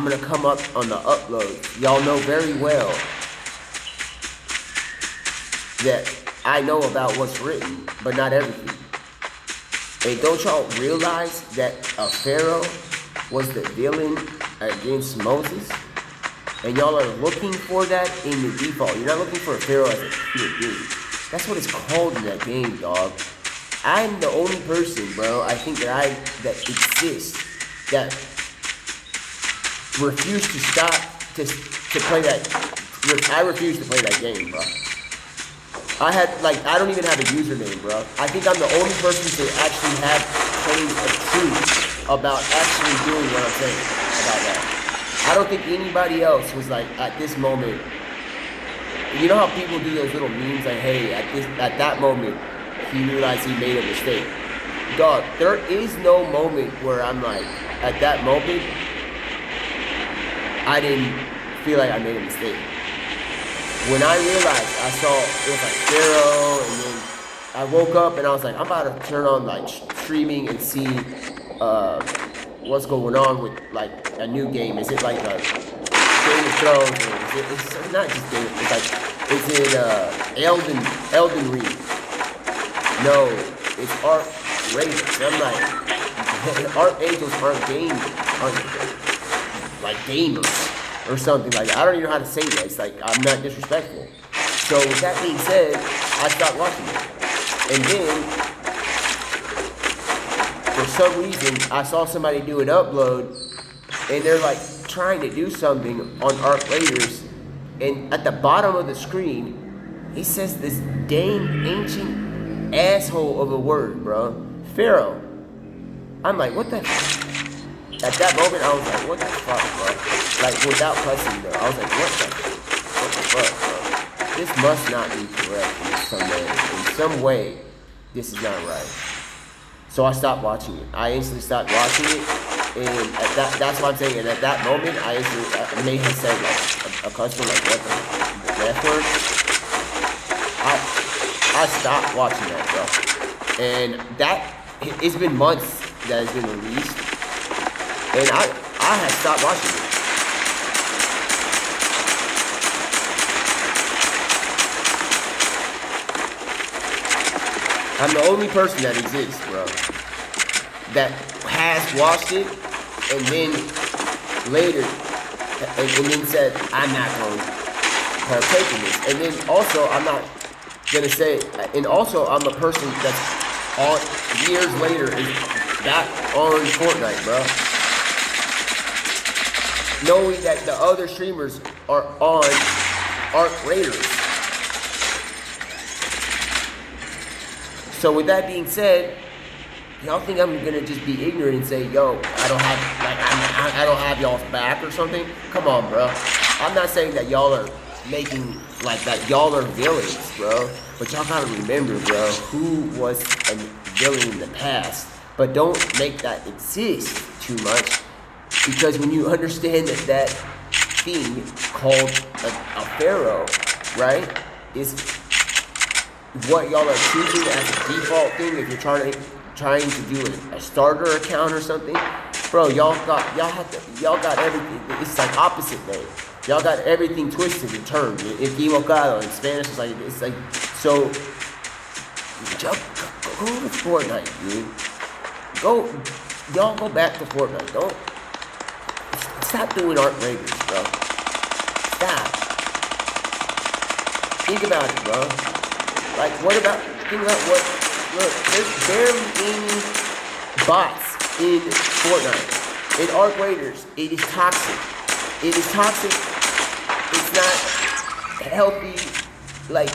gonna come up on the upload. Y'all know very well that I know about what's written, but not everything. And don't y'all realize that a Pharaoh was the villain against Moses? And y'all are looking for that in the default. You're not looking for a Pharaoh as a pure dude. That's what it's called in that game, dog. I'm the only person, bro, I think that exists that refuse to stop to play that. I refuse to play that game, bro. I don't even have a username, bro. I think I'm the only person to actually have claims of truth about actually doing what I'm saying about that. I don't think anybody else was like, at this moment, you know how people do those little memes like, hey, at that moment, he realized he made a mistake. Dog, there is no moment where I'm like, at that moment, I didn't feel like I made a mistake. When I realized, I saw it was like Pharaoh, and then I woke up and I was like, I'm about to turn on like streaming and see what's going on with like a new game. Is it like a Game of Thrones, or it's not just Game of Thrones, it's like, is it Elden Ring? No, it's Arc Raiders. I'm like, Archangels aren't like gamers or something like that. I don't even know how to say that. It's like, I'm not disrespectful. So with that being said, I stopped watching it. And then, for some reason, I saw somebody do an upload, and they're like trying to do something on Arc Raiders, and at the bottom of the screen, he says this dang ancient asshole of a word, bro. Pharaoh. I'm like, what the f-? At that moment, I was like, what the fuck, bro? Like, without cussing, though. I was like, what the fuck, bro? This must not be correct in some way. In some way, this is not right. So I stopped watching it. I instantly stopped watching it. And that's what I'm saying. And at that moment, I may have said like a customer like what the F word. I stopped watching that, bro. And it's been months that it's been released, and I have stopped watching it. I'm the only person that exists, bro, that has watched it and then later and then said, I'm not going to partake in this. And then also, I'm not going to say, and also I'm a person that's all years later is back on Fortnite, bro. Knowing that the other streamers are on Arc Raiders. So with that being said, y'all think I'm gonna just be ignorant and say, yo, I don't have y'all's back or something? Come on, bro. I'm not saying that y'all are making like that. Y'all are villains, bro. But y'all gotta remember, bro, who was a villain in the past. But don't make that exist too much, because when you understand that thing called a pharaoh, right, is what y'all are choosing as a default thing. If you're trying to do a starter account or something, bro, y'all got everything. It's like opposite day. Y'all got everything twisted and turned. Equivocado in Spanish, it's like so. Go to Fortnite, dude. Y'all go back to Fortnite. Don't stop doing Arc Raiders, bro. Stop. Think about it, bro. Like, think about what, look, there's barely any bots in Fortnite. In Arc Raiders, it is toxic. It is toxic. It's not healthy. Like,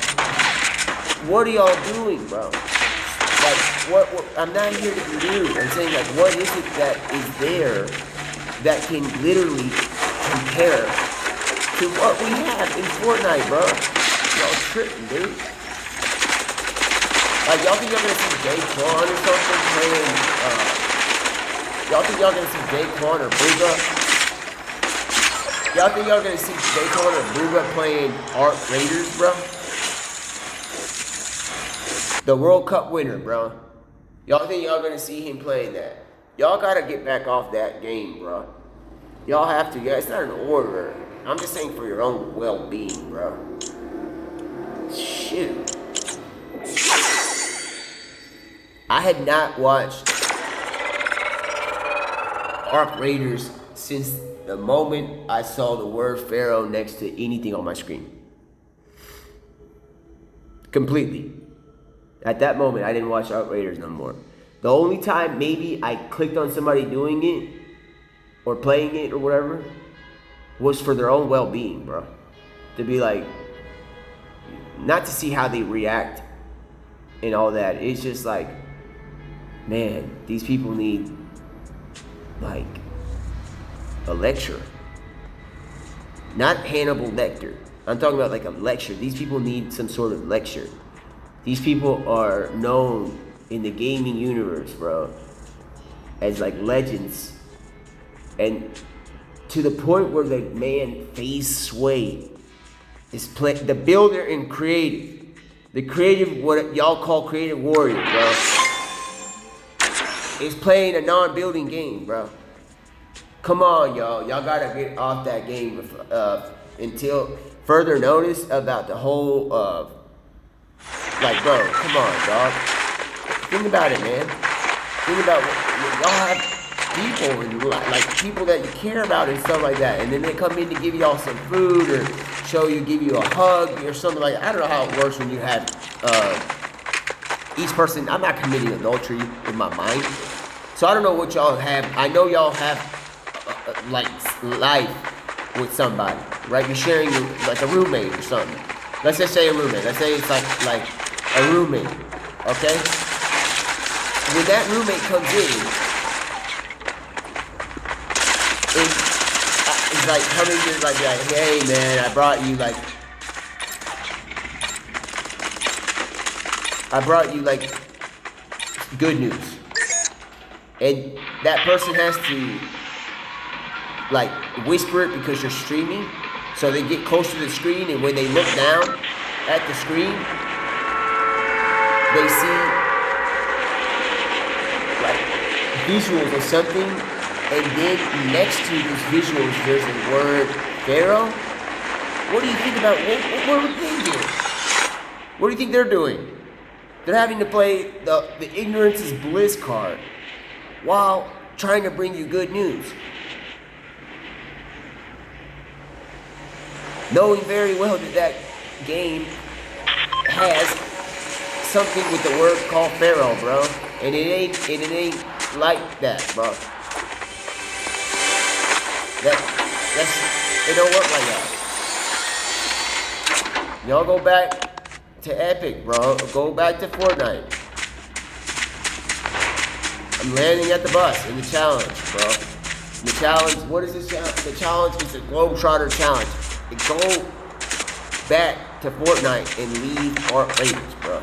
what are y'all doing, bro? Like, what I'm not here to be rude. I'm saying, like, what is it that is there that can literally compare to what we have in Fortnite, bro? Y'all tripping, dude. Like, y'all think y'all gonna see Daquan or something playing, y'all think y'all gonna see Daquan or Booga? Y'all think y'all gonna see Daquan or Booga playing Arc Raiders, bro? The World Cup winner, bro. Y'all think y'all gonna see him playing that? Y'all gotta get back off that game, bro. Y'all have to, yeah, it's not an order. I'm just saying for your own well-being, bro. Shoot. I had not watched Arc Raiders since the moment I saw the word Pharaoh next to anything on my screen. Completely. At that moment, I didn't watch Arc Raiders no more. The only time maybe I clicked on somebody doing it or playing it or whatever was for their own well-being, bro. To be like, not to see how they react and all that. It's just like, man, these people need like a lecture. Not Hannibal Lecter. I'm talking about like a lecture. These people need some sort of lecture. These people are known in the gaming universe, bro, as like legends. And to the point where the man Phase Sway is the builder and creative. The creative, what y'all call creative warrior, bro, is playing a non-building game, bro. Come on, y'all. Y'all gotta get off that game until further notice about the whole, like, bro, come on, dog. Think about it, man. Think about y'all have people and like people that you care about and stuff like that, and then they come in to give y'all some food or give you a hug or something like that. I don't know how it works when you have each person. I'm not committing adultery in my mind, so I don't know what y'all have. I know y'all have like life with somebody, right? You're sharing like a roommate or something. Let's just say a roommate. Let's say it's like a roommate, okay? When that roommate comes in, it's like coming to like, hey man, I brought you like good news. and that person has to like whisper it because you're streaming, so they get close to the screen, and when they look down at the screen, they see like visuals or something, and then next to these visuals there's a word Pharaoh. What do you think about what are they doing? What do you think they're doing? They're having to play the ignorance is bliss card while trying to bring you good news. Knowing very well that that game has something with the word called Pharaoh, bro. And it ain't like that, bro. It don't work like that. Y'all go back to Epic, bro. Go back to Fortnite. I'm landing at the bus in the challenge, bro. The challenge, what is this challenge? The challenge is the GlobeTrotter challenge. Go back to Fortnite and leave art ratings, bro.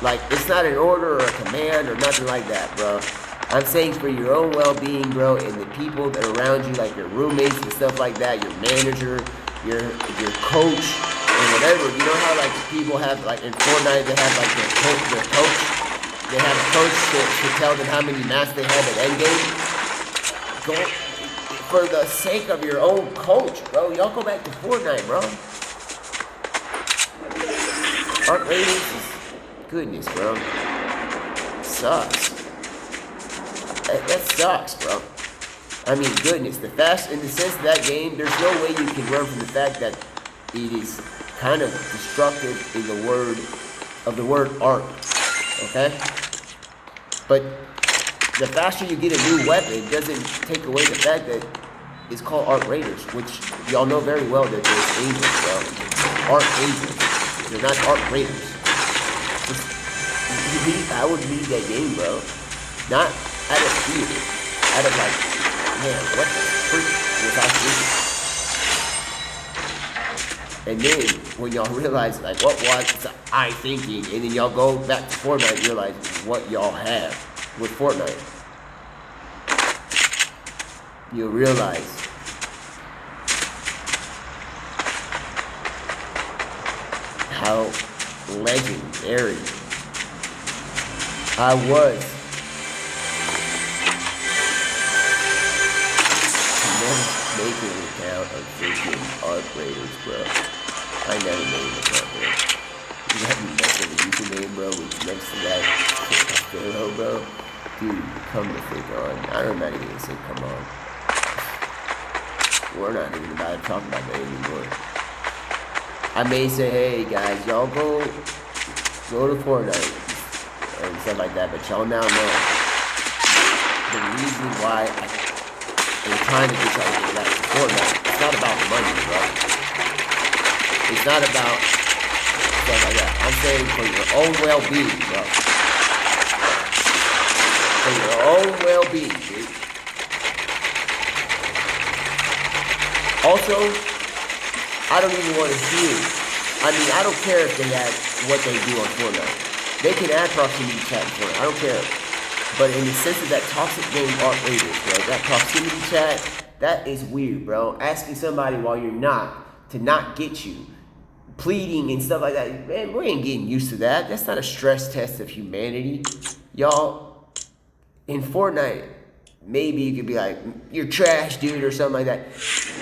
Like, it's not an order or a command or nothing like that, bro. I'm saying for your own well-being, bro, and the people that are around you, like your roommates and stuff like that, your manager, your coach, and whatever. You know how like people have like in Fortnite they have like their coach. They have a coach to tell them how many maps they have at endgame. Go for the sake of your own coach, bro. Y'all go back to Fortnite, bro. Art ratings is goodness, bro. Sucks. That sucks, bro. I mean, goodness. In the sense of that game, there's no way you can run from the fact that it is kind of destructive in the word art. Okay? But the faster you get a new weapon, it doesn't take away the fact that it's called art raiders, which y'all know very well that there's angels, bro. Art angels. They're not art raiders. I would leave that game, bro. Not out of fear. Out of like, man, what the freak was I thinking? And then when y'all realize like what was I thinking, and then y'all go back to Fortnite and realize what y'all have with Fortnite. You'll realize how legendary I was. Making an account of freaking art raiders, bro. I never made an account, bro. You got me messing with username, bro, with next to that Pharaoh, bro. Dude, come the freak on. I'm not even gonna say come on. We're not even about to talk about that anymore. I may say, hey guys, y'all go to Fortnite and stuff like that, but y'all now know the reason why I'm trying to get y'all to get back to Fortnite. It's not about the money, bro. It's not about stuff like that. I'm saying for your own well-being, bro. For your own well-being, dude. Also, I don't even want to hear. I mean, I don't care if they add what they do on Fortnite. They can add proximity chat in Fortnite. I don't care. But in the sense of that toxic game art raiders, bro, that proximity chat, that is weird, bro. Asking somebody while you're not to not get you, pleading and stuff like that, man, we ain't getting used to that. That's not a stress test of humanity. Y'all, in Fortnite, maybe you could be like, you're trash, dude, or something like that.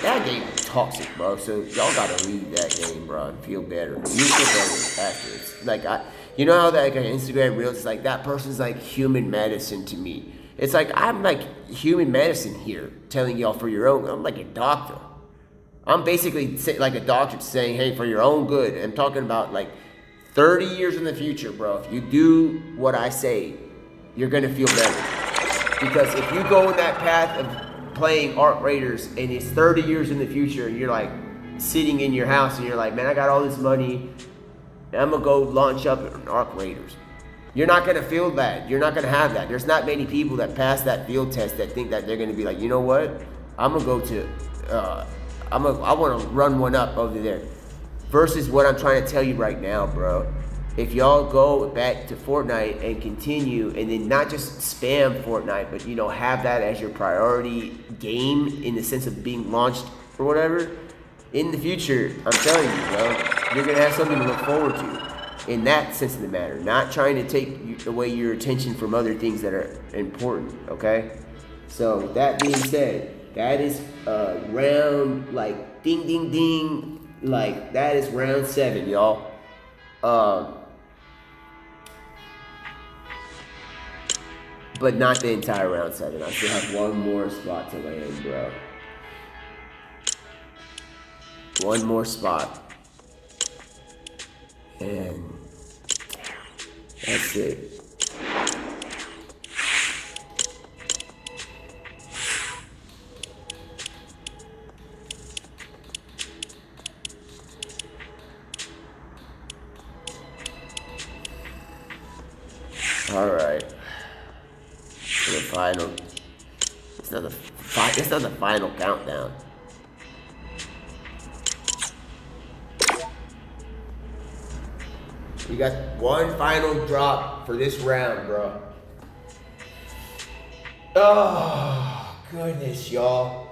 That game is toxic, bro. So y'all gotta leave that game, bro, and feel better. You feel better after. It's like you know how that like on Instagram Reels, it's like that person's like human medicine to me. It's like I'm like human medicine here, telling y'all for your own. I'm like a doctor. I'm basically like a doctor saying, hey, for your own good. I'm talking about like 30 years in the future, bro. If you do what I say, you're gonna feel better. Because if you go in that path of playing art raiders and it's 30 years in the future and you're like sitting in your house and you're like, man, I got all this money, I'm gonna go launch up art raiders. You're not gonna feel that. You're not gonna have that. There's not many people that pass that field test that think that they're gonna be like, you know what? I'm gonna go to, I wanna run one up over there. Versus what I'm trying to tell you right now, bro. if y'all go back to Fortnite and continue, and then not just spam Fortnite, but have that as your priority game in the sense of being launched or whatever, in the future, I'm telling you, bro, you're gonna have something to look forward to. In that sense of the matter, not trying to take away your attention from other things that are important. Okay. So with that being said, that is round like ding ding ding, like that is round 7, y'all. But not the entire round 7. I still have one more spot to land, bro. One more spot. And that's it. All right. For the final. It's not the final countdown. We got one final drop for this round, bro. Oh, goodness, y'all.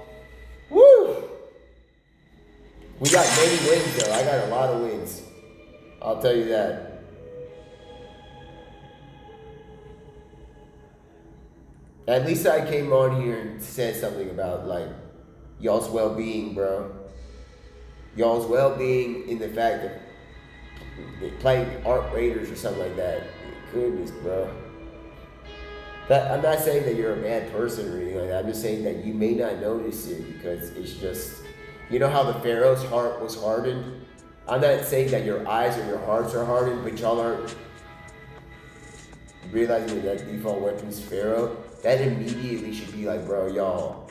Woo! We got many wins, though. I got a lot of wins. I'll tell you that. At least I came on here and said something about, like, y'all's well-being, bro. Y'all's well-being in the fact that they playing Art Raiders or something like that. Goodness, bro. I'm not saying that you're a bad person or anything like that. I'm just saying that you may not notice it because it's just, you know how the Pharaoh's heart was hardened? I'm not saying that your eyes or your hearts are hardened, but y'all aren't realizing that default weapon's Pharaoh. That immediately should be like, bro, y'all,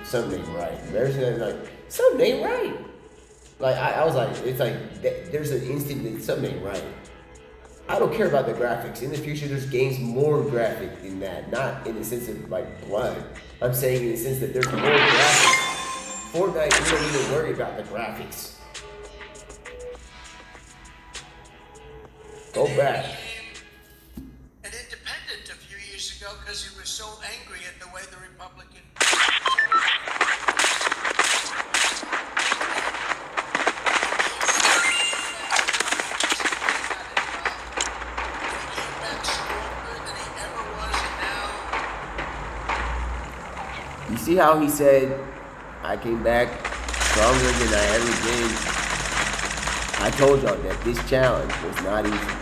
something ain't right. There's like, something ain't right. Like, I was like, it's like, there's an instant that something ain't right. I don't care about the graphics. In the future, there's games more graphic than that. Not in the sense of, like, blood. I'm saying in the sense that there's more graphics. Fortnite, you don't even worry about the graphics. Go back. An independent a few years ago because he was so angry at the way the Republican. You see how he said, I came back stronger than I ever been. I told y'all that this challenge was not easy.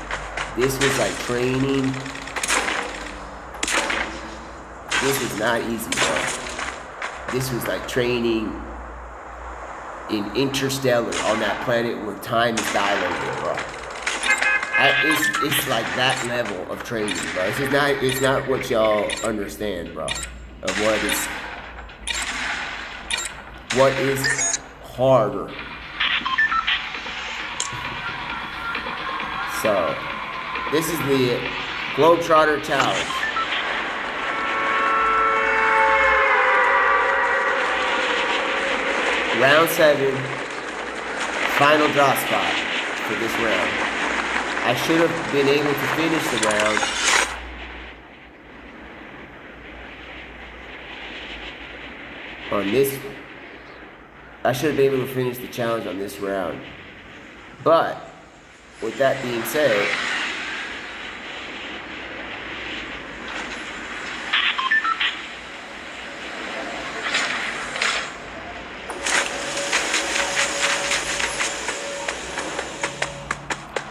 This was like training. This was not easy, bro. This was like training in Interstellar on that planet where time is dilated, bro. It's like that level of training, bro. It's not what y'all understand, bro, of what is harder. So, this is the GlobeTrotter Challenge. Round 7, final drop spot for this round. I should have been able to finish the round on this. I should have been able to finish the challenge on this round. But, with that being said,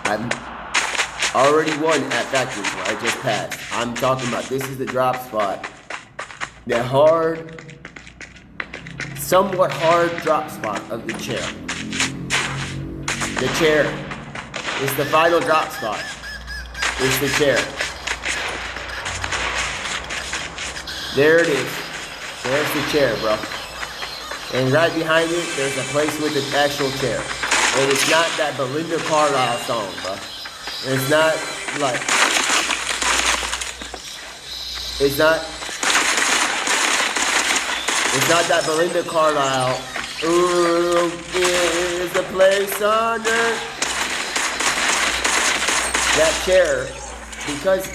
I've already won at factories where I just passed. I'm talking about this is the drop spot. The somewhat hard drop spot of the chair. The chair. It's the final drop spot. It's the chair. There it is. There's the chair, bro. And right behind it, there's a place with the actual chair. And it's not that Belinda Carlisle song, bro. It's not like... It's not that Belinda Carlisle. Ooh, is the place on earth. that chair because,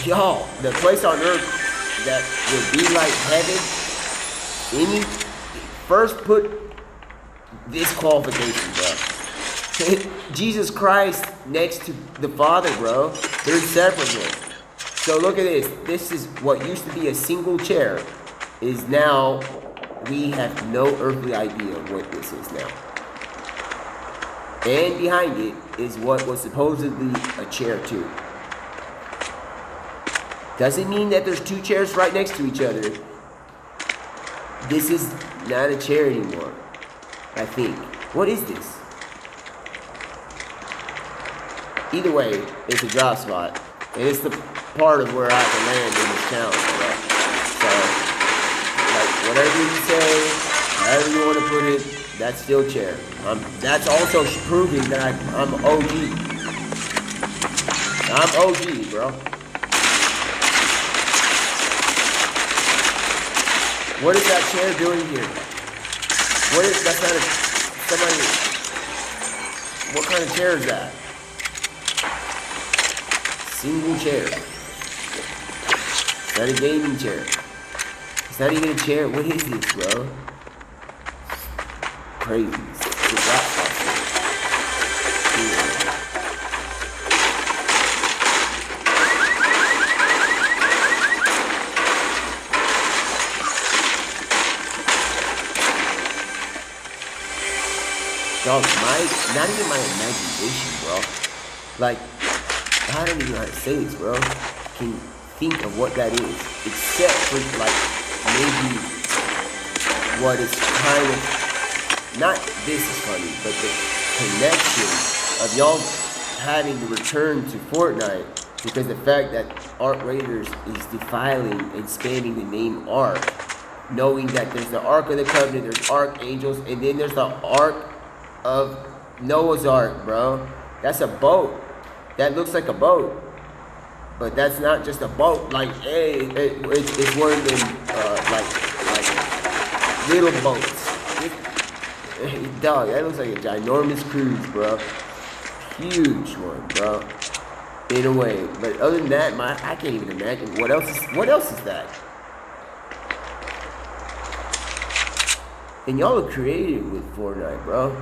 y'all, the place on earth that would be like heaven, any first put this qualification, bro. Jesus Christ next to the Father, bro. They're inseparable. So look at this. This is what used to be a single chair is now, we have no earthly idea what this is now. And behind it is what was supposedly a chair too. Doesn't mean that there's two chairs right next to each other. This is not a chair anymore, I think. What is this? Either way, it's a drop spot. And it's the part of where I have to land in this challenge, bro. So, like, whatever you say, however you want to put it, that's still chair. That's also proving that I'm OG. I'm OG, bro. What is that chair doing here? What is, that's not a, somebody, what kind of chair is that? Single chair. Is that a gaming chair? It's not even a chair. What is this, bro? Crazy. It's a rock dog, not even my imagination, bro. Like, I don't even know how to say this, bro. Can think of what that is, except for like maybe what is kind of not this is funny, but the connection of y'all having to return to Fortnite because the fact that Ark Raiders is defiling and spamming the name Ark, knowing that there's the Ark of the Covenant, there's Archangels, and then there's the Ark of Noah's Ark, bro. That's a boat. That looks like a boat, but that's not just a boat. Like, hey, it's one of them, like little boats. Dog, that looks like a ginormous cruise, bro. Huge one, bro. In a way, but other than that, I can't even imagine what else is that. And y'all are creative with Fortnite, bro.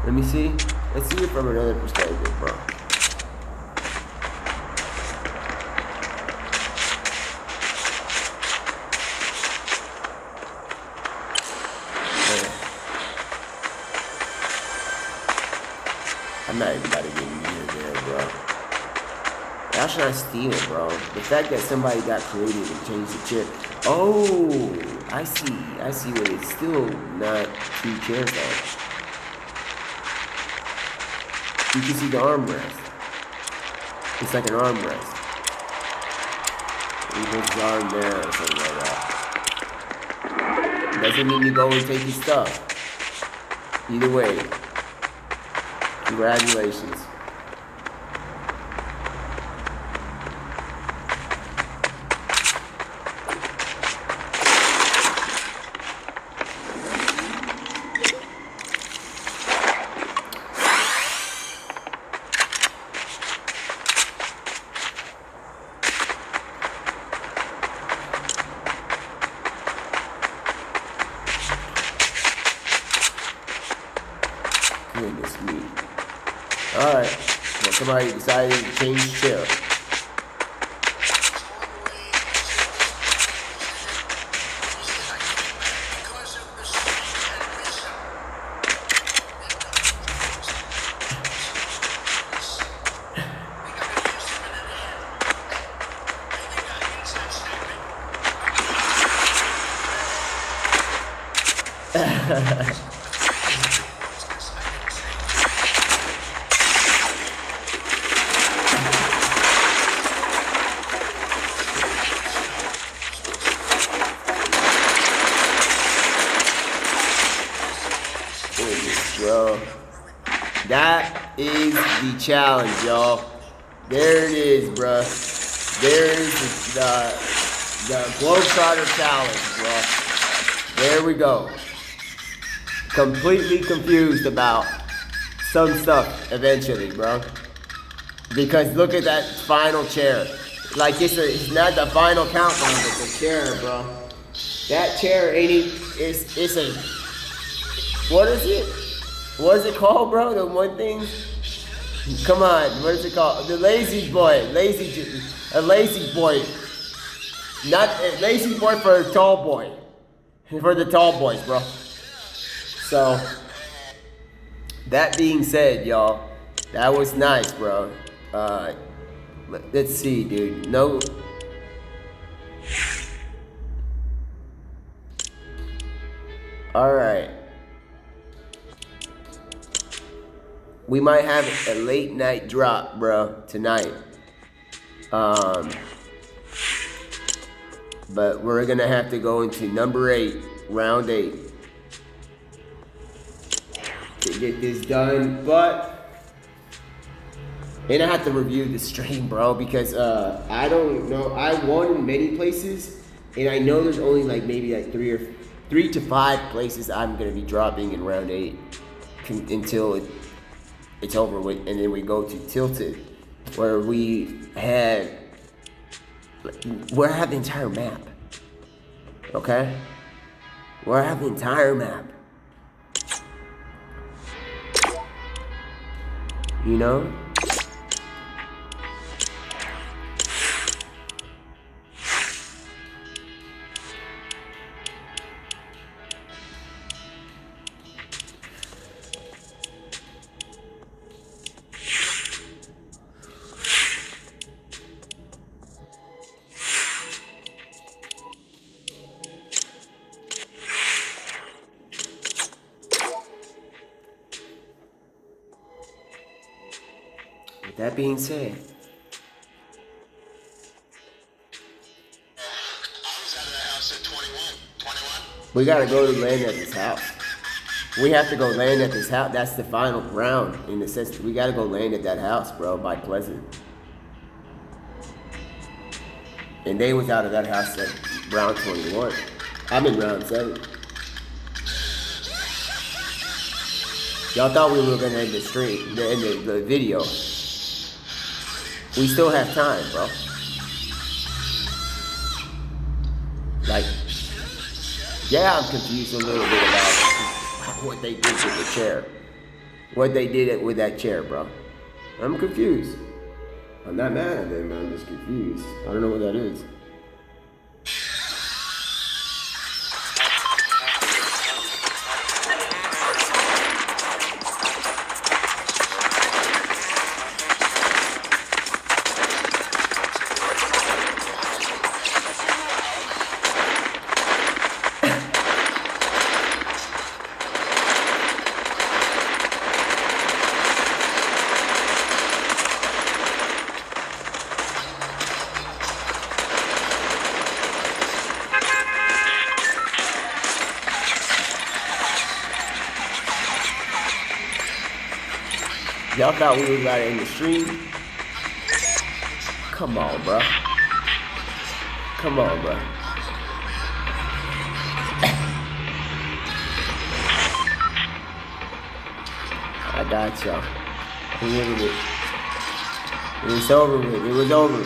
Let me see. Let's see it from another perspective, bro. I'm not even about to get near there, bro. How should I steal it, bro? The fact that somebody got creative and changed the chair. Oh, I see what it's still not two chairs though. You can see the armrest. It's like an armrest. He puts his arm there or something like that. Doesn't mean you go and take his stuff. Either way, congratulations. Goodness me. Alright. Well, somebody decided to change the chair. Bro, that is the challenge, y'all. There it is, bro. There is the GlobeTrotter challenge, bro. There we go. Completely confused about some stuff eventually, bro. Because look at that final chair. Like it's not the final countdown, but the chair, bro. That chair ain't even, it's a, what is it? What is it called, bro? The one thing? Come on, what is it called? The lazy boy. A lazy boy. Not a lazy boy for a tall boy. For the tall boys, bro. So, that being said, y'all, that was nice, bro. Let's see, dude. No. All right. We might have a late night drop, bro, tonight. But we're gonna have to go into number 8, round 8, to get this done. And I have to review the stream, bro, because I don't know. I won in many places, and I know there's only like maybe like 3 to 5 places I'm gonna be dropping in round 8 until it's over with, and then we go to Tilted, where we have the entire map. Okay, we have the entire map. You know. With that being said, we gotta go to land at this house. We have to go land at this house. That's the final round in the sense that we gotta go land at that house, bro, by Pleasant. And they was out of that house at round 21. I'm in round 7. Y'all thought we were gonna end the stream, the video. We still have time, bro. Like, yeah, I'm confused a little bit about what they did with the chair. What they did with that chair, bro. I'm confused. I'm not mad at them, I'm just confused. I don't know what that is. Y'all thought we was about to end the stream? Come on, bro. Come on, bro. I got y'all. It's over with. It was over.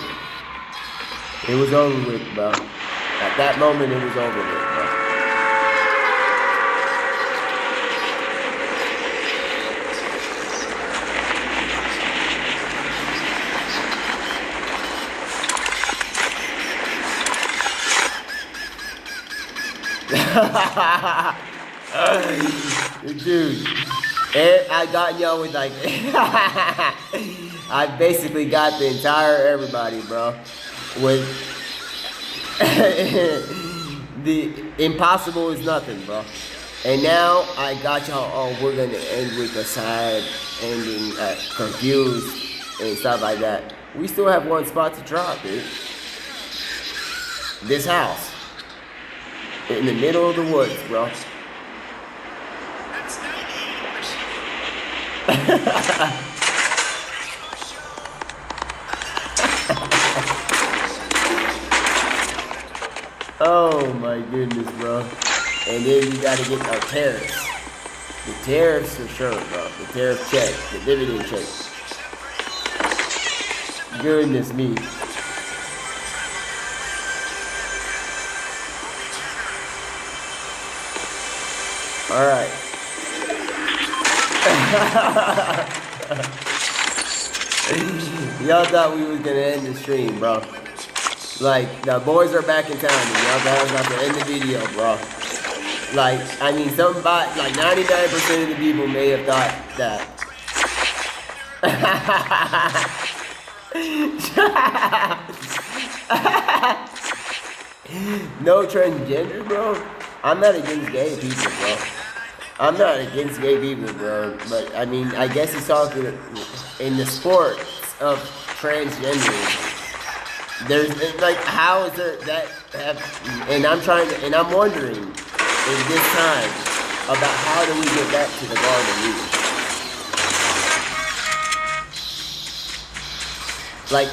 It was over with, bro. At that moment, it was over with, bro. Dude, and I got y'all with like, I basically got the entire everybody, bro, with the impossible is nothing, bro. And now I got y'all, oh, we're gonna end with a sad ending, confused and stuff like that. We still have one spot to drop, dude. This house. In the middle of the woods, bro. Oh my goodness, bro. And then you gotta get a terrace. The tariffs for sure, bro. The tariff check, the dividend check. Goodness me. All right. Y'all thought we was gonna end the stream, bro. Like, the boys are back in town, and y'all thought I was about to end the video, bro. Like, I mean, like 99% of the people may have thought that. No transgender, bro. I'm not against gay people, bro. I'm not against gay people, bro. But, I mean, I guess he's talking in the sport of transgender. There's, like, how is there that and I'm wondering in this time about how do we get back to the Garden of Eden. Like,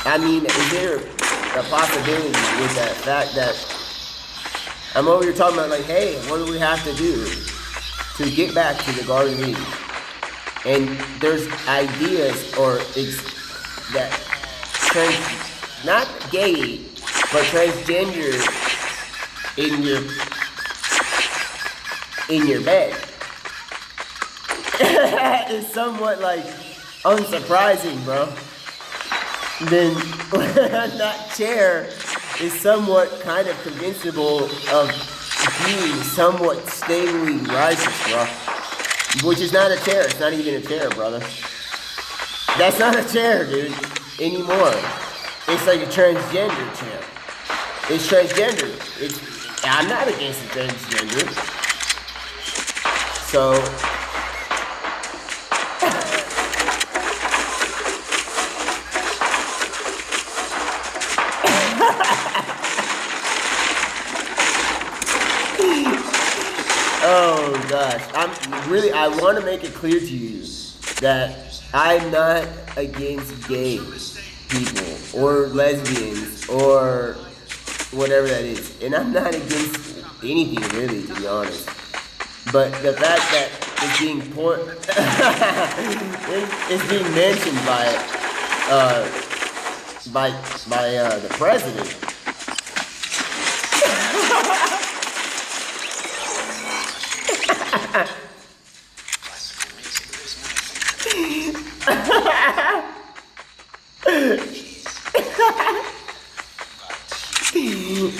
I mean, is there a possibility with that fact that I'm over here talking about, like, hey, what do we have to do to get back to the Garden of Eden? And there's ideas that not gay, but transgender in your bed is somewhat like unsurprising, bro. Then that chair is somewhat kind of convincible of being somewhat stably righteous, bro. Which is not a chair. It's not even a chair, brother. That's not a chair, dude, anymore. It's like a transgender chair. It's transgender. I'm not against the transgender. So, oh gosh, I want to make it clear to you that I'm not against gay people or lesbians or whatever that is. And I'm not against anything really, to be honest. But the fact that it's being it's being mentioned by the president.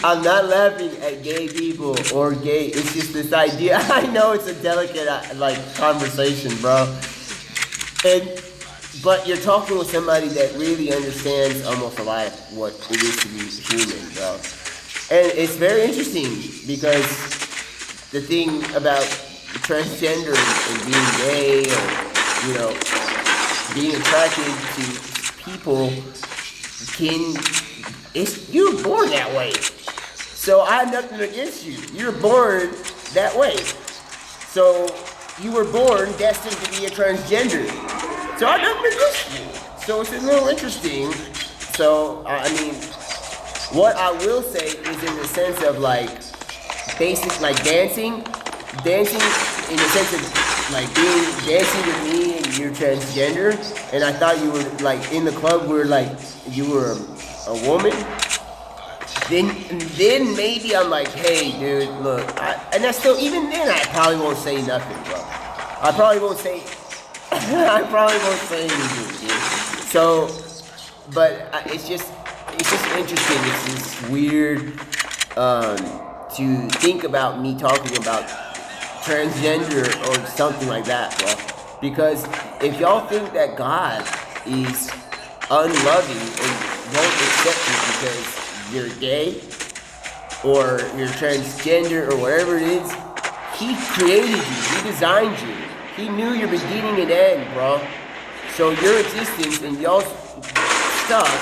I'm not laughing at gay people or gay. It's just this idea. I know it's a delicate conversation, bro. But you're talking with somebody that really understands almost a lot of what it is to be human, bro. And it's very interesting because the thing about transgender and being gay or, being attracted to people you're born that way. So I have nothing against you. You're born that way. So you were born destined to be a transgender. So I have nothing against you. So it's a little interesting. So, I mean, what I will say is in the sense of basic dancing in the sense of dancing with me and you're transgender, and I thought you were in the club where you were a woman, then maybe I'm like, hey dude, look, and that's still, even then I probably won't say nothing, bro. I probably won't say anything, dude. So, but it's just interesting. It's just weird to think about me talking about transgender or something like that, bro. Because if y'all think that God is unloving and won't accept you because you're gay or you're transgender or whatever it is, He created you. He designed you. He knew your beginning and end, bro. So your existence and y'all's stuff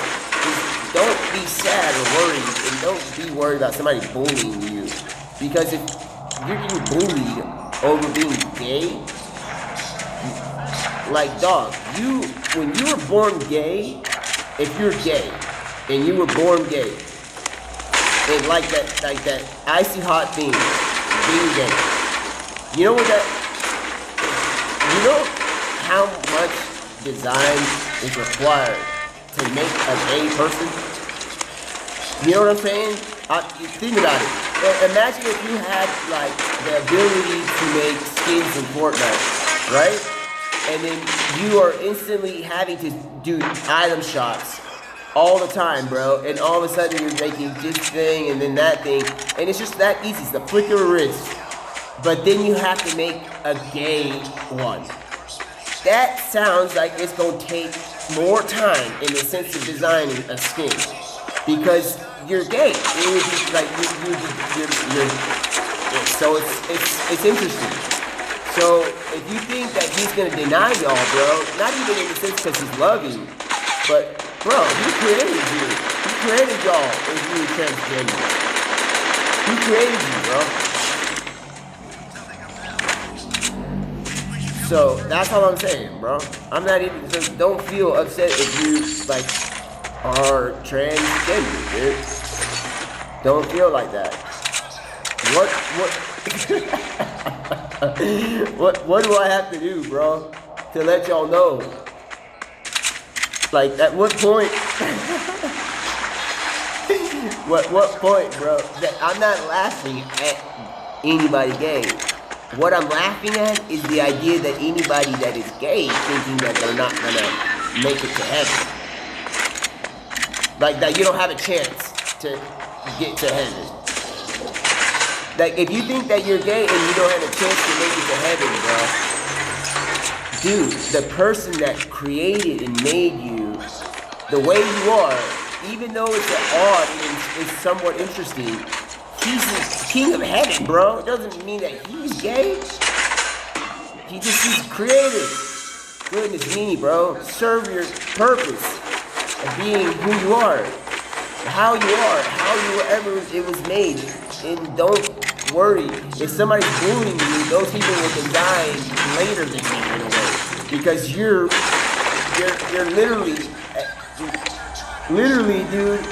is, don't be sad or worried, and don't be worried about somebody bullying you. Because if you're getting bullied over being gay, dog, when you were born gay, if you're gay and you were born gay, and that icy hot thing being gay. You know what that? You know how much design is required to make a gay person? You know what I'm saying? Think about it. Imagine if you had like the ability to make skins in Fortnite, right? And then you are instantly having to do item shops all the time, bro. And all of a sudden you're making this thing and then that thing. And it's just that easy. It's the flick of a wrist. But then you have to make a gay one. That sounds like it's going to take more time in the sense of designing a skin. Because you're gay. It would be like you're so it's interesting. So if you think that he's gonna deny y'all, bro, not even in the sense because he's loving, but bro, he created you. He created y'all if you were transgender. He created you, bro. So that's all I'm saying, bro. I'm not even. So don't feel upset if you like are transgender, dude. Don't feel like that. What do I have to do, bro, to let y'all know? Like, at what point? what point, bro? That I'm not laughing at anybody gay. What I'm laughing at is the idea that anybody that is gay thinking that they're not gonna make it to heaven. Like that you don't have a chance to get to heaven. Like if you think that you're gay and you don't have a chance to make it to heaven, bro, dude, the person that created and made you the way you are, even though it's odd and it's somewhat interesting, he's the king of heaven, bro. It doesn't mean that he's gay. He's creative. Goodness me, bro. Serve your purpose of being who you are, how you ever it was made. And don't worry if somebody's bullying you. Those people will die later than you in a way, because you're literally, dude.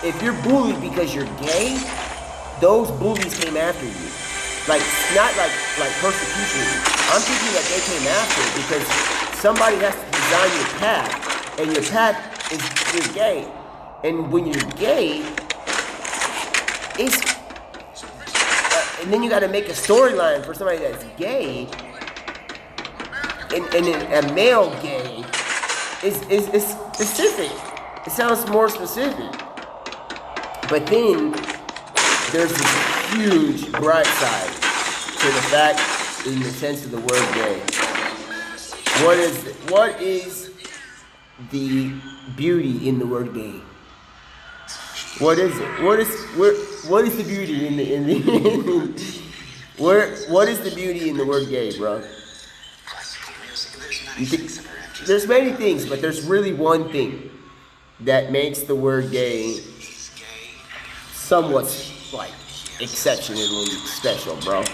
If you're bullied because you're gay, those bullies came after you. Like not like persecution. I'm thinking that they came after because somebody has to design your path, and your path is you're gay. And when you're gay, it's and then you got to make a storyline for somebody that's gay, and a male gay is specific. It sounds more specific. But then there's this huge bright side to the fact, in the sense of the word gay. What is the beauty in the word gay? What is it? What is the beauty in the what is the beauty in the word gay, bro? There's many things, but there's really one thing that makes the word gay somewhat like exceptionally special, bro.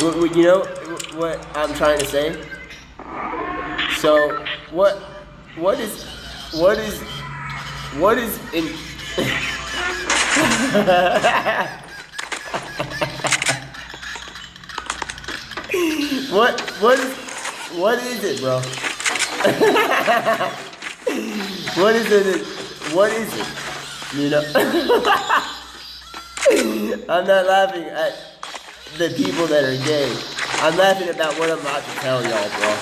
You know what I'm trying to say? So what is in what is it, bro? What is it? You know? I'm not laughing at the people that are gay. I'm laughing about what I'm about to tell y'all, bro.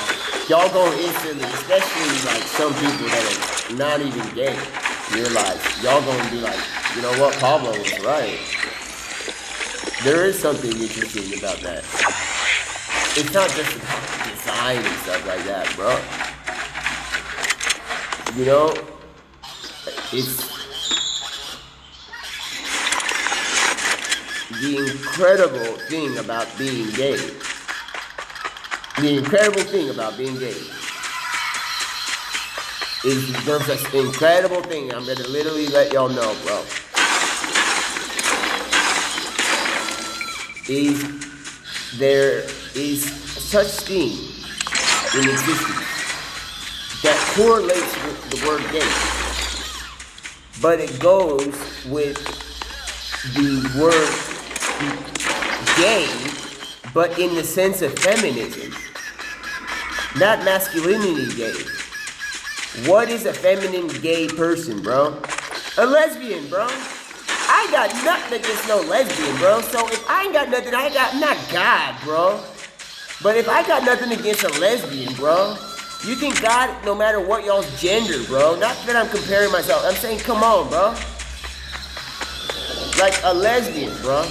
Y'all going instantly, especially like some people that are not even gay, realize y'all going to be like, you know what, Pablo was right. There is something interesting about that. It's not just about design and stuff like that, bro. You know, it's the incredible thing about being gay. The incredible thing about being gay is there's this incredible thing. I'm gonna literally let y'all know, bro. There is such thing in existence that correlates with the word gay, but it goes with the word gay, but in the sense of feminism, not masculinity gay. What is a feminine gay person, bro? A lesbian, bro. I ain't got nothing against no lesbian, bro. So if I ain't got nothing, I got not God, bro. But if I got nothing against a lesbian, bro, you think God, no matter what y'all's gender, bro, not that I'm comparing myself, I'm saying, come on, bro. Like a lesbian, bro.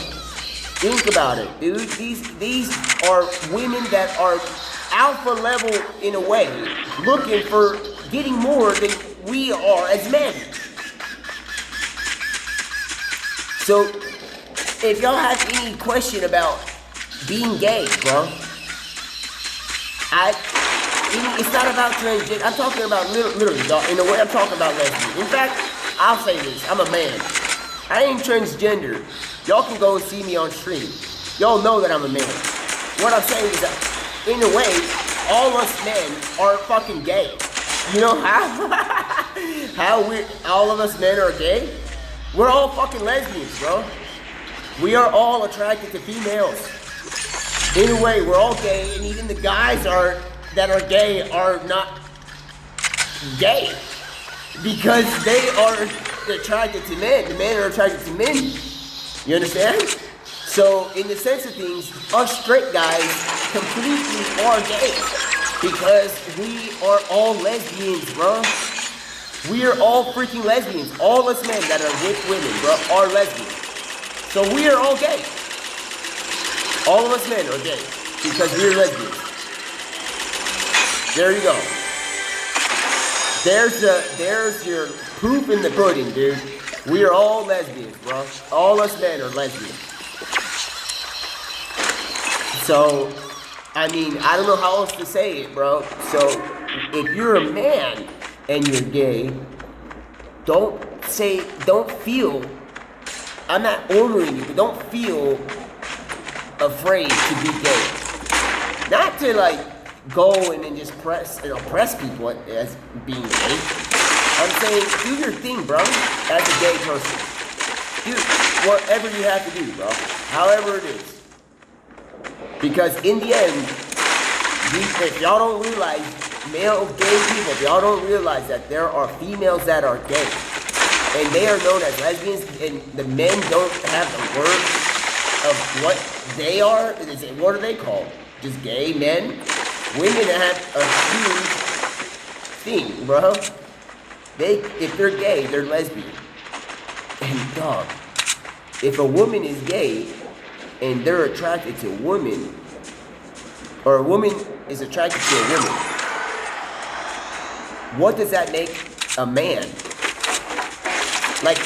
Think about it, dude. These are women that are alpha level in a way, looking for getting more than we are as men. So, if y'all have any question about being gay, bro, it's not about transgender. I'm talking about literally, dog. In a way, I'm talking about lesbian. In fact, I'll say this: I'm a man. I ain't transgender. Y'all can go and see me on stream. Y'all know that I'm a man. What I'm saying is that, in a way, all us men are fucking gay. You know how? All of us men are gay? We're all fucking lesbians, bro. We are all attracted to females. In a way, we're all gay, and even the guys that are gay are not gay. Because they are attracted to men. The men are attracted to men. You understand? So, in the sense of things, us straight guys completely are gay. Because we are all lesbians, bro. We are all freaking lesbians. All us men that are with women, bro, are lesbians. So we are all gay. All of us men are gay. Because we are lesbians. There you go. There's your proof in the pudding, dude. We are all lesbians, bro. All us men are lesbians. So, I mean, I don't know how else to say it, bro. So, if you're a man and you're gay, don't feel, I'm not ordering you, but don't feel afraid to be gay. Not to like go and then just oppress people as being gay. I'm saying, do your thing, bro, as a gay person. Do whatever you have to do, bro. However it is. Because in the end, if y'all don't realize, male gay people, if y'all don't realize that there are females that are gay, and they are known as lesbians, and the men don't have the word of what they are, what are they called? Just gay men? Women have a huge thing, bro. If they're gay, they're lesbian. And dog, if a woman is gay and they're attracted to a woman, or a woman is attracted to a woman, what does that make a man? Like,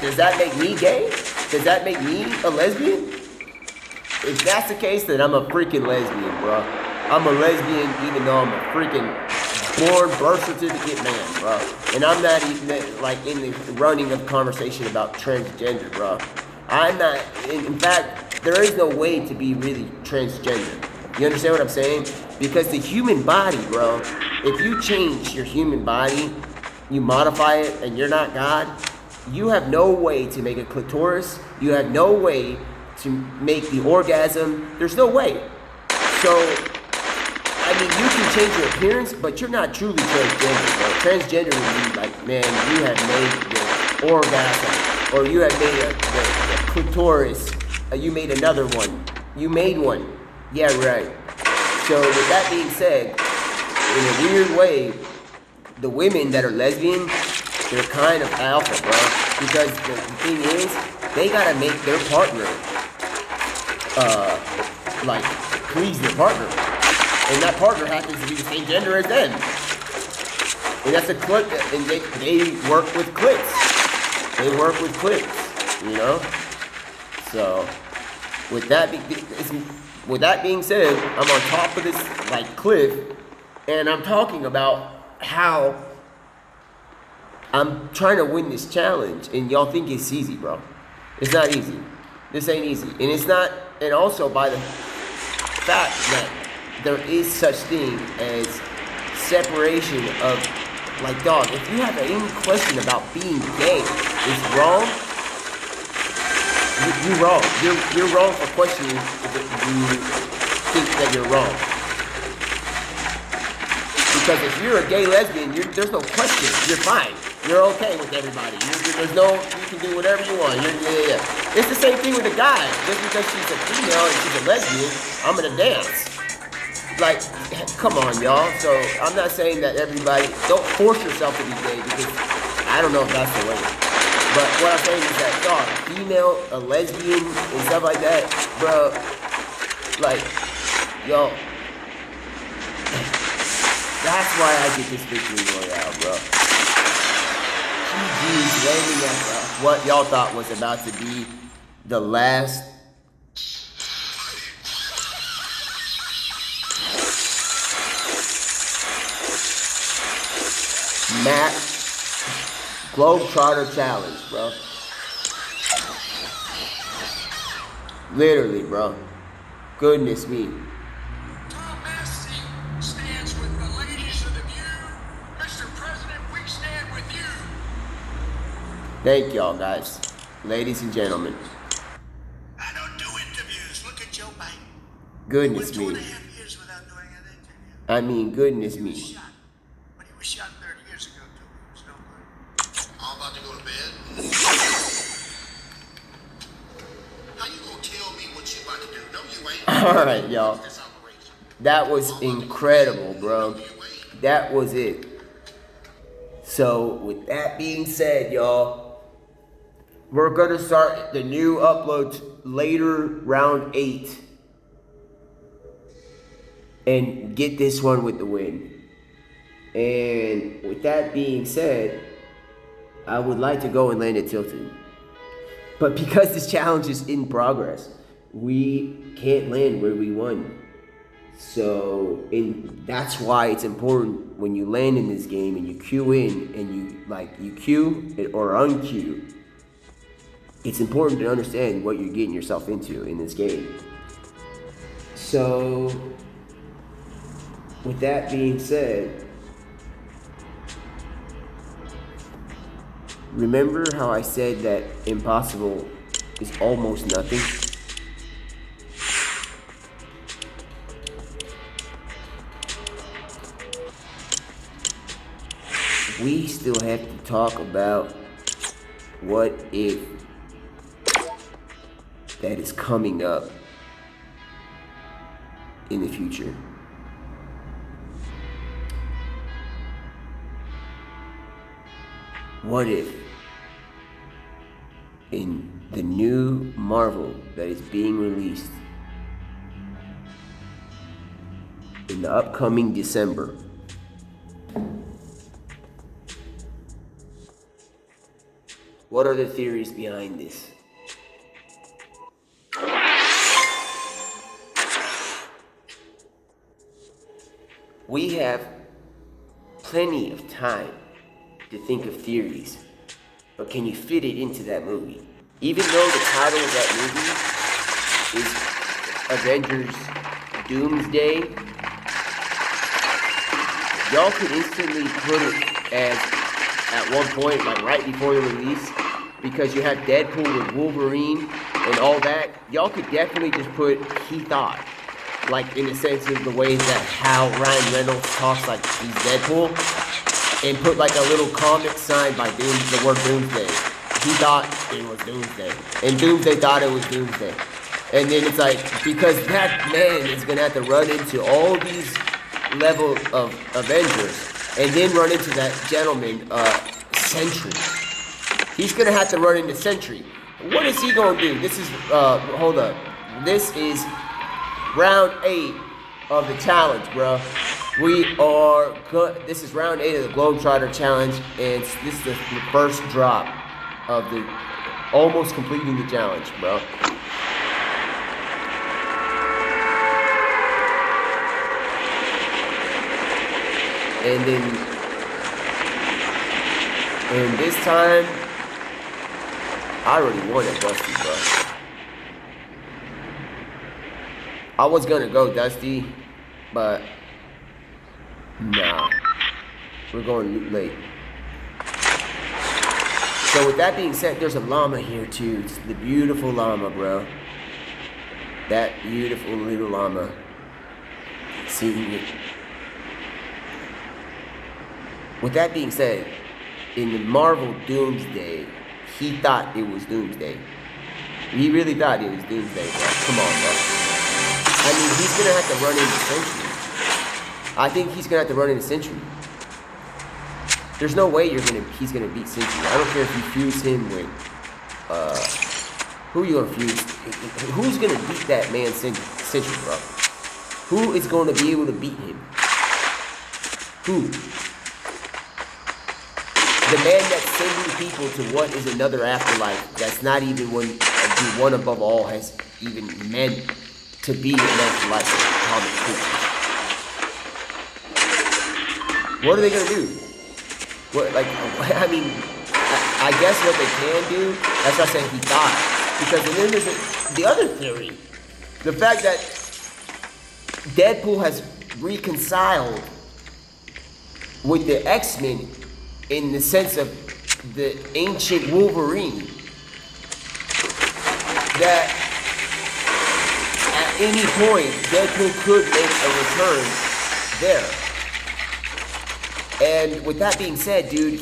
does that make me gay? Does that make me a lesbian? If that's the case, then I'm a freaking lesbian, bro. I'm a lesbian even though I'm a freaking born birth certificate man, bro. And I'm not even like in the running of conversation about transgender, bro. I'm not, in fact, there is no way to be really transgender. You understand what I'm saying? Because the human body, bro, if you change your human body, you modify it, and you're not God, you have no way to make a clitoris. You have no way to make the orgasm. There's no way. So, I mean, you can change your appearance, but you're not truly transgender, bro. Transgender would be like, man, you have made the orgasm, or you have made the clitoris. You made another one. You made one. Yeah, right. So, with that being said, in a weird way, the women that are lesbian, they're kind of alpha, bro. Because the thing is, they gotta make their partner, like, please their partner. And that partner happens to be the same gender as them. And that's a clip, and they work with clips. They work with clips, you know? So, with that being said, I'm on top of this, like, cliff, and I'm talking about how I'm trying to win this challenge, and y'all think it's easy, bro. It's not easy. This ain't easy. And it's not, and also by the fact that there is such thing as separation of, like, dog, if you have any question about being gay is wrong, You're wrong. You're wrong for questioning that you think that you're wrong. Because if you're a gay lesbian, there's no question. You're fine. You're okay with everybody. You can do whatever you want. Yeah. It's the same thing with a guy. Just because she's a female and she's a lesbian, I'm gonna dance. Like, come on, y'all. So I'm not saying that everybody, don't force yourself to be gay because I don't know if that's the way. But what I'm saying is that, dog, female, a lesbian, and stuff like that, bro, like, yo, that's why I get this victory royale, bro. GG's landing at what y'all thought was about to be the last map GlobeTrotter challenge, bro. Literally, bro. Goodness me. Tom Massey stands with the ladies of the view. Mr. President, we stand with you. Thank y'all, guys. Ladies and gentlemen. I don't do interviews. Look at Joe Biden. Goodness He went me. 2.5 years without doing an interview. I mean, goodness He was me. shot. But he was shot 30 years ago, too. It was no good. I'm about to go to bed. How you gonna tell me what you about to do? No, you ain't. Alright, y'all. This operation. That was incredible, bro. That was it. So, with that being said, y'all, we're gonna start the new uploads later, round 8. And get this one with the win. And with that being said, I would like to go and land at Tilted. But because this challenge is in progress, we can't land where we won. So, that's why it's important when you land in this game and you queue in and you queue or unqueue. It's important to understand what you're getting yourself into in this game. So, with that being said, remember how I said that impossible is almost nothing? We still have to talk about what if that is coming up in the future. What if in the new Marvel that is being released in the upcoming December, what are the theories behind this? We have plenty of time to think of theories, but can you fit it into that movie? Even though the title of that movie is Avengers Doomsday, y'all could instantly put it as, at one point, like right before the release, because you have Deadpool with Wolverine and all that, y'all could definitely just put he thought. Like in the sense of the way that how Ryan Reynolds talks like he's Deadpool, and put like a little comic sign by the word Doomsday. He thought it was Doomsday, and Doomsday thought it was Doomsday. And then it's like, because that man is gonna have to run into all these level of Avengers, and then run into that gentleman, Sentry. He's gonna have to run into Sentry. What is he gonna do? This is, hold up. This is round 8 of the challenge, bro. We are good. This is round 8 of the GlobeTrotter challenge, and this is the first drop of the almost completing the challenge, bro. And this time, I already won at Dusty, bro. I was gonna go Dusty, but nah, we're going Loot Lake. So with that being said, there's a llama here too. It's the beautiful llama, bro. That beautiful little llama. See it. With that being said, in the Marvel Doomsday, he thought it was Doomsday. He really thought it was Doomsday, bro. Come on, bro. I mean, he's gonna have to run into Sentry. I think he's gonna have to run into Sentry. There's no way he's gonna beat Sentry. I don't care if you fuse him with who you gonna fuse? Who's gonna beat that man Sentry, bro? Who is gonna be able to beat him? Who? The man that's sending people to what is another afterlife that's not even one above all has even meant to be an afterlife of comic creatures. What are they gonna do? What, like, I mean, I guess what they can do, that's why I said he thought. Because then there's the other theory. The fact that Deadpool has reconciled with the X-Men in the sense of the ancient Wolverine. That at any point, Deadpool could make a return there. And with that being said, dude,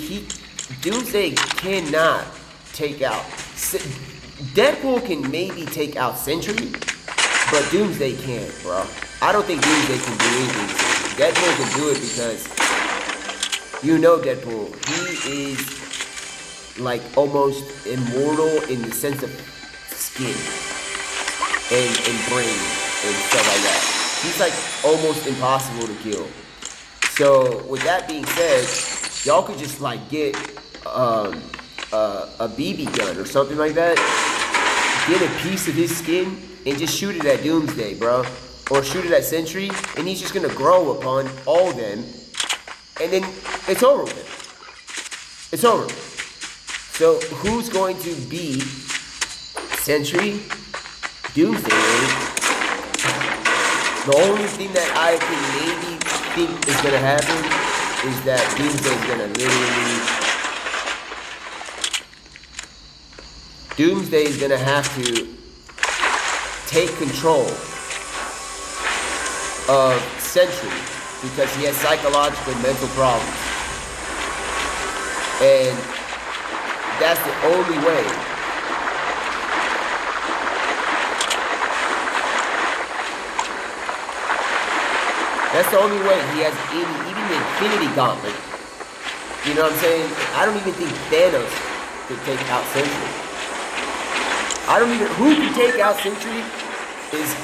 Doomsday cannot take out... Deadpool can maybe take out Sentry, but Doomsday can't, bro. I don't think Doomsday can do anything to Sentry. Deadpool can do it because, you know Deadpool, he is like almost immortal in the sense of skin and brain and stuff like that. He's like almost impossible to kill. So with that being said, y'all could just like get a BB gun or something like that, get a piece of his skin and just shoot it at Doomsday, bro. Or shoot it at Sentry, and he's just gonna grow upon all of them, and then it's over with. It's over. So who's going to be Sentry? Doomsday. The only thing that I can maybe think is gonna happen is that Doomsday's gonna Doomsday is gonna have to take control of Sentry because he has psychological and mental problems. And that's the only way. That's the only way he has even the Infinity Gauntlet. You know what I'm saying? I don't even think Thanos could take out Sentry. Who can take out Sentry is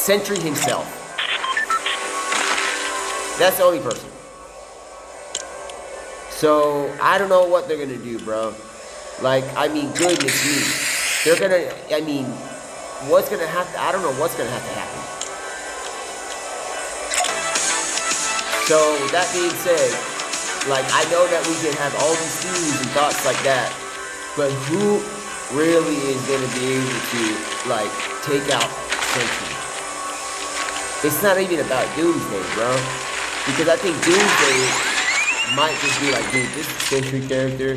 Sentry himself. That's the only person. So, I don't know what they're gonna do, bro. Like, I mean, goodness me. They're gonna, I mean, what's gonna have to, I don't know what's gonna have to happen. So, with that being said, like, I know that we can have all these theories and thoughts like that, but who really is gonna be able to, like, take out Sentry? It's not even about Doomsday, bro. Because I think Doomsday might just be like, dude, this Sentry character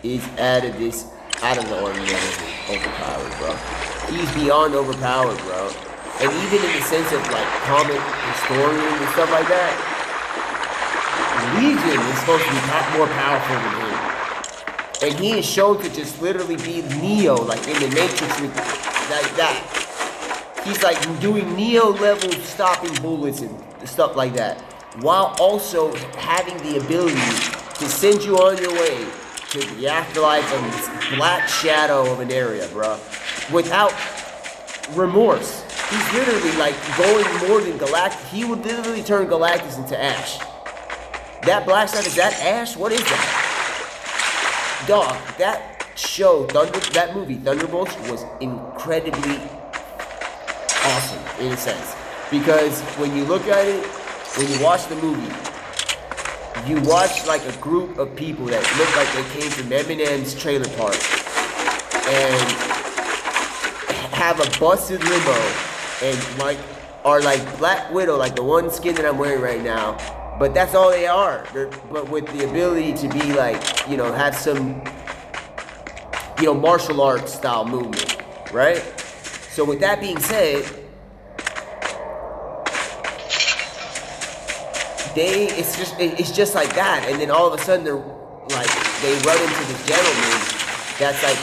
is out of this, I don't know, overpowered, bro. He's beyond overpowered, bro. And even in the sense of like comic historian and stuff like that, Legion is supposed to be more powerful than him. And he is shown to just literally be Neo, like in the Matrix, with like that. He's like doing Neo level stopping bullets and stuff like that, while also having the ability to send you on your way to the afterlife of this black shadow of an area, bro, without remorse. He's literally like going more than Galactus. He would literally turn Galactus into ash. That black side, is that ash? What is that? Dog, that show, that movie, Thunderbolts, was incredibly awesome in a sense. Because when you look at it, when you watch the movie, you watch like a group of people that look like they came from Eminem's trailer park and have a busted limo and like are like Black Widow, like the one skin that I'm wearing right now, but that's all they are. But with the ability to be like, you know, have some martial arts style movement, right? So with that being said, it's just like that, and then all of a sudden they run into this gentleman that's like,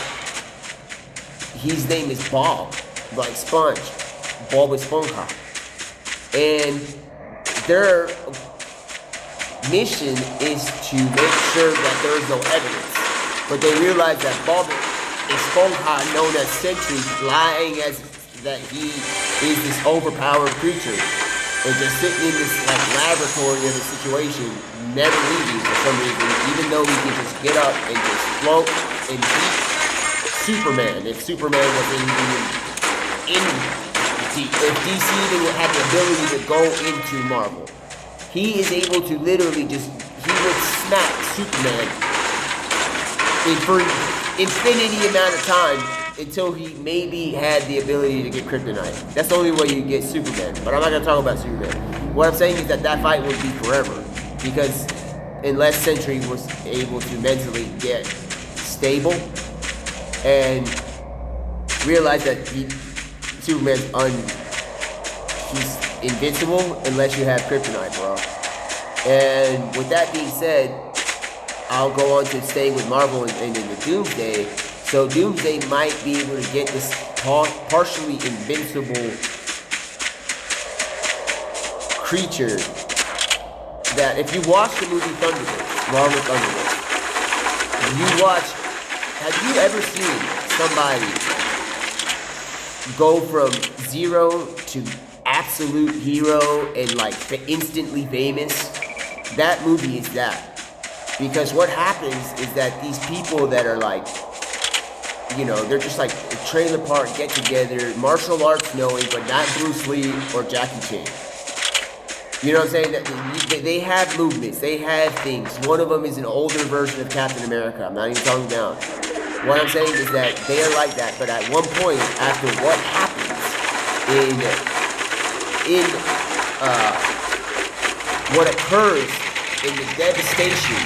his name is Bob, like Sponge, Bob Esponja, and their mission is to make sure that there is no evidence, but they realize that Bob Esponja, known as Sentry, lying as that he is this overpowered creature, and just sitting in this like laboratory of the situation, never leaving for some reason, even though he can just get up and just float and beat Superman. If Superman was if DC even had the ability to go into Marvel, he is able to literally he would smack Superman for infinity amount of time until he maybe had the ability to get kryptonite. That's the only way you get Superman. But I'm not gonna talk about Superman. What I'm saying is that fight would be forever, because unless Sentry was able to mentally get stable and realize that Superman's he's invincible unless you have kryptonite, bro. And with that being said, I'll go on to stay with Marvel and in the Doomsday. So Doomsday might be able to get this partially invincible creature that, if you watch the movie Thunderbolts, Marvel Thunderbolts, have you ever seen somebody go from zero to absolute hero and like instantly famous? That movie is that. Because what happens is that these people that are like, they're just like a trailer park get together, martial arts knowing, but not Bruce Lee or Jackie Chan. You know what I'm saying? That they have movements, they have things. One of them is an older version of Captain America. I'm not even talking down. What I'm saying is that they are like that, but at one point, after what happens what occurs in the devastation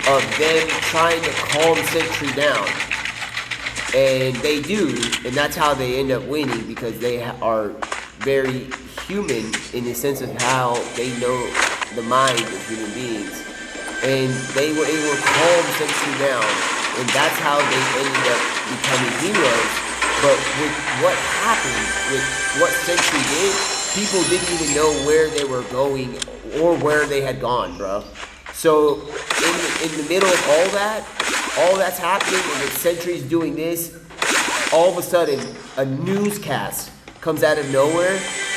of them trying to calm Sentry down, and they do, and that's how they end up winning, because they are very human in the sense of how they know the mind of human beings, and they were able to calm Sentry down, and that's how they ended up becoming heroes. But with what happened, with what Sentry did, people didn't even know where they were going or where they had gone, bro. So in the middle of all that's happening, and the Sentry's doing this, all of a sudden a newscast comes out of nowhere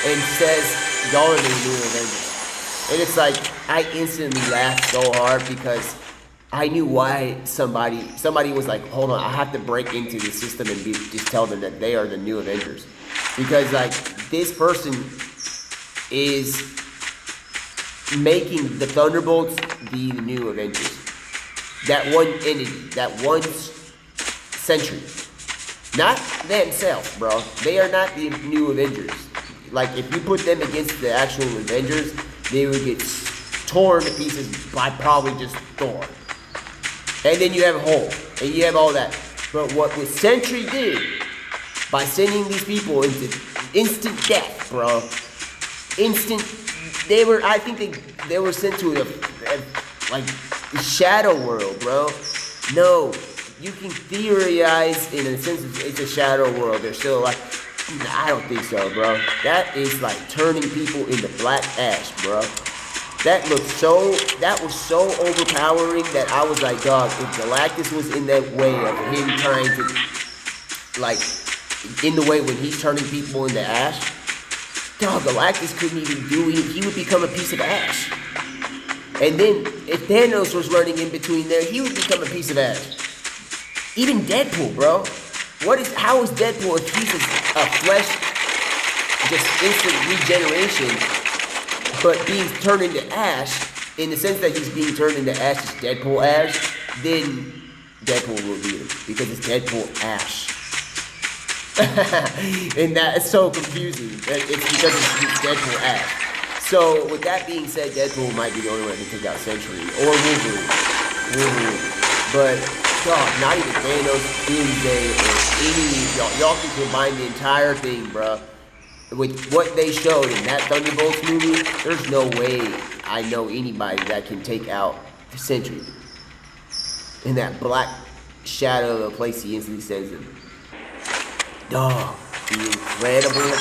and says, y'all are the new Avengers. And it's like, I instantly laughed so hard, because I knew why somebody was like, hold on, I have to break into the system and just tell them that they are the new Avengers. Because like, this person is making the Thunderbolts be the new Avengers. That one entity, that one Sentry. Not themselves, bro. They are not the new Avengers. Like, if you put them against the actual Avengers, they would get torn to pieces by probably just Thor. And then you have Hulk, and you have all that. But what Sentry did, by sending these people into instant death, bro. I think they were sent to a shadow world, bro. No, you can theorize in a sense it's a shadow world. They're still like, I don't think so, bro. That is like turning people into black ash, bro. That was so overpowering that I was like, dog, if Galactus was in that way of him trying to, like, in the way when he's turning people into ash, dog, Galactus couldn't even do it. He would become a piece of ash. And then, if Thanos was running in between there, he would become a piece of ash. Even Deadpool, bro. How is Deadpool if he's a flesh, just instant regeneration, but being turned into ash, in the sense that he's being turned into ash, is Deadpool ash, then Deadpool will beat him, because it's Deadpool ash. And that is so confusing. It's because it's Deadpool ash. So, with that being said, Deadpool might be the only one to take out Sentry, or Wolverine. But Dog, not even Thanos, Doomsday, or any y'all can combine the entire thing, bruh. With what they showed in that Thunderbolts movie, there's no way I know anybody that can take out the Sentry. In that black shadow of the place he instantly sends him. Dog, the incredible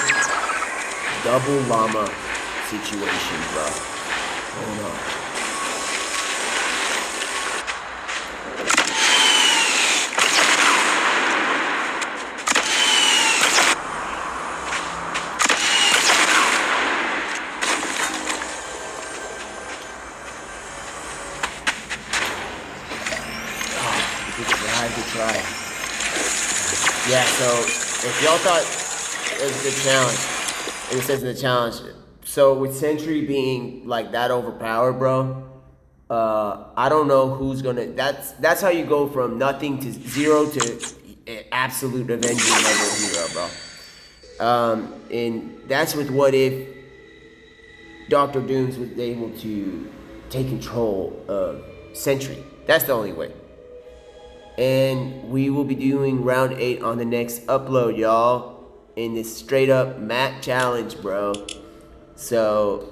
double llama situation, bruh. Hold on. Good try. Yeah, so if y'all thought it was a good challenge, in the sense of the challenge, so with Sentry being like that overpowered, bro, I don't know who's gonna. That's how you go from nothing to zero to absolute Avenger level hero, bro. And that's with what if Doctor Dooms was able to take control of Sentry. That's the only way. And we will be doing round 8 on the next upload, y'all. In this straight up Matt challenge, bro. So